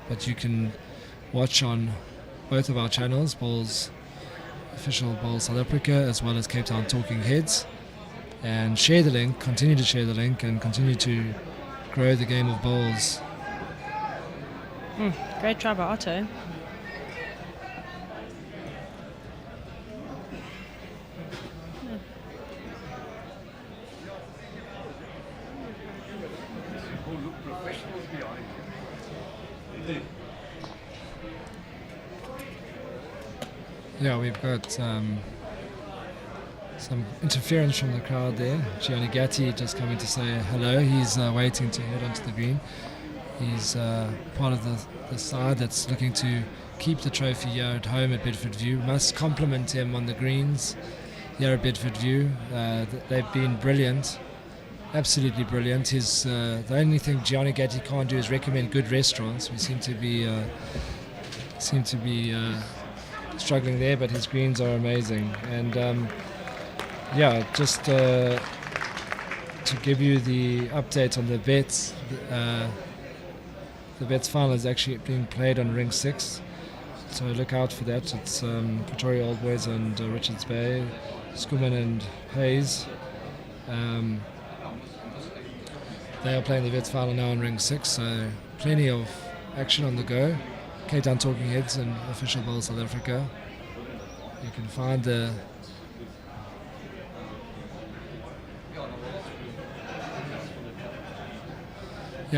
But you can watch on both of our channels, Bowls, official Bowls South Africa, as well as Cape Town Talking Heads. And share the link, continue to share the link, and continue to grow the game of bowls. Great try by Otto. Yeah, we've got some interference from the crowd there. Gianni Gatti just coming to say hello. He's waiting to head onto the green. He's part of the side that's looking to keep the trophy here at home at Bedfordview. Must compliment him on the greens here at Bedfordview. They've been brilliant, absolutely brilliant. The only thing Gianni Gatti can't do is recommend good restaurants. We seem to be struggling there, but his greens are amazing. And just to give you the update on the bets, the bets final is actually being played on ring 6, so look out for that. It's Pretorius Old Boys and Richards Bay, Schoeman and Hayes. They are playing the bets final now on ring 6, so plenty of action on the go. Cape Town Talking Heads and official Bowls South Africa. You can find the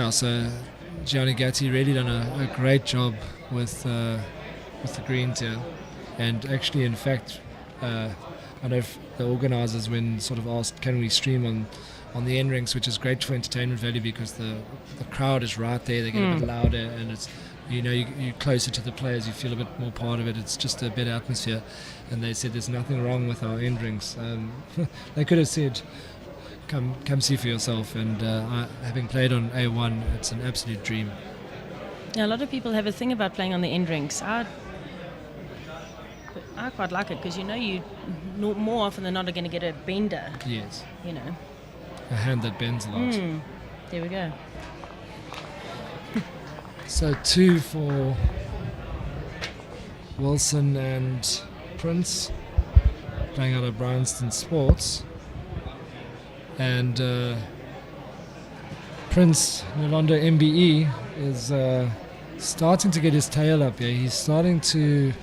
so Gianni Gatti really done a great job with the greens here, and actually, in fact, I know if the organisers, when sort of asked, can we stream on the end rings, which is great for entertainment value because the crowd is right there, they get a bit louder, and it's you're closer to the players, you feel a bit more part of it, it's just a better atmosphere. And they said there's nothing wrong with our end rings. They could have said come see for yourself. And having played on A1, it's an absolute dream. Yeah, a lot of people have a thing about playing on the end rinks. I quite like it because you more often than not are going to get a bender. Yes. You know. A hand that bends a lot. There we go. So 2 for Wilson and Prince, playing out of Bryanston Sports. And Prince Neluonde MBE is starting to get his tail up here. He's starting to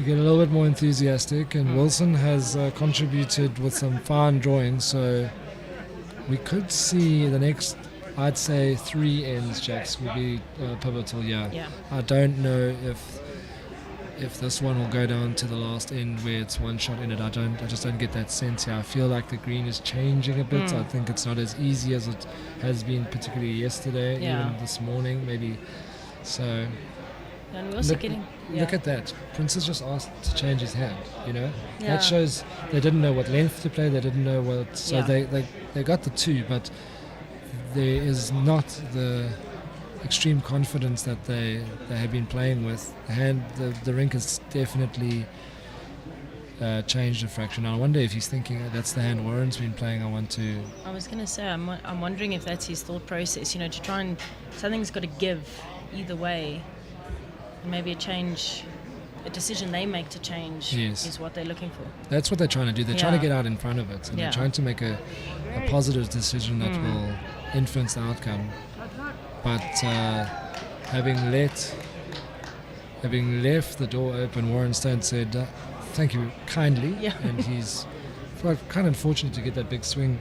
get a little bit more enthusiastic, and Wilson has contributed with some fine drawings, so we could see the next, I'd say 3 ends, Jacks, will be pivotal. Yeah. I don't know if this one will go down to the last end where it's one shot in it. I just don't get that sense here. I feel like the green is changing a bit. I think it's not as easy as it has been, particularly yesterday, even this morning maybe. So and we're also look at that. Prince has just asked to change his hand, Yeah. That shows they didn't know what length to play, they didn't know what, so they got the 2, but there is not the extreme confidence that they have been playing with. The rink has definitely changed a fraction. I wonder if he's thinking that's the hand Warren's been playing. I was going to say, I'm wondering if that's his thought process, to try and, something's got to give either way. Maybe a decision they make to change is what they're looking for. That's what they're trying to do. They're trying to get out in front of it, and they're trying to make a positive decision that will influence the outcome. But having left the door open, Warren Steyn said, "Thank you kindly," and he's kind of unfortunate to get that big swing.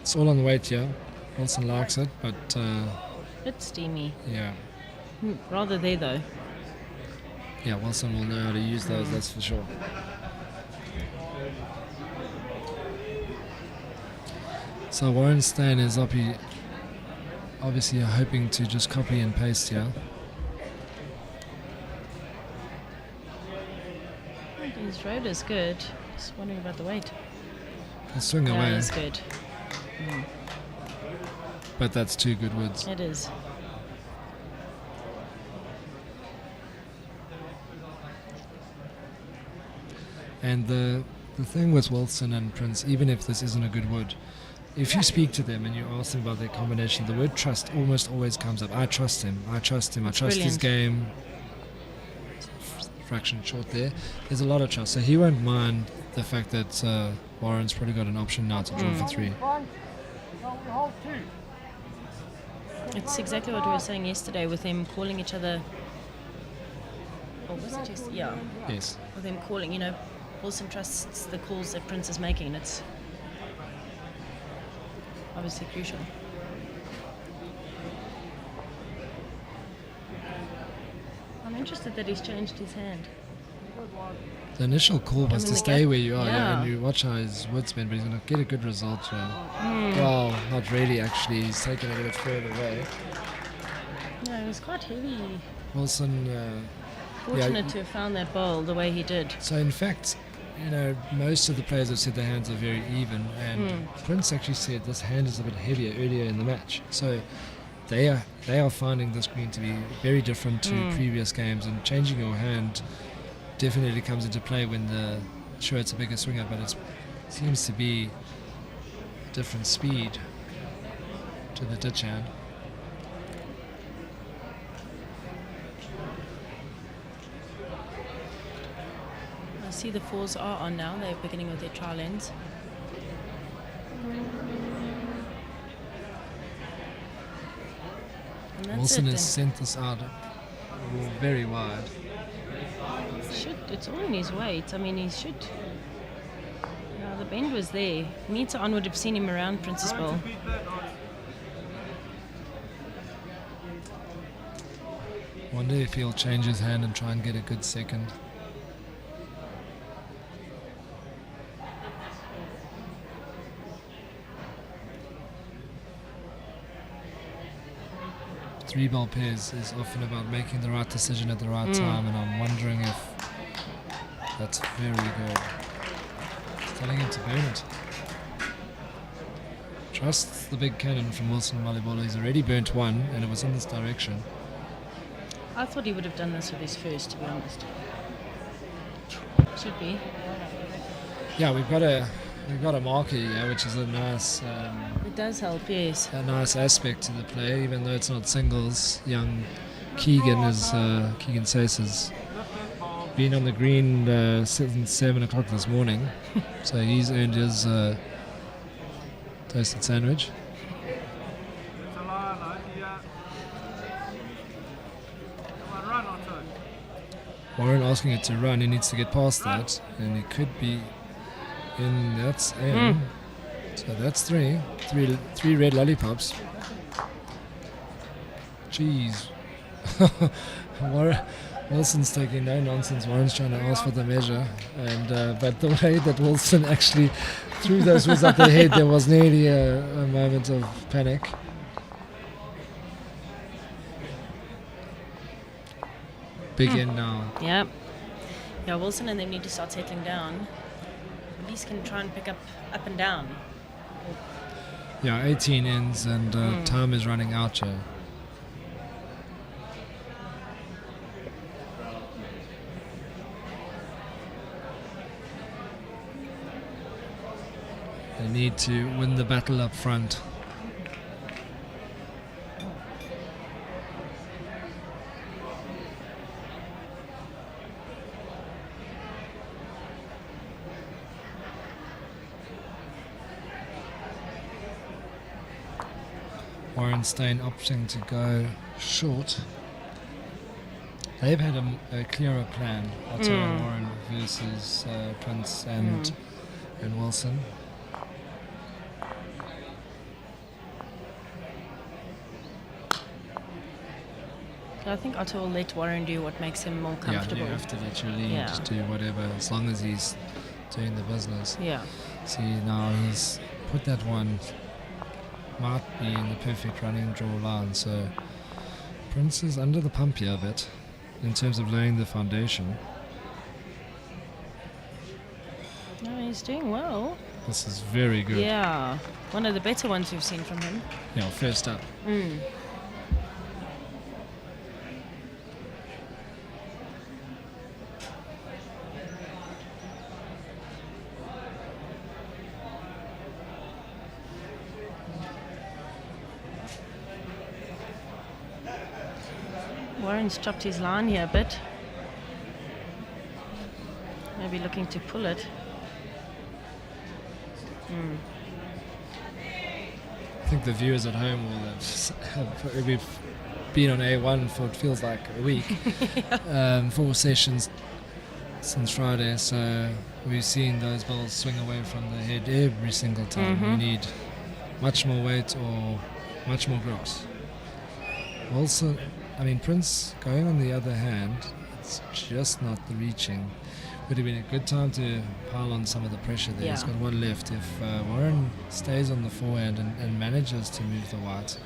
It's all on the weight here. Wilson likes it, but bit steamy. Yeah. Rather there though. Yeah, Wilson will know how to use those, that's for sure. So Warren Steyn is obviously hoping to just copy and paste here. His road is good. Just wondering about the weight. He'll swing away. That's good. But that's 2 good woods. It is. And the thing with Wilson and Prince, even if this isn't a good wood, if you speak to them and you ask them about their combination, the word trust almost always comes up. I trust him. I trust his game. Fraction short there. There's a lot of trust. So he won't mind the fact that Warren's probably got an option now to draw for 3. It's exactly what we were saying yesterday with them calling each other. Or was it just? Yeah. Yes. With them calling, Wilson trusts the calls that Prince is making. It's obviously crucial. I'm interested that he's changed his hand. The initial call was to stay where you are, yeah. And you watch how his wood's been, but he's going to get a good result. Well, not really, actually. He's taken it a bit further away. No, it was quite heavy. Wilson... Fortunate to have found that bowl the way he did. So, in fact, most of the players have said their hands are very even, and Prince actually said this hand is a bit heavier earlier in the match. So, they are finding this green to be very different to previous games, and changing your hand definitely comes into play when it's a bigger swinger, but it seems to be different speed to the ditch hand. I see the 4s are on now. They're beginning with their trial ends. Wilson has sent this out very wide. It's all in his weight. I mean, he should. Yeah, the bend was there. Meter on would have seen him around Prince's Bowl. Wonder if he'll change his hand and try and get a good second. Three-ball pairs is often about making the right decision at the right time, and I'm wondering if That's very good. It's telling him to burn it. Trust the big cannon from Wilson Malobolo. He's already burnt one, and it was in this direction. I thought he would have done this with his first, to be honest. Should be. Yeah, we've got a marker here, which is a nice. It does help, yes. A nice aspect to the play, even though it's not singles. Young Keegan Sace has been on the green since 7 o'clock this morning, so he's earned his toasted sandwich. Warren asking it to run, he needs to get past that, and it could be in. That's in. So that's three red lollipops. Jeez. Wilson's taking no nonsense. Warren's trying to ask for the measure, and but the way that Wilson actually threw those words up their head, there was nearly a moment of panic. Big in now. Yeah. Yeah, Wilson and them need to start settling down. At least can try and pick up and down. Yeah, 18 ends and time is running out here. They need to win the battle up front. Steyn opting to go short. They've had a clearer plan. Otto and Warren versus Prince and Wilson. I think Otto will let Warren do what makes him more comfortable. Yeah, you have to let your lead just do whatever, as long as he's doing the business. Yeah. See, now he's put that one. Might be in the perfect running draw line, so Prince is under the pump here a bit in terms of laying the foundation. No, he's doing well. This is very good. Yeah, one of the better ones we've seen from him. Yeah, first up. Warren's chopped his line here a bit. Maybe looking to pull it. I think the viewers at home will have we've been on A1 for it feels like a week. 4 sessions since Friday, so we've seen those balls swing away from the head every single time. We need much more weight or much more gross. Also, Prince going on the other hand, it's just not the reaching. Would have been a good time to pile on some of the pressure there. He's got one left. If Warren stays on the forehand and manages to move the white,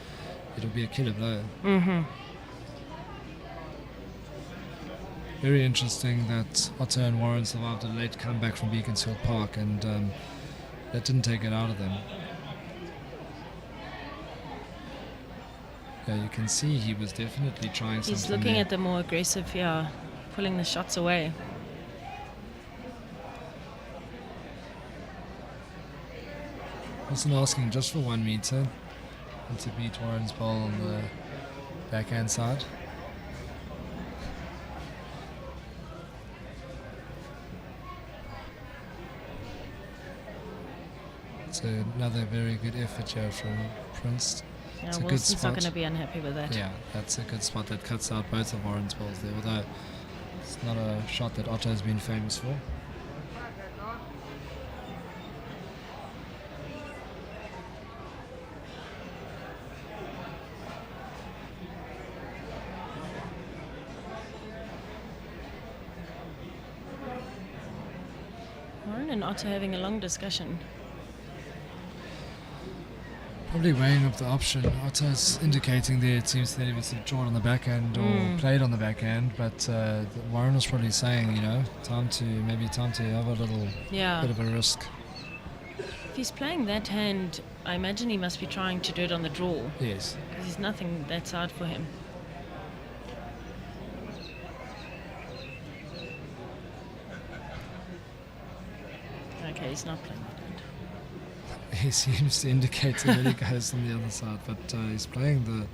it'll be a killer blow. Very interesting that Otto and Warren survived a late comeback from Beaconsfield Park, and that didn't take it out of them. Yeah, you can see he was definitely trying something. He's looking at the more aggressive, pulling the shots away. Wilson asking just for 1 meter and to beat Warren's ball on the backhand side. It's another very good effort here from Prince. It's a good Wilson's spot. not going to be unhappy with that. Yeah, that's a good spot that cuts out both of Warren's balls there, although it's not a shot that Otto's been famous for. Warren and Otto having a long discussion. Probably weighing up the option. Otto's indicating there it seems that he was drawn on the backhand or played on the backhand, but Warren was probably saying, time to have a little bit of a risk. If he's playing that hand, I imagine he must be trying to do it on the draw. Yes. Because there's nothing that's hard for him. Okay, he's not playing that hand. He seems to indicate that he goes on the other side, but he's playing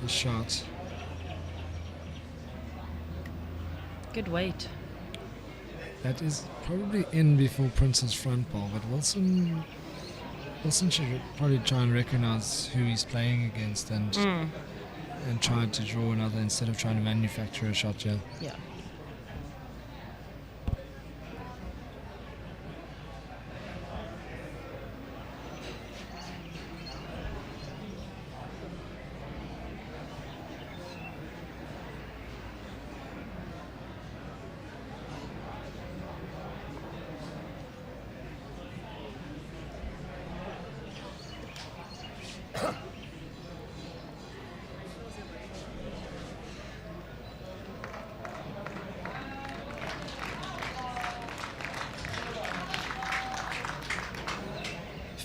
the shot. Good weight. That is probably in before Prince's front ball, but Wilson should probably try and recognise who he's playing against and try to draw another instead of trying to manufacture a shot. Yeah.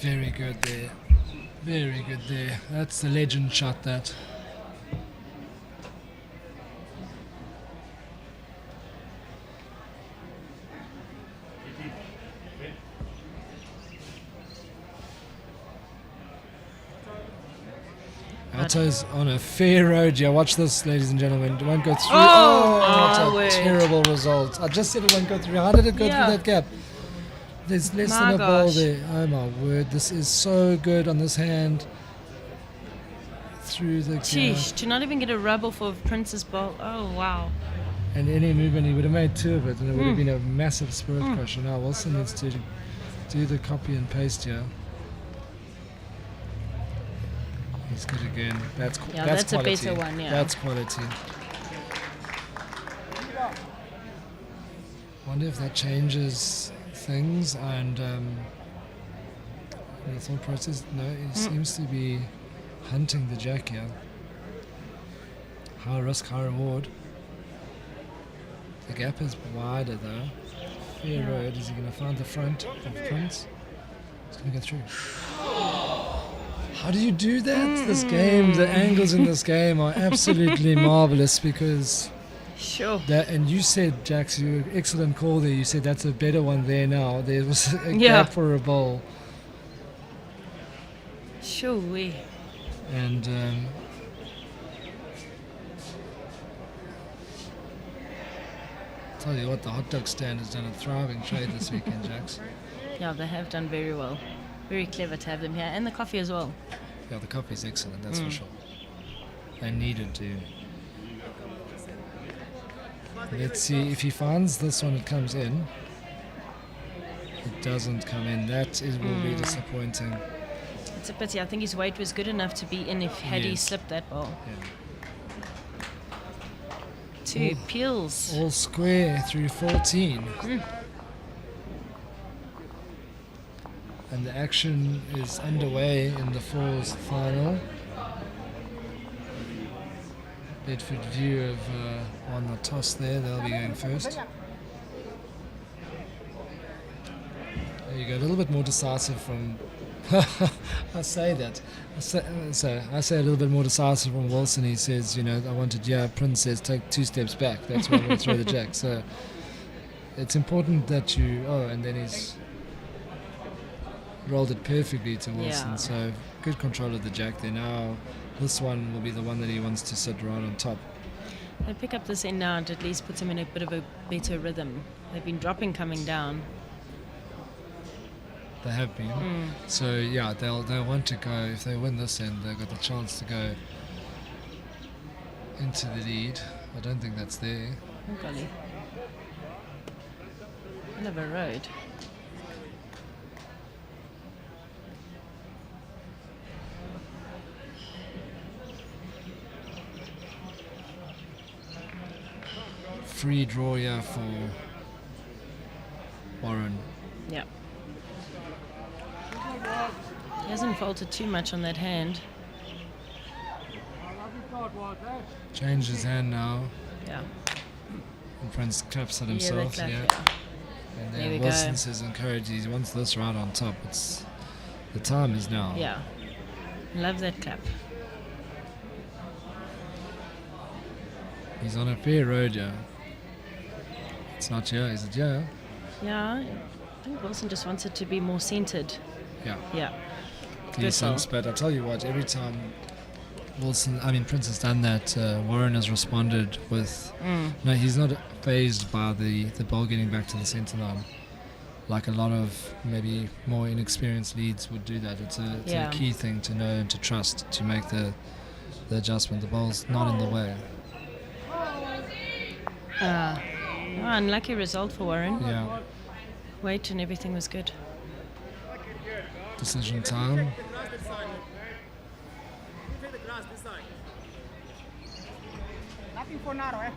Very good there. Very good there. That's the legend shot, that. Alto's on a fair road. Yeah, watch this, ladies and gentlemen. It won't go through. Oh, it's a terrible result. I just said it won't go through. How did it go through that gap? There's less than a ball there. Oh my word, this is so good on this hand. Through the Sheesh, to not even get a rub off of Prince's ball. Oh wow. And any movement, he would have made two of it, and it would have been a massive spirit crusher. Now Wilson needs to do the copy and paste here. He's good again. That's that's quality. A better one, yeah. That's quality. Wonder if that changes things and the thought process. No, he seems to be hunting the jack here. High risk, high reward. The gap is wider though. Fair road. Is he going to find the front of Prince? He's going to go through. How do you do that? This game, the angles in this game are absolutely marvelous because. Sure. That, and you said, Jax, you excellent call there. You said that's a better one there now. There was a gap for a bowl. Sure, we. And tell you what, the hot dog stand has done a thriving trade this weekend, Jax. Yeah, they have done very well. Very clever to have them here, and the coffee as well. Yeah, the coffee is excellent, that's for sure. They needed to. Let's see if he finds this one. It comes in. It doesn't come in. That will be disappointing. It's a pity. I think his weight was good enough to be in if had he slipped that ball. Yeah. Two peels. All square through 14. And the action is underway in the fours final. Bedfordview have won the toss there. They'll be going first. There you go. A little bit more decisive from. I say that. I say a little bit more decisive from Wilson. He says, I wanted. Yeah, Prince says take 2 steps back. That's why I'm going to throw the jack. So it's important that you. Oh, and then he's rolled it perfectly to Wilson. Yeah. So good control of the jack there. Now this one will be the one that he wants to sit right on top. They pick up this end now and at least puts him in a bit of a better rhythm. They've been dropping coming down. They have been. So yeah, they'll want to go. If they win this end, they've got the chance to go into the lead. I don't think that's there. Oh golly. Hell of a road. Free draw here for Warren. Yeah. hasn't faltered too much on that hand. Changed his hand now. Yeah. And Prince claps at Yeah, they himself. clap, Yeah. yeah. And There we then Wilson go. says encouraged. He wants this right on top. It's the time is now. Yeah. Love that clap. He's on a fair road, yeah. It's not here, is it? Yeah. Yeah. I think Wilson just wants it to be more centered. Yeah. Yeah. Decent, but I tell you what, every time Prince has done that, Warren has responded with. No, he's not phased by the ball getting back to the centre line. Like a lot of maybe more inexperienced leads would do that. It's a key thing to know and to trust to make the adjustment. The ball's not in the way. Unlucky result for Warren. Yeah. Weight and everything was good. Decision time. Nothing for narrow, eh?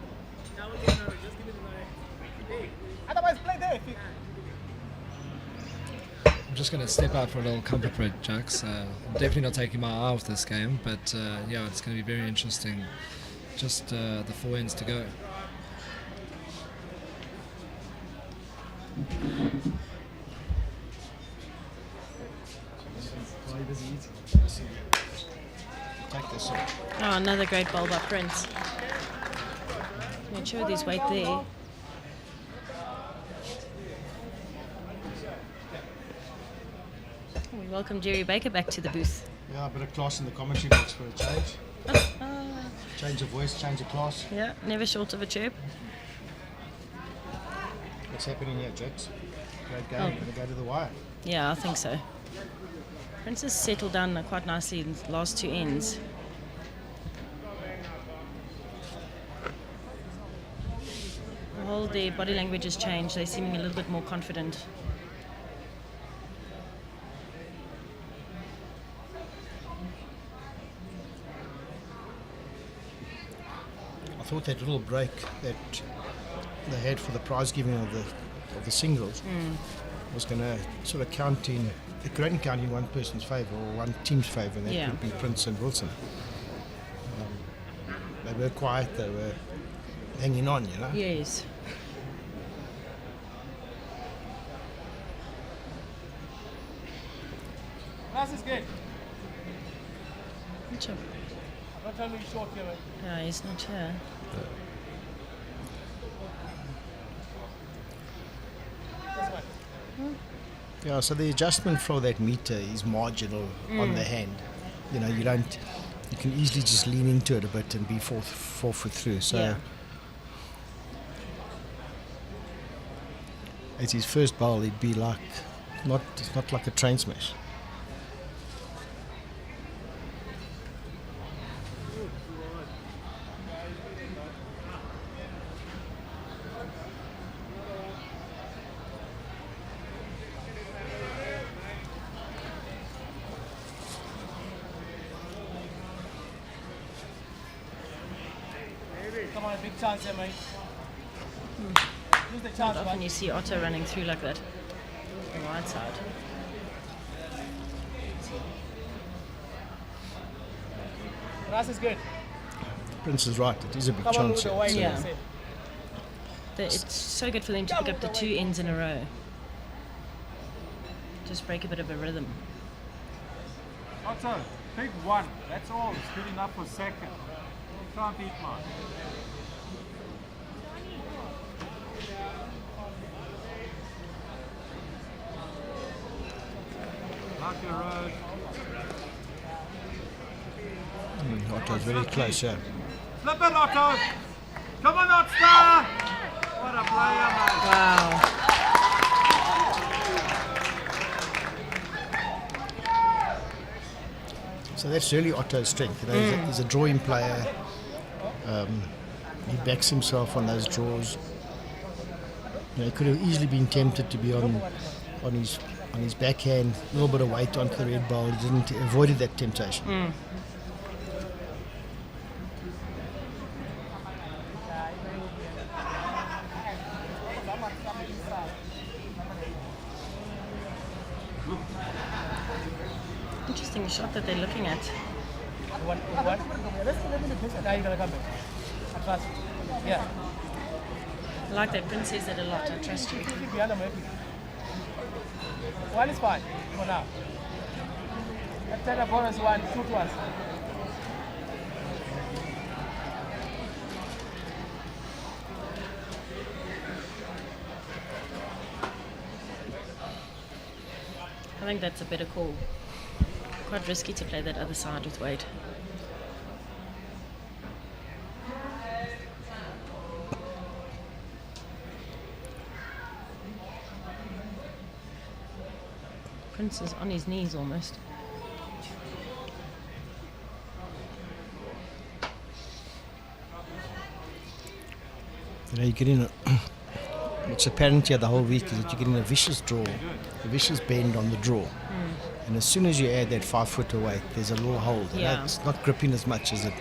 Now we'll get narrow. Just give me the narrow. Otherwise, play there. I'm just going to step out for a little comfort break, Jax. I'm definitely not taking my eye off this game, but yeah, it's going to be very interesting. Just the 4 ends to go. Take this. Oh, another great ball by Prince. Not sure his weight there. We welcome Jerry Baker back to the booth. Yeah, a bit of class in the commentary box for a change. Change of voice, change of class. Yeah, never short of a chirp. What's happening here, Jets? Great game. Oh. Going to go to the wire. Yeah, I think so. Prince has settled down quite nicely in the last 2 ends. The whole their body language has changed. They're seeming a little bit more confident. I thought that little break that they had for the prize giving of the singles was going to sort of count in. It could only count in one person's favour or one team's favour, and that would be Prince and Wilson. They were quiet. They were hanging on, you know. Yes. Class is good. Good job. Don't tell me he's short here, mate. Yeah, he's not here. Yeah, so the adjustment for that meter is marginal on the hand. You know, you can easily just lean into it a bit and be 4 foot through. So it's his first bowl. It'd be like it's not like a train smash. Come on, big chance here, mate. Use the chance, Not often mate. you see Otto running through like that on the right side. Grass is good. Prince is right. It is a big Come on, chance. move the way. here. Yeah. It's so good for them to pick up the 2 ends in a row. Just break a bit of a rhythm. Otto, pick one. That's all. It's good enough for second. You can't beat mine. Lucky road. Otto's very close, yeah. Flip it, Otto. Come on, Otto. What a player, man. Wow. So that's really Otto's strength. You know, he's a drawing player. He backs himself on those draws. You know, he could have easily been tempted to be on his backhand, a little bit of weight onto the red ball. He didn't, avoided that temptation. Interesting shot that they're looking at. One. Now you're gonna come back. At first. Yeah. I like that. Prince says that a lot. I trust you. One is fine for now. After the bonus one, 2 to us. I think that's a better call. Quite risky to play that other side with Wade. Prince is on his knees almost. You know, you get in a what's apparent here the whole week is that you get in a vicious draw, a vicious bend on the draw. And as soon as you add that 5 foot weight, there's a little hold. And Yeah. it's not gripping as much as it.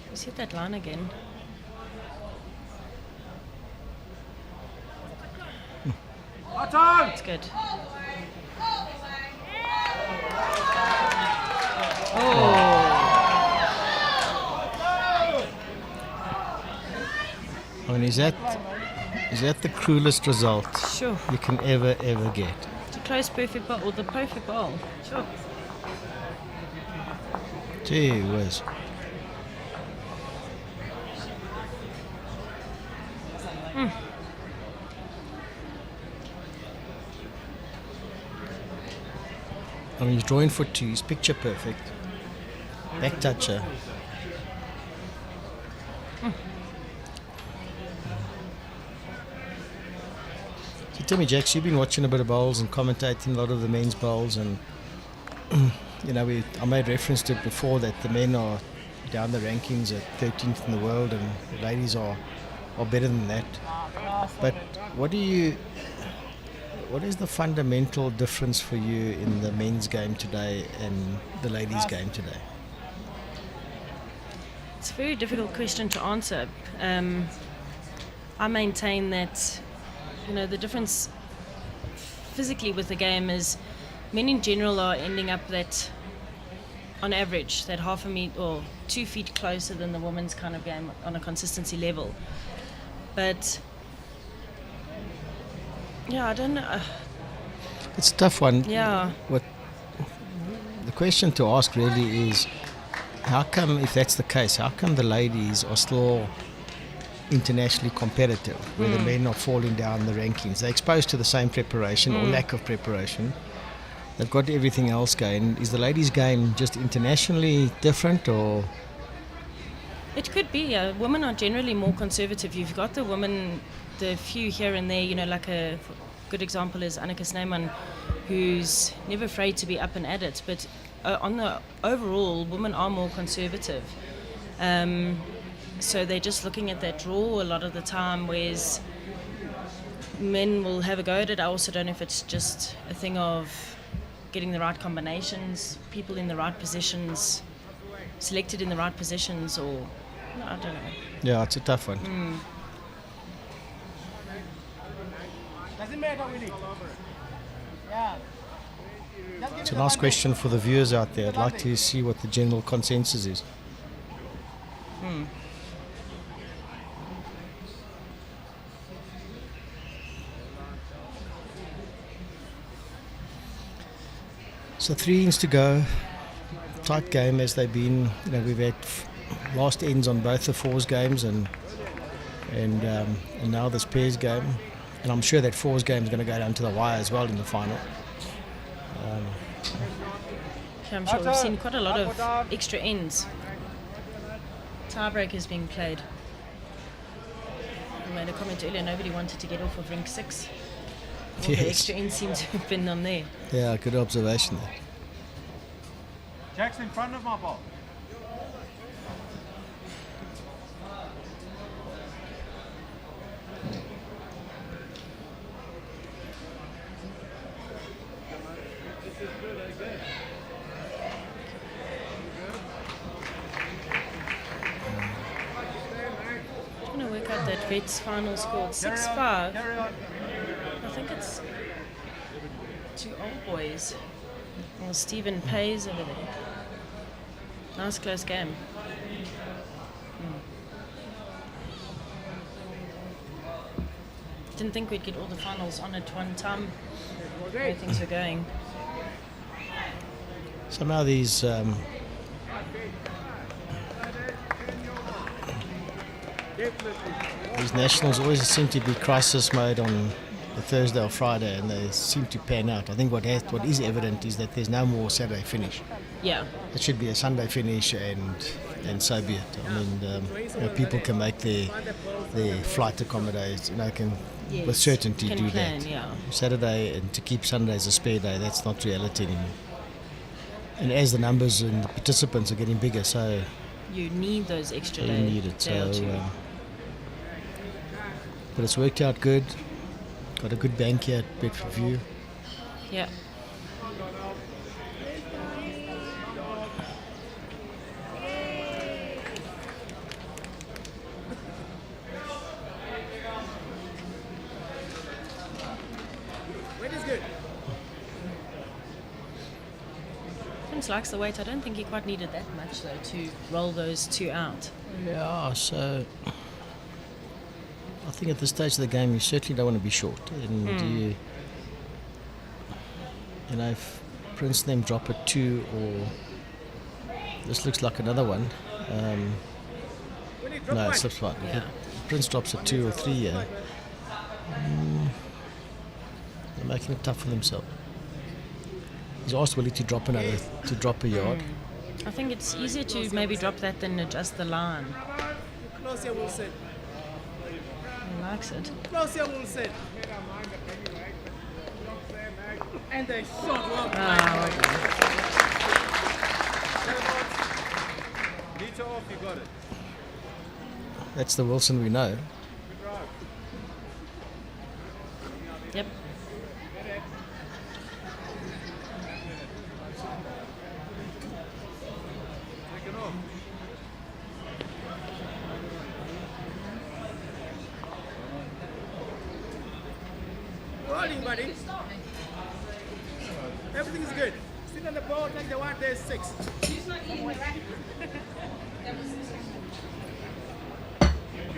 Let's hit that line again. It's good. I mean, is that the cruelest result Sure. you can ever get? It's a close perfect ball, or the perfect ball. Sure. Gee whiz. I mean, he's drawing for 2, he's picture perfect. Back toucher. So tell me, Jax, you've been watching a bit of bowls and commentating a lot of the men's bowls, and you know, I made reference to it before that the men are down the rankings at 13th in the world, and the ladies are better than that. But what is the fundamental difference for you in the men's game today and the ladies' game today? It's a very difficult question to answer. I maintain that, you know, the difference physically with the game is men in general are ending up that, on average, that half a meter or 2 feet closer than the women's kind of game on a consistency level. But yeah, I don't know. It's a tough one. Yeah. What the question to ask really is, how come, if that's the case, how come the ladies are still internationally competitive, where the men are falling down the rankings? They're exposed to the same preparation or lack of preparation. They've got everything else going. Is the ladies' game just internationally different, or? It could be. Women are generally more conservative. You've got the women, the few here and there, you know, like a good example is Annika Sneyman, who's never afraid to be up and at it. But on the overall, women are more conservative. So they're just looking at that draw a lot of the time, whereas men will have a go at it. I also don't know if it's just a thing of getting the right combinations, people in the right positions, selected in the right positions, or I don't know. Yeah, it's a tough one. Doesn't matter, Willie. Yeah. It's a nice question for the viewers out there. I'd like to see what the general consensus is. So 3 innings to go. Tight game as they've been. You know, we've had last ends on both the fours games and now this pairs game. And I'm sure that fours game is going to go down to the wire as well in the final. I'm sure we've seen quite a lot of extra ends. Tiebreakers being played. I made a comment earlier, nobody wanted to get off of rink 6. All the extra ends seem to have been on there. Yeah, good observation there. Jack's in front of my ball. I'm going to work out that Vets final scored 6-5. I think it's 2 old boys. Well, Stephen Pays over there. Nice close game. Didn't think we'd get all the finals on at one time. The way things were going. Somehow these nationals always seem to be crisis mode on the Thursday or Friday, and they seem to pan out. I think what is evident is that there's no more Saturday finish. Yeah. It should be a Sunday finish, and so be it. I mean, people can make their flight accommodate, can Yes, with certainty can do plan, that. yeah. Saturday, and to keep Sunday as a spare day, that's not reality anymore. And as the numbers and the participants are getting bigger, so You need those extra you days. need it. So, but it's worked out good. Got a good bank here at Bedfordview. Yeah. Prince likes the weight. I don't think he quite needed that much though to roll those 2 out. Yeah, so I think at this stage of the game, you certainly don't want to be short. And if Prince and them drop a 2, or this looks like another one. No, it slips one. Yeah. If Prince drops a 2 or 3 here, they're making it tough for themselves. He's asked Willie to drop a yard. I think it's easier to maybe drop that than adjust the line. Close here, Wilson. He likes it. Close here, Wilson. And they shot well. Meter off, you got it. That's the Wilson we know. Yep. Rolling, buddy. Everything is good. Sit on the ball, take the one, there's 6.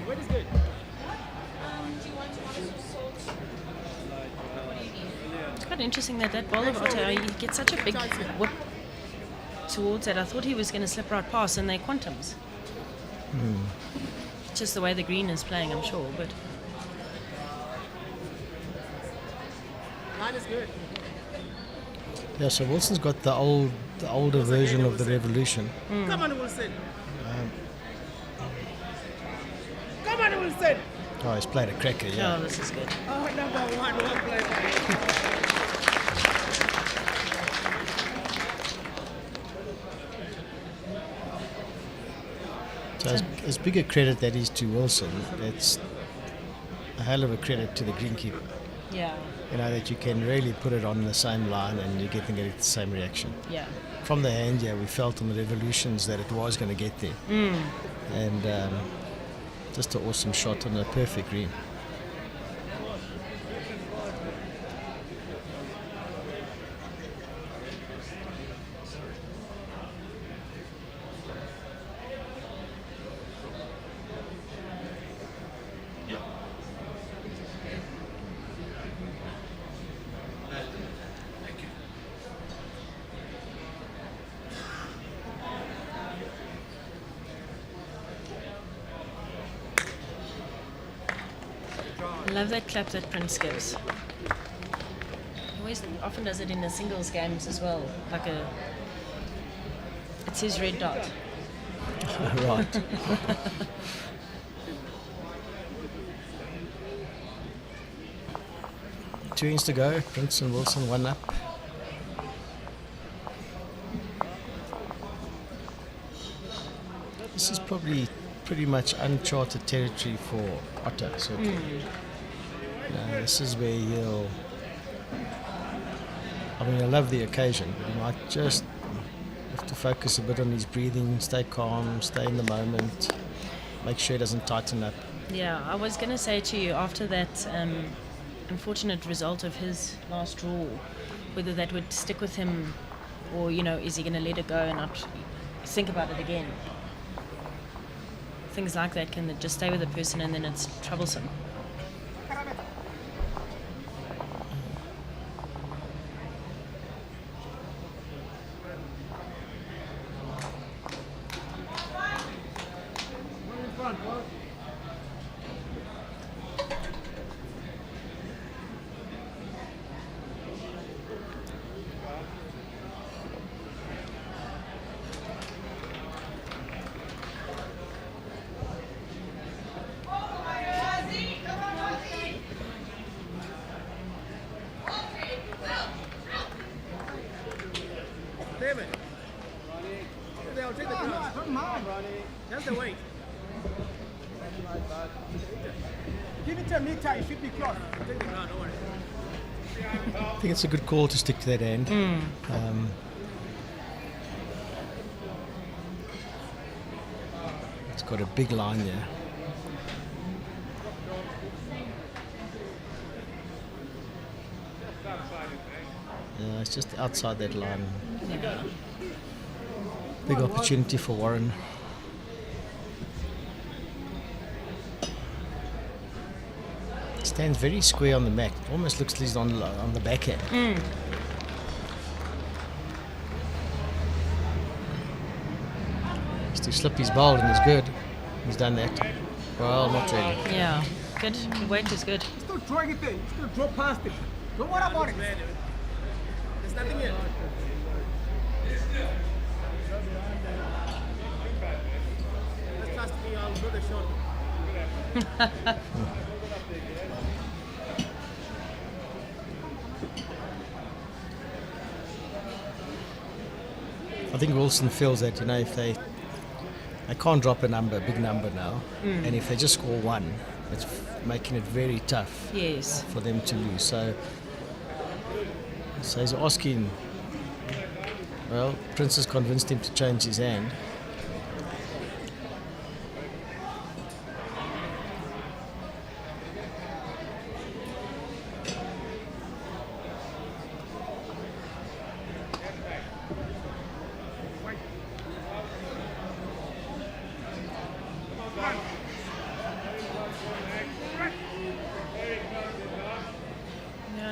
What is good? It's quite interesting that ball of Otto, he gets such a big whip towards it. I thought he was going to slip right past, and they're quantums. Just the way the green is playing, I'm sure, but... Line is good. Yeah, so Wilson's got the older version of the Revolution. Come on, Wilson. Come on, Wilson. Oh, he's played a cracker, yeah. Oh, this is good. Oh, number 1, well played. So as big a credit that is to Wilson, it's a hell of a credit to the greenkeeper. Yeah. That you can really put it on the same line and you get the same reaction. Yeah. From the hand, we felt on the Revolutions that it was going to get there. And just an awesome shot on a perfect green. I love that clap that Prince gives. He often does it in the singles games as well. It's his red dot. Right. Two innings to go. Prince and Wilson 1 up. This is probably pretty much uncharted territory for Otto. So this is where he'll... I love the occasion, but he might just have to focus a bit on his breathing, stay calm, stay in the moment, make sure he doesn't tighten up. Yeah, I was going to say to you after that unfortunate result of his last draw, whether that would stick with him or, is he going to let it go and not think about it again? Things like that can just stay with a person and then it's troublesome. David. They'll take the ground. Don't mind. Just the weight. Give it a meter. It should be close. Take the ground. Don't worry. I think it's a good call to stick to that end. It's got a big line there. Yeah, it's just outside that line. Yeah. Big opportunity for Warren. Stands very square on the back. Almost looks like he's on the backhand. He's to slip his bowl and he's good. He's done that. Well, not really. Yeah, good. The weight is good. Still throwing it in. Still draw past it. Don't worry about it. There's nothing here. Just trust me, I'll do the shot. I think Wilson feels that, if they can't drop a big number now, and if they just score one, it's making it very tough for them to lose. So he's asking, well, Prince has convinced him to change his hand.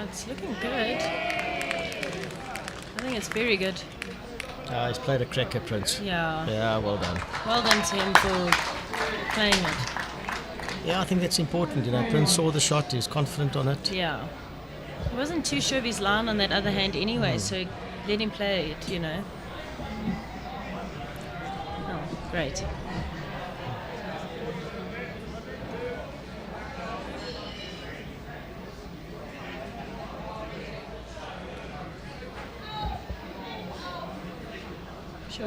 It's looking good. I think it's very good. He's played a cracker, Prince. Yeah. Yeah, well done. Well done to him for playing it. Yeah, I think that's important. Prince saw the shot, he was confident on it. Yeah. He wasn't too sure of his line on that other hand anyway, so let him play it, Oh, great.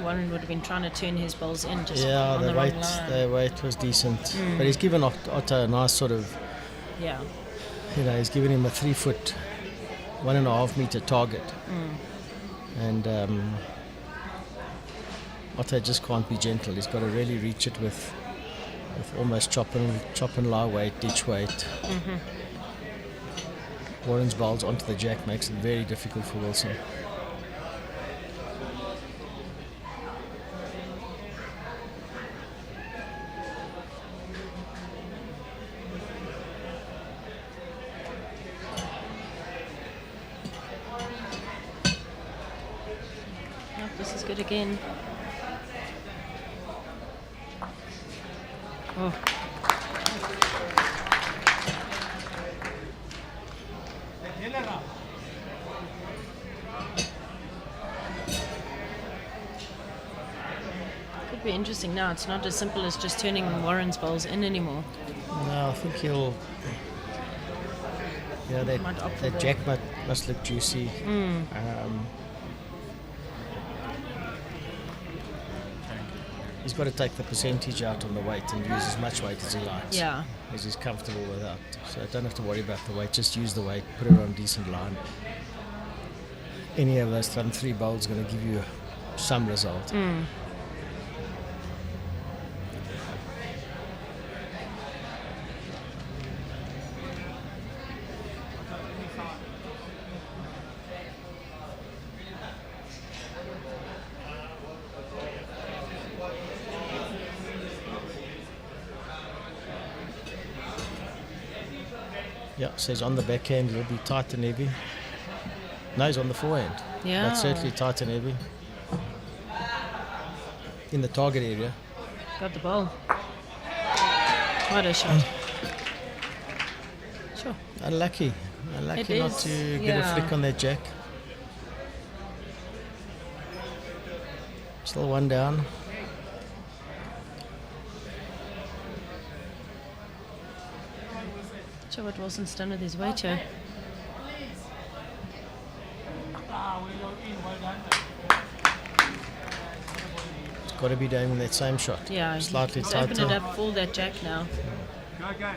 Warren would have been trying to turn his balls in just on the wrong line. The weight was decent. But he's given Otto a nice sort of, he's given him a 3 foot, 1.5 meter target. And Otto just can't be gentle. He's got to really reach it with almost chop and lie weight, ditch weight. Warren's bowls onto the jack makes it very difficult for Wilson. This is good again. Oh. Could be interesting now. It's not as simple as just turning Warren's bowls in anymore. No, I think he'll. Yeah, that jack must look juicy. He's got to take the percentage out on the weight and use as much weight as he likes. Yeah. As he's comfortable without. So I don't have to worry about the weight. Just use the weight, put it on a decent line. Any of those 3 bowls is going to give you some result. Yeah, so he's on the backhand, he'll be tight and heavy. No, he's on the forehand. Yeah. That's certainly tight and heavy. In the target area. Got the ball. What a shot. Sure. Unlucky. Unlucky not to get a flick on that jack. Still one down. Sure what Wilson's done with his weight here. It's got to be aiming that same shot. Yeah, Slightly he's tighter. opened it up for that jack now. Go again.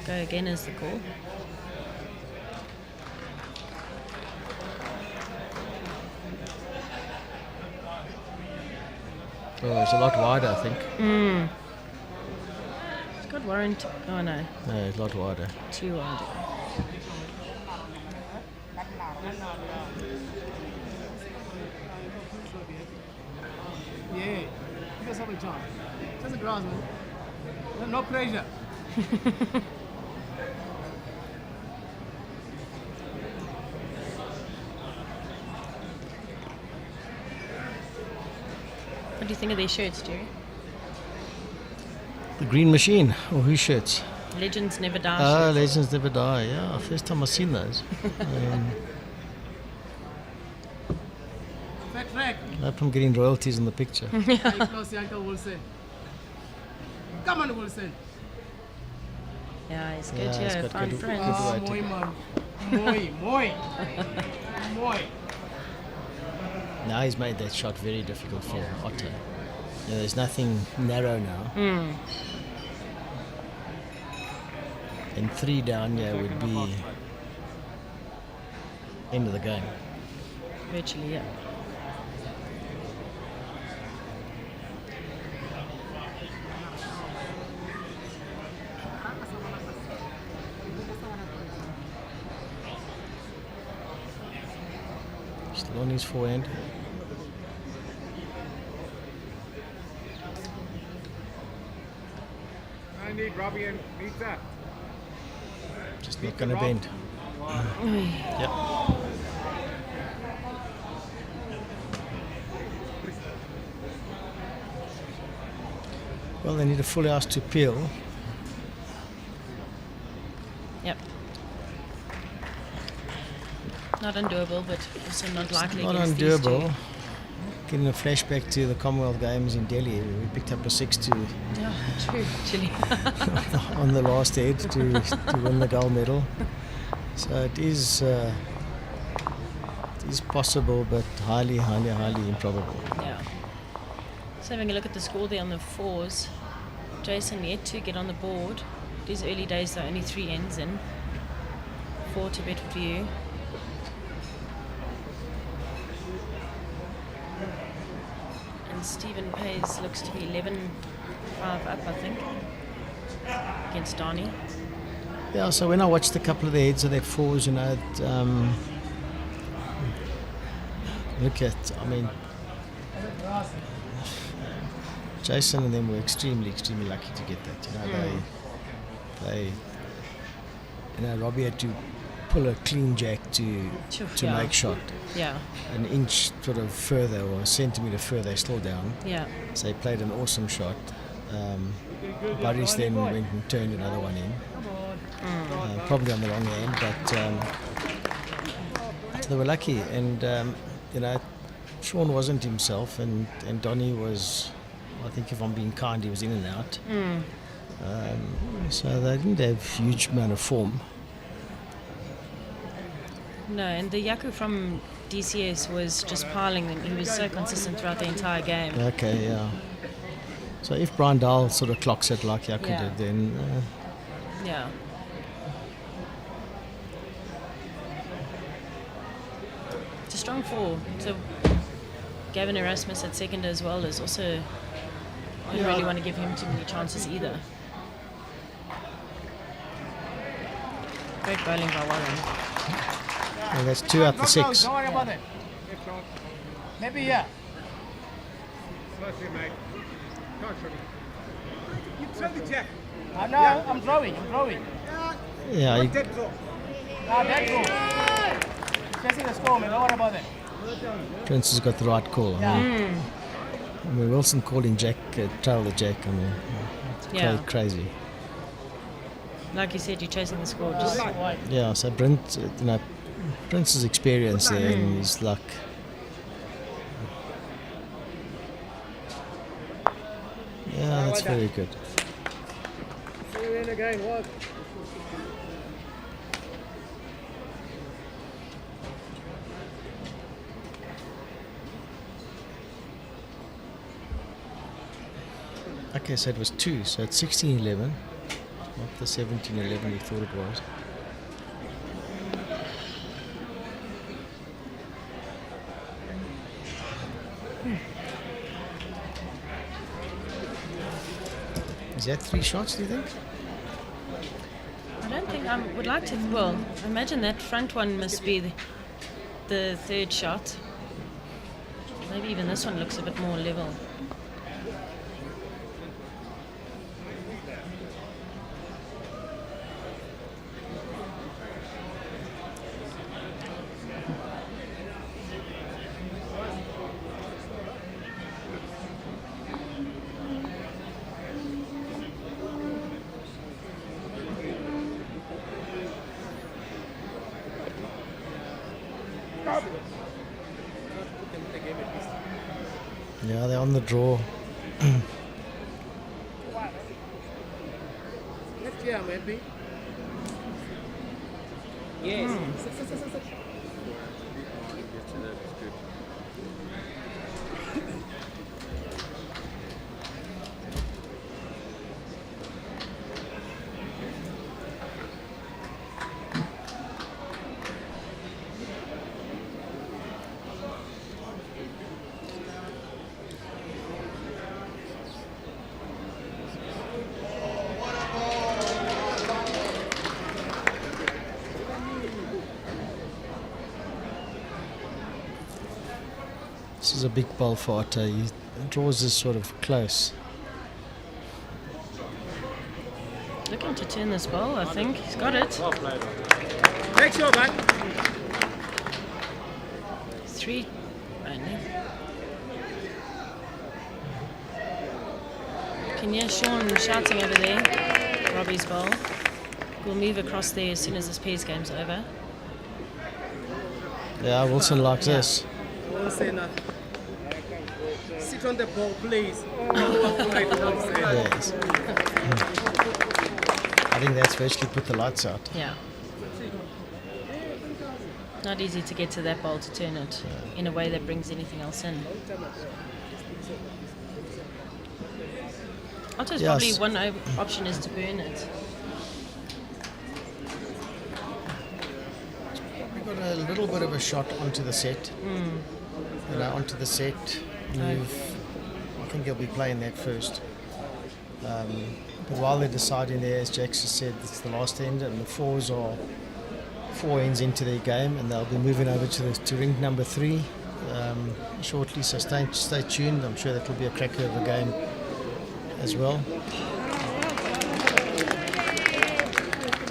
Go again is the call. Oh, it's a lot wider, I think. It's got warrant. Oh no. No, it's a lot wider. Too wide. Yeah, you got something, John. Just the grass, man. No pressure. What do you think of their shirts, Jerry? The Green Machine, or whose shirts? Legends Never Die Ah, shirts. Legends Never Die, yeah. First time I've seen those. Fat track. I hope I'm getting royalties in the picture. Very close to Uncle Wilson. Come on, Wilson. Yeah, he's good. Yeah, he's Yeah, got fine good- friends. good Ah, writing. moi, man. Moi, moi. Moi. Now he's made that shot very difficult for Otto. You know, there's nothing narrow now. And 3 down here would be end of the game. Virtually, yeah. Still on his forehand. I need Robbie and Pizza. Just not going to bend. Yep. Well, they need a full house to peel. Yep. Not undoable, but also not likely. Not against these two. undoable. Getting a flashback to the Commonwealth Games in Delhi, where we picked up a 6-2 Yeah, true, actually. on the last head to win the gold medal. So it is possible, but highly, highly, highly improbable. Yeah. So having a look at the score there on the fours, Jason yet to get on the board. These early days, though, only 3 ends in. 4 to Bedfordview. And Stephen Pays looks to be 11-5 up, I think, against Donny. Yeah, so when I watched a couple of the heads of their fours, you know, look at, I mean, Jason and them were extremely, extremely lucky to get that. You know, they, you know, Robbie had to pull a clean jack to yeah. make shot. Yeah. An inch sort of further or a centimetre further, still down. Yeah. So he played an awesome shot. Burris then went and turned another one in. Probably on the wrong end, but they were lucky. And, you know, Shaun wasn't himself, and Donny was, I think if I'm being kind, he was in and out. So they didn't have huge amount of form. No, and the Yaku from DCS was just piling them. He was so consistent throughout the entire game. Okay, yeah. So if Brian Dahl sort of clocks it like Yaku Yeah. did, then... Yeah. It's a strong 4. So Gavin Erasmus at second as well is also... I don't really want to give him too many chances either. Great bowling by Warren. well, that's 2 out of 6. Don't worry about it. Maybe, yeah. Mate. Come on, Shorty. You throw the jack. I know, I'm throwing. Yeah, he, Dead go. Chasing the score, man. Don't worry about that. Prince has got the right call. I mean, Wilson calling Jack, trail the Jack. I mean, it's Yeah. crazy. Like you said, you're chasing the score. Just Yeah, so Brent, Prince's experience there and his luck. Yeah, that's very good. See you in again, what? Okay, so it was 2, so it's 16-11, not the 17-11 you thought it was. Is that 3 shots, do you think? I don't think I would like to. Well, I imagine that front one must be the third shot. Maybe even this one looks a bit more level. Yeah, they're on the draw. Next year, maybe. Yes. This is a big ball for Otto. He draws this sort of close. Looking to turn this ball, I think. He's got it. Make sure, man. 3 only. Can you hear Shaun shouting over there? Robbie's ball. We'll move across there as soon as this pace game's over. Yeah, Wilson likes this. I won't say nothing. Sit on the ball, please. Yes. I think that's virtually put the lights out. Yeah. Not easy to get to that ball to turn it in a way that brings anything else in. Otto's probably one option is to burn it. We've got a little bit of a shot onto the set. You know, onto the set. Move. I think he'll be playing that first. But while they're deciding there, as Jax has said, it's the last end, and the 4s are 4 ends into their game, and they'll be moving over to ring number 3 shortly. So stay tuned. I'm sure that will be a cracker of a game as well.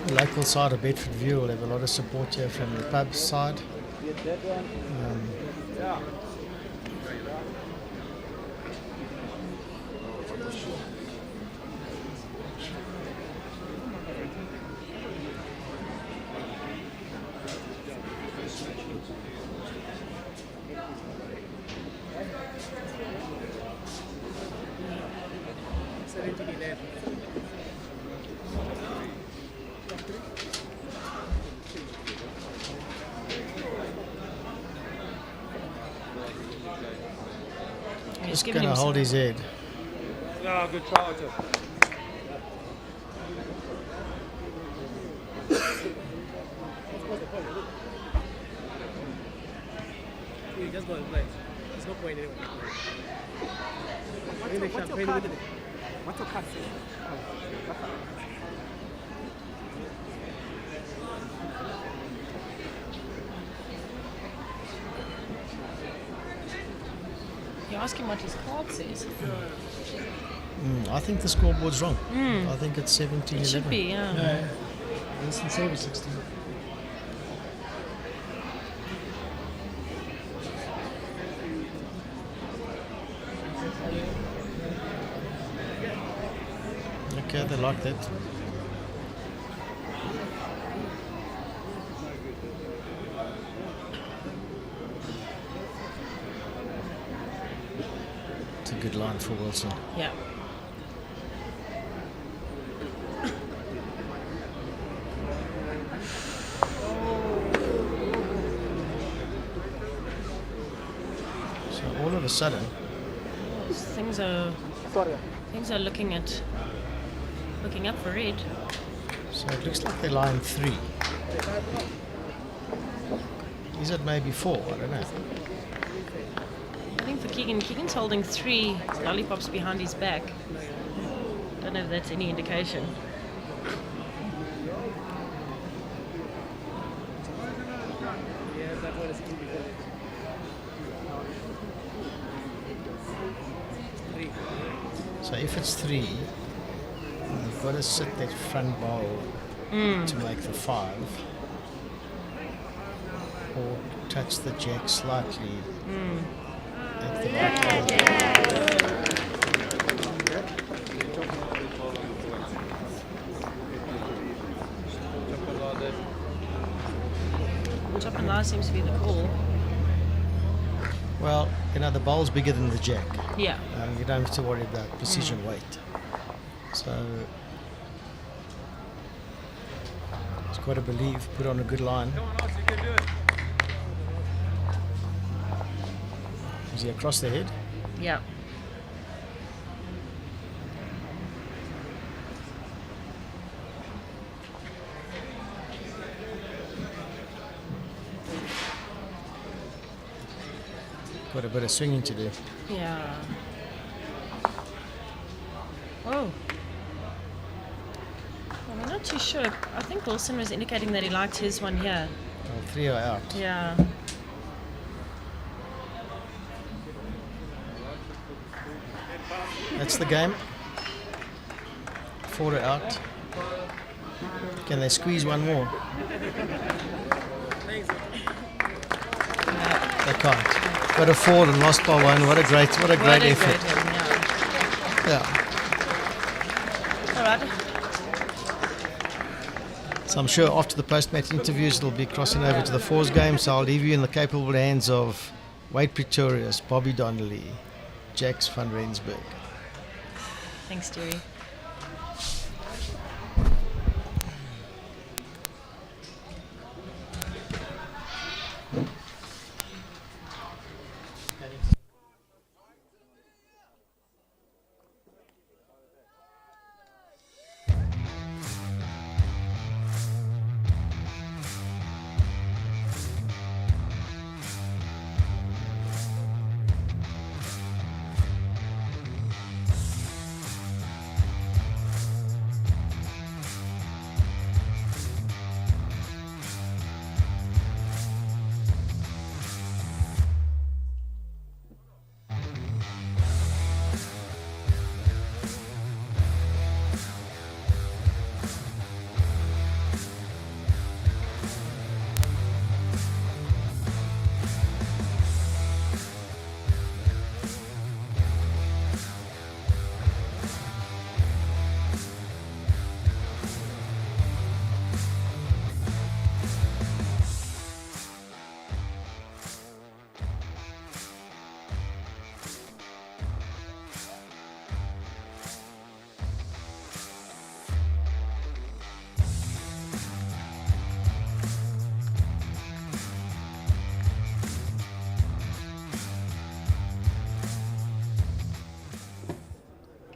The local side of Bedfordview will have a lot of support here from the pub side. Just going to hold his head. Yeah, good try, Otto. You just go and play. There's no point anyway. What's your card say? You ask him what his card says. I think the scoreboard's wrong. I think it's 17-11. It should be, yeah. Instant save of 16. Okay, they like that. It's a good line for Wilson. Yeah. So all of a sudden, Things are looking up for red. so it looks like they're line 3. Is it maybe 4? I don't know. I think for Keegan's holding 3 lollipops behind his back. Don't know if that's any indication. So if it's 3, you've got to sit that front bowl to make the 5, or touch the jack slightly at the right level. Top and last seems to be the call. Well, you know, the bowl's bigger than the jack. Yeah. You don't have to worry about precision weight. So, he's got to believe, put on a good line. Is he across the head? Yeah. Got a bit of swinging to do. Yeah. Oh. Well, I'm not too sure. I think Wilson was indicating that he liked his one here. Well, 3 are out. Yeah. That's the game. 4 are out. Can they squeeze one more? They can't. Got a 4 and lost by 1. What a great effort. Yeah. All right. So I'm sure after the post-match interviews, it'll be crossing over to the 4s game. So I'll leave you in the capable hands of Wade Pretorius, Bobby Donnelly, Jax van Rensburg. Thanks, Terry.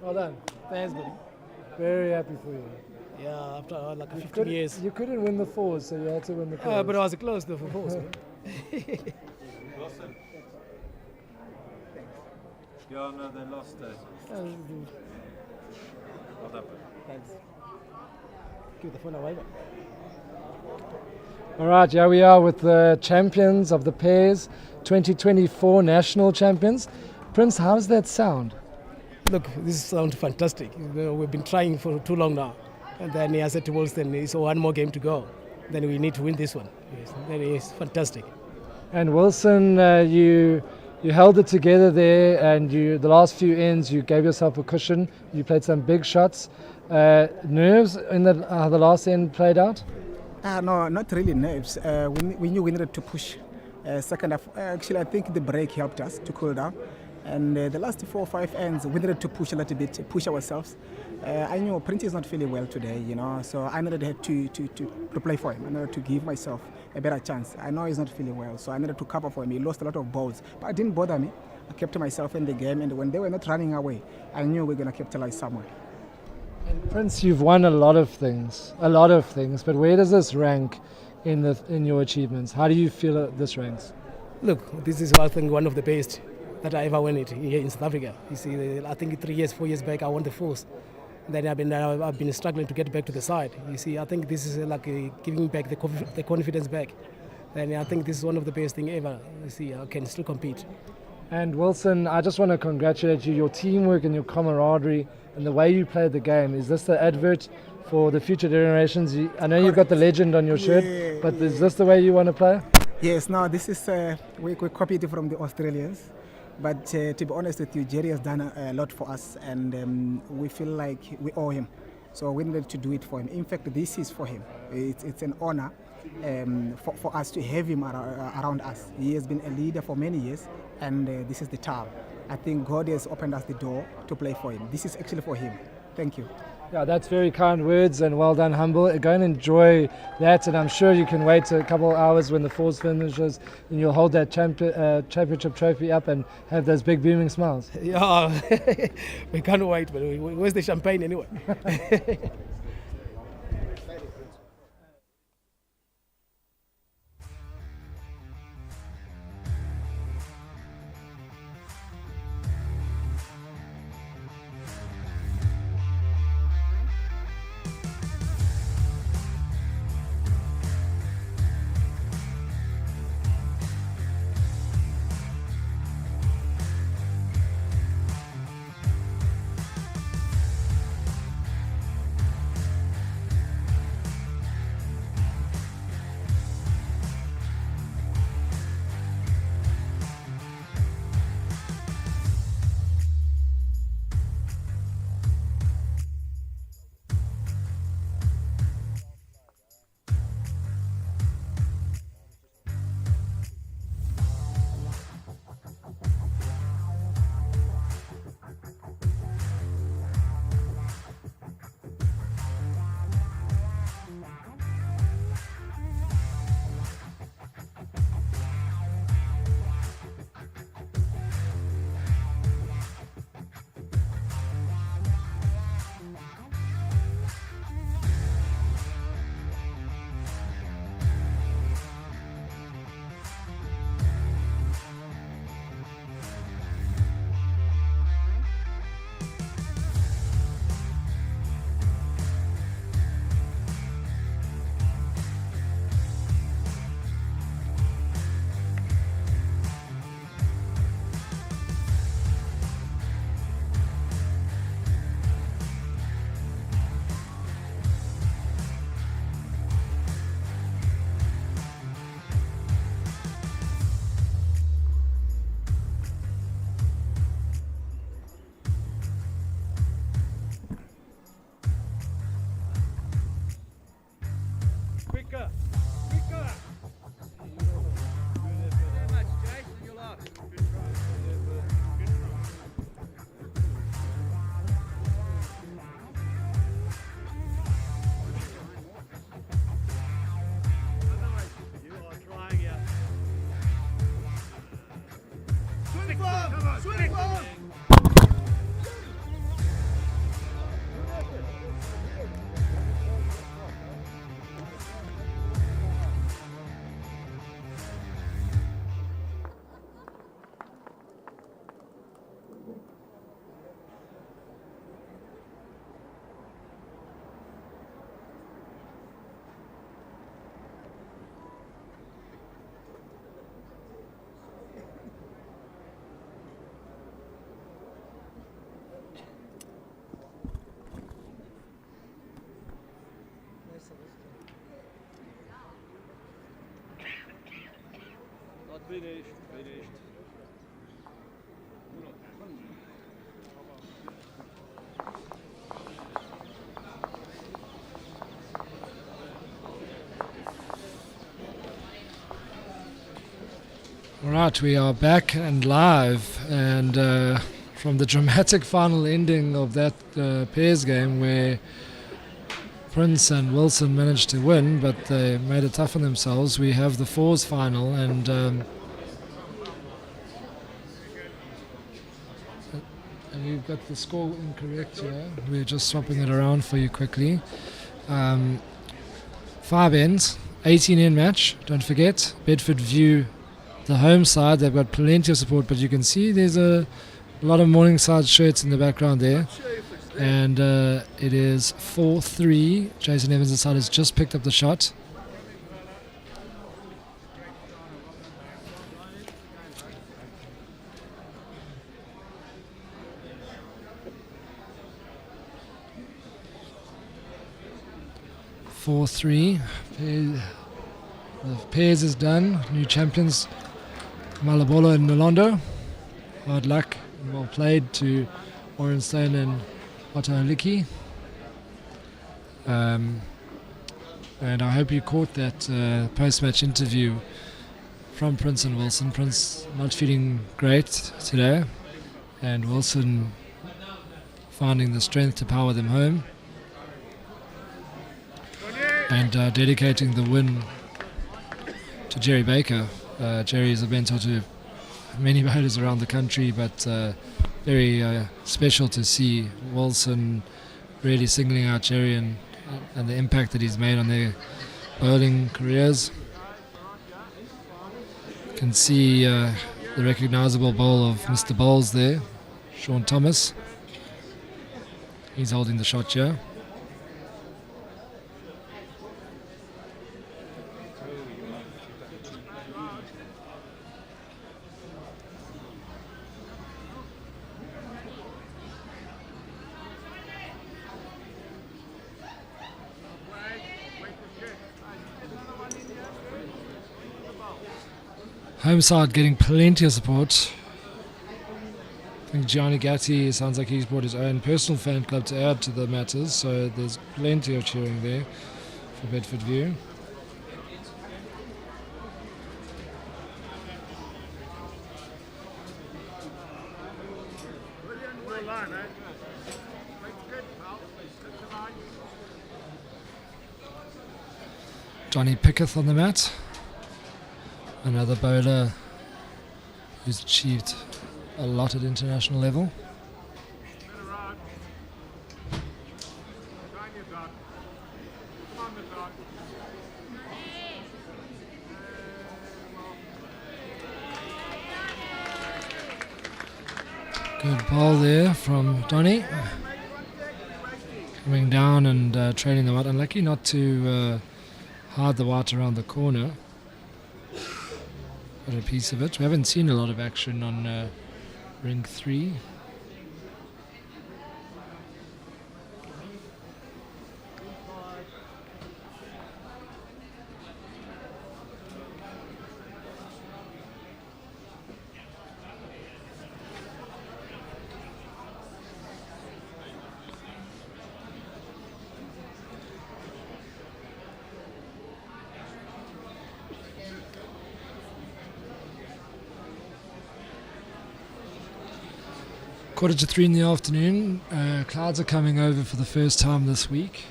Well done. Thanks, buddy. Very happy for you. Yeah, after like You 15 years. You couldn't win the 4s, so you had to win the 4s. But I was close to the 4s. Yeah, no, they lost there. Well done. Thanks. Give the phone away. All right, here we are with the champions of the pairs, 2024 national champions. Prince, how does that sound? Look, this sounds fantastic. We've been trying for too long now. And then I said to Wilson, it's one more game to go. Then we need to win this one. Yes, then it's fantastic. And Wilson, you held it together there, and the last few ends you gave yourself a cushion. You played some big shots. Nerves in the last end played out? No, not really nerves. We knew we needed to push. Second half, actually, I think the break helped us to cool down. And the last 4 or 5 ends, we needed to push a little bit, push ourselves. I knew Prince is not feeling well today, so I needed to play for him. I needed to give myself a better chance. I know he's not feeling well, so I needed to cover for him. He lost a lot of balls, but it didn't bother me. I kept myself in the game, and when they were not running away, I knew we were going to capitalize somewhere. And Prince, you've won a lot of things, but where does this rank in your achievements? How do you feel this ranks? Look, this is I think one of the best that I ever won it here in South Africa. You see, I think 3 years, 4 years back, I won the fourth. Then I've been struggling to get back to the side. You see, I think this is like giving back the confidence back. And I think this is one of the best thing ever. You see, I can still compete. And Wilson, I just want to congratulate you. Your teamwork and your camaraderie and the way you played the game. Is this the advert for the future generations? I know you've got the legend on your shirt, but is this the way you want to play? Yes, no, this is, we copied it from the Australians. But to be honest with you, Jerry has done a lot for us, and we feel like we owe him. So we needed to do it for him. In fact, this is for him. It's an honor for us to have him around us. He has been a leader for many years, and this is the time. I think God has opened us the door to play for him. This is actually for him. Thank you. Yeah, that's very kind words, and well done, Humble. Go and enjoy that, and I'm sure you can wait a couple of hours when the fours finishes and you'll hold that championship trophy up and have those big beaming smiles. Yeah, we can't wait, but where's the champagne anyway? Finished. Right, we are back and live, and from the dramatic final ending of that pairs game where Prince and Wilson managed to win, but they made it tough on themselves, we have the fours final, and we've got the score incorrect here. We're just swapping it around for you quickly. 5 ends, 18 end match, don't forget. Bedfordview, the home side, they've got plenty of support, but you can see there's a lot of Morningside shirts in the background there. And it is 4-3. Jason Evans' side has just picked up the shot. The pairs is done. New champions, Malobolo and Neluonde. Hard luck and well played to Steyn and Holicki. And I hope you caught that post-match interview from Prince and Wilson. Prince not feeling great today, and Wilson finding the strength to power them home and dedicating the win to Jerry Baker. Jerry is a mentor to many voters around the country, but very special to see Wilson really singling out Jerry and the impact that he's made on their bowling careers. You can see the recognisable bowl of Mr. Bowls there, Shaun Thomas. He's holding the shot here. Home side getting plenty of support. I think Gianni Gatti sounds like he's brought his own personal fan club to add to the matters, so there's plenty of cheering there for Bedfordview. Johnny Picketh on the mat. Another bowler who's achieved a lot at international level. Good ball there from Donny. Coming down and trailing them out. Unlucky not to hide the white around the corner. Got a piece of it. We haven't seen a lot of action on ring 3. Quarter to 3 in the afternoon. Clouds are coming over for the first time this week.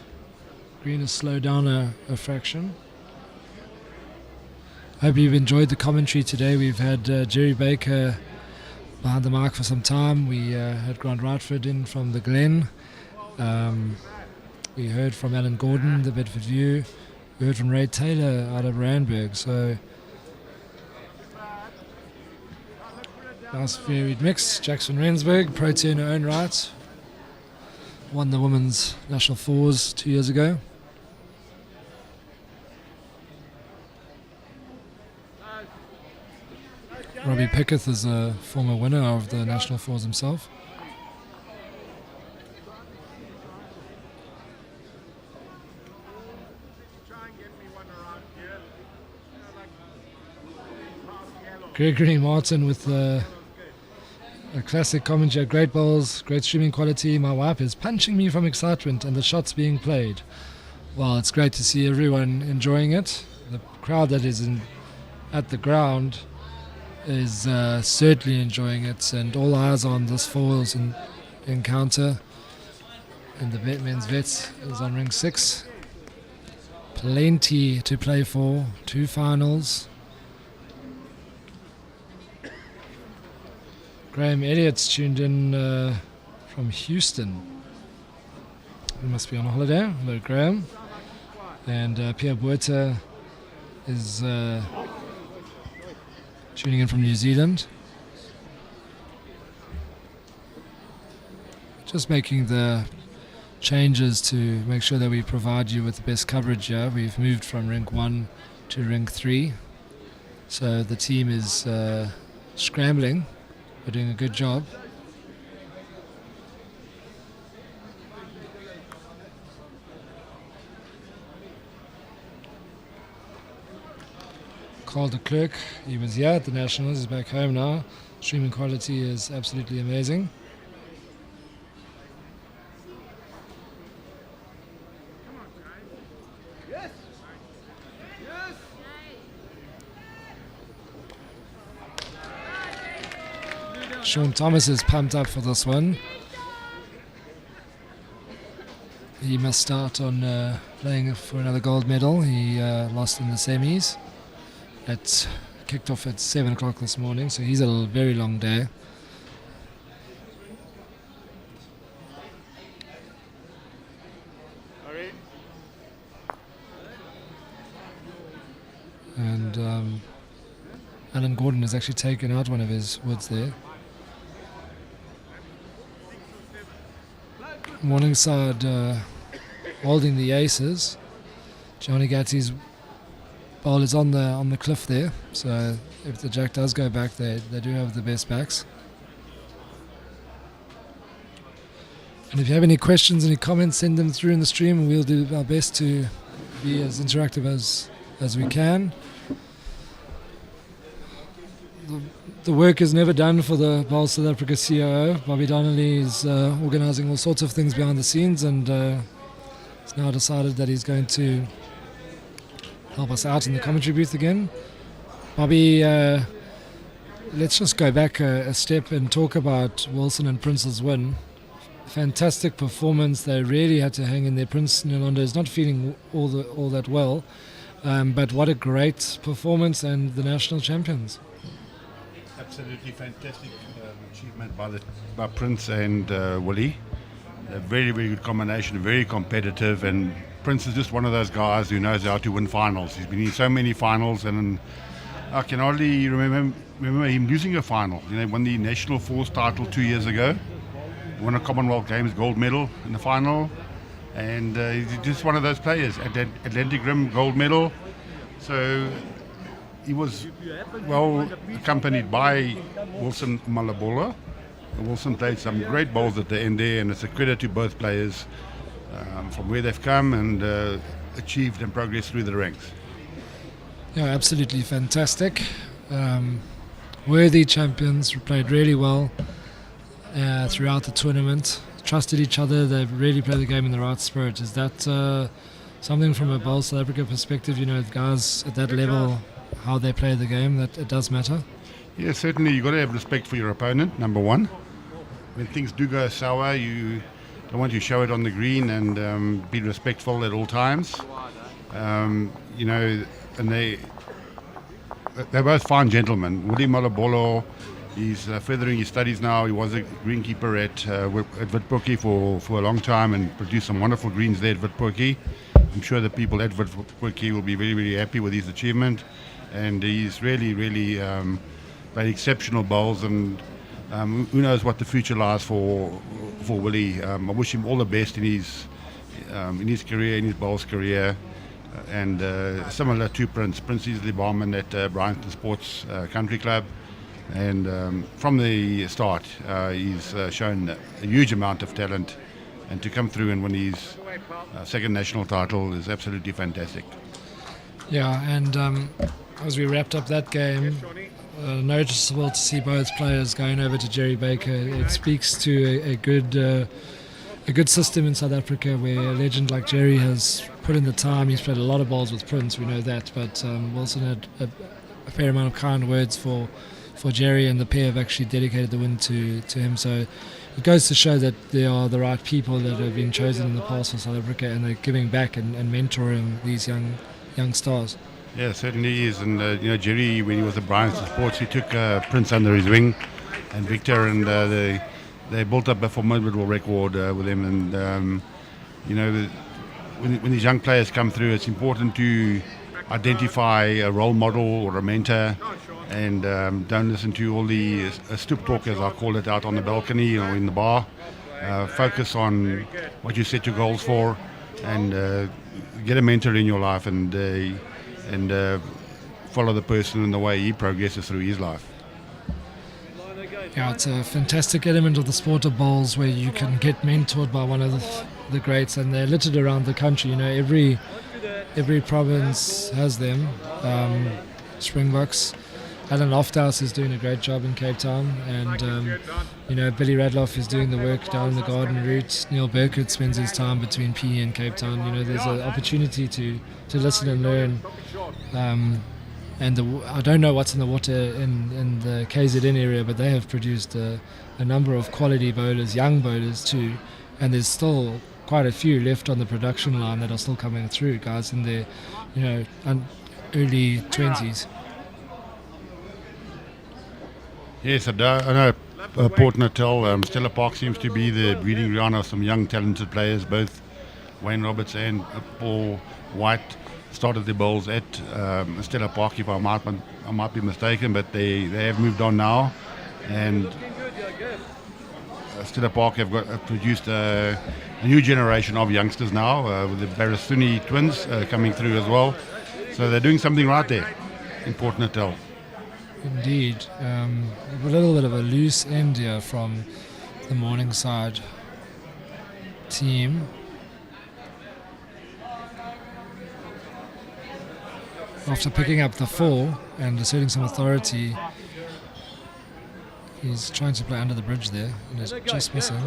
Green has slowed down a fraction. Hope you've enjoyed the commentary today. We've had Jerry Baker behind the mic for some time. We had Grant Rightford in from the Glen. We heard from Alan Gordon, the Bedfordview. We heard from Ray Taylor out of Randburg. So nice varied mix. Jackson Rensburg, Protea in her own right. Won the women's national fours 2 years ago. Robbie Picketh is a former winner of the national fours himself. Gregory Martin with a classic commentary. Great bowls, great streaming quality. My wife is punching me from excitement and the shots being played. Well, it's great to see everyone enjoying it. The crowd that is at the ground is certainly enjoying it, and all eyes on this foils encounter. And the men's vets is on ring 6. Plenty to play for. 2 finals. Graham Elliott's tuned in from Houston. He must be on holiday. Hello, Graham. And Pierre Buerta is tuning in from New Zealand. Just making the changes to make sure that we provide you with the best coverage here. We've moved from ring 1 to ring 3. So the team is scrambling. We're doing a good job. Carl de Klerk, he was here at the Nationals, he's back home now. Streaming quality is absolutely amazing. Shaun Thomas is pumped up for this one. He must start on playing for another gold medal. He lost in the semis. It kicked off at 7 o'clock this morning, so he's had a very long day. And Alan Gordon has actually taken out one of his woods there. Morningside holding the aces. Johnny Gatti's bowl is on the cliff there, so if the jack does go back, they do have the best backs. And if you have any questions, any comments, send them through in the stream, and we'll do our best to be as interactive as we can. The work is never done for the Bowls South Africa COO. Bobby Donnelly is organising all sorts of things behind the scenes, and he's now decided that he's going to help us out in the commentary booth again. Bobby, let's just go back a step and talk about Wilson and Prince's win. Fantastic performance. They really had to hang in there. Prince Neluonde is not feeling all that well, but what a great performance, and the national champions. Absolutely fantastic achievement by Prince and Willie. A very, very good combination, very competitive, and Prince is just one of those guys who knows how to win finals. He's been in so many finals, and I can hardly remember him losing a final. You know, won the National Force title 2 years ago, won a Commonwealth Games gold medal in the final, and he's just one of those players. Atlantic Rim gold medal. So he was well accompanied by Wilson Malobolo. Wilson played some great bowls at the end there, and it's a credit to both players from where they've come and achieved and progressed through the ranks. Yeah, absolutely fantastic. Worthy champions, played really well throughout the tournament. Trusted each other. They really played the game in the right spirit. Is that something from a Bowls South Africa perspective? You know, guys at that level, how they play the game, that it does matter? Yeah, certainly you've got to have respect for your opponent, number one. When things do go sour, you don't want to show it on the green, and be respectful at all times. You know, and they're both fine gentlemen. Willie Malobolo, he's furthering his studies now. He was a greenkeeper at Bedfortview for a long time and produced some wonderful greens there at Bedfortview. I'm sure the people at Bedfortview will be very, very happy with his achievement. And he's really, really played exceptional bowls, and who knows what the future lies for Willie. I wish him all the best in his career, in his bowls career, and similar to Prince. Prince is the barman at Bryanston Sports Country Club, and from the start he's shown a huge amount of talent, and to come through and win his second national title is absolutely fantastic. Yeah, and as we wrapped up that game, noticeable to see both players going over to Jerry Baker. It speaks to a good system in South Africa where a legend like Jerry has put in the time. He's played a lot of bowls with Prince, we know that, but Wilson had a fair amount of kind words for Jerry, and the pair have actually dedicated the win to him. So it goes to show that there are the right people that have been chosen in the past for South Africa, and they're giving back and mentoring these young stars. Yeah, certainly is. And Jerry, when he was at Bryans Sports, he took Prince under his wing, and Victor, and they built up a formidable record with him. And when these young players come through, it's important to identify a role model or a mentor, and don't listen to all the stoop talkers, I call it, out on the balcony or in the bar. Focus on what you set your goals for, and get a mentor in your life, and follow the person in the way he progresses through his life. Yeah, it's a fantastic element of the sport of bowls where you can get mentored by one of the greats, and they're littered around the country. Every province has them. Springboks. Alan Lofthouse is doing a great job in Cape Town, and Billy Radloff is doing the work down the Garden Route. Neil Burkett spends his time between PE and Cape Town. There's an opportunity to listen and learn. I don't know what's in the water in the KZN area, but they have produced a number of quality bowlers, young bowlers too, and there's still quite a few left on the production line that are still coming through, guys in their early 20s. Yes, I know Port Natal, Stella Park seems to be the breeding ground of some young talented players. Both Wayne Roberts and Paul White started their bowls at Stella Park, if I might be mistaken, but they have moved on now, and Stella Park have produced a new generation of youngsters now, with the Barasuni twins coming through as well. So they're doing something right there in Port Natal. Indeed. A little bit of a loose end here from the Morningside team. After picking up the 4 and asserting some authority, he's trying to play under the bridge there, and it's just missing.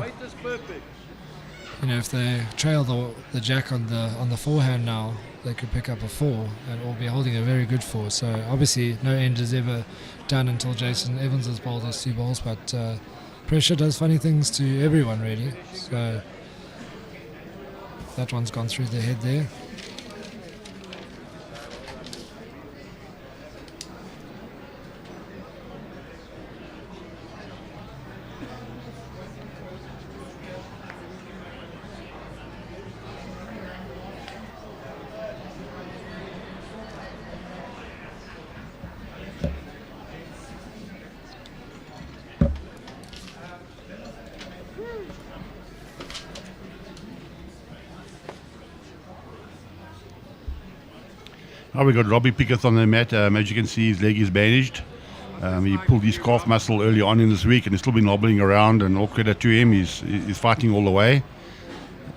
If they trail the jack on the forehand now, they could pick up a 4 or be holding a very good 4. So obviously no end is ever done until Jason Evans has bowled those 2 balls, but pressure does funny things to everyone really. So that one's gone through the head there. Now we got Robbie Pickett on the mat. As you can see, his leg is bandaged. He pulled his calf muscle early on in this week, and he's still been hobbling around, and all credit to him. He's fighting all the way.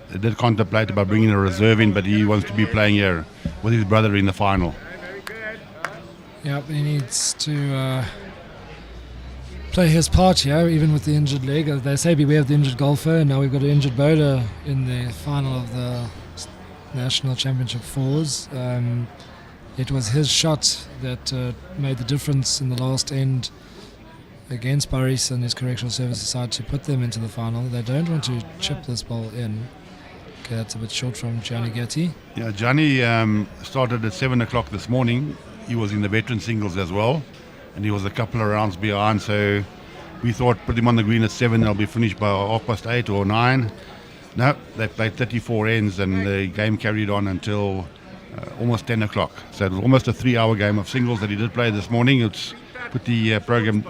They did contemplate about bringing a reserve in, but he wants to be playing here with his brother in the final. Yeah, he needs to play his part here, even with the injured leg. They say beware of the injured golfer, and now we've got an injured bowler in the final of the National Championship 4s. It was his shot that made the difference in the last end against Boris and his correctional services side to put them into the final. They don't want to chip this ball in. Okay, that's a bit short from Gianni Gatti. Yeah, Gianni started at 7 o'clock this morning. He was in the veteran singles as well, and he was a couple of rounds behind, so we thought put him on the green at 7, they'll be finished by 8:30 or 9. No, they played 34 ends, and the game carried on until almost 10 o'clock. So it was almost a 3-hour game of singles that he did play this morning. It's put the program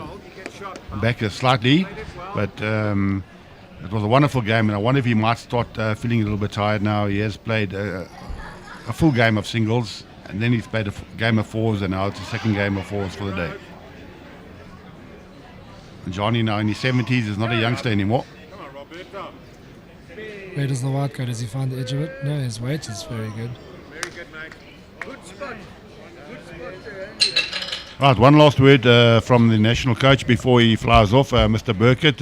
back slightly, but it was a wonderful game, and I wonder if he might start feeling a little bit tired now. He has played a full game of singles, and then he's played a game of 4s, and now it's the second game of 4s for the day. And Johnny, now in his 70s, is not a youngster anymore. Where does the white go? Does he find the edge of it? No, his weight is very good. Right, one last word from the national coach before he flies off, Mr. Burkett.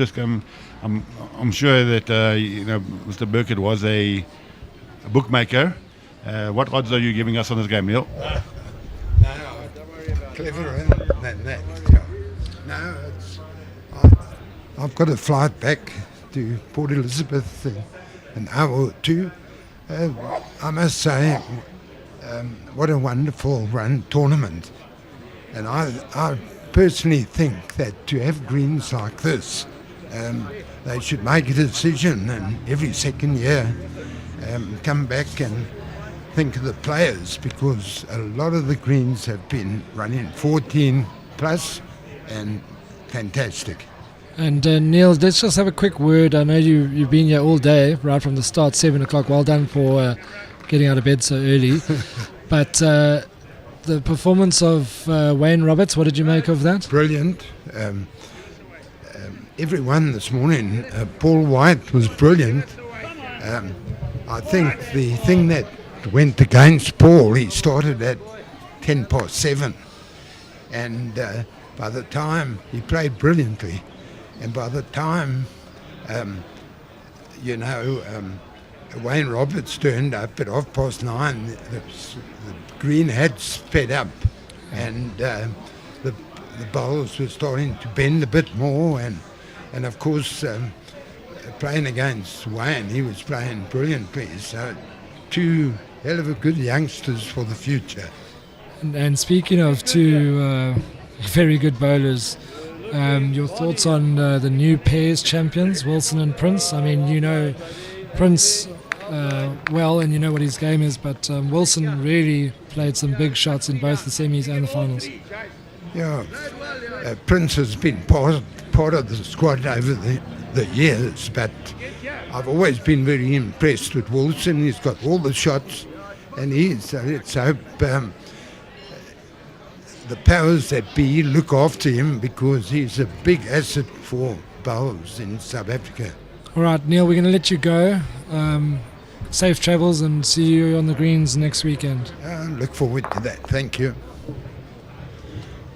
I'm sure that Mr. Burkett was a bookmaker. What odds are you giving us on this game, Neil? Cleverer than that. No, I've got a flight back to Port Elizabeth in an hour or two. I must say, what a wonderful run tournament. And I personally think that to have greens like this, they should make a decision and every second year come back and think of the players, because a lot of the greens have been running 14 plus and fantastic. And Neil, let's just have a quick word. I know you've been here all day, right from the start, 7 o'clock. Well done for getting out of bed so early. But the performance of Wayne Roberts, what did you make of that? Brilliant. Everyone this morning, Paul White was brilliant. I think the thing that went against Paul, he started at 7:10, and by the time he played brilliantly, and by the time Wayne Roberts turned up at 9:30, the green had sped up, and the bowls were starting to bend a bit more, and of course playing against Wayne, he was playing brilliantly. So two hell of a good youngsters for the future. And speaking of two very good bowlers, your thoughts on the new pairs champions, Wilson and Prince? I mean, you know Prince well, and you know what his game is, but Wilson really played some big shots in both the semis and the finals. Yeah, Prince has been part of the squad over the years, but I've always been very impressed with Wilson. He's got all the shots, and let's hope the powers that be look after him, because he's a big asset for bowls in South Africa. All right, Neil, we're going to let you go. Safe travels, and see you on the greens next weekend. Look forward to that. Thank you.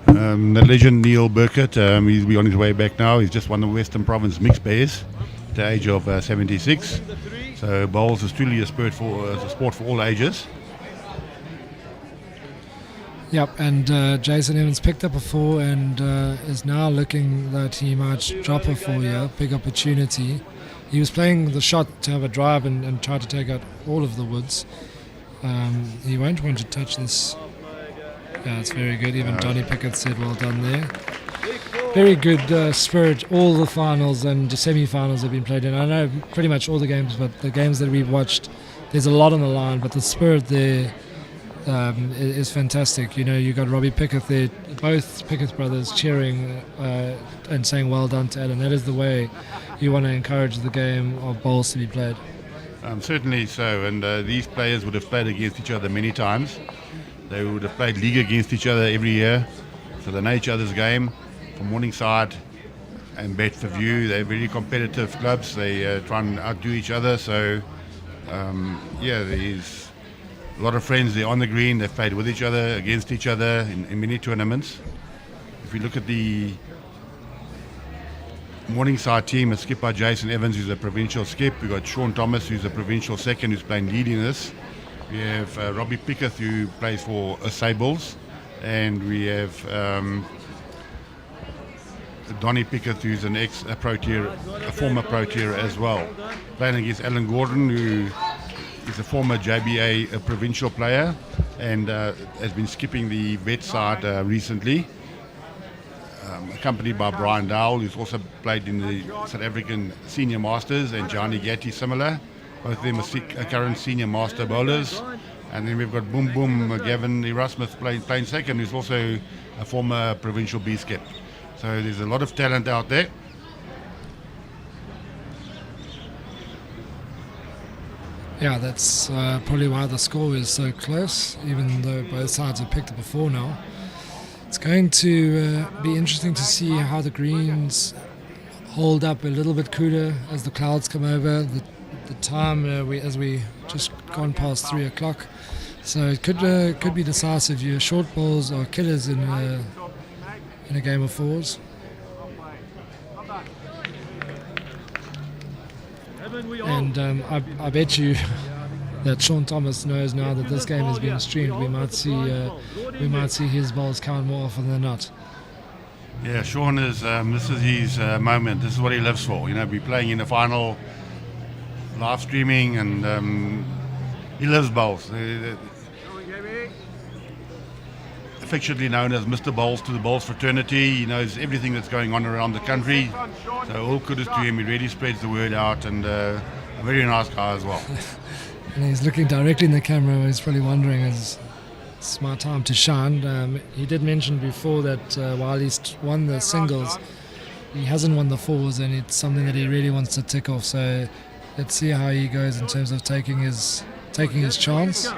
The legend Neil Burkett, he's on his way back now. He's just won the Western Province mixed pairs at the age of 76. So bowls is truly a sport for all ages. Yep, and Jason Evans picked up a 4 and is now looking that he might drop a 4 here. Big opportunity. He was playing the shot to have a drive and try to take out all of the woods. He won't want to touch this. Yeah, it's very good. Even Donnie Pickett said well done there. Very good spirit. All the finals and the semi-finals have been played in. I know pretty much all the games, but the games that we've watched, there's a lot on the line, but the spirit there is fantastic. You know, you got Robbie Pickett there, both Pickett brothers cheering and saying well done to Alan. That is the way you want to encourage the game of bowls to be played. Certainly so, and these players would have played against each other many times. They would have played league against each other every year, so they know each other's game. From Morningside and Bedfordview, they're very competitive clubs. They try and outdo each other, so there's a lot of friends there on the green. They've played with each other, against each other in many tournaments. If you look at the Morningside team, it's skipped by Jason Evans, who's a provincial skip. We've got Shaun Thomas, who's a provincial second, who's playing lead in this. We have Robbie Pickett, who plays for Sables, and we have Donnie Pickett, who's an a former Proteer as well, playing against Alan Gordon, who is a former JBA provincial player and has been skipping the vet side recently, accompanied by Brian Dowell, who's also played in the South African Senior Masters, and Johnny Gatti similar. Both of them are current senior master bowlers. And then we've got Boom Boom Gavin Erasmus playing second, who's also a former provincial B skip. So there's a lot of talent out there. Yeah, that's probably why the score is so close, even though both sides have picked up a 4 now. It's going to be interesting to see how the greens hold up a little bit cooler as the clouds come over. The time, as we just gone past 3 o'clock, So it could be decisive. Your short balls are killers in a game of fours. And I bet you that Shaun Thomas knows now that this game is being streamed. We might see his balls count more often than not. Yeah, Shaun is. This is his moment. This is what he lives for. Be playing in the final, live streaming, and he loves bowls. Affectionately known as Mr. Bowls to the Bowls fraternity. He knows everything that's going on around the country. So all kudos to him. He really spreads the word out, and a very nice guy as well. And he's looking directly in the camera. He's probably wondering, it's my time to shine. He did mention before that while he's won the singles, he hasn't won the fours, and it's something that he really wants to tick off. So let's see how he goes in terms of taking his chance.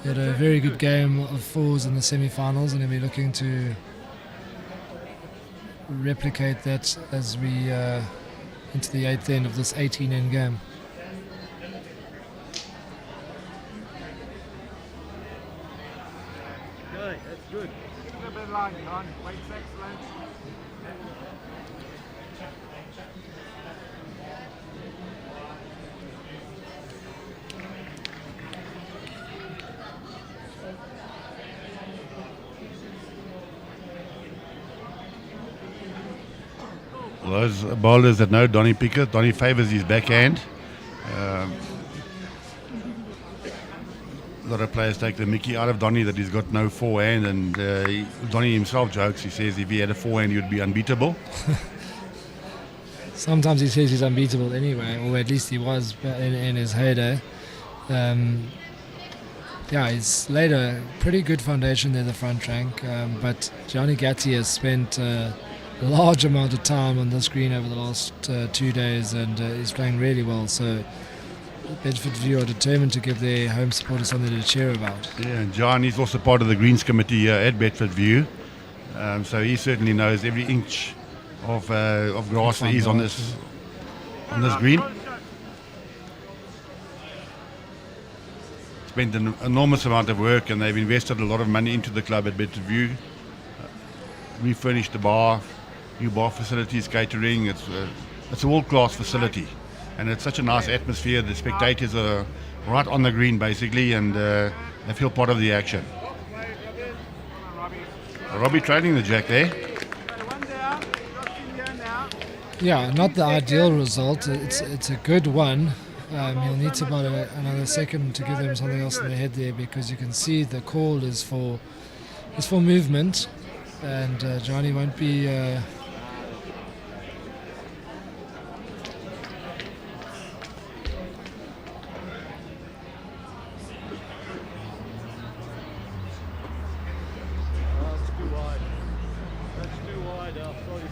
He had a very good game of fours in the semi-finals, and he'll be looking to replicate that as we into the 8th end of this 18-end game. Okay, that's good. Keep a bit line, Shaun. Weight's excellent. Those bowlers that know Donnie Pickett, Donnie favours his backhand. A lot of players take the mickey out of Donnie that he's got no forehand, and Donnie himself jokes, he says if he had a forehand he would be unbeatable. Sometimes he says he's unbeatable anyway, or at least he was in his heyday. He's laid a pretty good foundation there, the front rank, but Gianni Gatti has spent a large amount of time on this green over the last 2 days, and he's playing really well. So Bedfordview are determined to give their home supporters something to cheer about. Yeah, and John is also part of the Greens Committee here at Bedfordview, so he certainly knows every inch of grass that is on this green. Spent an enormous amount of work, and they've invested a lot of money into the club at Bedfordview. Refurnished the bar, new bar facilities, catering. It's a world-class facility, and it's such a nice atmosphere. The spectators are right on the green basically, and they feel part of the action. Robbie trading the jack there. Yeah, not the ideal result. It's a good one. He'll need about another second to give them something else in the head there, because you can see the call is for movement, and Johnny won't be.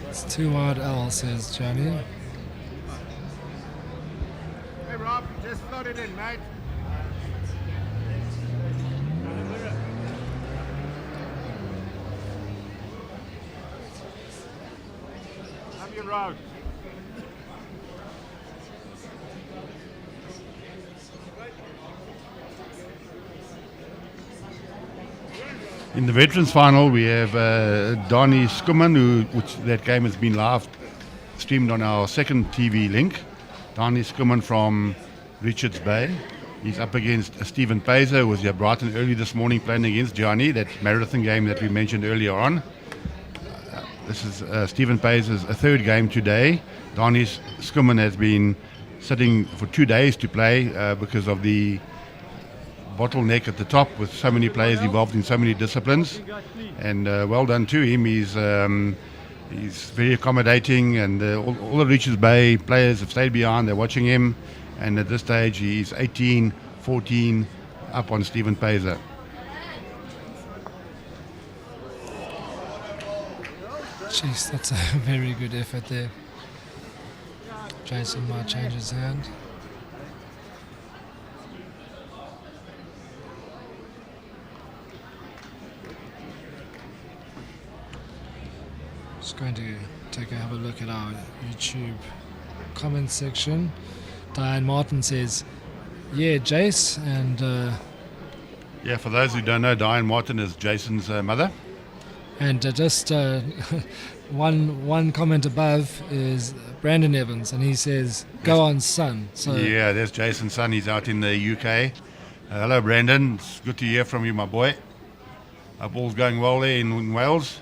It's too wide, Al, says Johnny. Hey Rob, just float it in, mate. Have your route. In the Veterans Final, we have Donnie Skuman, which that game has been live streamed on our second TV link. Donnie Skuman from Richards Bay. He's up against Stephen Paiser, who was here Brighton early this morning playing against Gianni, that marathon game that we mentioned earlier on. This is Stephen Paiser's third game today. Donnie Skuman has been sitting for 2 days to play because of the bottleneck at the top, with so many players involved in so many disciplines, and well done to him. He's very accommodating, and all the Richards Bay players have stayed behind. They're watching him, and at this stage he's 18-14 up on Stephen Paiser. Jeez, that's a very good effort there. Jason might change his hand. Just going to have a look at our YouTube comment section. Diane Martin says, Jace, and Yeah, for those who don't know, Diane Martin is Jason's mother. and just one comment above is Brandon Evans, and he says, "Go on, son." So Yeah, there's Jason's son. He's out in the UK. Hello, Brandon. It's good to hear from you, my boy. Hope all's going well there in Wales.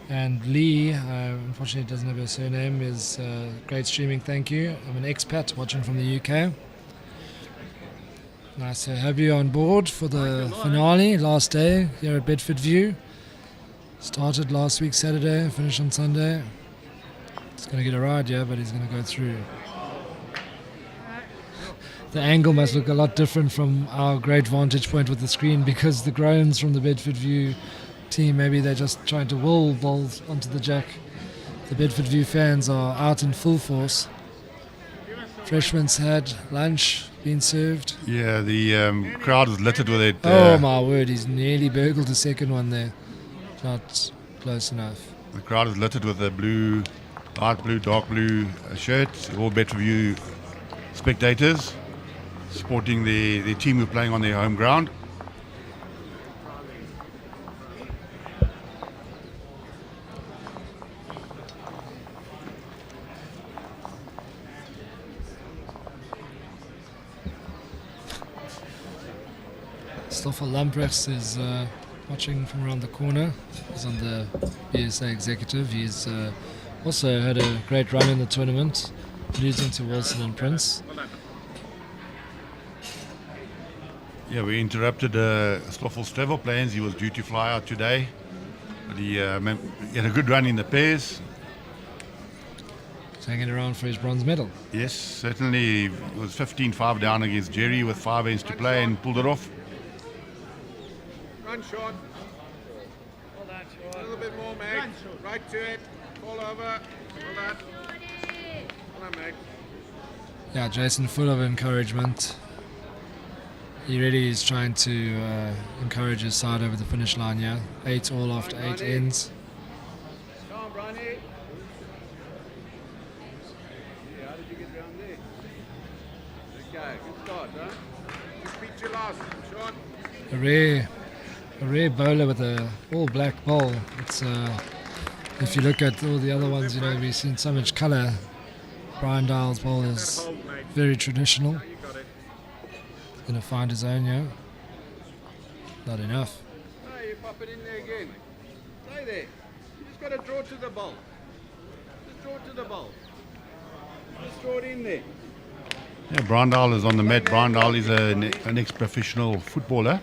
And Lee, unfortunately doesn't have her surname, is great streaming, thank you. I'm an expat watching from the UK. Nice to have you on board for the finale, last day here at Bedfordview. Started last week Saturday, finished on Sunday. He's going to get a ride, yeah, but he's going to go through. The angle must look a lot different from our great vantage point with the screen, because the groans from the Bedfordview team, maybe they're just trying to will balls onto the jack. The Bedfordview fans are out in full force. Freshman's had lunch, been served. Yeah, the crowd is littered with it. Oh my word, he's nearly burgled the second one there. Not close enough. The crowd is littered with the blue, light blue, dark blue shirts. All Bedfordview spectators supporting the team who are playing on their home ground. Stoffel Lamprechts is watching from around the corner. He's on the BSA executive. He's also had a great run in the tournament, losing to Wilson and Prince. Yeah, we interrupted Stoffel's travel plans. He was due to fly out today, but he had a good run in the pairs. He's hanging around for his bronze medal. Yes, certainly. He was 15-5 down against Jerry with 5 ends to play and pulled it off. Run, Shaun. A little bit more, mate. Right to it. Fall over. Well done. Well done, mate. Yeah, Jason, full of encouragement. He really is trying to encourage his side over the finish line, yeah. 8 all after 8 ends. Come on, Bronny. Yeah, how did you get around there? Okay, good start, huh? Just beat you last, Shaun. A rare bowler with a all black bowl. It's if you look at all the other ones, you know, we've seen so much colour. Brian Dial's bowl is very traditional. Gonna find his own, yeah. Not enough. No, you pop it in there again. Stay there. You just got to draw to the bowl. Just draw to the bowl. Just draw it in there. Yeah, Brandal is on the mat. Brandal is an ex-professional footballer.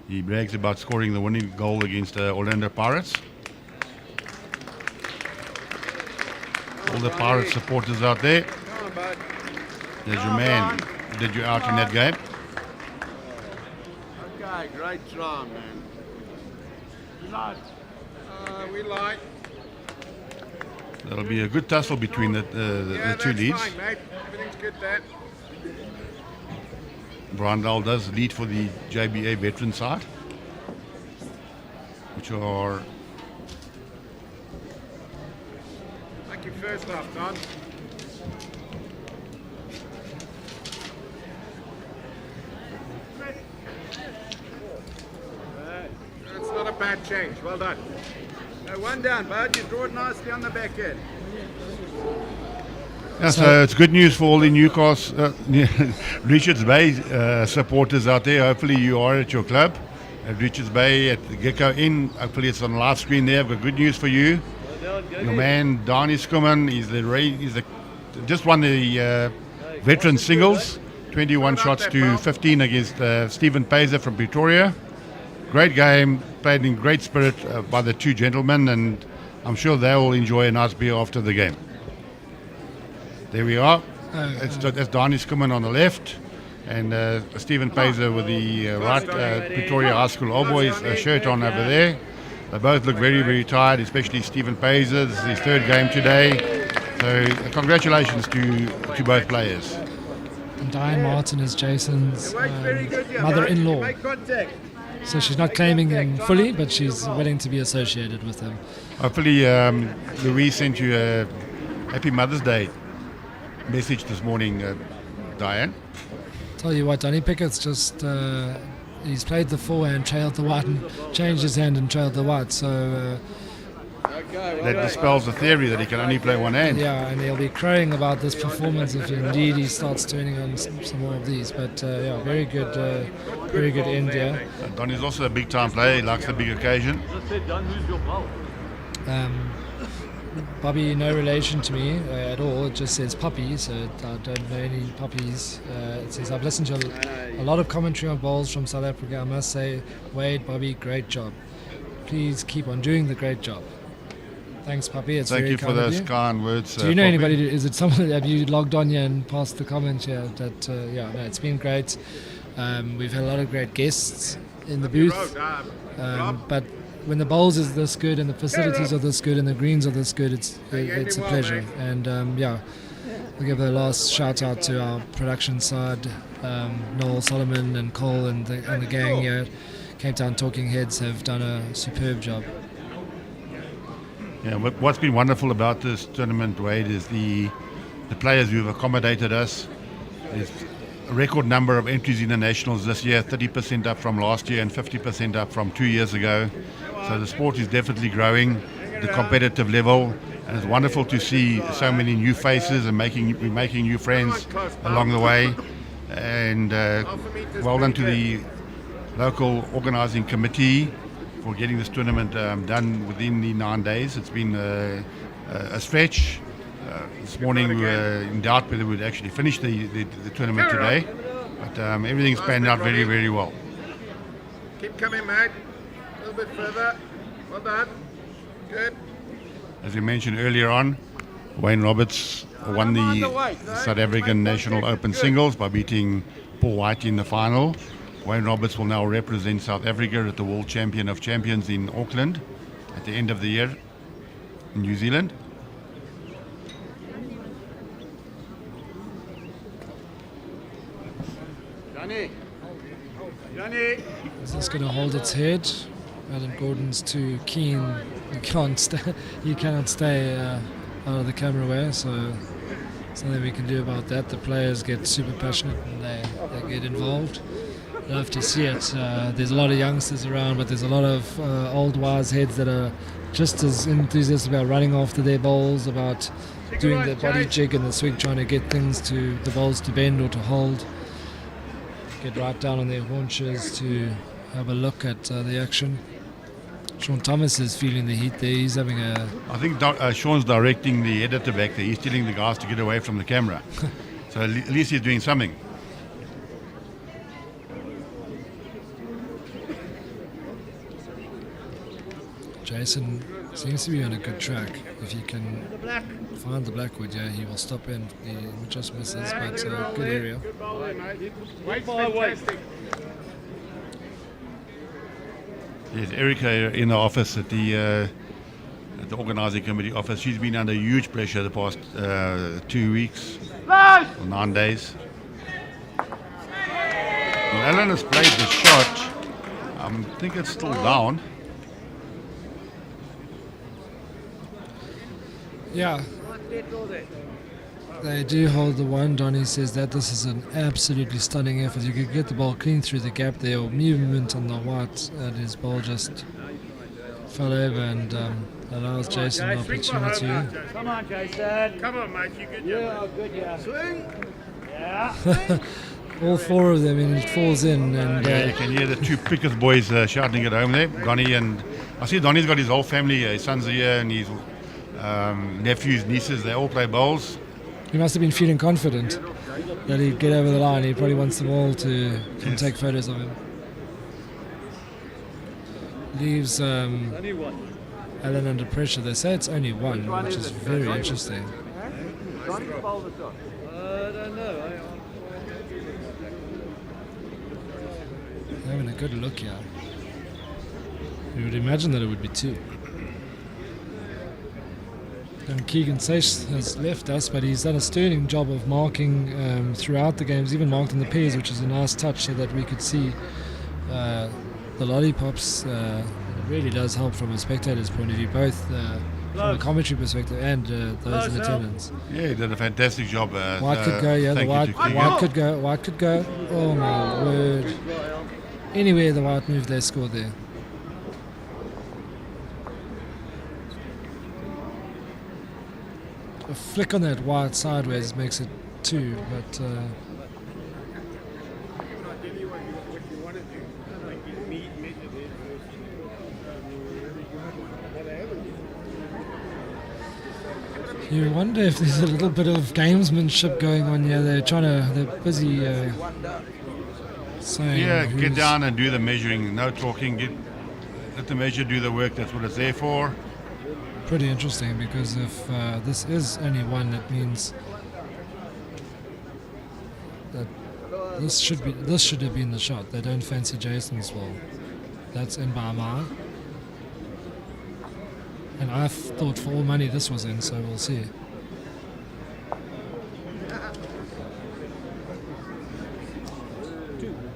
He brags about scoring the winning goal against Orlando Pirates. All the Pirates supporters out there. Come on, bud. There's your man. Did you out in that game? Okay, great try, man. We like. That'll be a good tussle between the two leads. Fine, mate. Everything's good there. Brandal does lead for the JBA veteran side, which are Make your first half, Don. That's not a bad change. Well done. One down, bud. You draw it nicely on the back end. yeah, so it's good news for all the Newcastle, Richards Bay supporters out there. Hopefully you are at your club at Richards Bay at the Gecko Inn. Hopefully it's on live screen there. I've got good news for you. Your man Donnie Skumman, he's just won the veteran singles, 21 shots to 15 against Stephen Pazer from Pretoria. Great game, played in great spirit by the two gentlemen, and I'm sure they will enjoy a nice beer after the game. There we are. That's Donnie Skumman on the left, and Stephen Pazer with the right Pretoria High School All Boys shirt on over there. They both look very, very tired, especially Stephen Pazer. This is his third game today. So congratulations to both players. And Diane Martin is Jason's mother-in-law. Make contact. So she's not claiming him fully, but she's willing to be associated with him. Hopefully Louise sent you a Happy Mother's Day message this morning, Diane? Tell you what, Donny Pickett's just he's played the forehand, trailed the white, and changed his hand and trailed the white. So that dispels the theory that he can only play one hand. yeah, and he'll be crowing about this performance if indeed he starts turning on some more of these. But yeah, very good end here. Donny's also a big time player. He likes the big occasion. Bobby, no relation to me at all. It just says puppy, so I don't know any puppies. It says, I've listened to a lot of commentary on bowls from South Africa. I must say, Wade, Bobby, great job. Please keep on doing the great job. Thanks, puppy. It's Thank very you for kind of those kind words. Do you know Poppy. anybody? Is it someone? Have you logged on here and passed the comment here? That yeah, no, it's been great. We've had a lot of great guests in the booth, but when the bowls is this good and the facilities are this good and the greens are this good, it's a pleasure. And yeah, we'll give a last shout out to our production side, Noel, Solomon, and Cole, and the gang here. Cape Town Talking Heads have done a superb job. Yeah, what's been wonderful about this tournament, Wade, is the players who've accommodated us. There's a record number of entries in the nationals this year, 30% up from last year and 50% up from 2 years ago. So the sport is definitely growing, the competitive level, and it's wonderful to see so many new faces and we're making new friends along the way. And well done to the local organising committee for getting this tournament done within the 9 days. It's been a stretch. This morning we were in doubt whether we'd actually finish the tournament today, but everything's panned out very, very well. Keep coming, mate. A little bit further. Well done. Good. As we mentioned earlier on, Wayne Roberts won the South African National Open Singles by beating Paul White in the final. Wayne Roberts will now represent South Africa at the World Champion of Champions in Auckland at the end of the year in New Zealand. Is this going to hold its head? Alan Gordon's too keen. He cannot stay out of the camera way. So something we can do about that. The players get super passionate and they get involved. Love to see it. There's a lot of youngsters around, but there's a lot of old wise heads that are just as enthusiastic about running after their bowls, about doing the body jig and the swing, trying to get the bowls to bend or to hold. Get right down on their haunches to have a look at the action. Shaun Thomas is feeling the heat there. He's having a... I think Shaun's directing the editor back there. He's telling the guys to get away from the camera. So at least he's doing something. Jason seems to be on a good track. If he can find the blackwood, yeah, he will stop in. He just misses, but good area. Good bowling, mate. Wait's fantastic. There's Erica in the office at the organising committee office. She's been under huge pressure the past 2 weeks, or 9 days. Well, Alan has played the shot. I think it's still down. Yeah, they do hold the one. Donny says that this is an absolutely stunning effort. You could get the ball clean through the gap there, or movement on the white, and his ball just fell over and allows Jason an opportunity. Come on, Jason. Come on, mate. You good? Yeah, good. Yeah. Swing. Yeah. All four of them, and it falls in. And Yeah, you can hear the two Pickers boys shouting at home there. Donny, and I see Donny's got his whole family here. His son's here and his nephews, nieces, they all play bowls. he must have been feeling confident that he'd get over the line. He probably wants them all to come take photos of him. Leaves Alan under pressure. They say it's only one, which is very interesting. I don't know. Having a good look here. You would imagine that it would be two. And Keegan Seish has left us, but he's done a sterling job of marking throughout the games, even marked in the pairs, which is a nice touch so that we could see the lollipops. It really does help from a spectator's point of view. Both from a commentary perspective and those in attendance. Yeah, he did a fantastic job. White could go, yeah. The white could go. White could go. Oh my word! Anywhere the white moved, they scored there. A flick on that white sideways makes it 2, but. You wonder if there's a little bit of gamesmanship going on here. They're busy saying. Yeah, get down and do the measuring. No talking. Let the measure do the work. That's what it's there for. Pretty interesting, because if this is only 1, it means that this should have been the shot. They don't fancy Jason's ball. That's in by a mile. And I thought for all money this was in, so we'll see.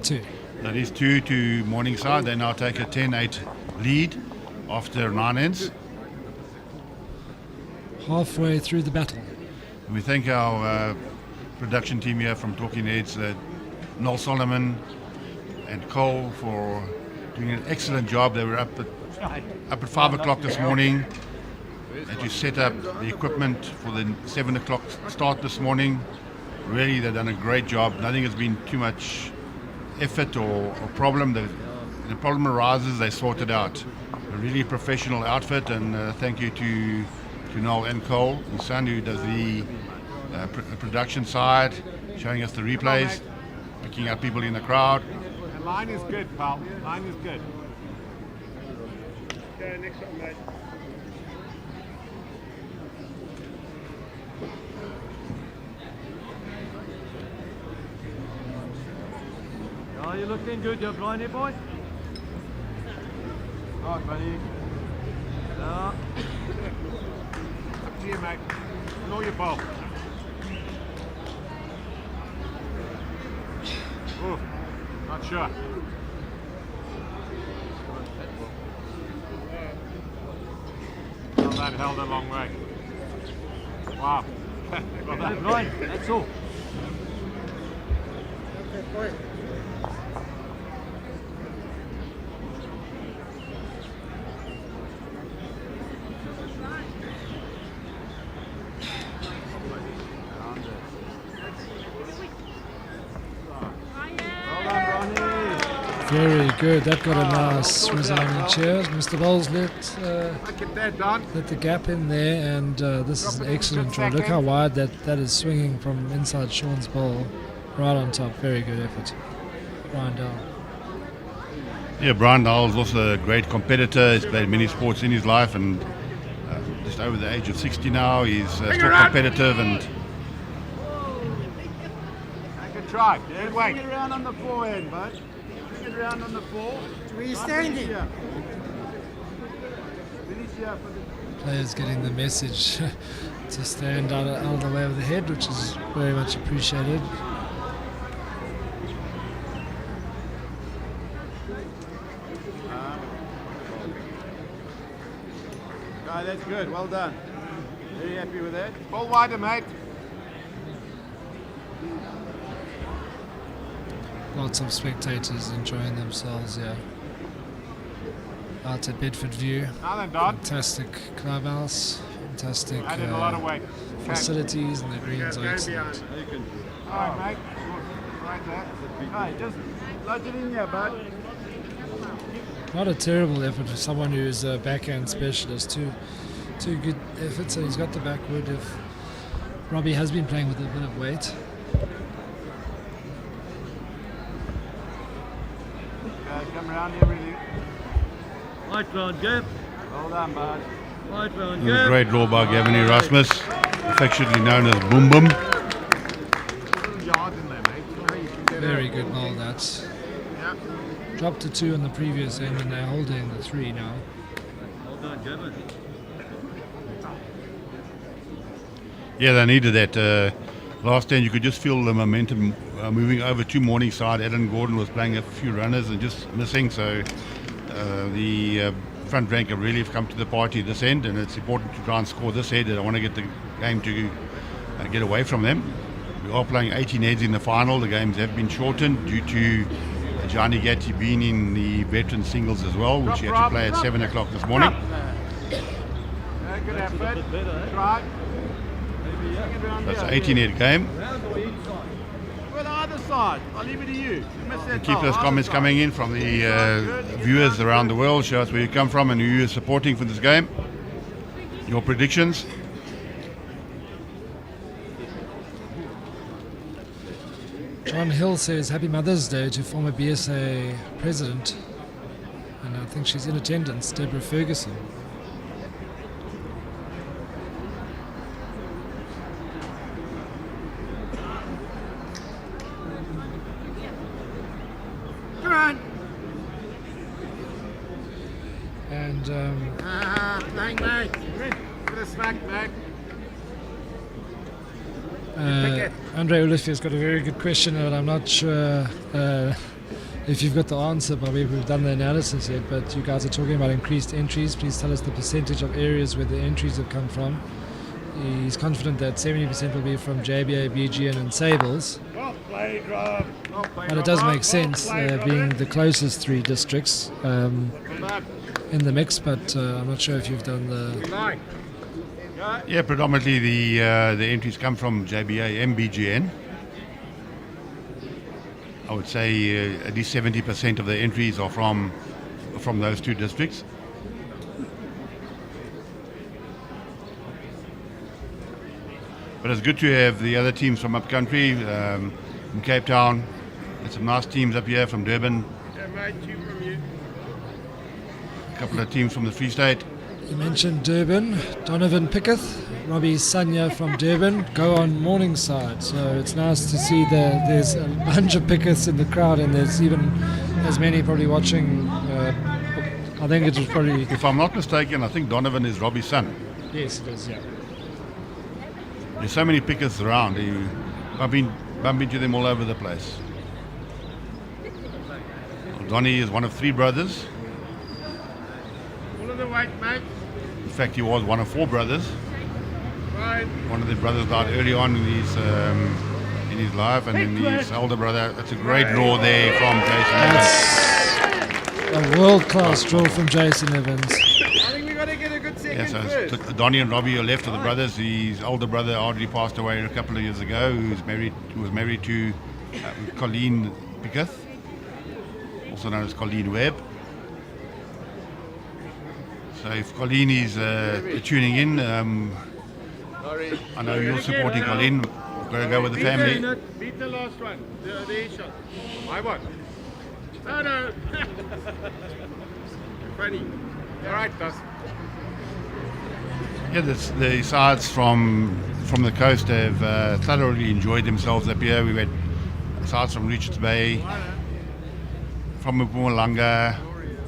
Two. That is 2 to Morningside. They now take a 10-8 lead after 9 ends. Halfway through the battle. And we thank our production team here from Talking Heads, Noel Solomon and Cole, for doing an excellent job. They were up at 5 o'clock this morning and to set up the equipment for the 7 o'clock start this morning. Really, they've done a great job. Nothing has been too much effort or problem. The problem arises, they sort it out. A really professional outfit, and thank you to Noel and Cole, his son, who does the production side, showing us the replays, picking up people in the crowd. The line is good, pal. Line is good. Okay, next one, mate. Oh, you're looking good. You're blind here, boy. All right, buddy. Up to you, mate. Know your ball. Ooh, not sure. Well, that held a long way. Wow. Well done. Right, that's all. Very good. That got a nice resounding cheer. Mr. Bowles let the gap in there, and this is an excellent try. Look how wide that is swinging from inside Shaun's bowl, right on top. Very good effort, Brian Dowell. Yeah, Brian Dowell is also a great competitor. He's played many sports in his life, and just over the age of 60 now, he's still competitive. And Good try. Good way. Bring it around on the forehand, bud. Around on the ball. Where you standing? Players getting the message to stand out of the way of the head, which is very much appreciated. Okay, that's good. Well done. Very happy with that. Ball wider, mate. Lots of spectators enjoying themselves here. Out at Bedfordview. Fantastic clubhouse, fantastic facilities, and the greens are excellent. Alright, mate. Right there. Hey, just lodge it in here, bud. Not a terrible effort for someone who's a backhand specialist. Two good efforts, and he's got the backward. If Robbie has been playing with a bit of weight. Come around here, really. Right round, Gav. Well done, bud. Right round, Gav. A great law by Gavin Erasmus, affectionately known as Boom Boom. Very good ball, that. Dropped to 2 on the previous end, and they're holding the 3 now. Well done, Gavin. Yeah, they needed that. Last end, you could just feel the momentum moving over to Morningside. Alan Gordon was playing a few runners and just missing, so the front rank really have come to the party this end, and it's important to try and score this head. I want to get the game to get away from them. We are playing 18 heads in the final. The games have been shortened due to Gianni Gatti being in the veteran singles as well, which he had to play at 7 o'clock this morning. Good effort. Try. That's an 18 head game. Go the other side. I'll leave it to you. Keep those comments coming in from the viewers around the world. Show us where you come from and who you're supporting for this game. Your predictions. John Hill says Happy Mother's Day to former BSA president, and I think she's in attendance, Deborah Ferguson. Come on. And Playing back. Put a smack back. Andre Olifier's got a very good question, and I'm not sure if you've got the answer, Bobby. We've done the analysis yet, but you guys are talking about increased entries. Please tell us the percentage of areas where the entries have come from. He's confident that 70% will be from JBA, BGN and Sables. Well played, Rob. Well played, But it does make sense, being the closest three districts in the mix, but I'm not sure if you've done the... Yeah, predominantly the entries come from JBA and BGN. I would say at least 70% of the entries are from those two districts. But it's good to have the other teams from upcountry, from Cape Town. There's some nice teams up here from Durban. Yeah, mate, two from you. A couple of teams from the Free State. You mentioned Durban, Donovan Picketh, Robbie Sanya from Durban, go on Morningside. So it's nice to see there's a bunch of Pickeths in the crowd, and there's even as many probably watching. I think it was probably... If I'm not mistaken, I think Donovan is Robbie's son. Yes, it is, yeah. There's so many Pickeths around. You bump into them all over the place. Donnie is one of three brothers. All of the weight, mate. In fact, he was one of four brothers. Right. One of the brothers died early on in his life, and then his elder brother. That's a great draw there from Jason Evans. A world-class draw from Jason Evans. I think we got to get a good second first. Donnie and Robbie are left of the brothers. His older brother already passed away a couple of years ago. Who was married to Colleen Picketh, also known as Colleen Webb. So if Colleen is tuning in, I know you're supporting Colleen. We've got to go with the family. Beat the last one, the shot. My one. No. Funny. All right, Gus. Yeah, the sides from the coast have thoroughly enjoyed themselves up here. We've had sides from Richards Bay, from Mpumalanga.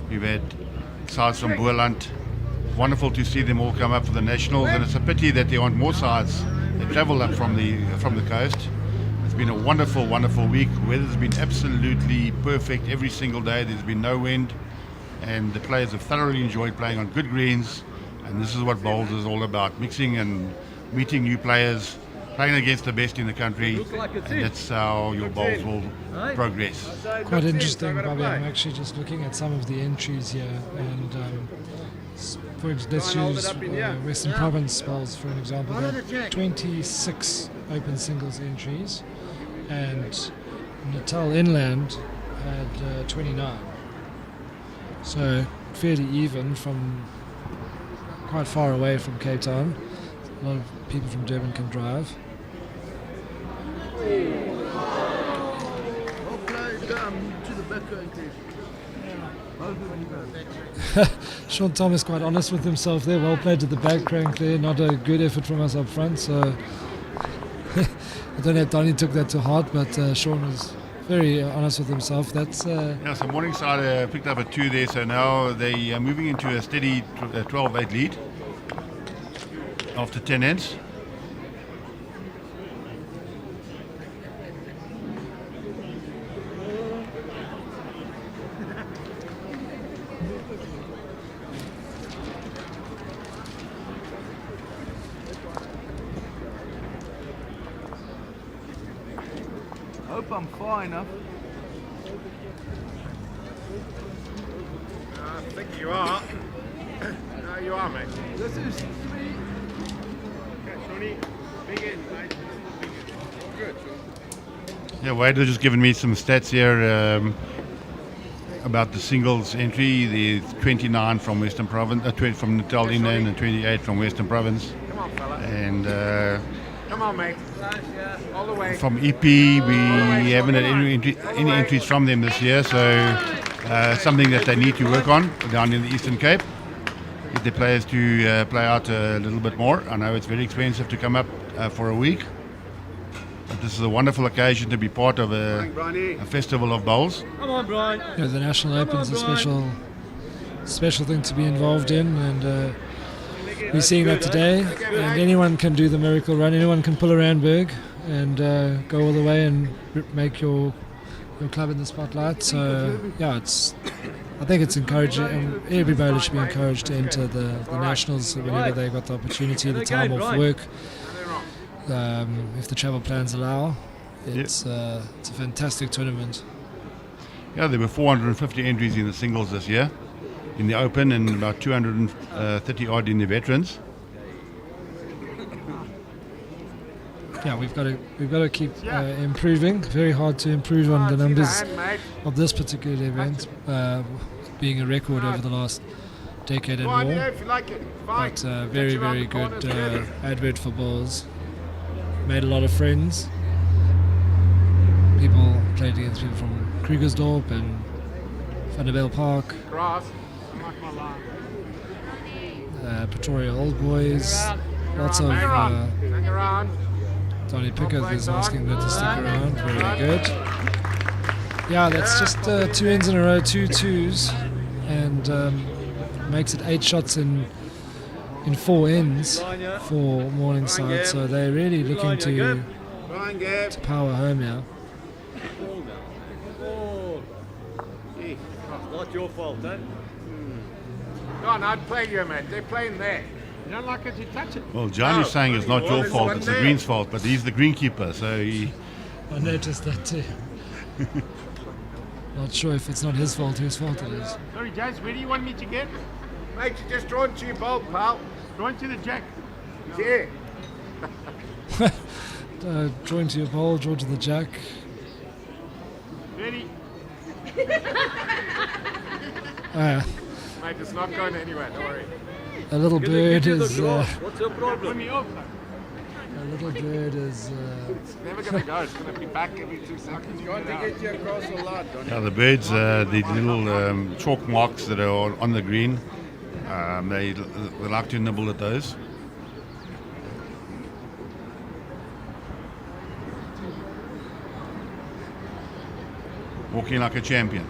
We've had sides from Boerland. Wonderful to see them all come up for the nationals, and it's a pity that there aren't more sides that travel up from the coast. It's been a wonderful week. Weather's been absolutely perfect every single day. There's been no wind, and the players have thoroughly enjoyed playing on good greens. And this is what bowls is all about: mixing and meeting new players, playing against the best in the country, and that's how your bowls will progress. Quite interesting, Bobby. I'm actually just looking at some of the entries here, and for let's use Western Province bowls for an example. There are 26 open singles entries, and Natal Inland had 29. So fairly even from quite far away from Cape Town. A lot of people from Durban can drive. Shaun Thomas quite honest with himself there. Well played to the back crank there. Not a good effort from us up front. So I don't know if Donnie took that to heart, but Shaun was very honest with himself. That's yeah. So Morningside picked up a 2 there. So now they are moving into a steady 12-8 lead after 10 ends. hope I'm far enough. I think you are. No, you are, mate. This is 3. Okay, Shawnee, big end, mate. Good, Shaun. Yeah, Wade has just given me some stats here about the singles entry. The 29 from Western Province, 20 from Natal Inland, and 28 from Western Province. Come on, fella. And Come on, mate. All the way. from EP, we haven't had any entries from them this year, so something that they need to work on down in the Eastern Cape. Get the players to play out a little bit more. I know it's very expensive to come up for a week. But this is a wonderful occasion to be part of a festival of bowls. Come on, Brian. Yeah, the National Open's a special thing to be involved in, and we're seeing that today. And anyone can do the miracle run. Anyone can pull a Randburg and go all the way and make your club in the spotlight. So yeah, I think it's encouraging, and every bowler should be encouraged to enter the nationals whenever they got the opportunity, the time off work. If the travel plans allow, it's a fantastic tournament. Yeah, there were 450 entries in the singles this year, in the Open, and about 230 odd in the veterans. Yeah, we've got to keep improving. Very hard to improve on the numbers of this particular event, being a record over the last decade and more. But very, very good advert for bowls. Made a lot of friends. People played against people from Krugersdorp and Vanderbilt Park. Pretorius Old Boys. Lots of Donnie Pickett is asking them to stick around. Very good. Yeah, that's just 2 ends in a row, 2 twos, and makes it 8 shots in 4 ends for Morningside, so they're really looking to power home now. Not your fault, eh? Go on, I'd play you, mate. They're playing there. You don't like it, you touch it. Well, Johnny's saying it's not your fault, it's the green's fault, but he's the greenkeeper, so he... I noticed that too. Not sure if it's not his fault, whose fault it is. Sorry, James, where do you want me to get? Mate, you just draw into your bowl, pal. Draw into the jack. Yeah. Draw into your pole, draw to the jack. Ready? Ah, Mate, it's not going anywhere, don't worry. a little bird is... What's your problem? a little bird is... It's never going to go. It's going to be back every 2 seconds. It's going to get you across a lot, don't Yeah, the birds, the little chalk marks that are on the green, they like to nibble at those. Walking like a champion.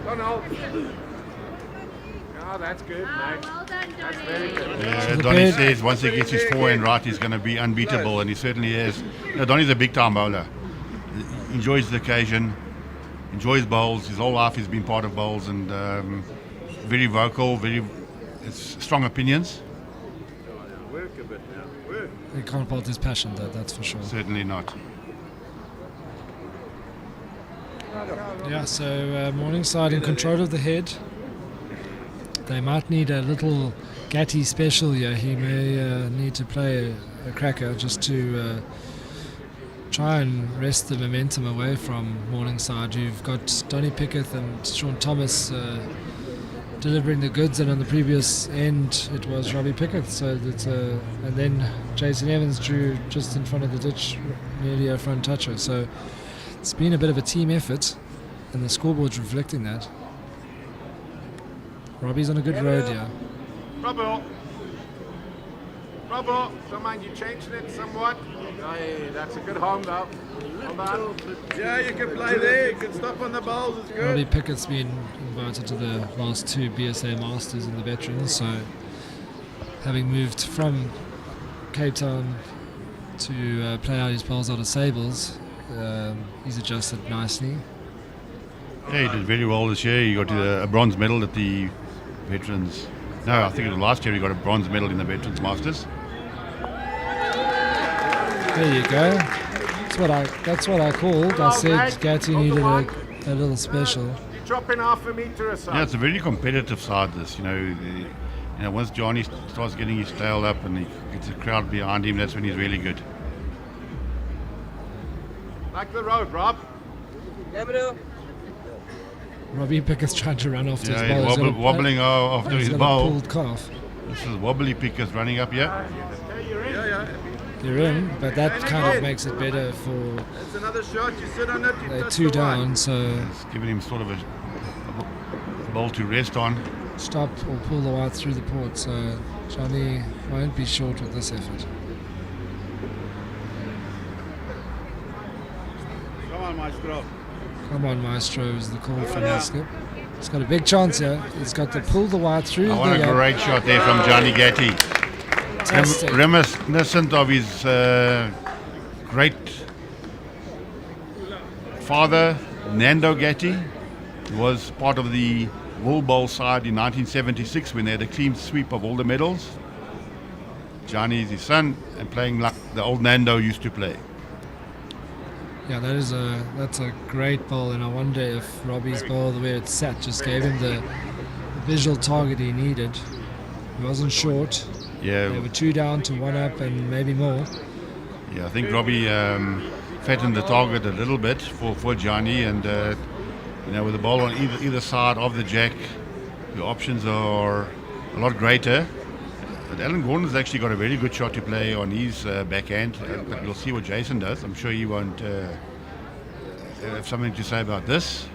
Donald. Oh, that's good, mate. That's very good. Yeah, Donnie says once he gets his forehand right, he's going to be unbeatable, and he certainly is. You know, Donnie's a big-time bowler. He enjoys the occasion, enjoys bowls. His whole life he's been part of bowls, and very vocal, very strong opinions. Work a bit now. Work. He can't fault his passion, though, that's for sure. Certainly not. Yeah, so Morningside in control of the head. They might need a little Gatti special here. He may need to play a cracker just to try and wrest the momentum away from Morningside. You've got Donnie Pickett and Shaun Thomas delivering the goods, and on the previous end it was Robbie Pickett. So that, and then Jason Evans drew just in front of the ditch, nearly a front toucher. So it's been a bit of a team effort, and the scoreboard's reflecting that. Robbie's on a good road here. Robbo. Robbo, don't mind you changing it somewhat. Hey, that's a good home though. Hold on. Yeah, you can play there. You can stop on the bowls. It's good. Robbie Pickett's been invited to the last 2 BSA Masters in the Veterans, so having moved from Cape Town to play out his bowls out of Sables, he's adjusted nicely. Yeah, he did very well this year. He got a bronze medal at the No, I think it was last year he got a bronze medal in the Veterans Masters. There you go. That's what I called. I said Gatti needed a little special. You're dropping half a metre aside. Yeah, it's a very competitive side. This, once Johnny starts getting his tail up and he gets a crowd behind him, that's when he's really good. Like the road, Rob. Robbie Pickett's trying to run after his Yeah, ball. he's wobbling after he's his got a ball. pulled calf. This is Wobbly Pickers running up here. You're in, but that kind of makes it better for. That's another shot. You sit on it. You They're touch 2 the down, line. so It's giving him sort of a ball to rest on. stop or pull the white through the port. So Johnny won't be short with this effort. Come on, Maestro. Come on, Maestro, is the call from Haskip. He's got a big chance here. He's got to pull the white through. I want a great shot there from Johnny Gatti. Fantastic. Reminiscent of his great father, Nando Gatti. He was part of the LawnBowls side in 1976 when they had a clean sweep of all the medals. Johnny is his son and playing like the old Nando used to play. Yeah, that's a great ball, and I wonder if Robbie's ball, the way it sat, just gave him the visual target he needed. He wasn't short. Yeah. They were 2 down to 1 up and maybe more. Yeah, I think Robbie fattened the target a little bit for Johnny, and with the ball on either side of the jack, the options are a lot greater. But Alan Gordon's actually got a very good shot to play on his backhand, but we'll see what Jason does. I'm sure he won't have something to say about this.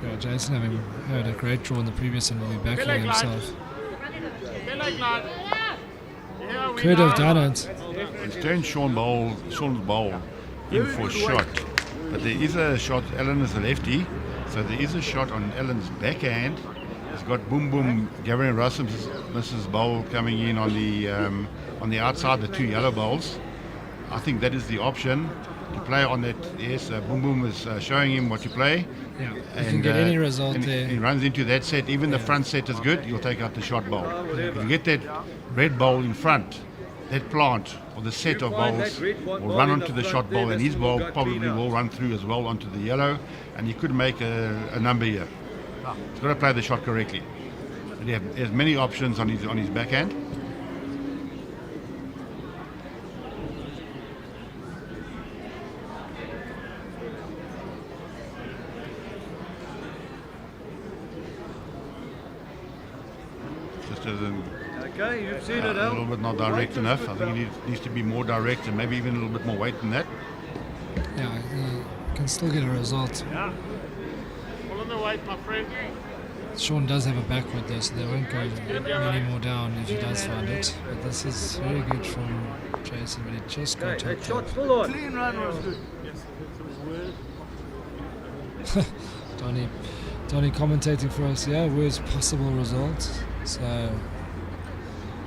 Yeah, Jason, having had a great draw in the previous and will be backing himself. Could have done it. He's turned Shaun's ball in for a shot, but there is a shot. Alan is a lefty, so there is a shot on Alan's backhand. He's got boom boom. Gavin Russell's misses bowl coming in on the outside, the 2 yellow bowls. I think that is the option to play on that. Yes, boom boom is showing him what to play. Yeah, you can get any result and there. He runs into that set. Even the front set is good. You'll take out the shot bowl. If you get that red bowl in front, that plant or the set of bowls will run onto the shot bowl, and his ball probably will run through as well onto the yellow, and he could make a number here. He's got to play the shot correctly. But he has many options on his backhand. Just doesn't. Okay, you've seen it, A little bit not direct enough. I think he needs to be more direct and maybe even a little bit more weight than that. Yeah, he can still get a result. Yeah. Pull on the weight, my friend. Shaun does have a backward though, so they won't go many more down if he does find it. But this is very good from Jason, but he just got to Shot full on. Clean run was good. Yes, Donny commentating for us, yeah, worst possible result. So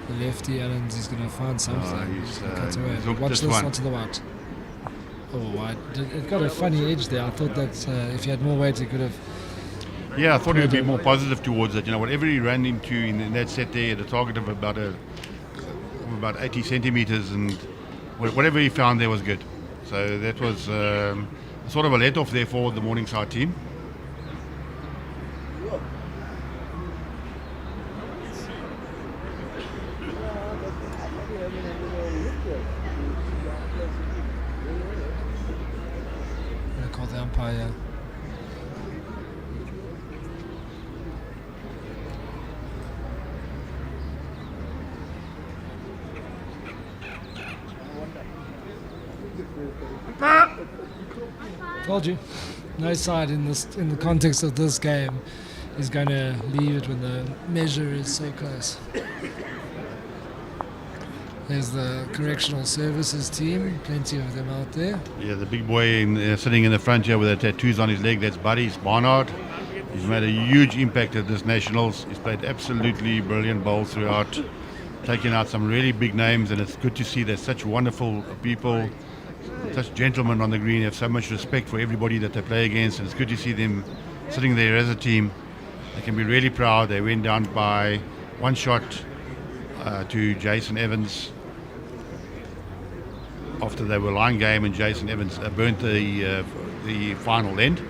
the lefty Allens is going to find something. He's cut away. hooked Watch this this one. onto the white. Oh, white. It got a funny edge there. I thought that if he had more weight, he could have. Yeah, I thought he would be more positive towards it. Whatever he ran into in that set there, the target of about 80 centimeters, and whatever he found there was good. So that was sort of a let-off there for the Morningside team. I call the umpire. Told you, no side in the context of this game is going to leave it when the measure is so close. There's the correctional services team, plenty of them out there. Yeah, the big boy sitting in the front here with the tattoos on his leg, that's Buddy Barnard. He's made a huge impact at this Nationals. He's played absolutely brilliant bowls throughout, taking out some really big names, and it's good to see there's such wonderful people, such gentlemen on the green, have so much respect for everybody that they play against, and it's good to see them sitting there as a team. They can be really proud. They went down by 1 shot to Jason Evans after they were line game, and Jason Evans burnt the final end.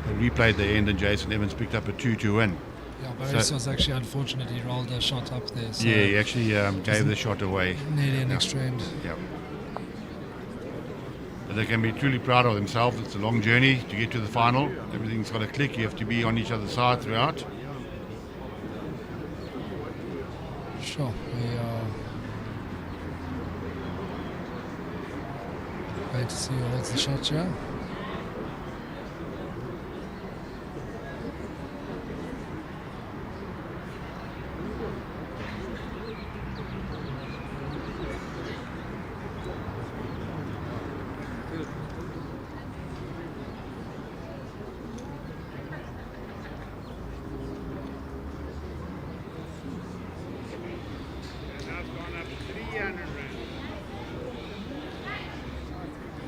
They replayed the end, and Jason Evans picked up a 2-2 win. Yeah, Boris was actually unfortunate. He rolled a shot up there. So yeah, he actually gave the shot away. Nearly an extra end. Yeah. But they can be truly proud of themselves. It's a long journey to get to the final. Everything's got to click. You have to be on each other's side throughout. Sure. We are wait to see who holds the shot here.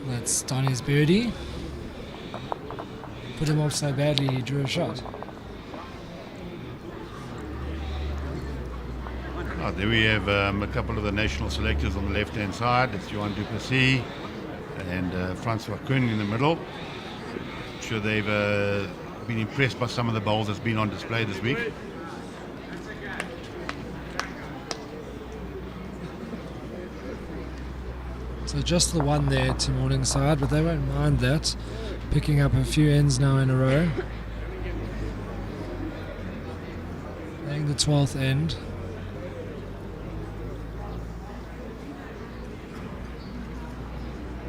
That's Donny's birdie. Put him off so badly he drew a shot. There we have a couple of the national selectors on the left-hand side. It's Johan Duplessis and Francois Kuhn in the middle. I'm sure they've been impressed by some of the bowls that's been on display this week. So just the one there to Morningside, but they won't mind that. Picking up a few ends now in a row. Playing the 12th end.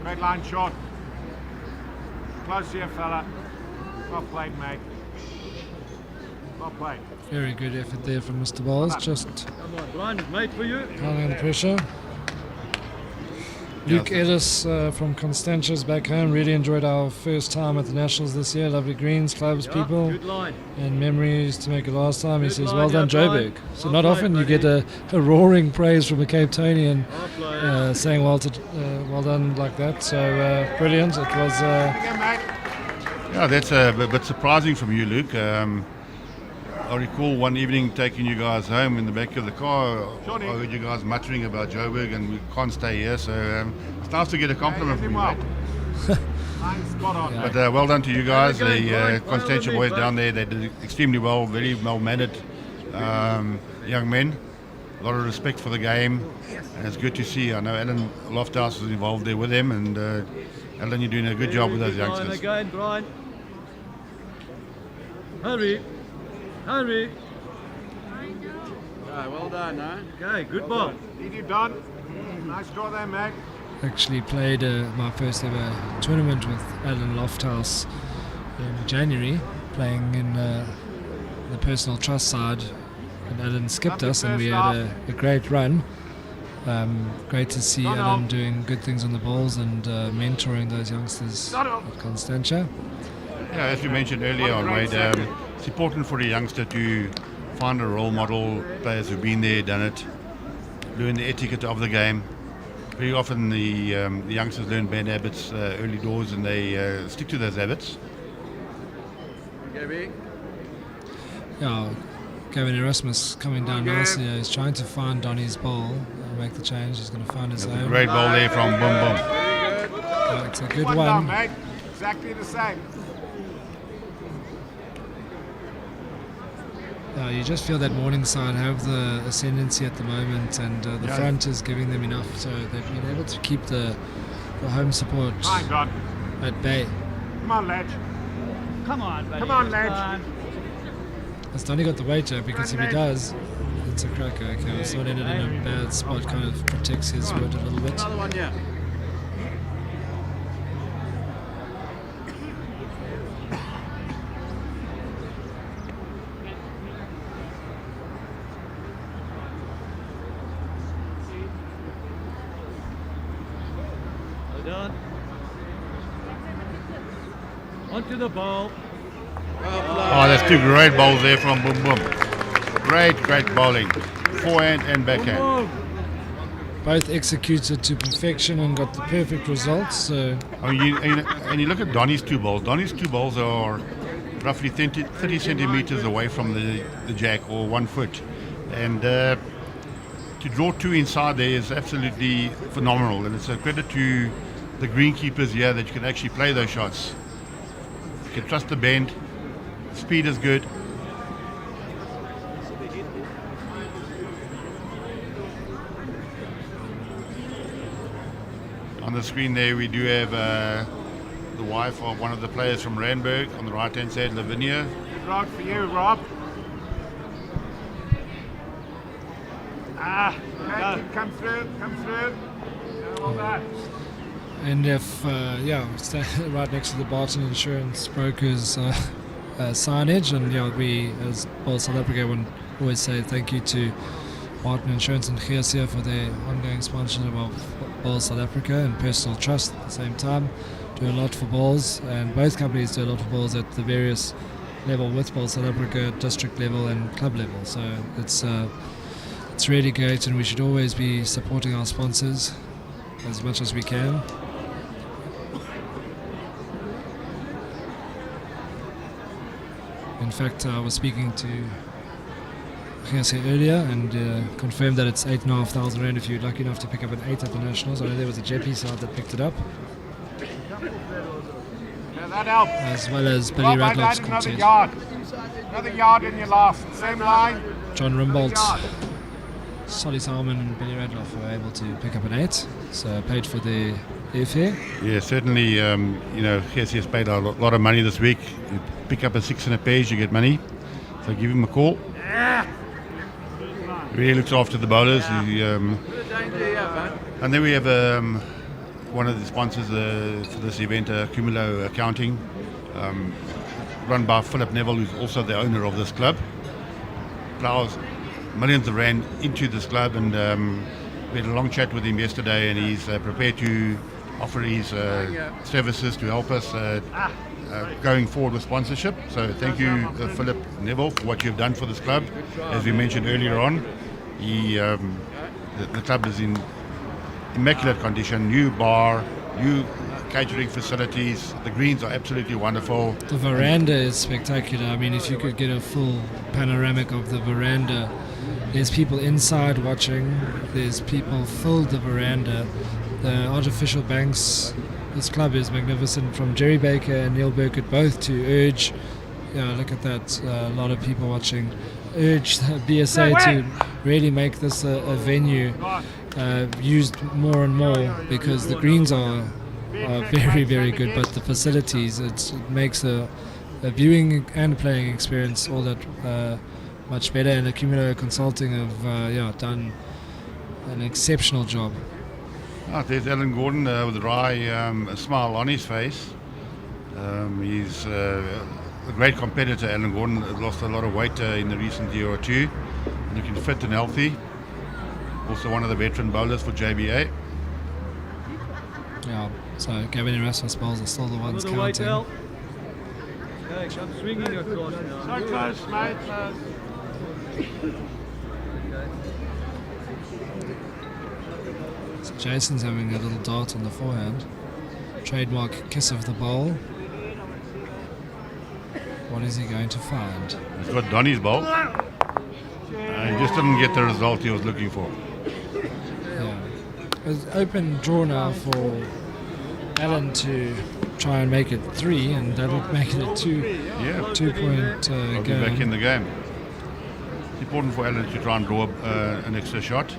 Red line shot. Close here, fella. Well played, mate. Well played. Very good effort there from Mr. Bowles. Just Come on, blind mate for you. piling under pressure. Luke Ellis from Constantia's back home. Really enjoyed our first time at the Nationals this year. Lovely greens, clubs, people, good line. and memories to make it last time. He Good says, line, well done, yeah, Joburg. Brian. So Well not often played, you get a roaring praise from a Cape Townian saying well done like that. So brilliant. It was... Yeah, that's a bit surprising from you, Luke. I recall one evening taking you guys home in the back of the car. I heard you guys muttering about Joburg and we can't stay here. So it's nice to get a compliment from you, mate. Spot on. But well done to you guys. The Constantia boys down there, they did extremely well, very well-mannered young men. A lot of respect for the game. And it's good to see. I know Alan Lofthouse was involved there with them. And Alan, you're doing a good job with those youngsters. Again, Brian. Hurry. Hurry. Okay, well done, huh? Okay, good ball. Need you done. Nice draw there, Mac. Actually played my first ever tournament with Alan Lofthouse in January, playing in the personal trust side, and Alan skipped us and we had a great run. Great to see Alan doing good things on the balls and mentoring those youngsters at Constantia. Yeah, as you mentioned earlier on, Wade, it's important for a youngster to find a role model, players who've been there, done it, learn the etiquette of the game. Very often the youngsters learn bad habits early doors and they stick to those habits. Yeah, Gavin Erasmus coming down nicely. He's trying to find Donny's ball and make the change. He's going to find his own. Great ball there from Boom Boom. Yeah, it's a good Well one. done, mate. Exactly the same. You just feel that Morningside have the ascendancy at the moment, and the front is giving them enough, so they've been able to keep the home support at bay. Come on, lad. Come on, buddy. Come on, lad. Has Donny got the weight up? Because if he does, it's a cracker. Okay, it's not ended in a bad spot, kind of protects his wood a little bit. Another one, yeah. Done. Onto the ball. Oh, that's two great balls there from Boom Boom. Great bowling. Forehand and backhand. Both executed to perfection and got the perfect results. So I mean, and you look at Donny's two balls. Donny's two balls are roughly 30 centimeters away from the jack, or 1 foot. And to draw 2 inside there is absolutely phenomenal, and it's a credit to the greenkeepers here that you can actually play those shots. You can trust the bend, speed is good. On the screen there we do have the wife of one of the players from Randburg. On the right hand side, Lavinia. Good rock for you, Rob. Okay, come through. Yeah, well done. And if, right next to the Barton Insurance Brokers signage, and we as Bowls South Africa would always say thank you to Barton Insurance and GSA for their ongoing sponsorship of Bowls South Africa and Personal Trust at the same time. Do a lot for bowls, and both companies do a lot for bowls at the various level with Bowls South Africa, district level and club level. So it's really great, and we should always be supporting our sponsors as much as we can. In fact, I was speaking to GSA earlier and confirmed that it's 8,500 rand if you're lucky enough to pick up an 8 at the Nationals. I know there was a JP side that picked it up. Yeah, that helps. As well as Billy Radloff's quartet. Another yard in your last. Same line. John Rimbold, Solly Salmon and Billy Radloff were able to pick up an 8, so paid for the airfare. Yeah, certainly, GSA has paid a lot of money this week. You pick up a 6 and a page, you get money. So give him a call. Really looks after the bowlers. He, and then we have one of the sponsors for this event, Cumulo Accounting, run by Philip Neville, who's also the owner of this club. Plows millions of rand into this club, and we had a long chat with him yesterday, and he's prepared to offer his services to help us going forward with sponsorship. So thank you, Philip Neville, for what you've done for this club. As we mentioned earlier on, the club is in immaculate condition, new bar, new catering facilities, the greens are absolutely wonderful. The veranda is spectacular. I mean, if you could get a full panoramic of the veranda, there's people inside watching, there's people filled the veranda, the artificial banks. This club is magnificent, from Jerry Baker and Neil Burkett both to urge, look at that, a lot of people watching, urge the BSA to really make this a venue used more and more, because the greens are very, very good, but the facilities, it makes a viewing and playing experience all that much better, and Accumulator Consulting have done an exceptional job. There's Alan Gordon with a wry smile on his face. He's a great competitor, Alan Gordon. Lost a lot of weight in the recent year or two, looking fit and healthy. Also one of the veteran bowlers for JBA. Yeah, so Gavin Erasmus bowls are still the ones counting. Okay, come swinging across now. So close, mate. So Jason's having a little dart on the forehand. Trademark kiss of the bowl. What is he going to find? He's got Donny's bowl. He just didn't get the result he was looking for. Yeah. It's open draw now for Alan to try and make it 3, and that'll make it a 2-point He'll be game. back in the game. It's important for Alan to try and draw an extra shot.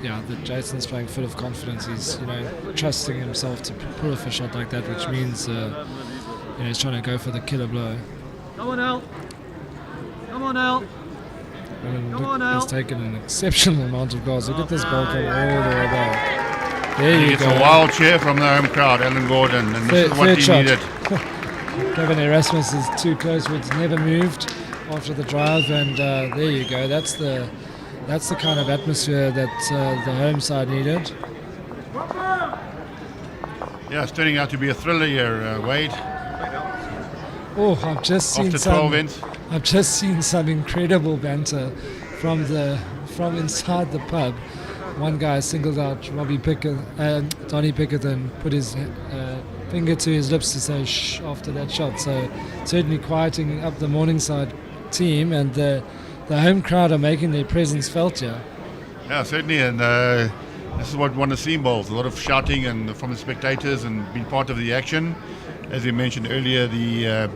Yeah, Jason's playing full of confidence. He's, trusting himself to pull off a shot like that, which means, he's trying to go for the killer blow. Come on, Al. Come on, Al. And he's taken an exceptional amount of goals. Look at this ball come all the way down. There you It's go. a wild cheer from the home crowd, Alan Gordon, and this is what he shot. needed. Kevin Erasmus is too close, it's never moved after the drive, and there you go. That's the kind of atmosphere that the home side needed. Yeah, it's turning out to be a thriller here, Wade. Oh, I've just seen After 12 ends. I've just seen some incredible banter from inside the pub, one guy singled out Donnie Pickett and put his finger to his lips to say shh after that shot. So certainly quieting up the Morningside team, and the home crowd are making their presence felt here. Yeah, certainly, and this is what we want to see in bowls. A lot of shouting and from the spectators and being part of the action. As we mentioned earlier, the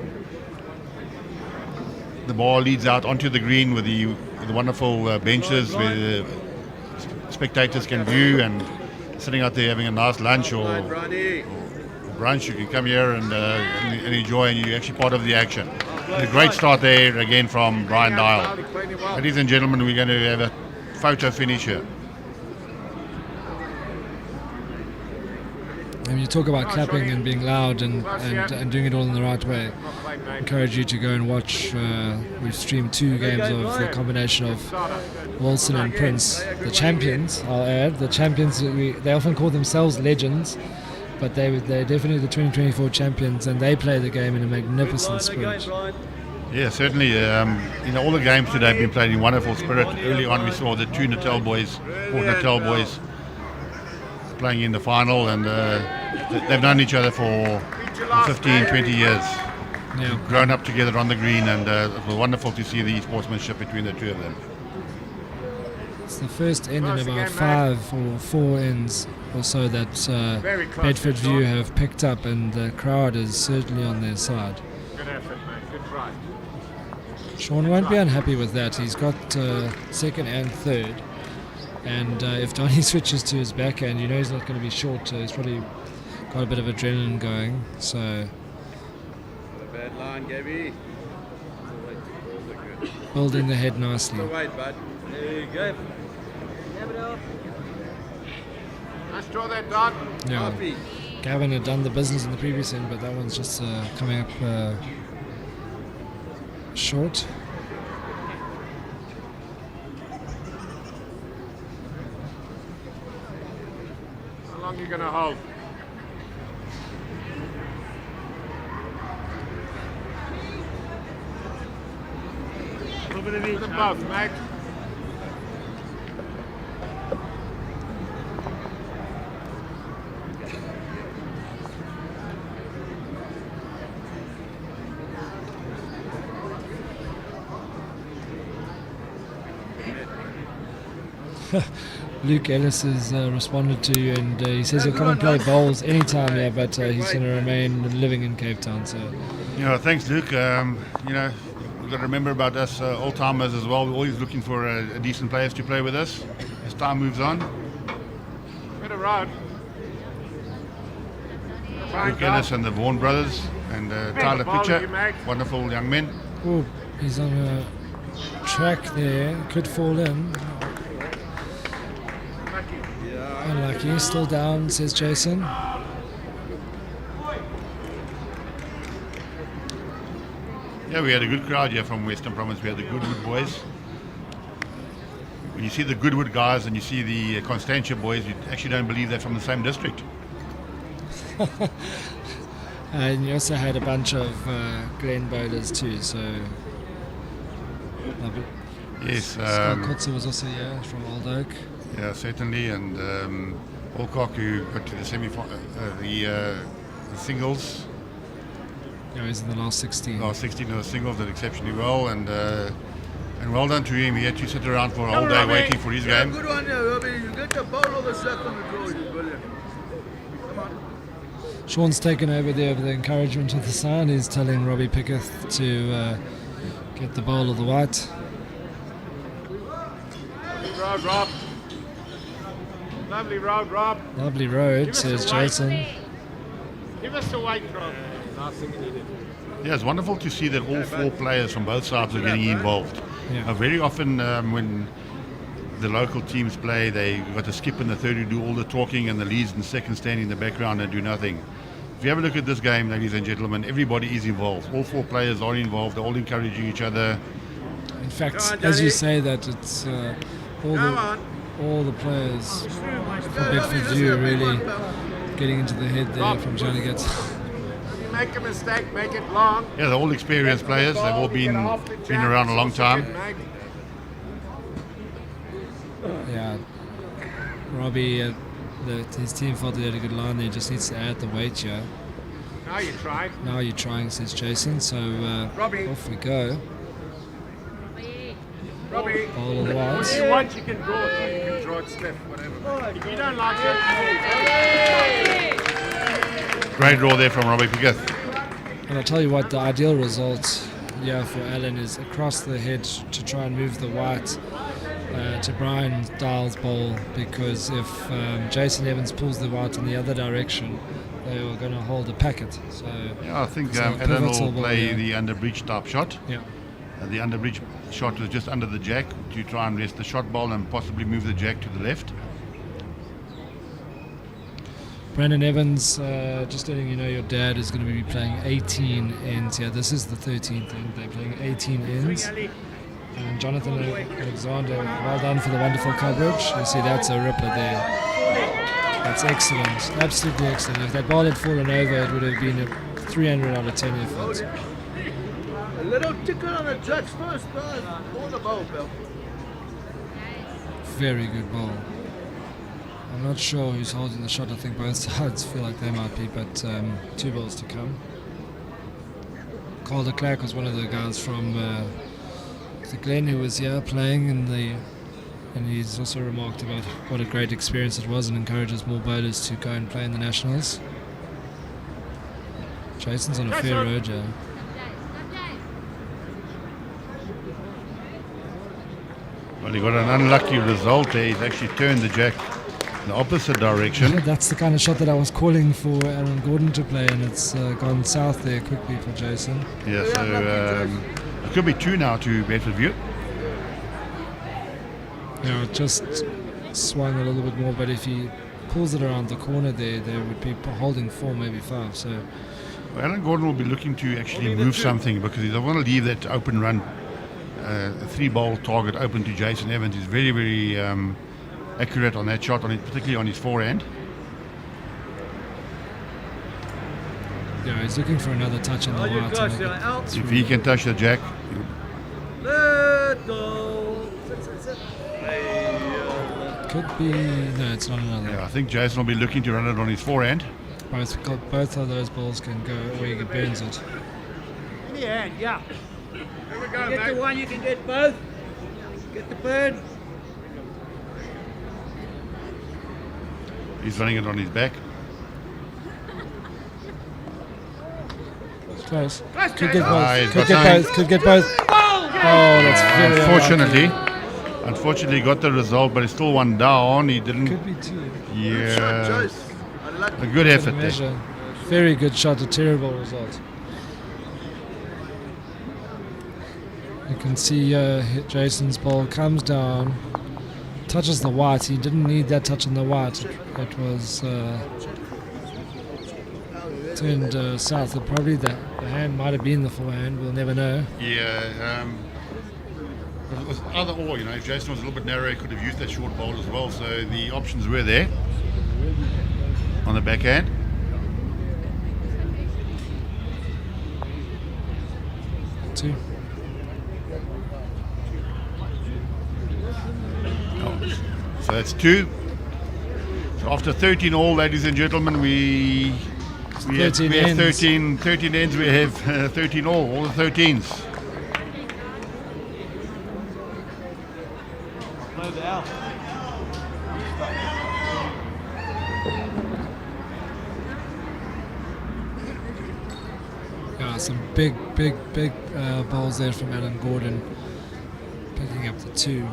ball leads out onto the green with the wonderful benches where the spectators can view, and sitting out there having a nice lunch or brunch. You can come here and enjoy, and you're actually part of the action. A great start there again from Brian Dial. Ladies and gentlemen, we're going to have a photo finish here. And you talk about clapping and being loud and doing it all in the right way. I encourage you to go and watch. We've streamed 2 games of the combination of Wilson and Prince, the champions. I'll add the champions. They often call themselves legends, but they're definitely the 2024 champions, and they play the game in a magnificent spirit. Yeah, certainly. All the games today have been played in wonderful spirit. Early on, we saw the 2 Natal boys, Port Natal boys, playing in the final, and they've known each other for 15, 20 years. Yeah. Grown up together on the green, and it was wonderful to see the sportsmanship between the 2 of them. It's the first end in about 5 or 4 ends or so that Bedfordview have picked up, and the crowd is certainly on their side. Good effort, mate. Good try. Shaun won't be unhappy with that. He's got second and third, and if Donnie switches to his backhand, you know he's not going to be short, so he's probably got a bit of adrenaline going. So Bad line, Gabby. building the head nicely. Wait, bud. There you go. Nice draw that, Don. Yeah. Gavin had done the business in the previous end, but that one's just coming up short. How long are you going to hold? A little bit of each. Both, mate. Luke Ellis has responded to you, and he says he'll come and play bowls anytime here, but he's going to remain living in Cape Town. So, Thanks, Luke. We've got to remember about us old timers as well. We're always looking for a decent players to play with us as time moves on. Better run. Luke Ellis and the Vaughan brothers, and Tyler Pitcher, wonderful young men. oh, he's on a track there, could fall in. Unlucky, still down, says Jason. Yeah, we had a good crowd here from Western Province. We had the Goodwood boys. When you see the Goodwood guys and you see the Constantia boys, you actually don't believe they're from the same district. And you also had a bunch of Glen bowlers too, so... Yes. Scott Kotze was also here from Old Oak. Yeah, certainly, and Alcock, who got to the the singles. Yeah, he's in the last 16. Last 16 of the singles did exceptionally well, and well done to him. He had to sit around for a whole day waiting for his game. Good one there, Robbie. You get the ball on the second draw. You're brilliant. Come on. Shaun's taken over there with the encouragement of the sign. He's telling Robbie Pickett to get the bowl of the white. Road, Rob. Lovely road, Rob. Lovely road, says Jason. Give us the weight, Rob. Last thing you needed. Yeah, it's wonderful to see that all 4 players from both sides are getting involved. Yeah. Very often when the local teams play, they got a skip in the third who do all the talking, and the leads and second stand in the background and do nothing. If you have a look at this game, ladies and gentlemen, everybody is involved. All 4 players are involved. They're all encouraging each other. In fact, as you say that, it's all the players from Bedfordview really getting into the head there from Johnny. Make a mistake, make it long. Yeah, they're all experienced players. They've all been around a long time. Yeah, Robbie, his team felt he had a good line there. He just needs to add the weight here. Now you try. Now you're trying, says Jason. So off we go. Robbie, Ball on the what wilds. do you want? You can draw it. You can draw it stiff, whatever. If you don't like it, Great draw there from Robbie Piggott. And I'll tell you what, the ideal result for Alan is across the head to try and move the white to Brian Dial's bowl, because if Jason Evans pulls the white in the other direction, they are going to hold a packet. So Yeah, I think it's a Alan pivotal will ball play here. the under breach type shot. Yeah. The under breach shot was just under the jack to try and rest the shot ball and possibly move the jack to the left. Brandon Evans, just letting you know, your dad is going to be playing 18 ends here. This is the 13th end. They're playing 18 ends. And Jonathan Alexander, well done for the wonderful coverage. You see, that's a ripper there. That's excellent. Absolutely excellent. If that ball had fallen over, it would have been a 300 out of 10 effort. A little tickle on the judge first, guys. All the ball, Bill. Very good ball. I'm not sure who's holding the shot. I think both sides feel like they might be, but 2 balls to come. Calder Clark was one of the guys from the Glen who was here playing and he's also remarked about what a great experience it was and encourages more bowlers to go and play in the Nationals. Jason's on a fair road here. Well, he got an unlucky result there. He's actually turned the jack in the opposite direction. That's the kind of shot that I was calling for Aaron Gordon to play, and it's gone south there quickly for Jason. Yeah, so it could be 2 now to Bedfordview. Yeah, it just swung a little bit more, but if he pulls it around the corner there, they would be holding 4, maybe 5. So Well, Alan Gordon will be looking to actually move something because he doesn't want to leave that open run, a 3-ball target open to Jason Evans. He's very, very accurate on that shot, particularly on his forehand. yeah, he's looking for another touch on the white. to make it If he can touch the jack, Let go. Sit. could be no, it's not another. I think Jason will be looking to run it on his forehand. Both of those balls can go where he burns it. In the hand, yeah. Here we go, You get mate. the one, you can get both. Get the burn. He's running it on his back. It's close. Close, Could get he's both. got Could get something. both. Could get both. Oh, that's very Unfortunately, he got the result, but it's still 1 down. He didn't. Could be 2. Yeah. A good effort there. Measure. Very good shot, a terrible result. You can see Jason's ball comes down, touches the white. He didn't need that touch on the white. It was turned south. Probably the hand might have been the forehand. We'll never know. Yeah. But it was either or, if Jason was a little bit narrow, he could have used that short bowl as well. So the options were there on the backhand. Two. So that's 2. So after 13 all, ladies and gentlemen, we have 13 ends. 13 ends. We have 13 all the 13s. Yeah, some big balls there from Alan Gordon, picking up the 2.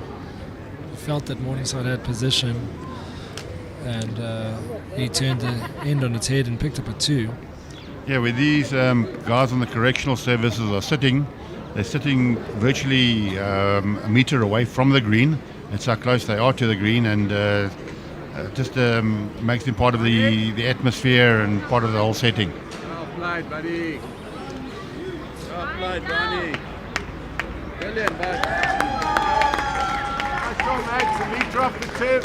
He felt that Morningside had position, and he turned the end on its head and picked up a 2. Yeah, where these guys on the correctional services are sitting, they're sitting virtually a metre away from the green. That's how close they are to the green, and just makes them part of the atmosphere and part of the whole setting. Well played, buddy. Well played, Bonnie. Brilliant, bud. Nice shot, mate. It's a metre off the tip.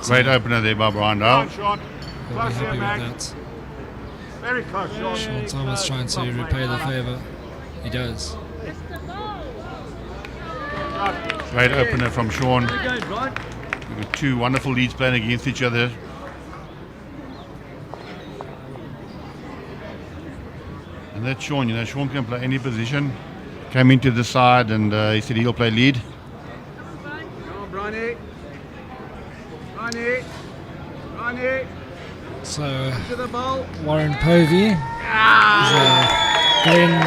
Great opener there by Brian Dale. Nice shot. They'll be Close happy here, with mate. that. Very close, Shaun. Shaun Thomas trying to repay the favour. He does. Great opener from Shaun. We've got two wonderful leads playing against each other. And that's Shaun. You know, Shaun can play any position. Came into the side and he said he'll play lead. Come on, Bronny. Bronny. Bronny. So To the ball. Warren Povey is a Glen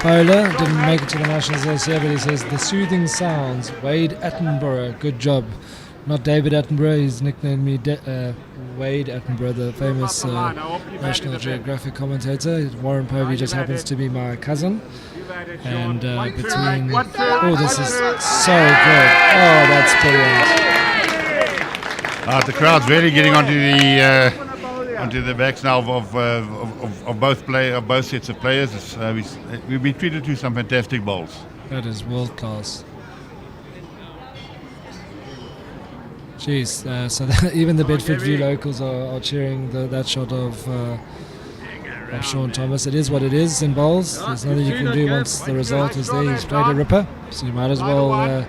bowler. Didn't make it to the Nationals this year, but he says the soothing sounds. Wade Attenborough, good job. Not David Attenborough. He's nicknamed me Wade Attenborough, the famous National Geographic commentator. Warren Povey just happens to be my cousin. And between... Oh, this is so good. Oh, that's brilliant. The crowd's really getting onto the backs now of both sets of players. We've been treated to some fantastic bowls. That is world class. Jeez, so even the Bedfordview locals are cheering that shot of Shaun Thomas. It is what it is in bowls. There's nothing you can do once the result is there. He's played a ripper, so you might as well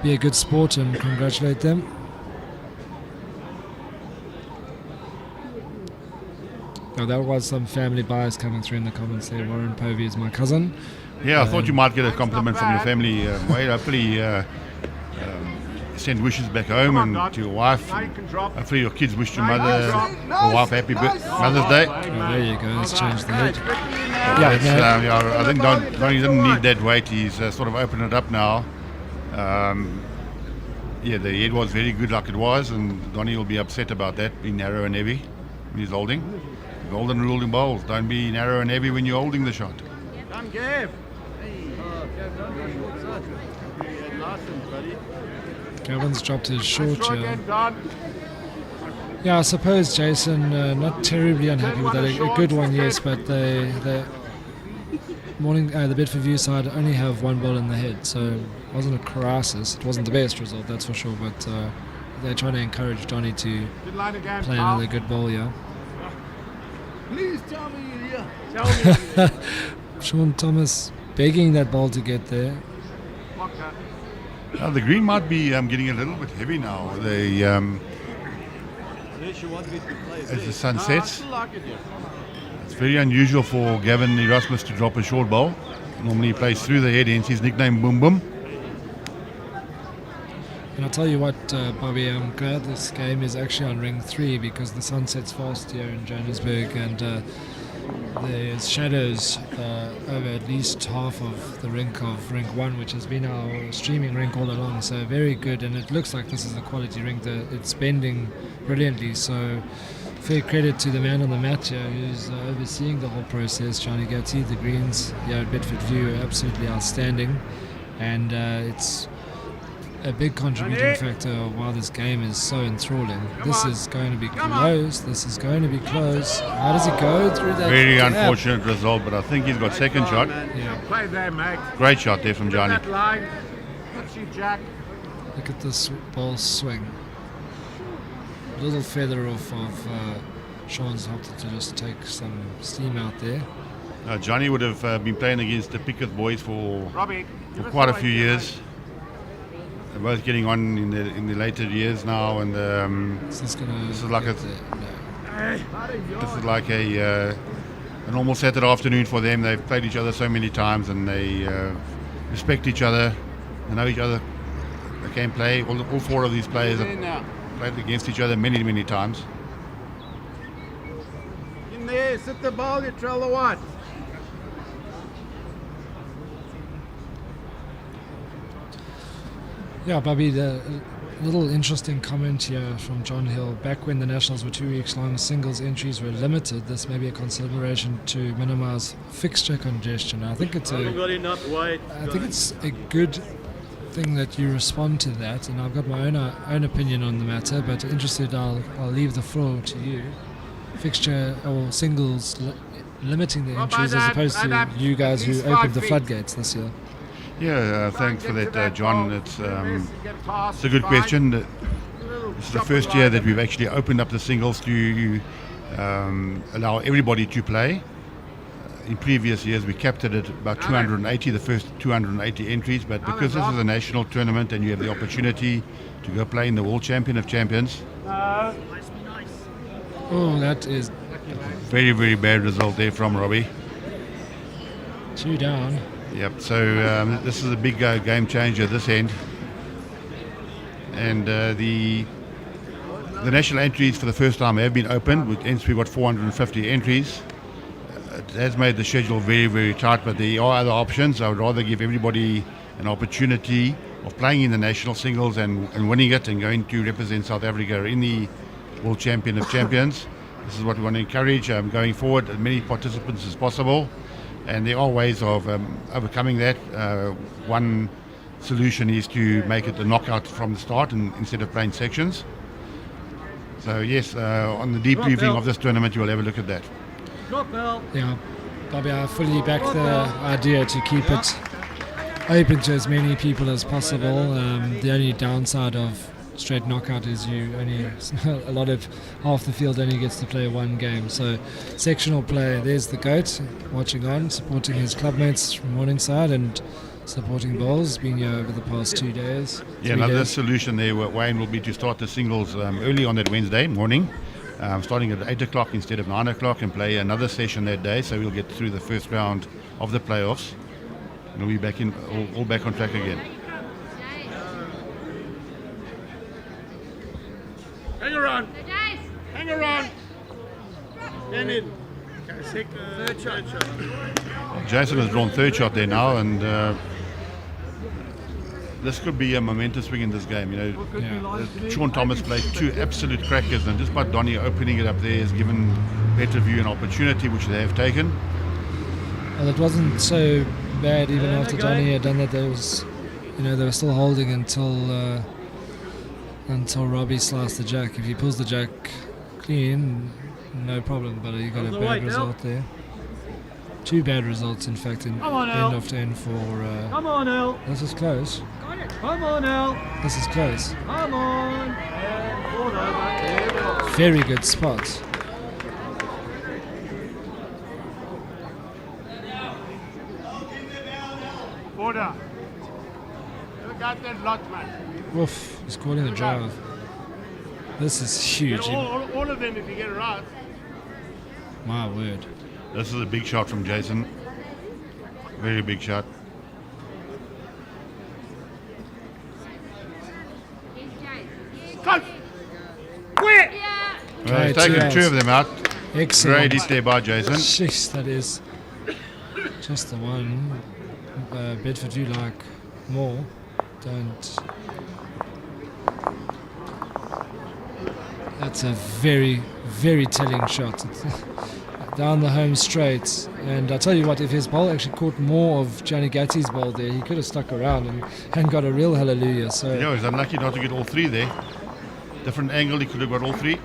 be a good sport and congratulate them. Oh, that was some family bias coming through in the comments there. Warren Povey is my cousin. Yeah, I thought you might get a compliment from your family, Wade. Hopefully send wishes back home and to your wife. Hopefully your kids wish your mother or wife happy Mother's Day. Oh, there you go, let's change the head. I think Donnie didn't need that weight. He's sort of opened it up now. The head was very good like it was, and Donnie will be upset about that, being narrow and heavy when he's holding. Golden rule in bowls, don't be narrow and heavy when you're holding the shot. Done, Gav. Gavin's dropped his short here. Yeah, I suppose Jason, not terribly unhappy with that. A good one, yes, but the Bedfordview side only have one ball in the head, so it wasn't a crisis. It wasn't the best result, that's for sure, but they're trying to encourage Donnie to play another good ball here. Please tell me you're here. Tell me. Shaun Thomas begging that ball to get there. The green might be getting a little bit heavy now. As the sun sets, it's very unusual for Gavin Erasmus to drop a short ball. Normally he plays through the head, hence his nickname Boom Boom. And I'll tell you what, Bobby, I'm glad this game is actually on ring 3 because the sun sets fast here in Johannesburg and there's shadows over at least half of the rink of rink 1, which has been our streaming rink all along, so very good, and it looks like this is a quality rink. It's bending brilliantly, so fair credit to the man on the mat here who's overseeing the whole process, Johnny Gatti. The greens here at Bedfordview are absolutely outstanding, and it's a big contributing factor of why this game is so enthralling. This is going to be close. This is going to be close. How does it go through that? Very unfortunate result, but I think he's got second shot. Yeah. Play there, mate. Great shot there from Johnny. That line. That's you, Jack. Look at this ball swing. A little feather off of Shaun's opted to just take some steam out there. Johnny would have been playing against the Pickett boys for quite a few years. They're both getting on in the later years now, and this is like a normal Saturday afternoon for them. They've played each other so many times, and they respect each other. They know each other. They can play. All four of these players have played against each other many, many times. In there, sit the ball, you trail the what? Yeah, Bobby, the little interesting comment here from John Hill. Back when the Nationals were 2 weeks long, singles entries were limited. This may be a consideration to minimise fixture congestion. I think it's a good thing that you respond to that, and I've got my own opinion on the matter, but interested, I'll leave the floor to you. Fixture or singles limiting the entries as opposed to you guys who opened the floodgates this year. Yeah, thanks for that, John. It's a good question. This is the first year that we've actually opened up the singles to allow everybody to play. In previous years, we capped it at about 280, the first 280 entries, but because this is a national tournament and you have the opportunity to go play in the World Champion of Champions. Oh, that is very, very bad result there from Robbie. 2 down. Yep, so this is a big game changer this end. And the national entries for the first time have been opened. We've got 450 entries. It has made the schedule very, very tight, but there are other options. I would rather give everybody an opportunity of playing in the national singles and winning it and going to represent South Africa in the World Champion of Champions. This is what we want to encourage going forward, as many participants as possible. And there are ways of overcoming that. One solution is to make it a knockout from the start instead of playing sections. So yes, on the debriefing of this tournament, you will have a look at that. Yeah, Bobby, I fully back the idea to keep it open to as many people as possible. The only downside of straight knockout is half the field only gets to play one game. So sectional play, there's the GOAT watching on, supporting his clubmates from Morningside and supporting Bowls, been here over the past 2 days. Yeah, another solution there, Wayne, will be to start the singles early on that Wednesday morning, starting at 8 o'clock instead of 9 o'clock, and play another session that day, so we'll get through the first round of the playoffs and we'll be back all back on track again. Hang around. Hang around. Stand in. Third shot. Jason has drawn third shot there now, and this could be a momentous swing in this game. Shaun Thomas played 2 absolute crackers, and just by Donnie opening it up there has given Bedfordview an opportunity which they have taken. Well, it wasn't so bad even after Donnie had done that. They were still holding until Robbie sliced the jack. If he pulls the jack clean, no problem, but he got a bad result there. 2 bad results, in fact, in end of 10 for... Come on, El. This is close. Come on, El. This is close. Come on. Very good spot. Border. You got that lot, man. Oof, he's calling a drive. This is huge. All of them if you get it right. My word. This is a big shot from Jason. Very big shot. Cut! Quick! Well, he's taken 2 of them out. Excellent. Great hit there by Jason. Jeez, that is just the one. Bedfordview like more. Don't. That's a very, very telling shot. Down the home straight, and I tell you what, if his ball actually caught more of Johnny Gatti's ball there, he could have stuck around and got a real hallelujah. So Yeah, he's unlucky not to get all 3 there. Different angle, he could have got all 3.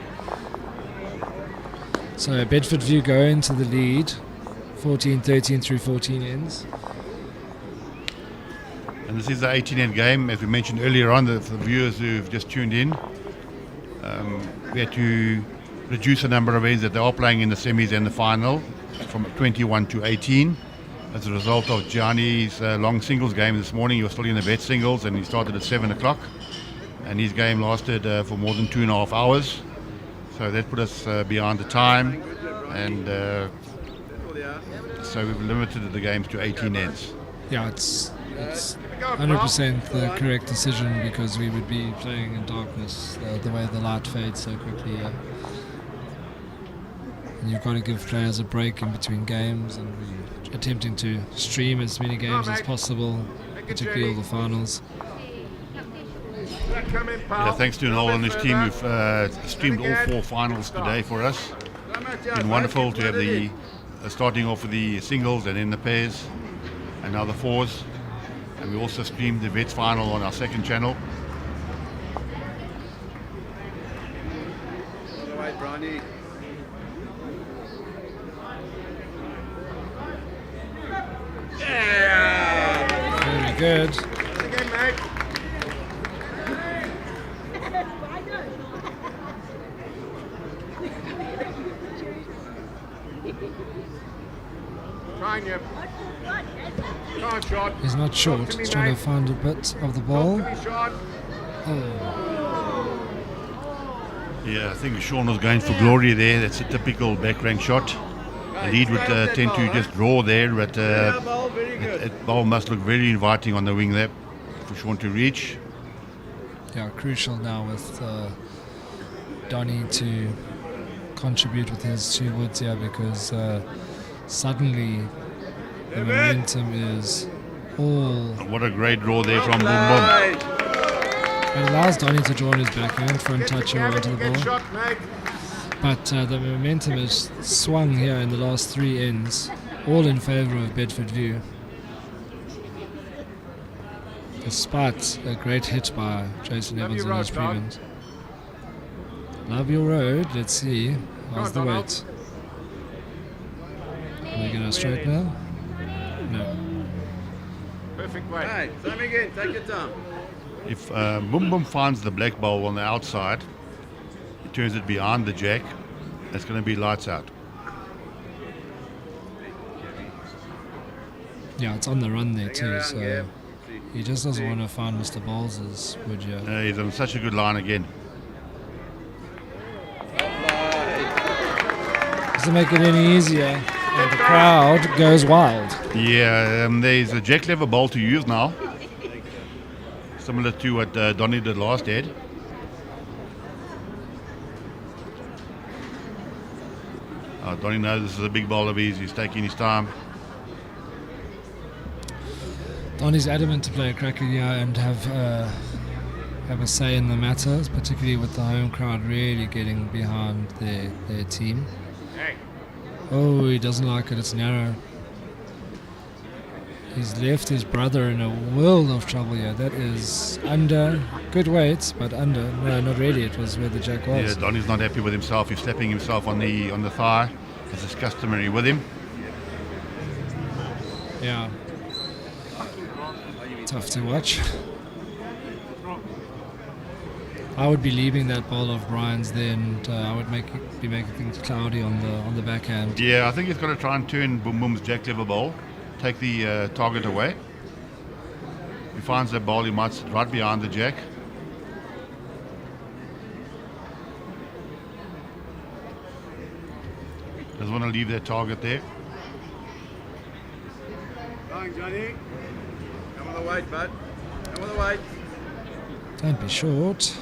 So Bedfordview go into the lead, 14-13 through 14 ends. And this is the 18-end game, as we mentioned earlier on, for the viewers who've just tuned in. We had to reduce the number of ends that they are playing in the semis and the final from 21 to 18 as a result of Gianni's long singles game this morning. He was still in the vet singles and he started at 7 o'clock, and his game lasted for more than 2.5 hours, so that put us behind the time, and so we've limited the games to 18 ends. Yeah, it's 100% the correct decision, because we would be playing in darkness the way the light fades so quickly. And you've got to give players a break in between games, and we're attempting to stream as many games as possible, particularly all the finals. Yeah, thanks to Noel and his team who've streamed all 4 finals today for us. It's been wonderful to have the starting off with the singles and then the pairs and now the 4s. And we also streamed the Vets final on our second channel. All the way, Bronny. Yeah! Very good. Again, mate. He's not short. He's trying to find a bit of the ball. Yeah, I think Shaun was going for glory there. That's a typical back rank shot. The lead would tend to just draw there, but that ball must look very inviting on the wing there for Shaun to reach. Yeah, crucial now with Donny to contribute with his 2 woods here, because suddenly the momentum is all... What a great draw there from Boom Boom. It allows Donny to draw on his backhand, front toucher onto the ball. But the momentum is swung here in the last 3 ends, all in favour of Bedfordview. Despite a great hit by Jason Evans on his prevent. Love your road. Let's see. How's the weight? Are we going to straight now? No. Perfect way. Hey, same again. Take your time. If Boom Boom finds the black ball on the outside, he turns it behind the jack, that's going to be lights out. Yeah, it's on the run there too, so he just doesn't want to find Mr. Bowles' wood here. He's on such a good line again. Doesn't make it any easier, and the crowd goes wild. Yeah, there's a jack level ball to use now. Similar to what Donny did last head. Donny knows this is a big ball of his. He's taking his time. Donny's adamant to play a cracker here and have a say in the matter, particularly with the home crowd really getting behind their team. Oh, he doesn't like it. It's narrow. He's left his brother in a world of trouble here. That is under. Good weight, but under. No, not really. It was where the jack was. Yeah, Donny's not happy with himself. He's slapping himself on the thigh, as is customary with him. Yeah. Tough to watch. I would be leaving that ball of Brian's then. I would be making things cloudy on the backhand. Yeah, I think he's going to try and turn Boom Boom's jack level ball. Take the target away. If he finds that ball, he might sit right behind the jack. Doesn't want to leave that target there. Going, Johnny. Come on the weight, bud. Come on the weight. Don't be short.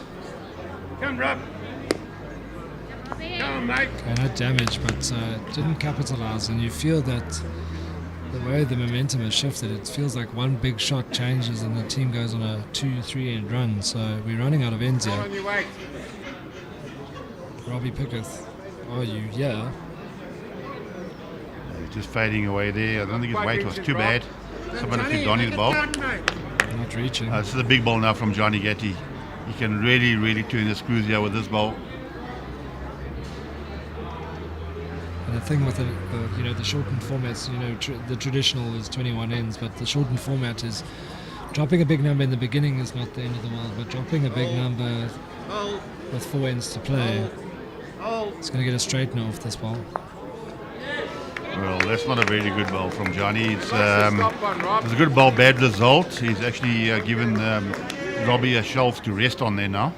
Come, Rob. Come on, mate. Okay, no damage, but didn't capitalise, and you feel that the way the momentum has shifted, it feels like one big shot changes and the team goes on a 2-3 end run. So we're running out of ends here. Robbie Picketh, are you? Yeah. He's just fading away there. I don't think his weight was too bad. Similar to Donny's ball. Not reaching. This is a big ball now from Johnny Getty. He can really, really turn the screws here with this ball. And the thing with the shortened formats, the traditional is 21 ends, but the shortened format is dropping a big number in the beginning is not the end of the world, but dropping a big number with 4 ends to play, it's going to get a straightener off this ball. Well, that's not a very good ball from Johnny. It's a good ball, bad result. He's actually given Robbie a shelf to rest on there now.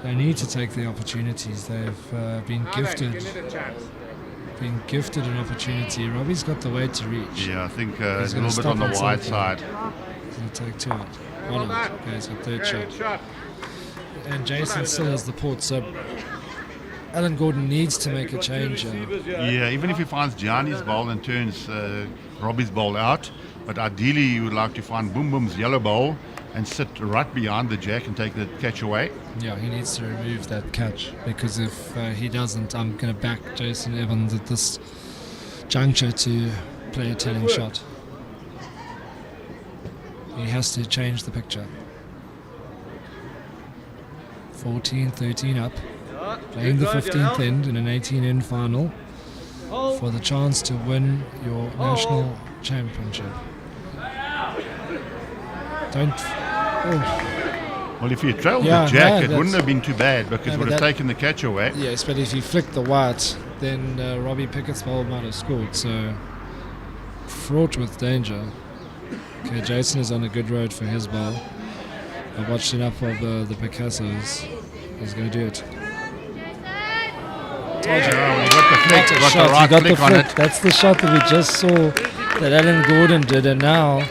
They need to take the opportunities. They've been gifted an opportunity. Robbie's got the weight to reach. Yeah, I think it's a little bit on the wide side. He's going to take 2 out. 1 out. Okay, he's got 3rd shot. And Jason still has the port, so Alan Gordon needs to make a change. Yeah, even if he finds Gianni's ball and turns Robbie's ball out, but ideally you would like to find Boom Boom's yellow ball and sit right behind the jack and take the catch away. Yeah, he needs to remove that catch, because if he doesn't, I'm going to back Jason Evans at this juncture to play a telling shot. He has to change the picture. 14-13 up. Playing the 15th end in an 18-end final for the chance to win your national championship. Well, if you trailed the jack, it wouldn't have been too bad, because it would have taken the catch away. Yes, but if you flicked the white, then Robbie Pickett's ball might have scored. So fraught with danger. Okay, Jason is on a good road for his ball. I watched enough of the Picassos. He's going to do it. Told you. Oh, he got the flick, That's a got shot. the right He got flick the on flick. it. That's the shot that we just saw that Alan Gordon did, and now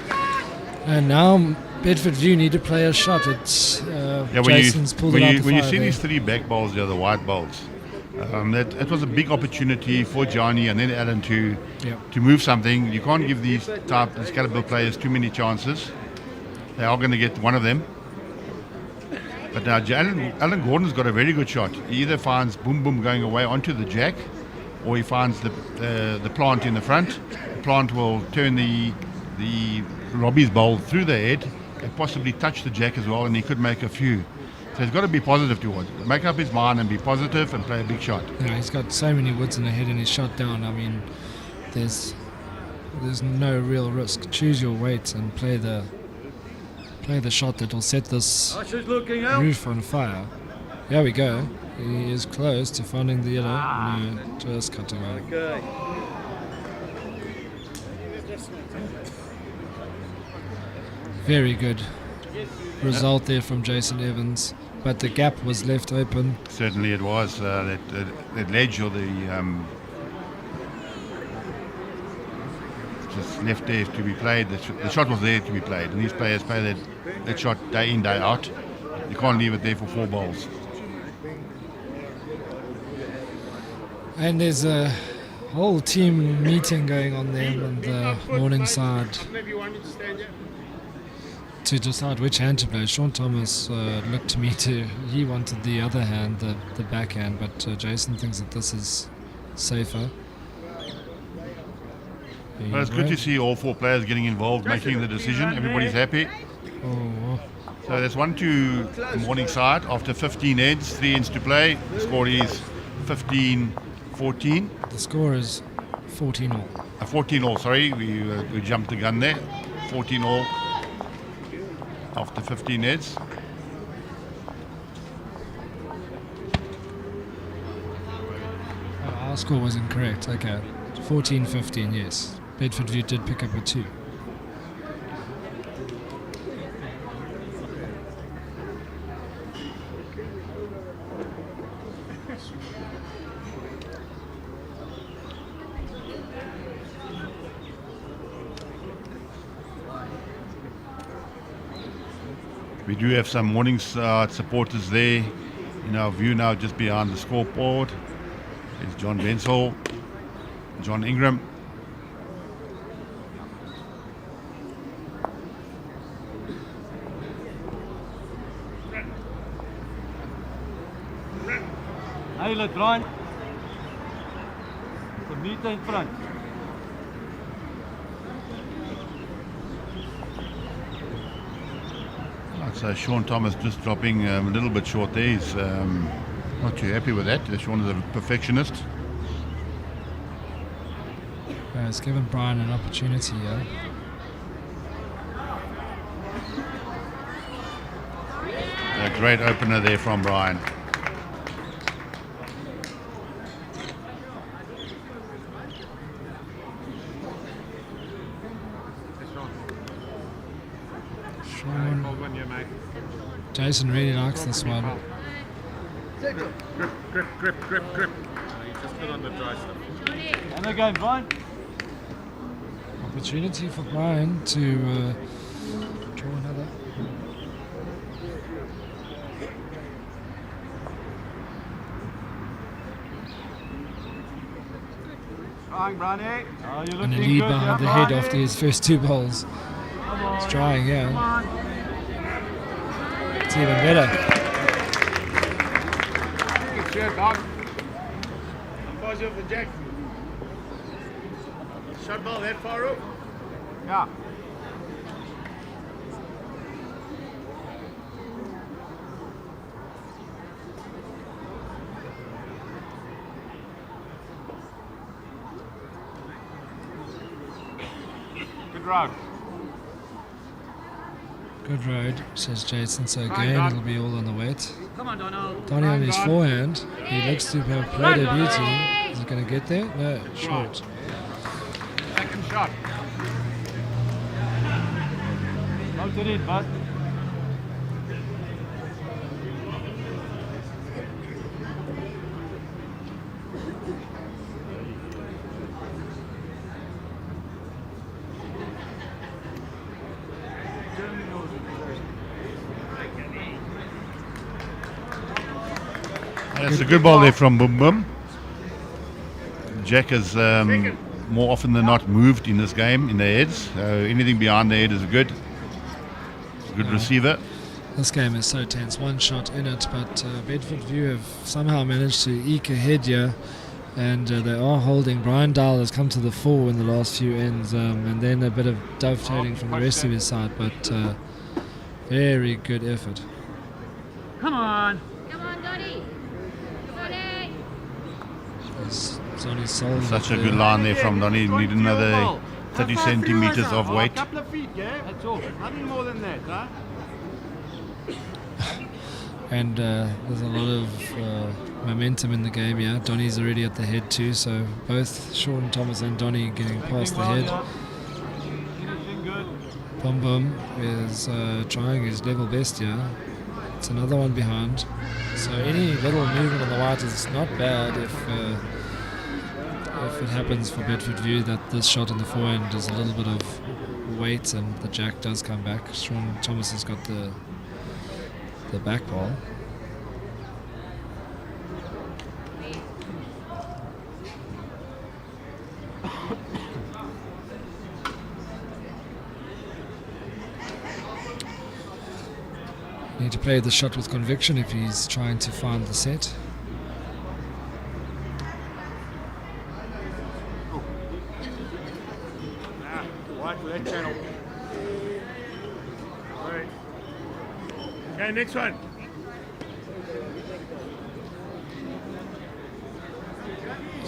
Bedfordview need to play a shot. It's Jason's pulled it out the when you fire see there. these 3 back bowls there, the white bowls, it was a big opportunity for Johnny and then Alan to move something. You can't give these caliber players too many chances. They are going to get one of them. But now Alan Gordon's got a very good shot. He either finds boom boom going away onto the jack, or he finds the plant in the front. The plant will turn the Robbie's bowl through the head and possibly touch the jack as well, and he could make a few. So he's got to be positive towards it. Make up his mind and be positive and play a big shot. Yeah, he's got so many woods in the head and he's shot down. I mean, there's no real risk. Choose your weight and play the shot that will set this roof on fire. There we go. He is close to finding the yellow. No, just cut away. Okay. Very good result there from Jason Evans, but the gap was left open. Certainly it was. That ledge or the just left there to be played. The shot was there to be played, and these players play that shot day in, day out. You can't leave it there for 4 bowls. And there's a whole team meeting going on there on the morning side to decide which hand to play. Shaun Thomas looked to me he wanted the other hand, the backhand, but Jason thinks that this is safer. Well, it's good to see all 4 players getting involved, making the decision. Everybody's happy. Oh. So there's 1-2 morning side after 15 heads, 3 ends to play. The score is 15-14. The score is 14 all. 14 all, sorry. We jumped the gun there. 14 all after 15 heads. Our score was incorrect. Okay. 14-15, yes. Bedfordview did pick up a 2. We do have some Morningside supporters there in our view now, just behind the scoreboard. There's John Bensall, John Ingram. Hey, let Brian. The meter in front. So Shaun Thomas just dropping a little bit short there. He's not too happy with that. Shaun is a perfectionist. It's given Brian an opportunity here. A great opener there from Brian. Shaun. Jason really likes this one. Grip. Just put on the dry stuff. And again, Brian. Opportunity for Brian to draw another. Trying, Brownie. Oh, you're And a looking lead good, behind the yeah, head Brownie. after his first 2 bowls. He's trying, yeah. It's even better. Good shot, dog. Pass you off the jack. Shot ball that far up. Yeah. Good round. Good road, says Jason. So Right, again, Don. it'll be all on the weight. Come on, Donald. Donnie on Right, his Don. forehand. He looks to have played a beauty. Is he going to get there? No, short. Second shot. Float it in, bud. That's a good ball there from Boom Boom. Jack has more often than not moved in this game in the heads. Anything behind the head is good. Good receiver. This game is so tense. One shot in it, but Bedfordview have somehow managed to eke ahead here, and they are holding. Brian Dahl has come to the fore in the last few ends, and then a bit of dovetailing from the rest of his side, but very good effort. Come on. Sonny's sold Such a good line there from Donny. Need another 30 centimeters of weight. A couple of feet, yeah? That's all. Nothing more than that, huh? And there's a lot of momentum in the game here. Donny's already at the head too, so both Shaun Thomas and Donny getting past the head. Bum Bum is trying his level best here. It's another one behind. So any little movement on the white is not bad if it happens for Bedfordview that this shot on the forehand is a little bit of weight and the jack does come back. Shaun Thomas has got the back ball. Need to play the shot with conviction if he's trying to find the set. Watch for that channel. All right. Okay, next one.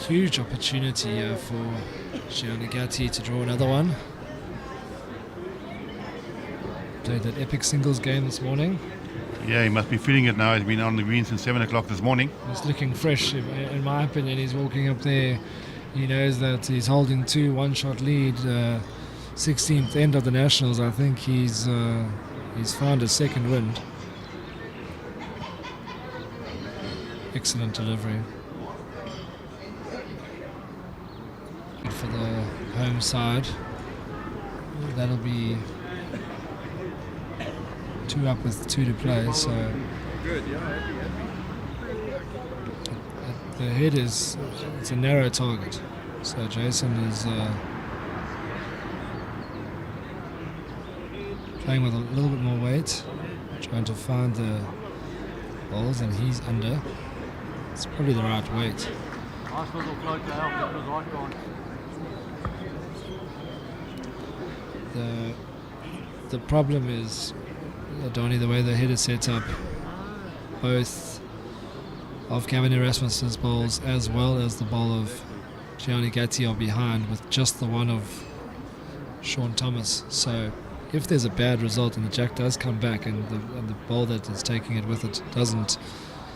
Huge opportunity for Gianni to draw another one. Played that epic singles game this morning. Yeah, he must be feeling it now. He's been on the green since 7 o'clock this morning. He's looking fresh, in my opinion. He's walking up there. He knows that he's holding 2 one-shot lead. 16th end of the Nationals. I think he's found a second wind. Excellent delivery. Good for the home side. That'll be 2 up with 2 to play, so Good, yeah. the head it's a narrow target. So Jason is playing with a little bit more weight, trying to find the balls, and he's under. It's probably the right weight. Nice little float to help the right guy. The problem is, Donny, the way the head is set up, both of Gavin Erasmus's balls as well as the ball of Gianni Gatti are behind with just the one of Shaun Thomas. So if there's a bad result and the jack does come back and the ball that is taking it with it doesn't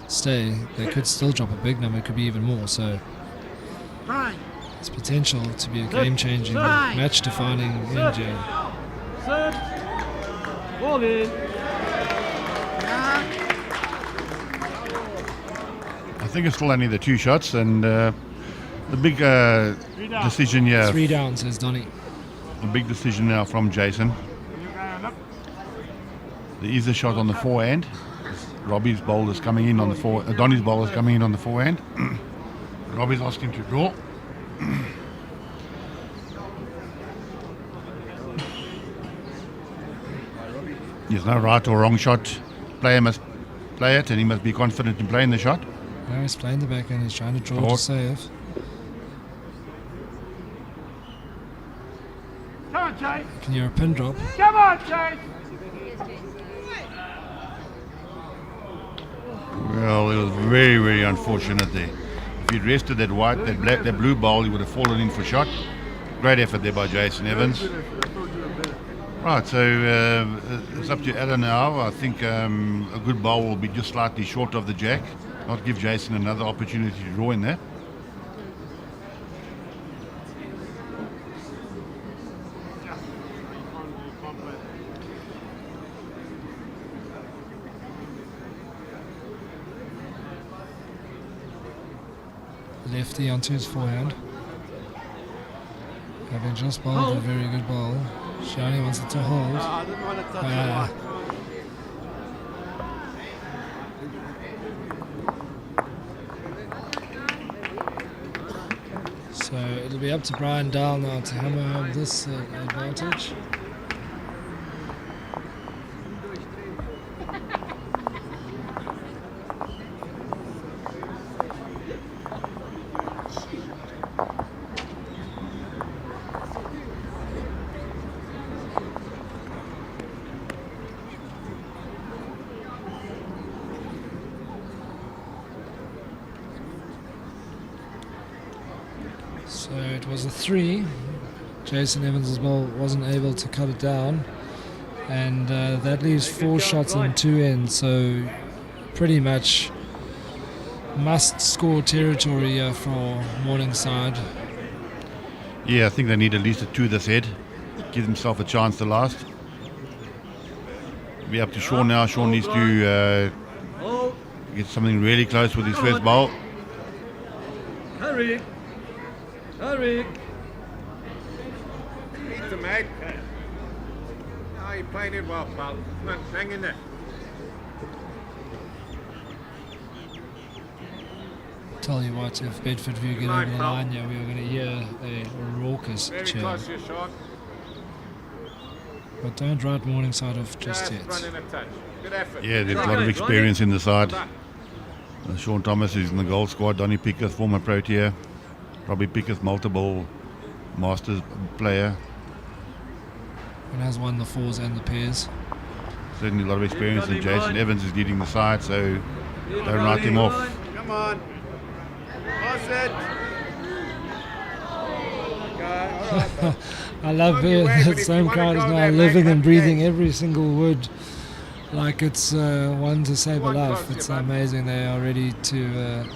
stay, they could still drop a big number. It could be even more. So it's potential to be a game-changing, match-defining end here. Ball in. I think it's still only the 2 shots, and the big decision here. 3 down, says Donny. The big decision now from Jason. There is a shot on the forehand. Robbie's bowl is coming in on the forehand. Donny's bowl is coming in on the forehand. Robbie's asking to draw. There's no right or wrong shot. Player must play it, and he must be confident in playing the shot. No, he's playing the backhand. He's trying to draw to save. Come on, Chase. Can you hear a pin drop? Come on, Chase. Well, it was very, very unfortunate there. If he'd rested that white, that blue bowl, he would have fallen in for shot. Great effort there by Jason Evans. Right, so it's up to Alan now. I think a good bowl will be just slightly short of the jack. Not give Jason another opportunity to draw in there. lefty onto his forehand. Having just bowled a very good ball. Shaun wants it to hold. I didn't want to touch it. So it'll be up to Brian Dahl now to hammer home this advantage. So it was a 3. Jason Evans' ball wasn't able to cut it down, and that leaves 4 shots in 2 ends. So pretty much must score territory here for Morningside. Yeah, I think they need at least a 2 this head. Give himself a chance to last. Be up to Shaun now. Shaun needs to get something really close with his first bowl. Hurry! Hurry! Beat the mate. Oh, you're playing it well, pal. Come on, hang in there. Tell you what, if Bedfordview get over the line, yeah, we are going to hear a raucous Very cheer. close here, Shaun. But don't write Morningside off just yet. Run in a touch. Good effort. Yeah, there's a lot of experience in the side. Shaun Thomas is in the gold squad. Donnie Pickett, former Protea. Robbie Pickett, multiple Masters player. And has won the 4s and the pairs. Certainly a lot of experience. And Jason Evans is leading the side, so don't write him off. Come on. Pass it. I love that same crowd is now living and breathing every single word like it's one to save a life. It's amazing they are ready to...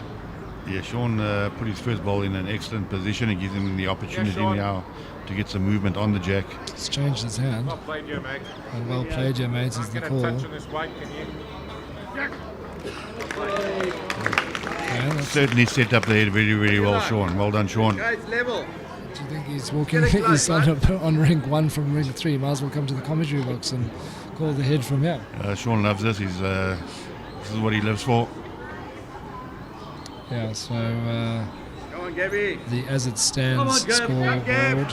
Yeah, Shaun put his first ball in an excellent position. It gives him the opportunity now to get some movement on the jack. It's changed his hand. Well played, you mate. And well played, your mates, is the call. Touch on this weight, can you? Okay, Certainly set up the head very, very well, Shaun. Well done, Shaun. Guys, level. Do you think he's walking his son up on ring 1 from ring 3? Might as well come to the commentary box and call the head from here. Shaun loves this. This is what he lives for. Yeah, so Go on, Gabby. the as it stands Gab. scoreboard Gab.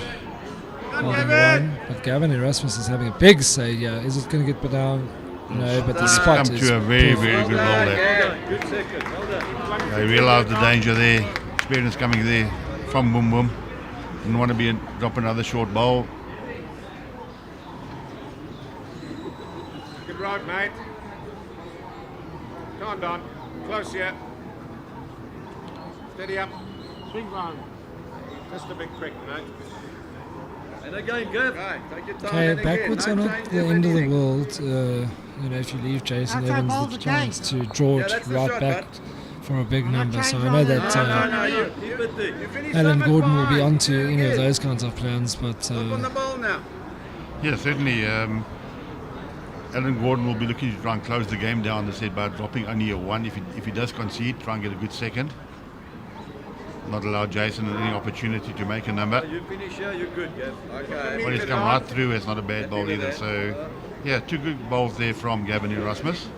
holding 1. But Gavin Erasmus is having a big say. Yeah, is it going to get put down? No, but the spot Come is to a very, perfect. very good ball there. Good second. Well done. They realised the danger there. Experience coming there from Boom Boom. Didn't want to drop another short bowl. Good right, mate. Come on, Don. Close here. Steady up. Swing round. Just a bit quick, mate. And again, good. Right, take your time. Okay, and backwards again. are No not change the of end of the anything. world. If you leave Jason Outside Evans ball's the okay. chance to draw Yeah, it that's the right shot, back for a big number. So I know that No, you keep it there. You finish Alan so much Gordon will be behind. onto any of Yes. those kinds of plans, but Up on the ball now. Yeah, certainly. Alan Gordon will be looking to try and close the game down, as I said, by dropping only a 1. If he does concede, try and get a good second. Not allow Jason any opportunity to make a number. You finish here, you're good, Gav. Okay. Well, he's come right through. It's not a bad ball either. So, yeah, 2 good bowls there from Gavin Erasmus.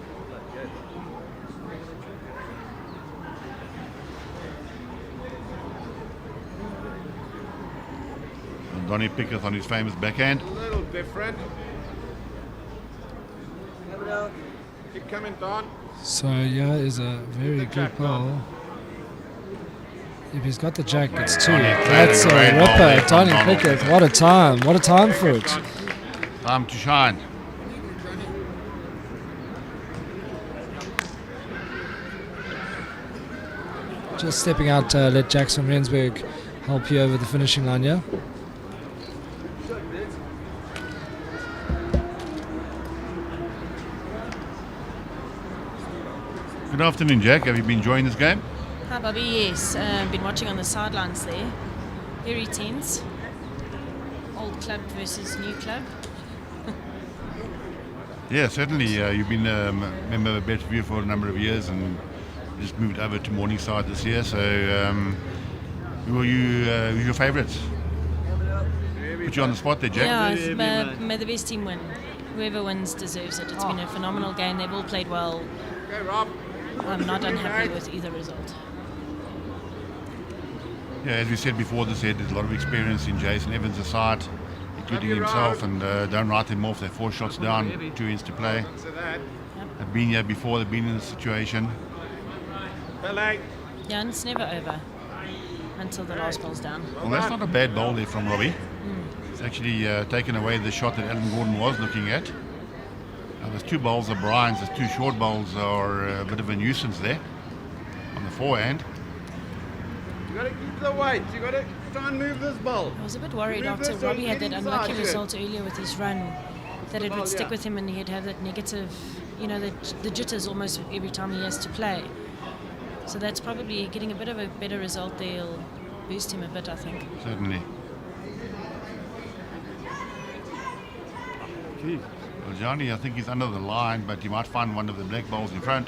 And Donnie Pickett on his famous backhand. A little different. Keep coming, Don. so yeah, is a very good ball. If he's got the jack, it's 2. That's a great ball there ripper. from Donnie Donald. Pickett, what a time. What a time for it. Time to shine. Just stepping out, let Jackson Rensburg help you over the finishing line, yeah? Good afternoon, Jack. Have you been enjoying this game? Hi, Bobby. Yes, been watching on the sidelines there. Very tense. Old club versus new club. Yeah, certainly. You've been a member of Bedfordview for a number of years, and just moved over to Morningside this year. So, who are who's your favourites? Put you on the spot there, Jack. Yeah, may the best team win. Whoever wins deserves it. It's been a phenomenal game. They've all played well. I'm not unhappy with either result. Yeah, as we said before, there's a lot of experience in Jason Evans' side, including himself, and don't write them off. They're 4 shots down, 2 ends to play. They've been here before, they've been in this situation. Yeah, and it's never over until the last ball's down. Well, that's not a bad bowl there from Robbie. It's actually taken away the shot that Alan Gordon was looking at. There's 2 bowls of Brian's, there's 2 short bowls are a bit of a nuisance there on the forehand. You got to keep the weight. You got to try and move this ball. I was a bit worried after Robbie had that unlucky result earlier with his run, that it would stick with him and he'd have that negative, the jitters almost every time he has to play. So that's probably getting a bit of a better result there. Will boost him a bit, I think. Certainly. Well, Johnny, I think he's under the line, but you might find one of the black balls in front.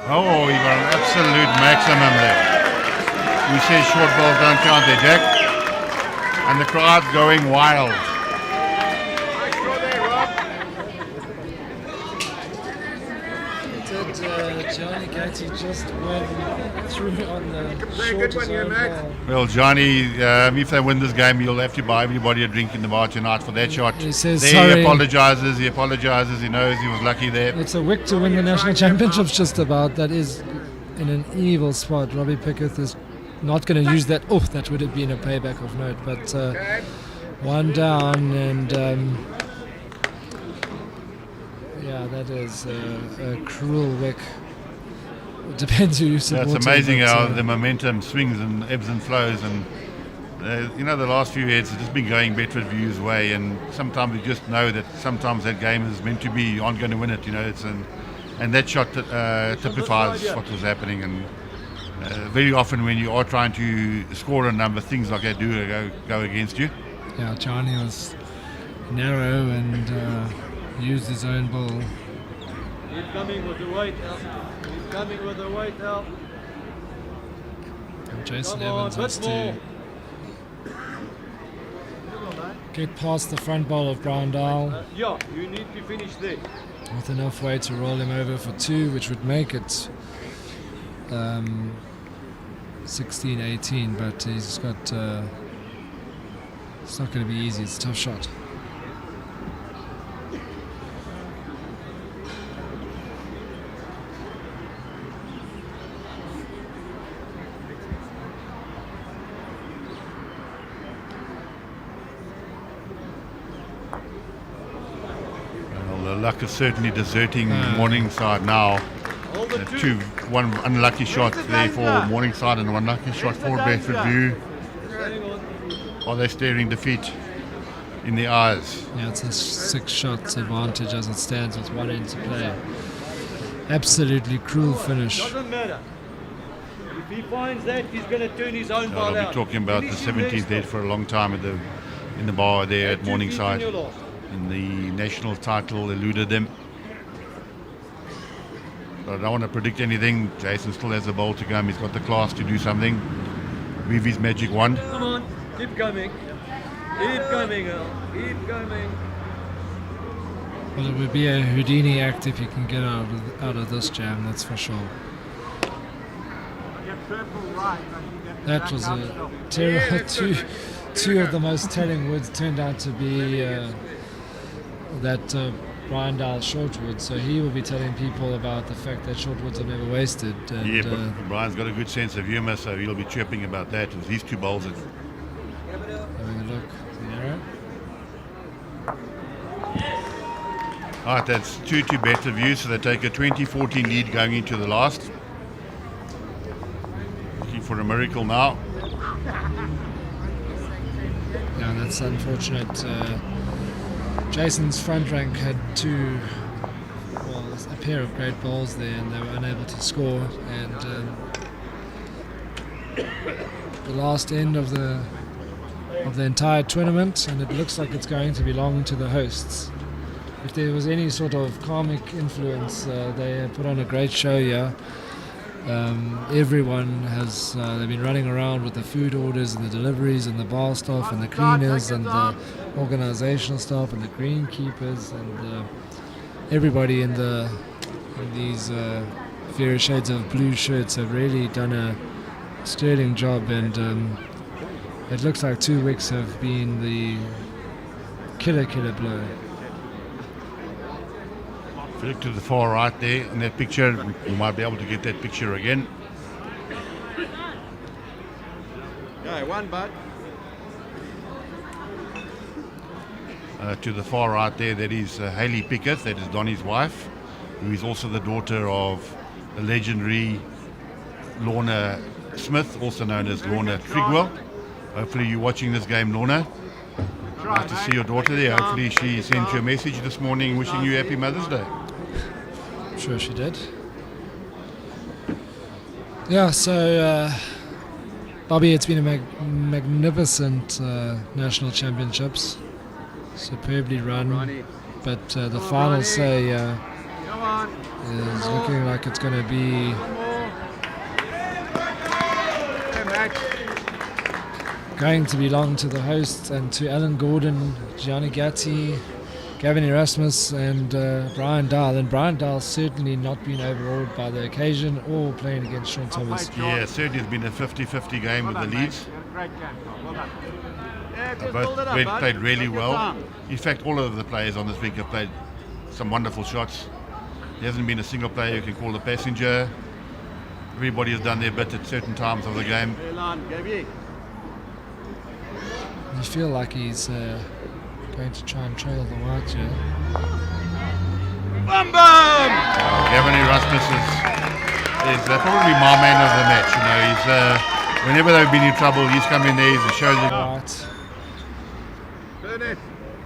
Oh, he got an absolute maximum there. We say short balls don't count there, Jack. And the crowd's going wild. Johnny Gaty just went through on the short ball. Well, Johnny, if they win this game, you'll have to buy everybody a drink in the bar tonight for that shot. He says there sorry. He apologises, he knows he was lucky there. It's a wick to win the national championships just about. That is in an evil spot. Robbie Pickett is not going to use that. Oh, that would have been a payback of note. But 1 down and... yeah, that is a cruel wick. It depends who you support. It's amazing how the momentum swings and ebbs and flows, and the last few heads have just been going Bedfordview's way, and sometimes you just know that sometimes that game is meant to be, you aren't going to win it, and that shot typifies what was happening, and very often when you are trying to score a number, things like that do go against you. Yeah, Johnny was narrow and used his own ball. Keep coming with the weight, Al. Keep coming with the weight, Al. And Jason Evans has to get past the front ball of Browndale Yeah, you need to finish there. with enough weight to roll him over for 2, which would make it 16-18, but he's got it's not going to be easy. It's a tough shot. Luck is certainly deserting Morningside now. One unlucky shot there for Morningside and one lucky shot for Bedfordview. Are they staring defeat in the eyes? Yeah, it's a 6 shots advantage as it stands with 1 end to play. Absolutely cruel finish. Doesn't matter. If he finds that, he's going to turn his own ball I'll out. be talking about the 17th head for a long time in the bar there at Morningside. And the national title eluded them. But I don't want to predict anything. Jason still has a bowl to come. He's got the class to do something. With his magic wand. Come on, keep coming. Keep coming, Al. Keep coming. Well, it would be a Houdini act if you can get out of this jam, that's for sure. That was a terrible. Two of the most telling words turned out to be that Browndale Shortwood, so he will be telling people about the fact that Shortwoods are never wasted. And, yeah, but Brian's got a good sense of humour, so he'll be chirping about that with these 2 bowls. Having a look, the arrow. Alright, that's 2 to Bedfordview, so they take a 20-14 lead going into the last. Looking for a miracle now. Yeah, that's unfortunate. Jason's front rank had a pair of great bowls there, and they were unable to score. And the last end of the entire tournament, and it looks like it's going to belong to the hosts. if there was any sort of karmic influence, they put on a great show here. Everyone has they've been running around with the food orders and the deliveries and the bar staff and the cleaners and the organizational staff and the greenkeepers and everybody in these various shades of blue shirts have really done a sterling job, and it looks like 2 weeks have been the killer blow. If you look to the far right there in that picture, you might be able to get that picture again. Go, one bud. To the far right there, that is Hayley Pickett, that is Donnie's wife, who is also the daughter of the legendary Lorna Smith, also known as Lorna Trigwell. Hopefully you're watching this game, Lorna. Nice to see your daughter there. Hopefully she sent you a message this morning wishing you Happy Mother's Day. I'm sure she did. Yeah, so Bobby, it's been a magnificent national championships. Superbly run, but the final say is looking like it's going to be going to belong to the hosts and to Alan Gordon, Gianni Gatti, Gavin Erasmus and Brian Dahl. And Brian Dahl's certainly not been overawed by the occasion or playing against Shaun Thomas. Yeah, certainly it's been a 50-50 game with the leads. Both played really well. In fact, all of the players on this week have played some wonderful shots. There hasn't been a single player you can call a passenger. Everybody has done their bit at certain times of the game. You feel like he's going to try and trail the white here. Gavin Erasmus is probably my man of the match. You know, he's whenever they've been in trouble, he's come in there. He's shows it. Right.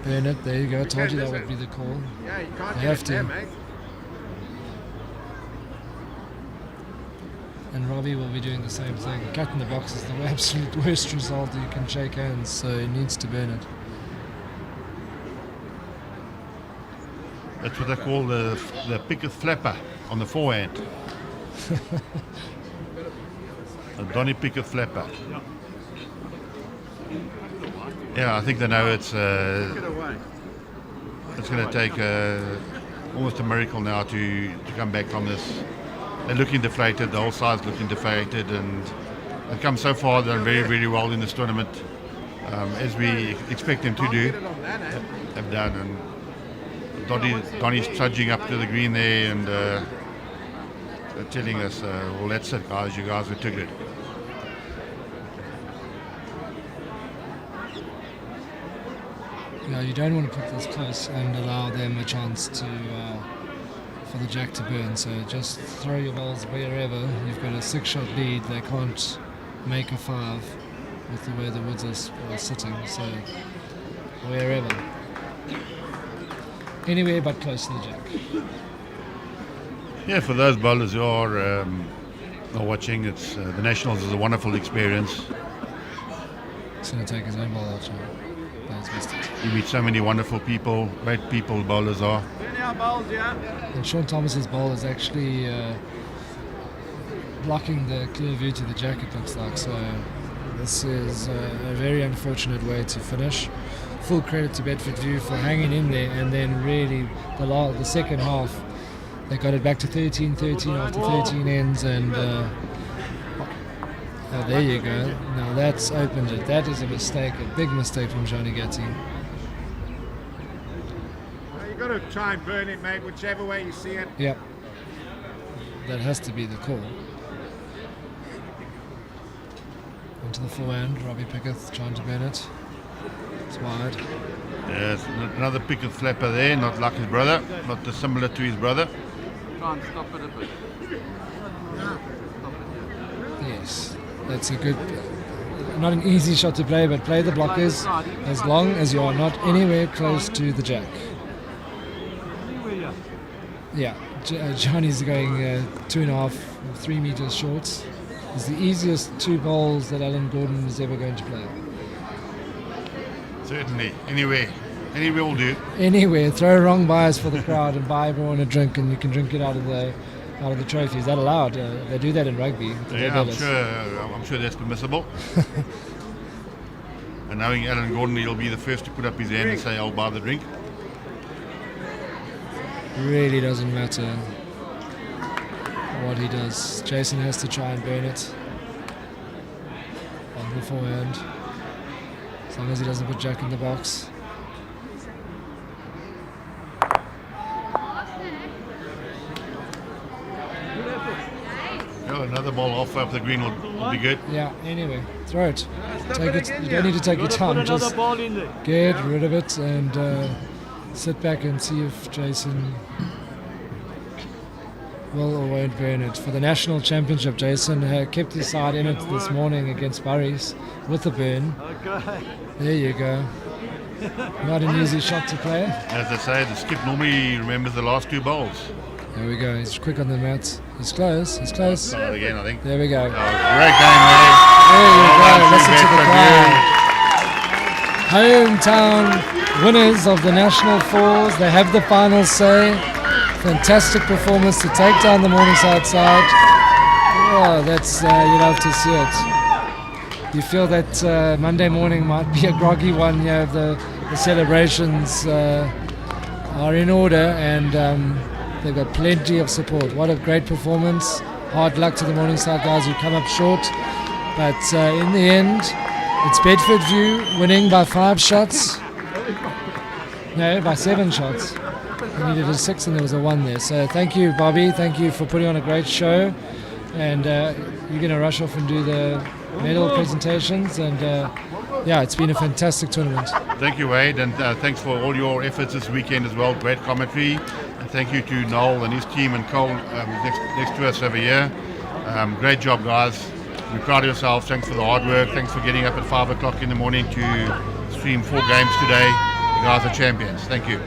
Burnett, there you go. I told you that would be the call. Yeah, you can't they get have it to. there, mate. And Robbie will be doing the same thing. Cat in the box is the absolute worst result. You can shake hands, so he needs to burn it. That's what they call the Pickett flapper on the forehand. A Donnie Pickett flapper. Yeah, I think they know it's going to take almost a miracle now to come back from this. They're looking deflated, the whole side's looking deflated, and they've come so far, done very, very well in this tournament, as we expect them to do, have done. And Donnie's trudging up to the green there, and they're telling us, well, that's it, guys, you guys were too good. Yeah, you don't want to put this close and allow them a chance to for the jack to burn. So just throw your balls wherever. You've got a 6-shot lead. They can't make a 5 with the way the woods are sitting. So wherever, anywhere but close to the jack. Yeah, for those bowlers who are watching, it's the Nationals is a wonderful experience. He's going to take his own ball out. You meet so many wonderful people, great people bowlers are. And Shaun Thomas's ball is actually blocking the clear view to the jack, it looks like. So this is a very unfortunate way to finish. Full credit to Bedfordview for hanging in there, and then really the second half they got it back to 13-13 after 13 ends, and there you go. Now that's opened it. That is a mistake, a big mistake from Johnny Gatti. You've got to try and burn it, mate, whichever way you see it. Yep. That has to be the call. Into the forehand, Robbie Pickett trying to burn it. It's wide. Yes, another Pickett flapper there, not like his brother, not dissimilar to his brother. Try and stop it a bit. Yes, that's a good, not an easy shot to play, but play the blockers as long as you are not anywhere close to the jack. Yeah, Johnny's going 2.5, 3 meters short. It's the easiest 2 balls that Alan Gordon is ever going to play. Certainly, anyway, Anywhere will do. Anywhere. Throw wrong buys for the crowd and buy everyone a drink, and you can drink it out of the trophy. Is that allowed? They do that in rugby. Yeah, I'm sure that's permissible. And knowing Alan Gordon, he'll be the first to put up his hand and say, I'll buy the drink. Really doesn't matter what he does. Jason has to try and burn it on the forehand. As long as he doesn't put Jack in the box. Oh, another ball off up the green will be good. Yeah, anyway, throw it. Take it. You don't need to take your time. Just get rid of it and sit back and see if Jason will or won't burn it. For the national championship, Jason kept his side in it this morning against Burries with the burn. There you go. Not an easy shot to play. As I say, the skip normally remembers the last 2 bowls. There we go. He's quick on the mat. He's close. He's close. Start again, I think. There we go. Oh, great game there. There you Well go. done, Listen to the Bedfordview. crowd. Hometown winners of the National Fours. They have the final say. Fantastic performance to take down the Morningside side. Oh, that's you love to see it. You feel that Monday morning might be a groggy one. You have the celebrations are in order, and they've got plenty of support. What a great performance. Hard luck to the Morningside guys who come up short. But in the end, it's Bedfordview winning by 5 shots. No, by 7 shots. We needed a 6 and there was a 1 there. So thank you, Bobby. Thank you for putting on a great show. And you're going to rush off and do the medal presentations. And yeah, it's been a fantastic tournament. Thank you, Wade, and thanks for all your efforts this weekend as well. Great commentary. And thank you to Noel and his team and Cole next to us over here. Great job, guys. We're proud of yourselves. Thanks for the hard work. Thanks for getting up at 5 o'clock in the morning to stream 4 games today. You guys are champions. Thank you.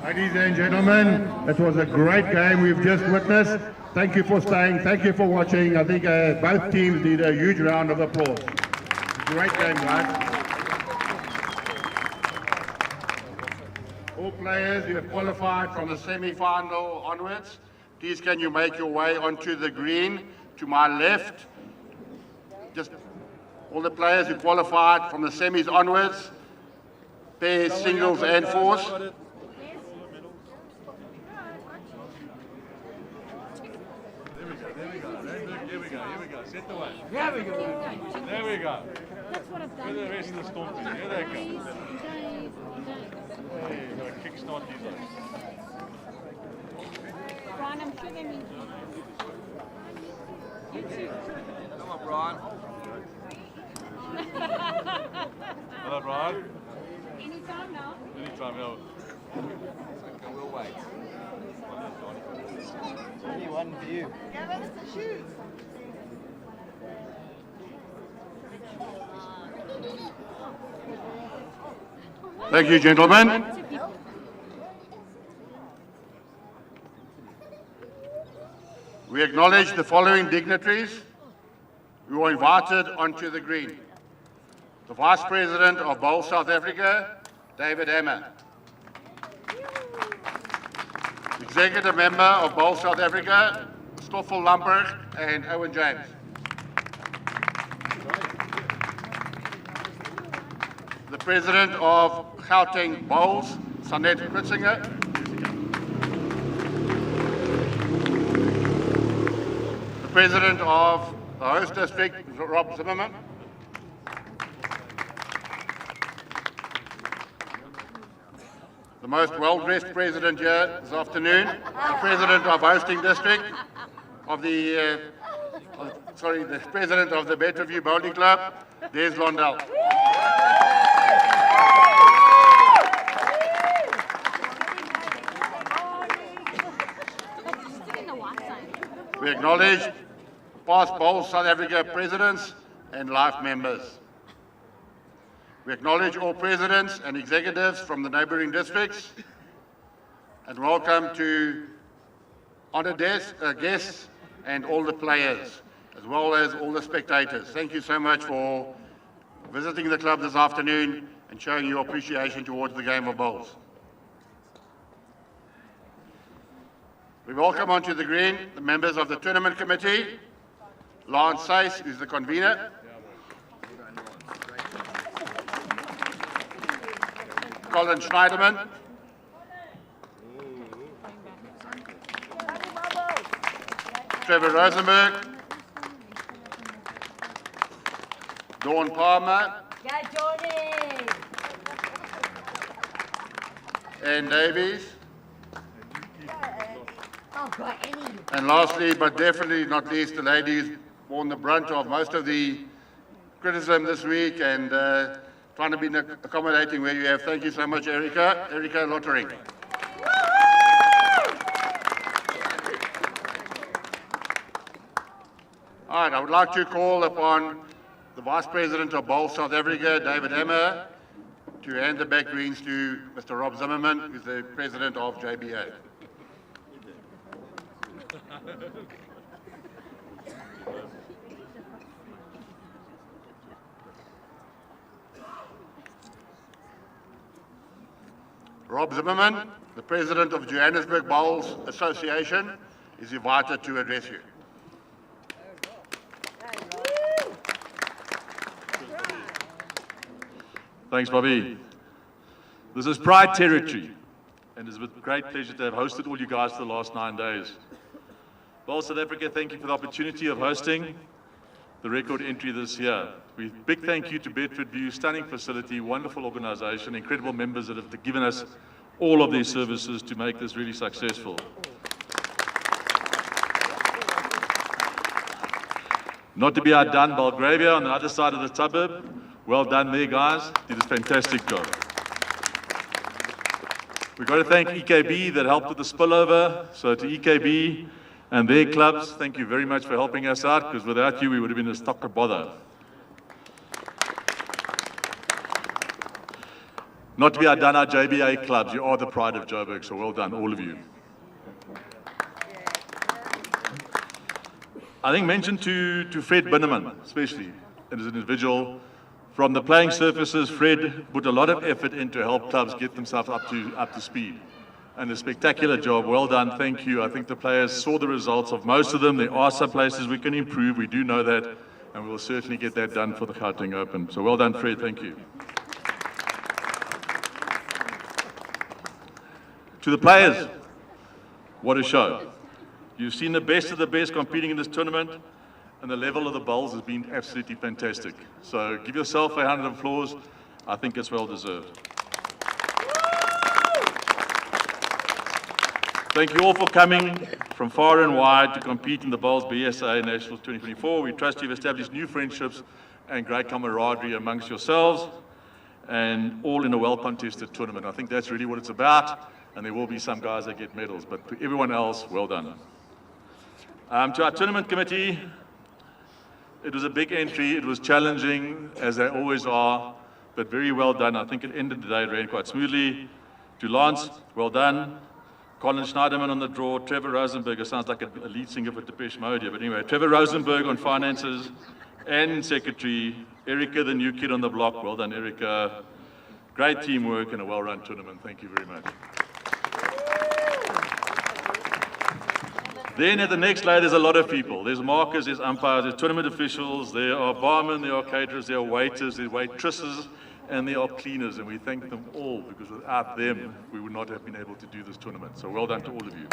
Ladies and gentlemen, it was a great game we've just witnessed. Thank you for staying. Thank you for watching. I think both teams need a huge round of applause. Great game, guys. All players who have qualified from the semi-final onwards, please can you make your way onto the green to my left. Just all the players who qualified from the semis onwards, pairs, singles and fours. Set the way. There we go. There we go. That's what I've done. Where the rest of the storm team? Here they go. Hey, you got to kickstart these guys. Brian, I'm sure they mean you too. Come on, Brian. Hello, Brian. Anytime now. Anytime now. We'll wait. Only one view. Give us the shoes. Thank you, gentlemen. We acknowledge the following dignitaries who were invited onto the green. The Vice President of Bowls South Africa, David Hammer. Executive Member of Bowls South Africa, Stoffel Lamberg and Owen James. The President of Gauteng Bowls, Sanet Kritzinger. The President of the host district, Rob Zimmerman. The most well-dressed president here this afternoon, the President of hosting district of the, the President of the Bedfordview Bowling Club, Des Londell. We acknowledge past Bowls South Africa presidents and life members. We acknowledge all presidents and executives from the neighbouring districts and welcome to honoured guests and all the players, as well as all the spectators. Thank you so much for visiting the club this afternoon and showing your appreciation towards the game of bowls. We welcome onto the green the members of the tournament committee, Lance Seys, who's the convener, Colin Schneiderman, Trevor Rosenberg, Dawn Palmer, Ann Davies, and lastly, but definitely not least, the lady who's borne the brunt of most of the criticism this week and trying to be accommodating where you have. Thank you so much, Erica Lottering. All right, I would like to call upon the Vice President of Bowls South Africa, David Hammer, to hand the back greens to Mr. Rob Zimmerman, who's the President of JBA. Rob Zimmerman, the President of Johannesburg Bowls Association, is invited to address you. Thanks, Bobby. This is Pride territory, and it's with great pleasure to have hosted all you guys for the last 9 days. Bowls South Africa, thank you for the opportunity of hosting the record entry this year. Big thank you to Bedfordview, stunning facility, wonderful organisation, incredible members that have given us all of their services to make this really successful. Not to be outdone, Belgravia on the other side of the suburb. Well done there, guys. Did a fantastic job. We've got to thank EKB that helped with the spillover. So to EKB and their clubs, thank you very much for helping us out, because without you, we would have been a stocker bother. Not to be outdone, our JBA clubs, you are the pride of Joburg, so well done, all of you. I think mention to Fred Binneman, especially as an individual. From the playing surfaces, Fred put a lot of effort in to help clubs get themselves up to speed. And a spectacular job, well done, thank you. I think the players saw the results of most of them. There are some places we can improve, we do know that, and we'll certainly get that done for the Gauteng Open. So well done, Fred, thank you. To the players, what a show. You've seen the best of the best competing in this tournament, and the level of the bowls has been absolutely fantastic. So give yourself a round of applause. I think it's well deserved. Thank you all for coming from far and wide to compete in the Bowls BSA Nationals 2024. We trust you've established new friendships and great camaraderie amongst yourselves, and all in a well-contested tournament. I think that's really what it's about, and there will be some guys that get medals, but to everyone else, well done. To our tournament committee, it was a big entry. It was challenging, as they always are, but very well done. I think at the end of the day, it ran quite smoothly. To Lance, well done. Colin Schneiderman on the draw. Trevor Rosenberg, it sounds like a lead singer for Depeche Mode here, but anyway, Trevor Rosenberg on finances and secretary. Erica, the new kid on the block. Well done, Erica. Great teamwork and a well-run tournament. Thank you very much. Then at the next layer, there's a lot of people. There's markers, there's umpires, there's tournament officials, there are barmen, there are caterers, there are waiters, there's waitresses, and there are cleaners, and we thank them all, because without them, we would not have been able to do this tournament. So well done to all of you.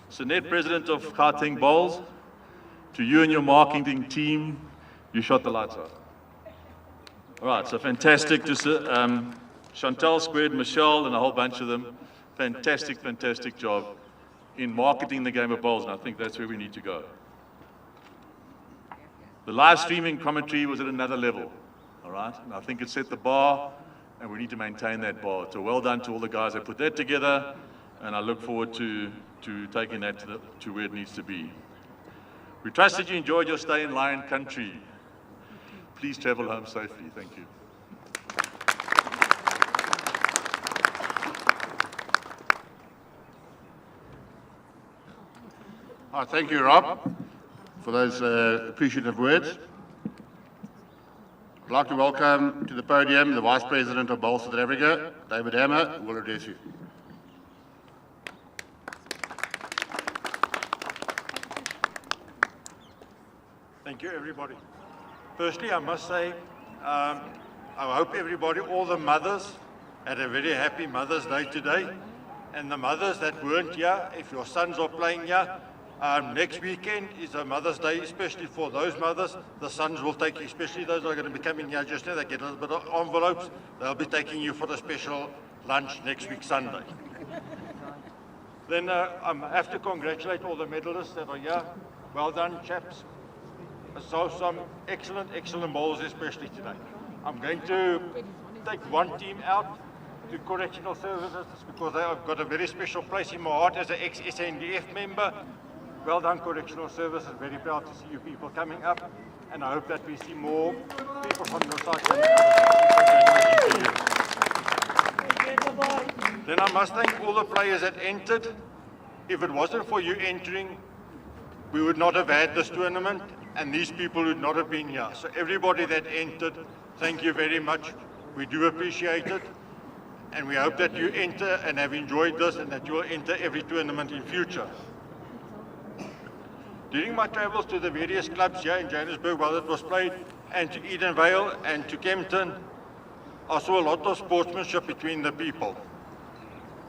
So, Net President of Gauteng Bowls, to you and your marketing team, you shot the lights out. All right, so fantastic to Chantal Squared, Michelle, and a whole bunch of them. Fantastic, fantastic job in marketing the game of bowls, and I think that's where we need to go. The live streaming commentary was at another level, all right? And I think it set the bar, and we need to maintain that bar. So well done to all the guys that put that together, and I look forward to taking that to where it needs to be. We trust that you enjoyed your stay in Lion Country. Please travel home safely. Thank you. Thank you, Rob, for those appreciative words. I'd like to welcome to the podium the Vice President of Bowls South Africa, David Hammer, who will address you. Thank you, everybody. Firstly, I must say, I hope everybody, all the mothers, had a very happy Mother's Day today. And the mothers that weren't here, if your sons are playing here, next weekend is a Mother's Day, especially for those mothers. The sons will take you, especially those that are going to be coming here just now, they get a little bit of envelopes. They'll be taking you for a special lunch next week, Sunday. Then I have to congratulate all the medalists that are here. Well done, chaps. So some excellent, excellent bowls, especially today. I'm going to take one team out to Correctional Services because they have got a very special place in my heart as an ex-SNDF member. Well done, Correctional Services. Very proud to see you people coming up, and I hope that we see more people from your side. Then I must thank all the players that entered. If it wasn't for you entering, we would not have had this tournament, and these people would not have been here. So everybody that entered, thank you very much. We do appreciate it, and we hope that you enter and have enjoyed this, and that you will enter every tournament in future. During my travels to the various clubs here in Johannesburg while it was played, and to Edenvale and to Kempton, I saw a lot of sportsmanship between the people.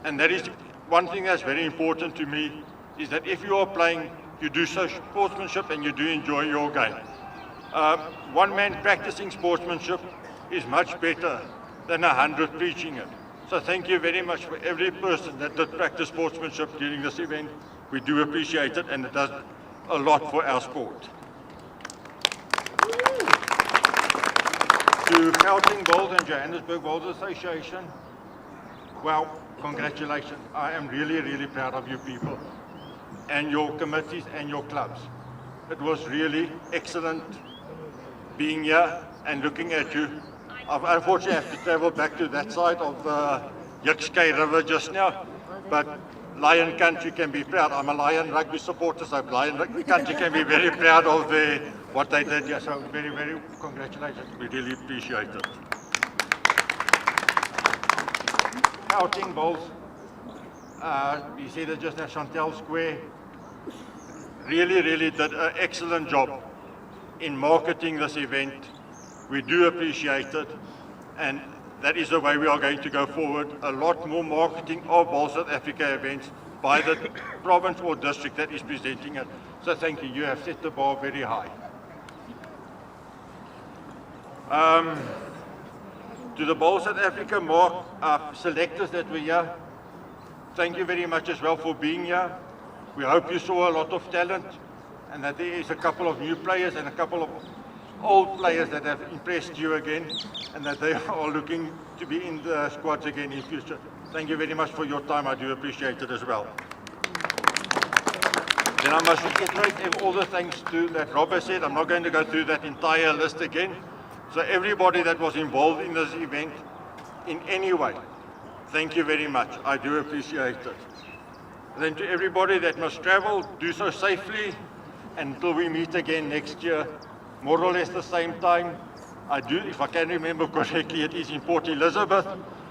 And that is one thing that's very important to me, is that if you are playing, you do social sportsmanship and you do enjoy your game. One man practicing sportsmanship is much better than 100 preaching it. So thank you very much for every person that did practice sportsmanship during this event. We do appreciate it, and it does a lot for our sport. To Gauteng Bowls and Johannesburg Bowls Association, well, congratulations. I am really, really proud of you people and your committees and your clubs. It was really excellent being here and looking at you. I've unfortunately have to travel back to that side of the Yixkay River just now, but Lion Country can be proud. I'm a Lion rugby supporter, so Lion Country can be very proud of what they did. Yeah, so very, very congratulations. We really appreciate it. Outing Bowls. You see that just now, Chantel Square really, really did an excellent job in marketing this event. We do appreciate it, and that is the way we are going to go forward. A lot more marketing of Bowls South Africa events by the province or district that is presenting it. So thank you. You have set the bar very high. To the Bowls South Africa selectors that were here, thank you very much as well for being here. We hope you saw a lot of talent and that there is a couple of new players and a couple of old players that have impressed you again and that they are looking to be in the squads again in future. Thank you very much for your time. I do appreciate it as well. Then I must reiterate all the thanks that Rob has said. I'm not going to go through that entire list again. So everybody that was involved in this event in any way, thank you very much. I do appreciate it. Then to everybody that must travel, do so safely until we meet again next year, more or less the same time. If I can remember correctly, it is in Port Elizabeth.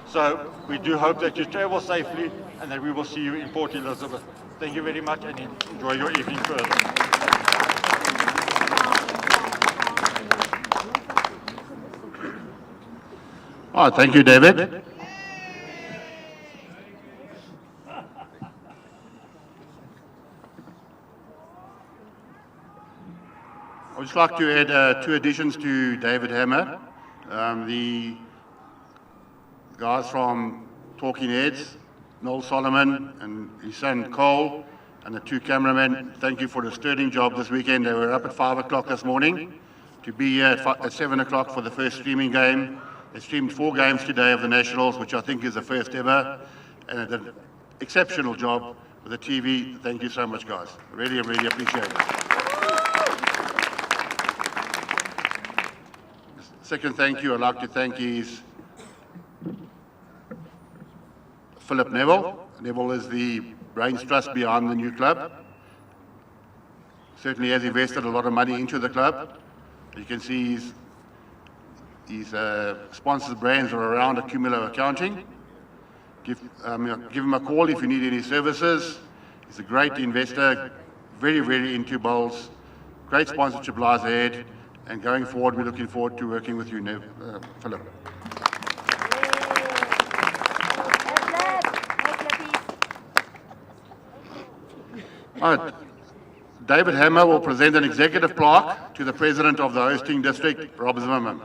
So we do hope that you travel safely and that we will see you in Port Elizabeth. Thank you very much and enjoy your evening further. Oh, thank you, David. I would just like to add 2 additions to David Hammer. The guys from Talking Heads, Noel Solomon and his son Cole, and the 2 cameramen, thank you for the sterling job this weekend. They were up at 5 o'clock this morning to be here at 7 o'clock for the first streaming game. They streamed 4 games today of the Nationals, which I think is the first ever, and they did an exceptional job with the TV. Thank you so much, guys. Really, really appreciate it. Second thank you I'd like to thank is Philip Neville. Neville is the brains trust behind the new club. Certainly has invested a lot of money into the club. You can see his sponsored brands are around Accumulo Accounting. Give him a call if you need any services. He's a great investor, very, very into bowls. Great sponsorship lies ahead. And going forward, we're looking forward to working with you, Philip. All right. David Hammer will present an executive plaque to the President of the hosting district, Rob Zimmerman.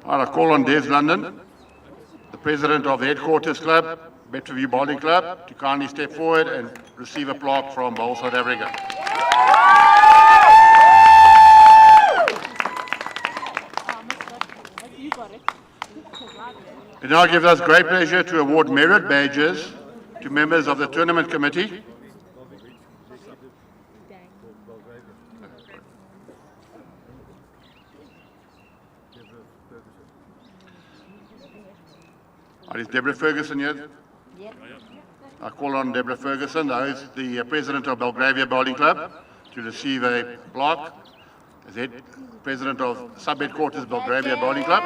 I call on Des London, the President of the Headquarters Club, Bedfordview Bowling Club, to kindly step forward and receive a plaque from Bowls South Africa. It now gives us great pleasure to award merit badges to members of the tournament committee. Is Deborah Ferguson here? Yep. I call on Deborah Ferguson, the President of Belgravia Bowling Club, to receive a plaque as head President of Sub-Headquarters Belgravia Bowling Club.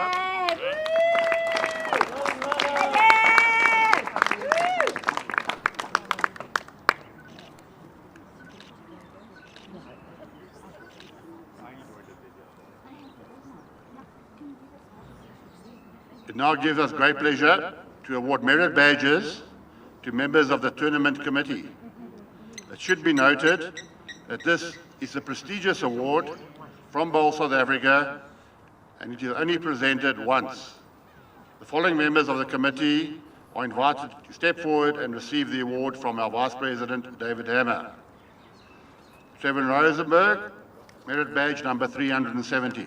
It now gives us great pleasure to award merit badges to members of the tournament committee. It should be noted that this is a prestigious award from Bowls South Africa and it is only presented once The following members of the committee are invited to step forward and receive the award from our Vice President, David Hammer. Trevor Rosenberg, merit badge number 370.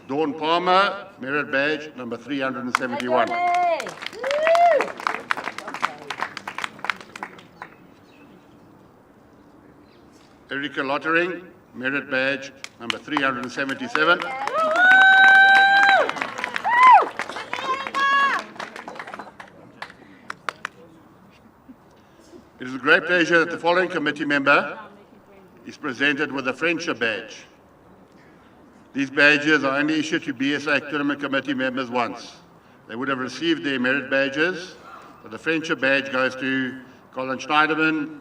Dawn Palmer, merit badge number 371. Erika Lottering, merit badge number 377. It is a great pleasure that the following committee member is presented with a friendship badge. These badges are only issued to BSA tournament committee members once. They would have received their merit badges, but the friendship badge goes to Colin Schneiderman,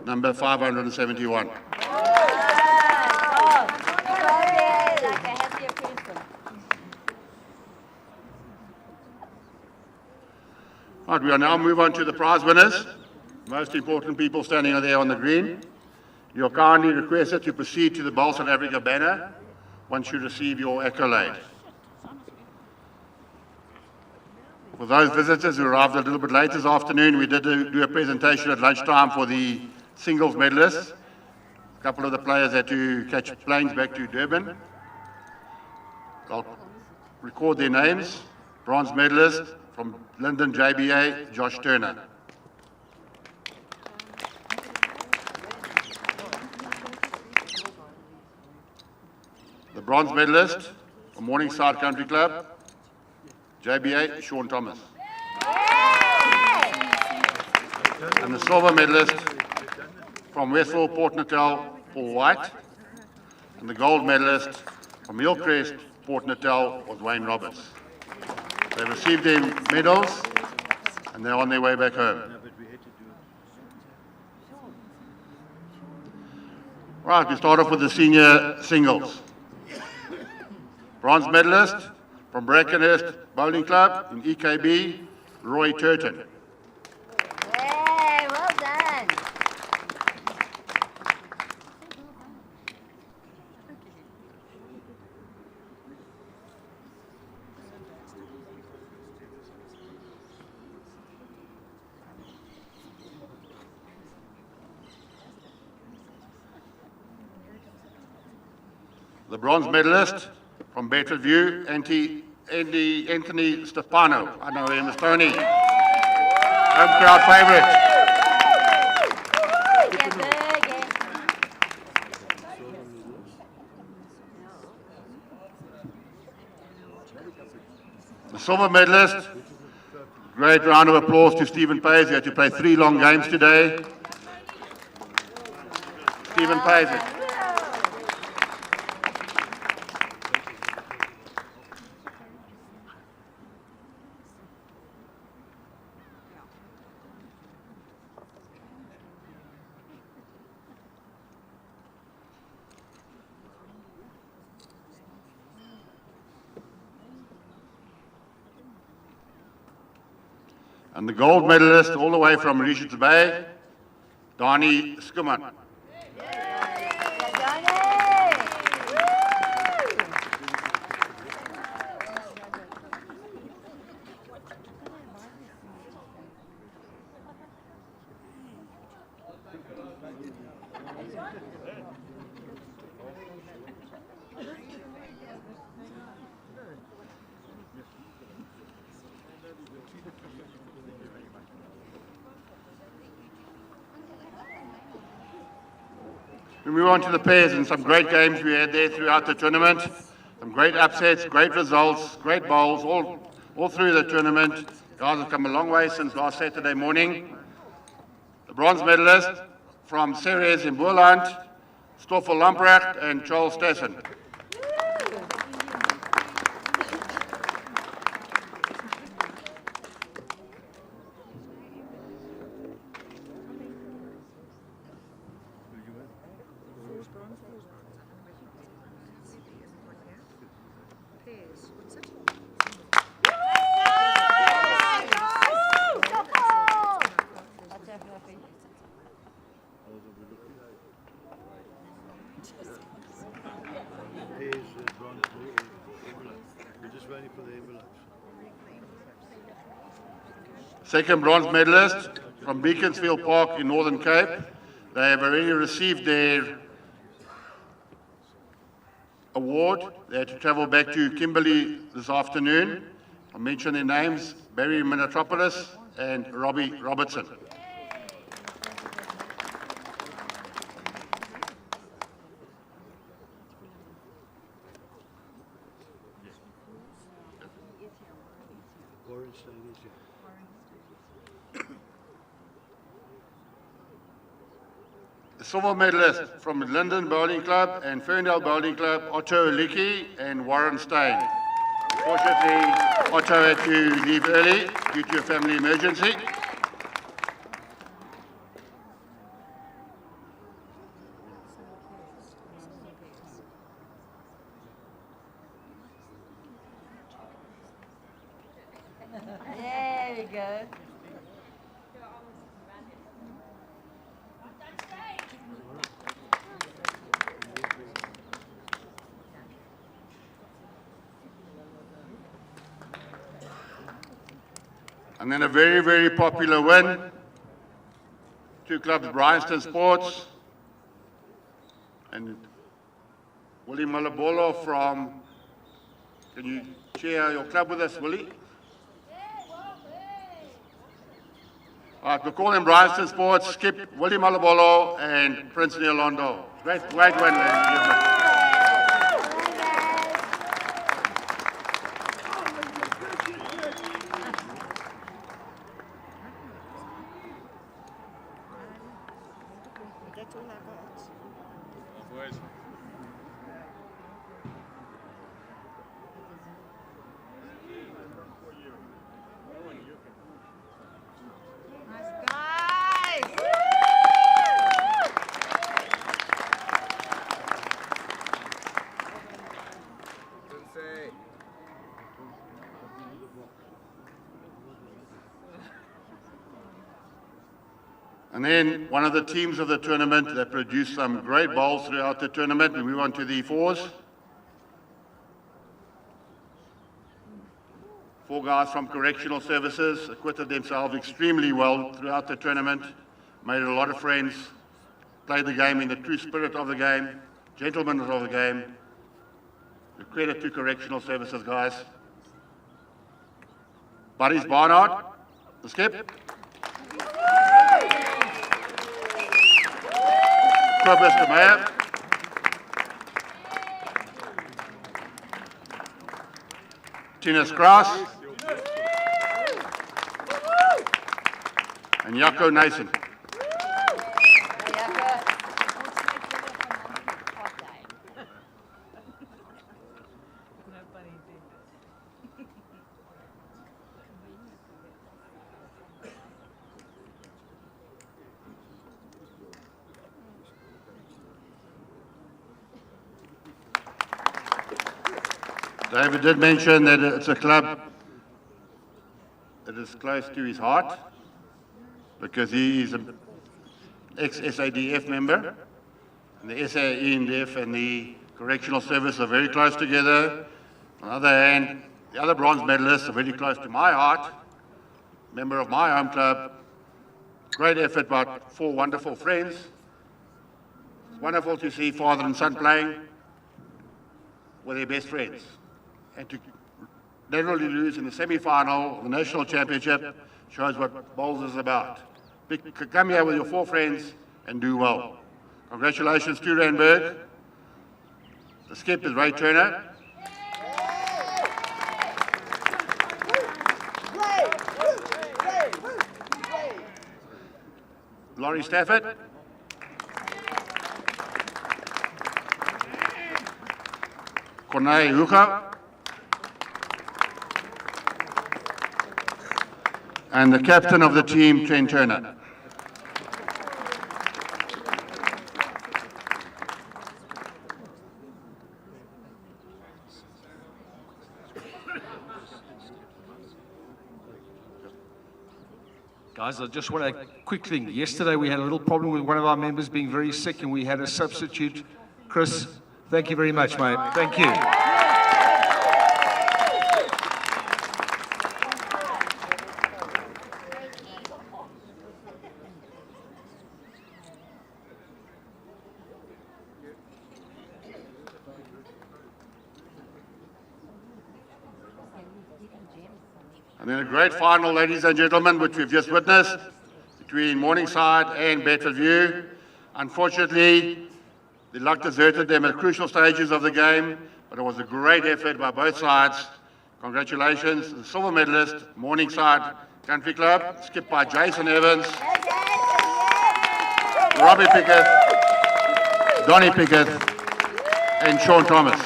number 571. Right, we will now move on to the prize winners. Most important people standing there on the green. You are kindly requested to proceed to the Bowl South Africa banner once you receive your accolade. For those visitors who arrived a little bit late this afternoon, we did do a presentation at lunchtime for the singles medalists. A couple of the players had to catch planes back to Durban. I'll record their names. Bronze medalist from Linden JBA, Josh Turner. The bronze medalist from Morningside Country Club, JBA, Shaun Thomas. And the silver medalist from Westville, Port Natal, Paul White. And the gold medalist from Hillcrest, Port Natal, was Wayne Roberts. They received their medals and they're on their way back home. Right, we start off with the senior singles. Bronze medalist from Brackenhurst Bowling Club in EKB, Roy Turton. Hey, well done. The bronze medalist from Bedfordview, Anthony Stefano. I know him as Tony. Home crowd favourite. The silver medalist, great round of applause to Stephen Payes. He had to play 3 long games today. Stephen Payes. And the gold medalist all the way from Richards Bay, Donnie Skuman. We move on to the pairs and some great games we had there throughout the tournament. Some great upsets, great results, great bowls, all through the tournament. Guys have come a long way since last Saturday morning. The bronze medalist from Ceres in Boerland, Stoffel Lamprecht and Charles Stessen. Second bronze medalist from Beaconsfield Park in Northern Cape. They have already received their award. They had to travel back to Kimberley this afternoon. I'll mention their names, Barry Minotropoulos and Robbie Robertson. The silver medalist from Linden Bowling Club and Ferndale Bowling Club, Otto Holicki and Warren Steyn. Unfortunately, Otto had to leave early due to a family emergency. There we go. And then a very, very popular win. Two clubs, Bryanston Sports and Willie Malobolo from, can you share your club with us, Willie? All right, we'll call them Bryanston Sports, Skip, Willie Malobolo and Prince Neluonde. Great win, ladies and gentlemen. And then one of the teams of the tournament that produced some great bowls throughout the tournament. We move on to the fours. Four guys from correctional services acquitted themselves extremely well throughout the tournament, made a lot of friends, played the game in the true spirit of the game, gentlemen of the game. The credit to correctional services guys. Buddies Barnard, the skip. Mr. Mayor. Tinus Cross. And Jaco Nason. David did mention that it's a club that is close to his heart because he is an ex-SADF member. And the SAENDF and the Correctional Service are very close together. On the other hand, the other bronze medalists are very close to my heart, member of my home club. Great effort by four wonderful friends. It's wonderful to see father and son playing with their best friends. And to narrowly lose in the semi-final of the National Championship shows what bowls is about. Come here with your four friends and do well. Congratulations to Randburg. The skip is Ray Turner. Laurie Stafford. Corneille Hucha. And the captain of the team, Trent Turner. Guys, I just want a quick thing. Yesterday we had a little problem with one of our members being very sick and we had a substitute. Chris, thank you very much, mate. Thank you. And then a great final, ladies and gentlemen, which we've just witnessed between Morningside and Bedfordview. Unfortunately, the luck deserted them at crucial stages of the game, but it was a great effort by both sides. Congratulations, the silver medalist, Morningside Country Club, skipped by Jason Evans, Robbie Pickett, Donnie Pickett, and Shaun Thomas.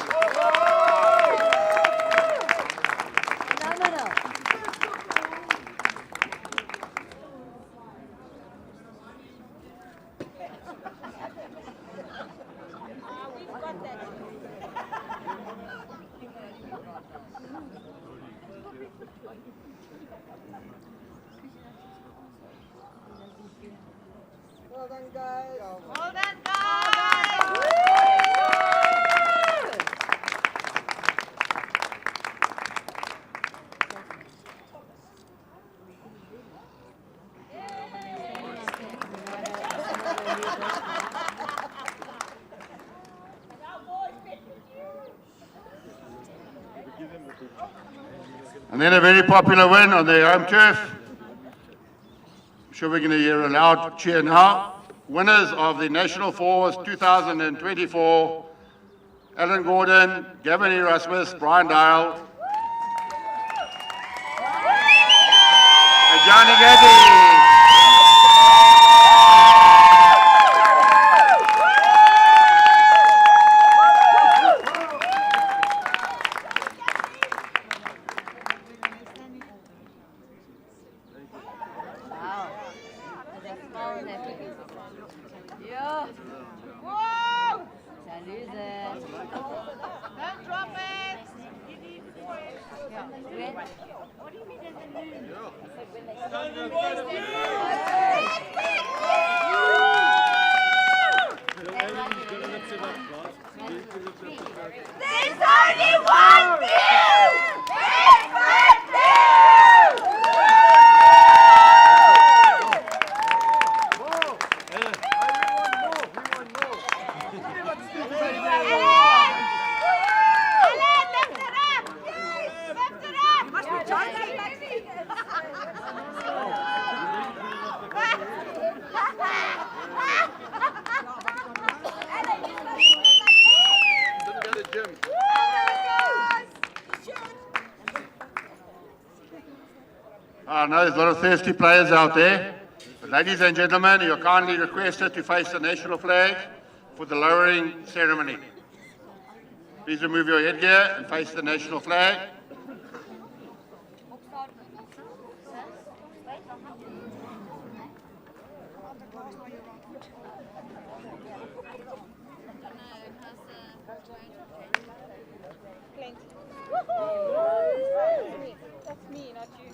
Well done, guys. Well done, And then a very popular win on their home turf. I'm sure we're going to hear a loud cheer now. Winners of the National Fours 2024, Alan Gordon, Gavin Erasmus, Brian Dial, and Johnny Getty. I know there's a lot of thirsty players out there. But ladies and gentlemen, you're kindly requested to face the national flag for the lowering ceremony. Please remove your headgear and face the national flag. That's me, not you.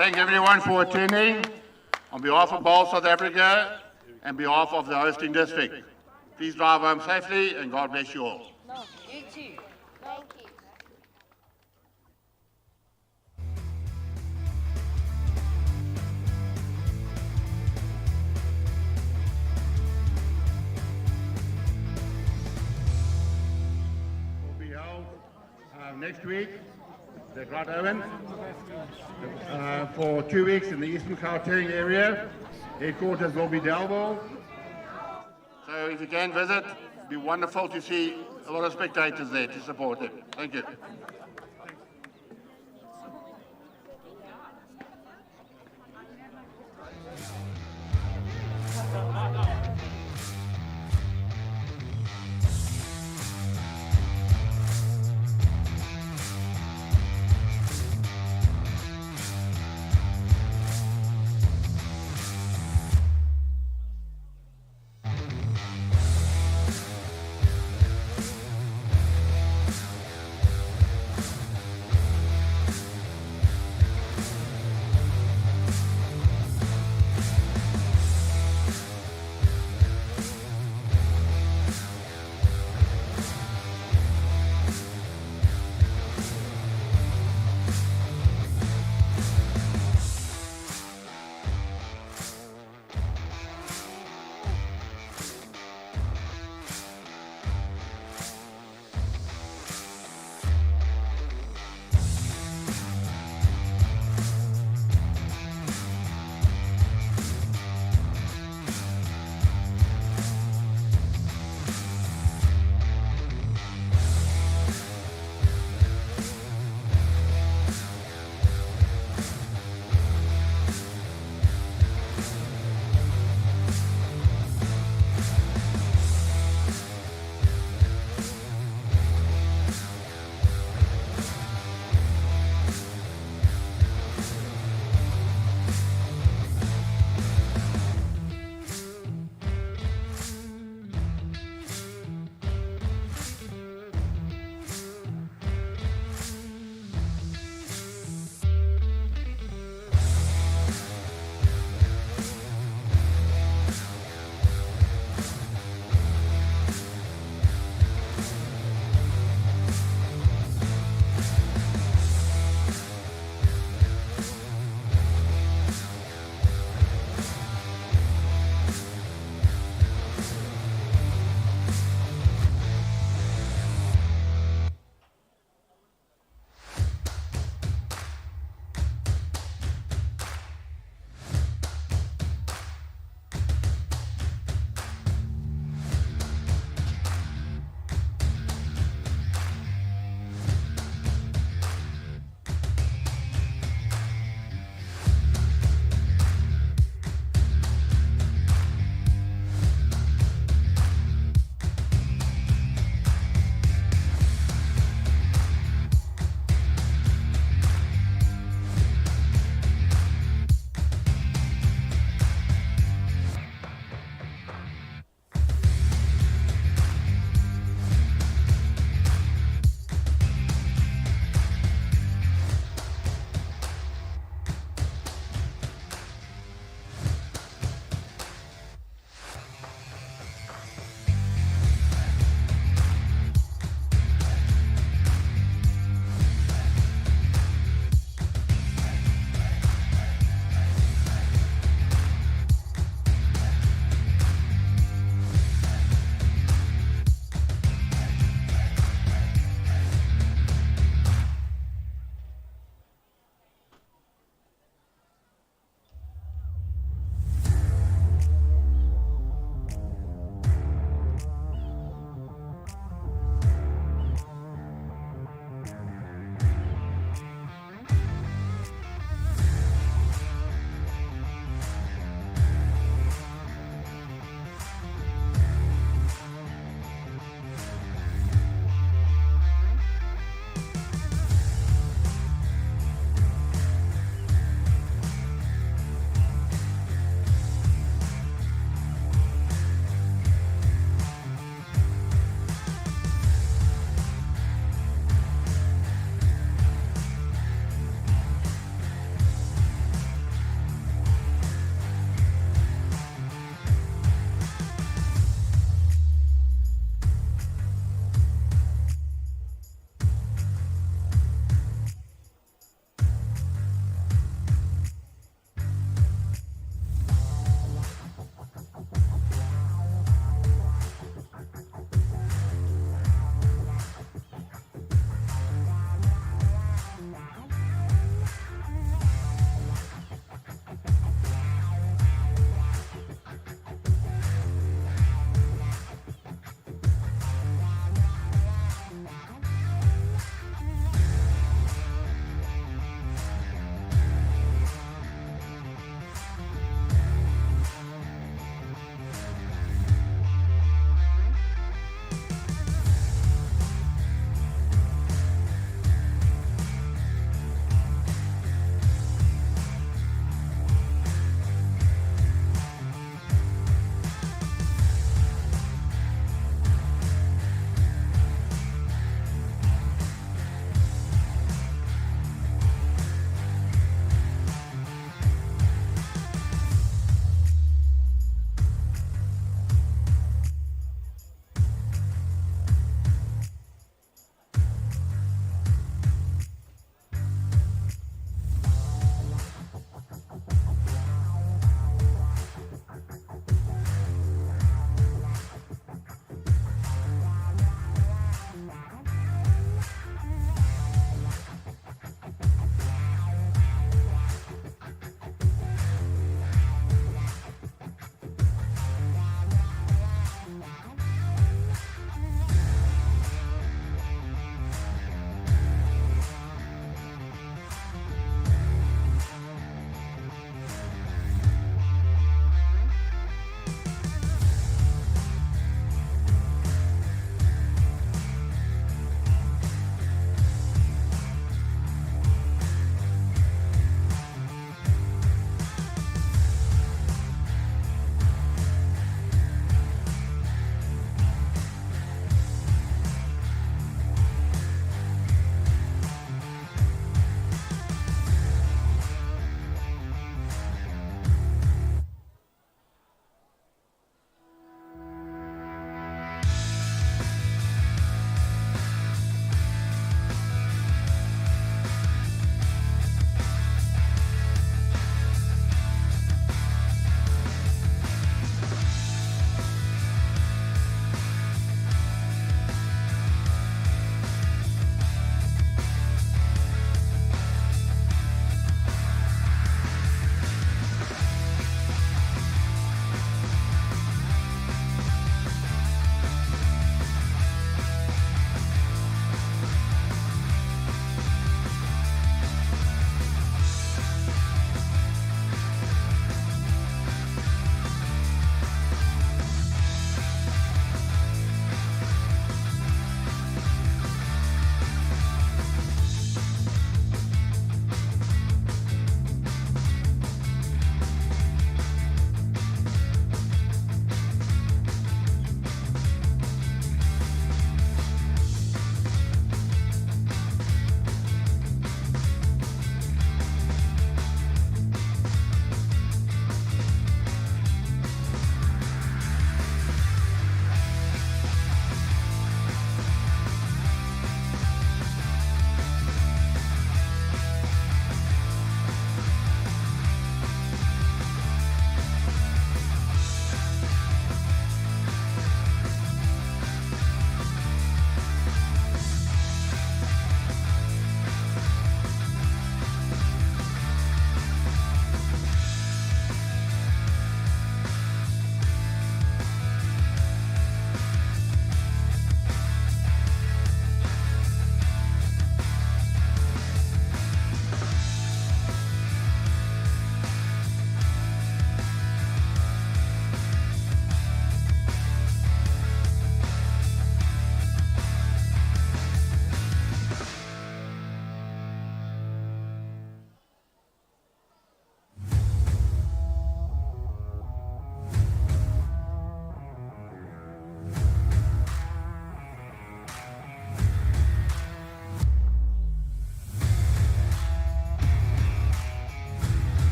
thank everyone for attending. On behalf of Bowls South Africa and behalf of the hosting district, please drive home safely and God bless you all. You too. Thank you. Will be held next week at Rod Owen for 2 weeks in the Eastern Gauteng area. Headquarters will be Delville. So if you can visit, it'd be wonderful to see a lot of spectators there to support them. Thank you.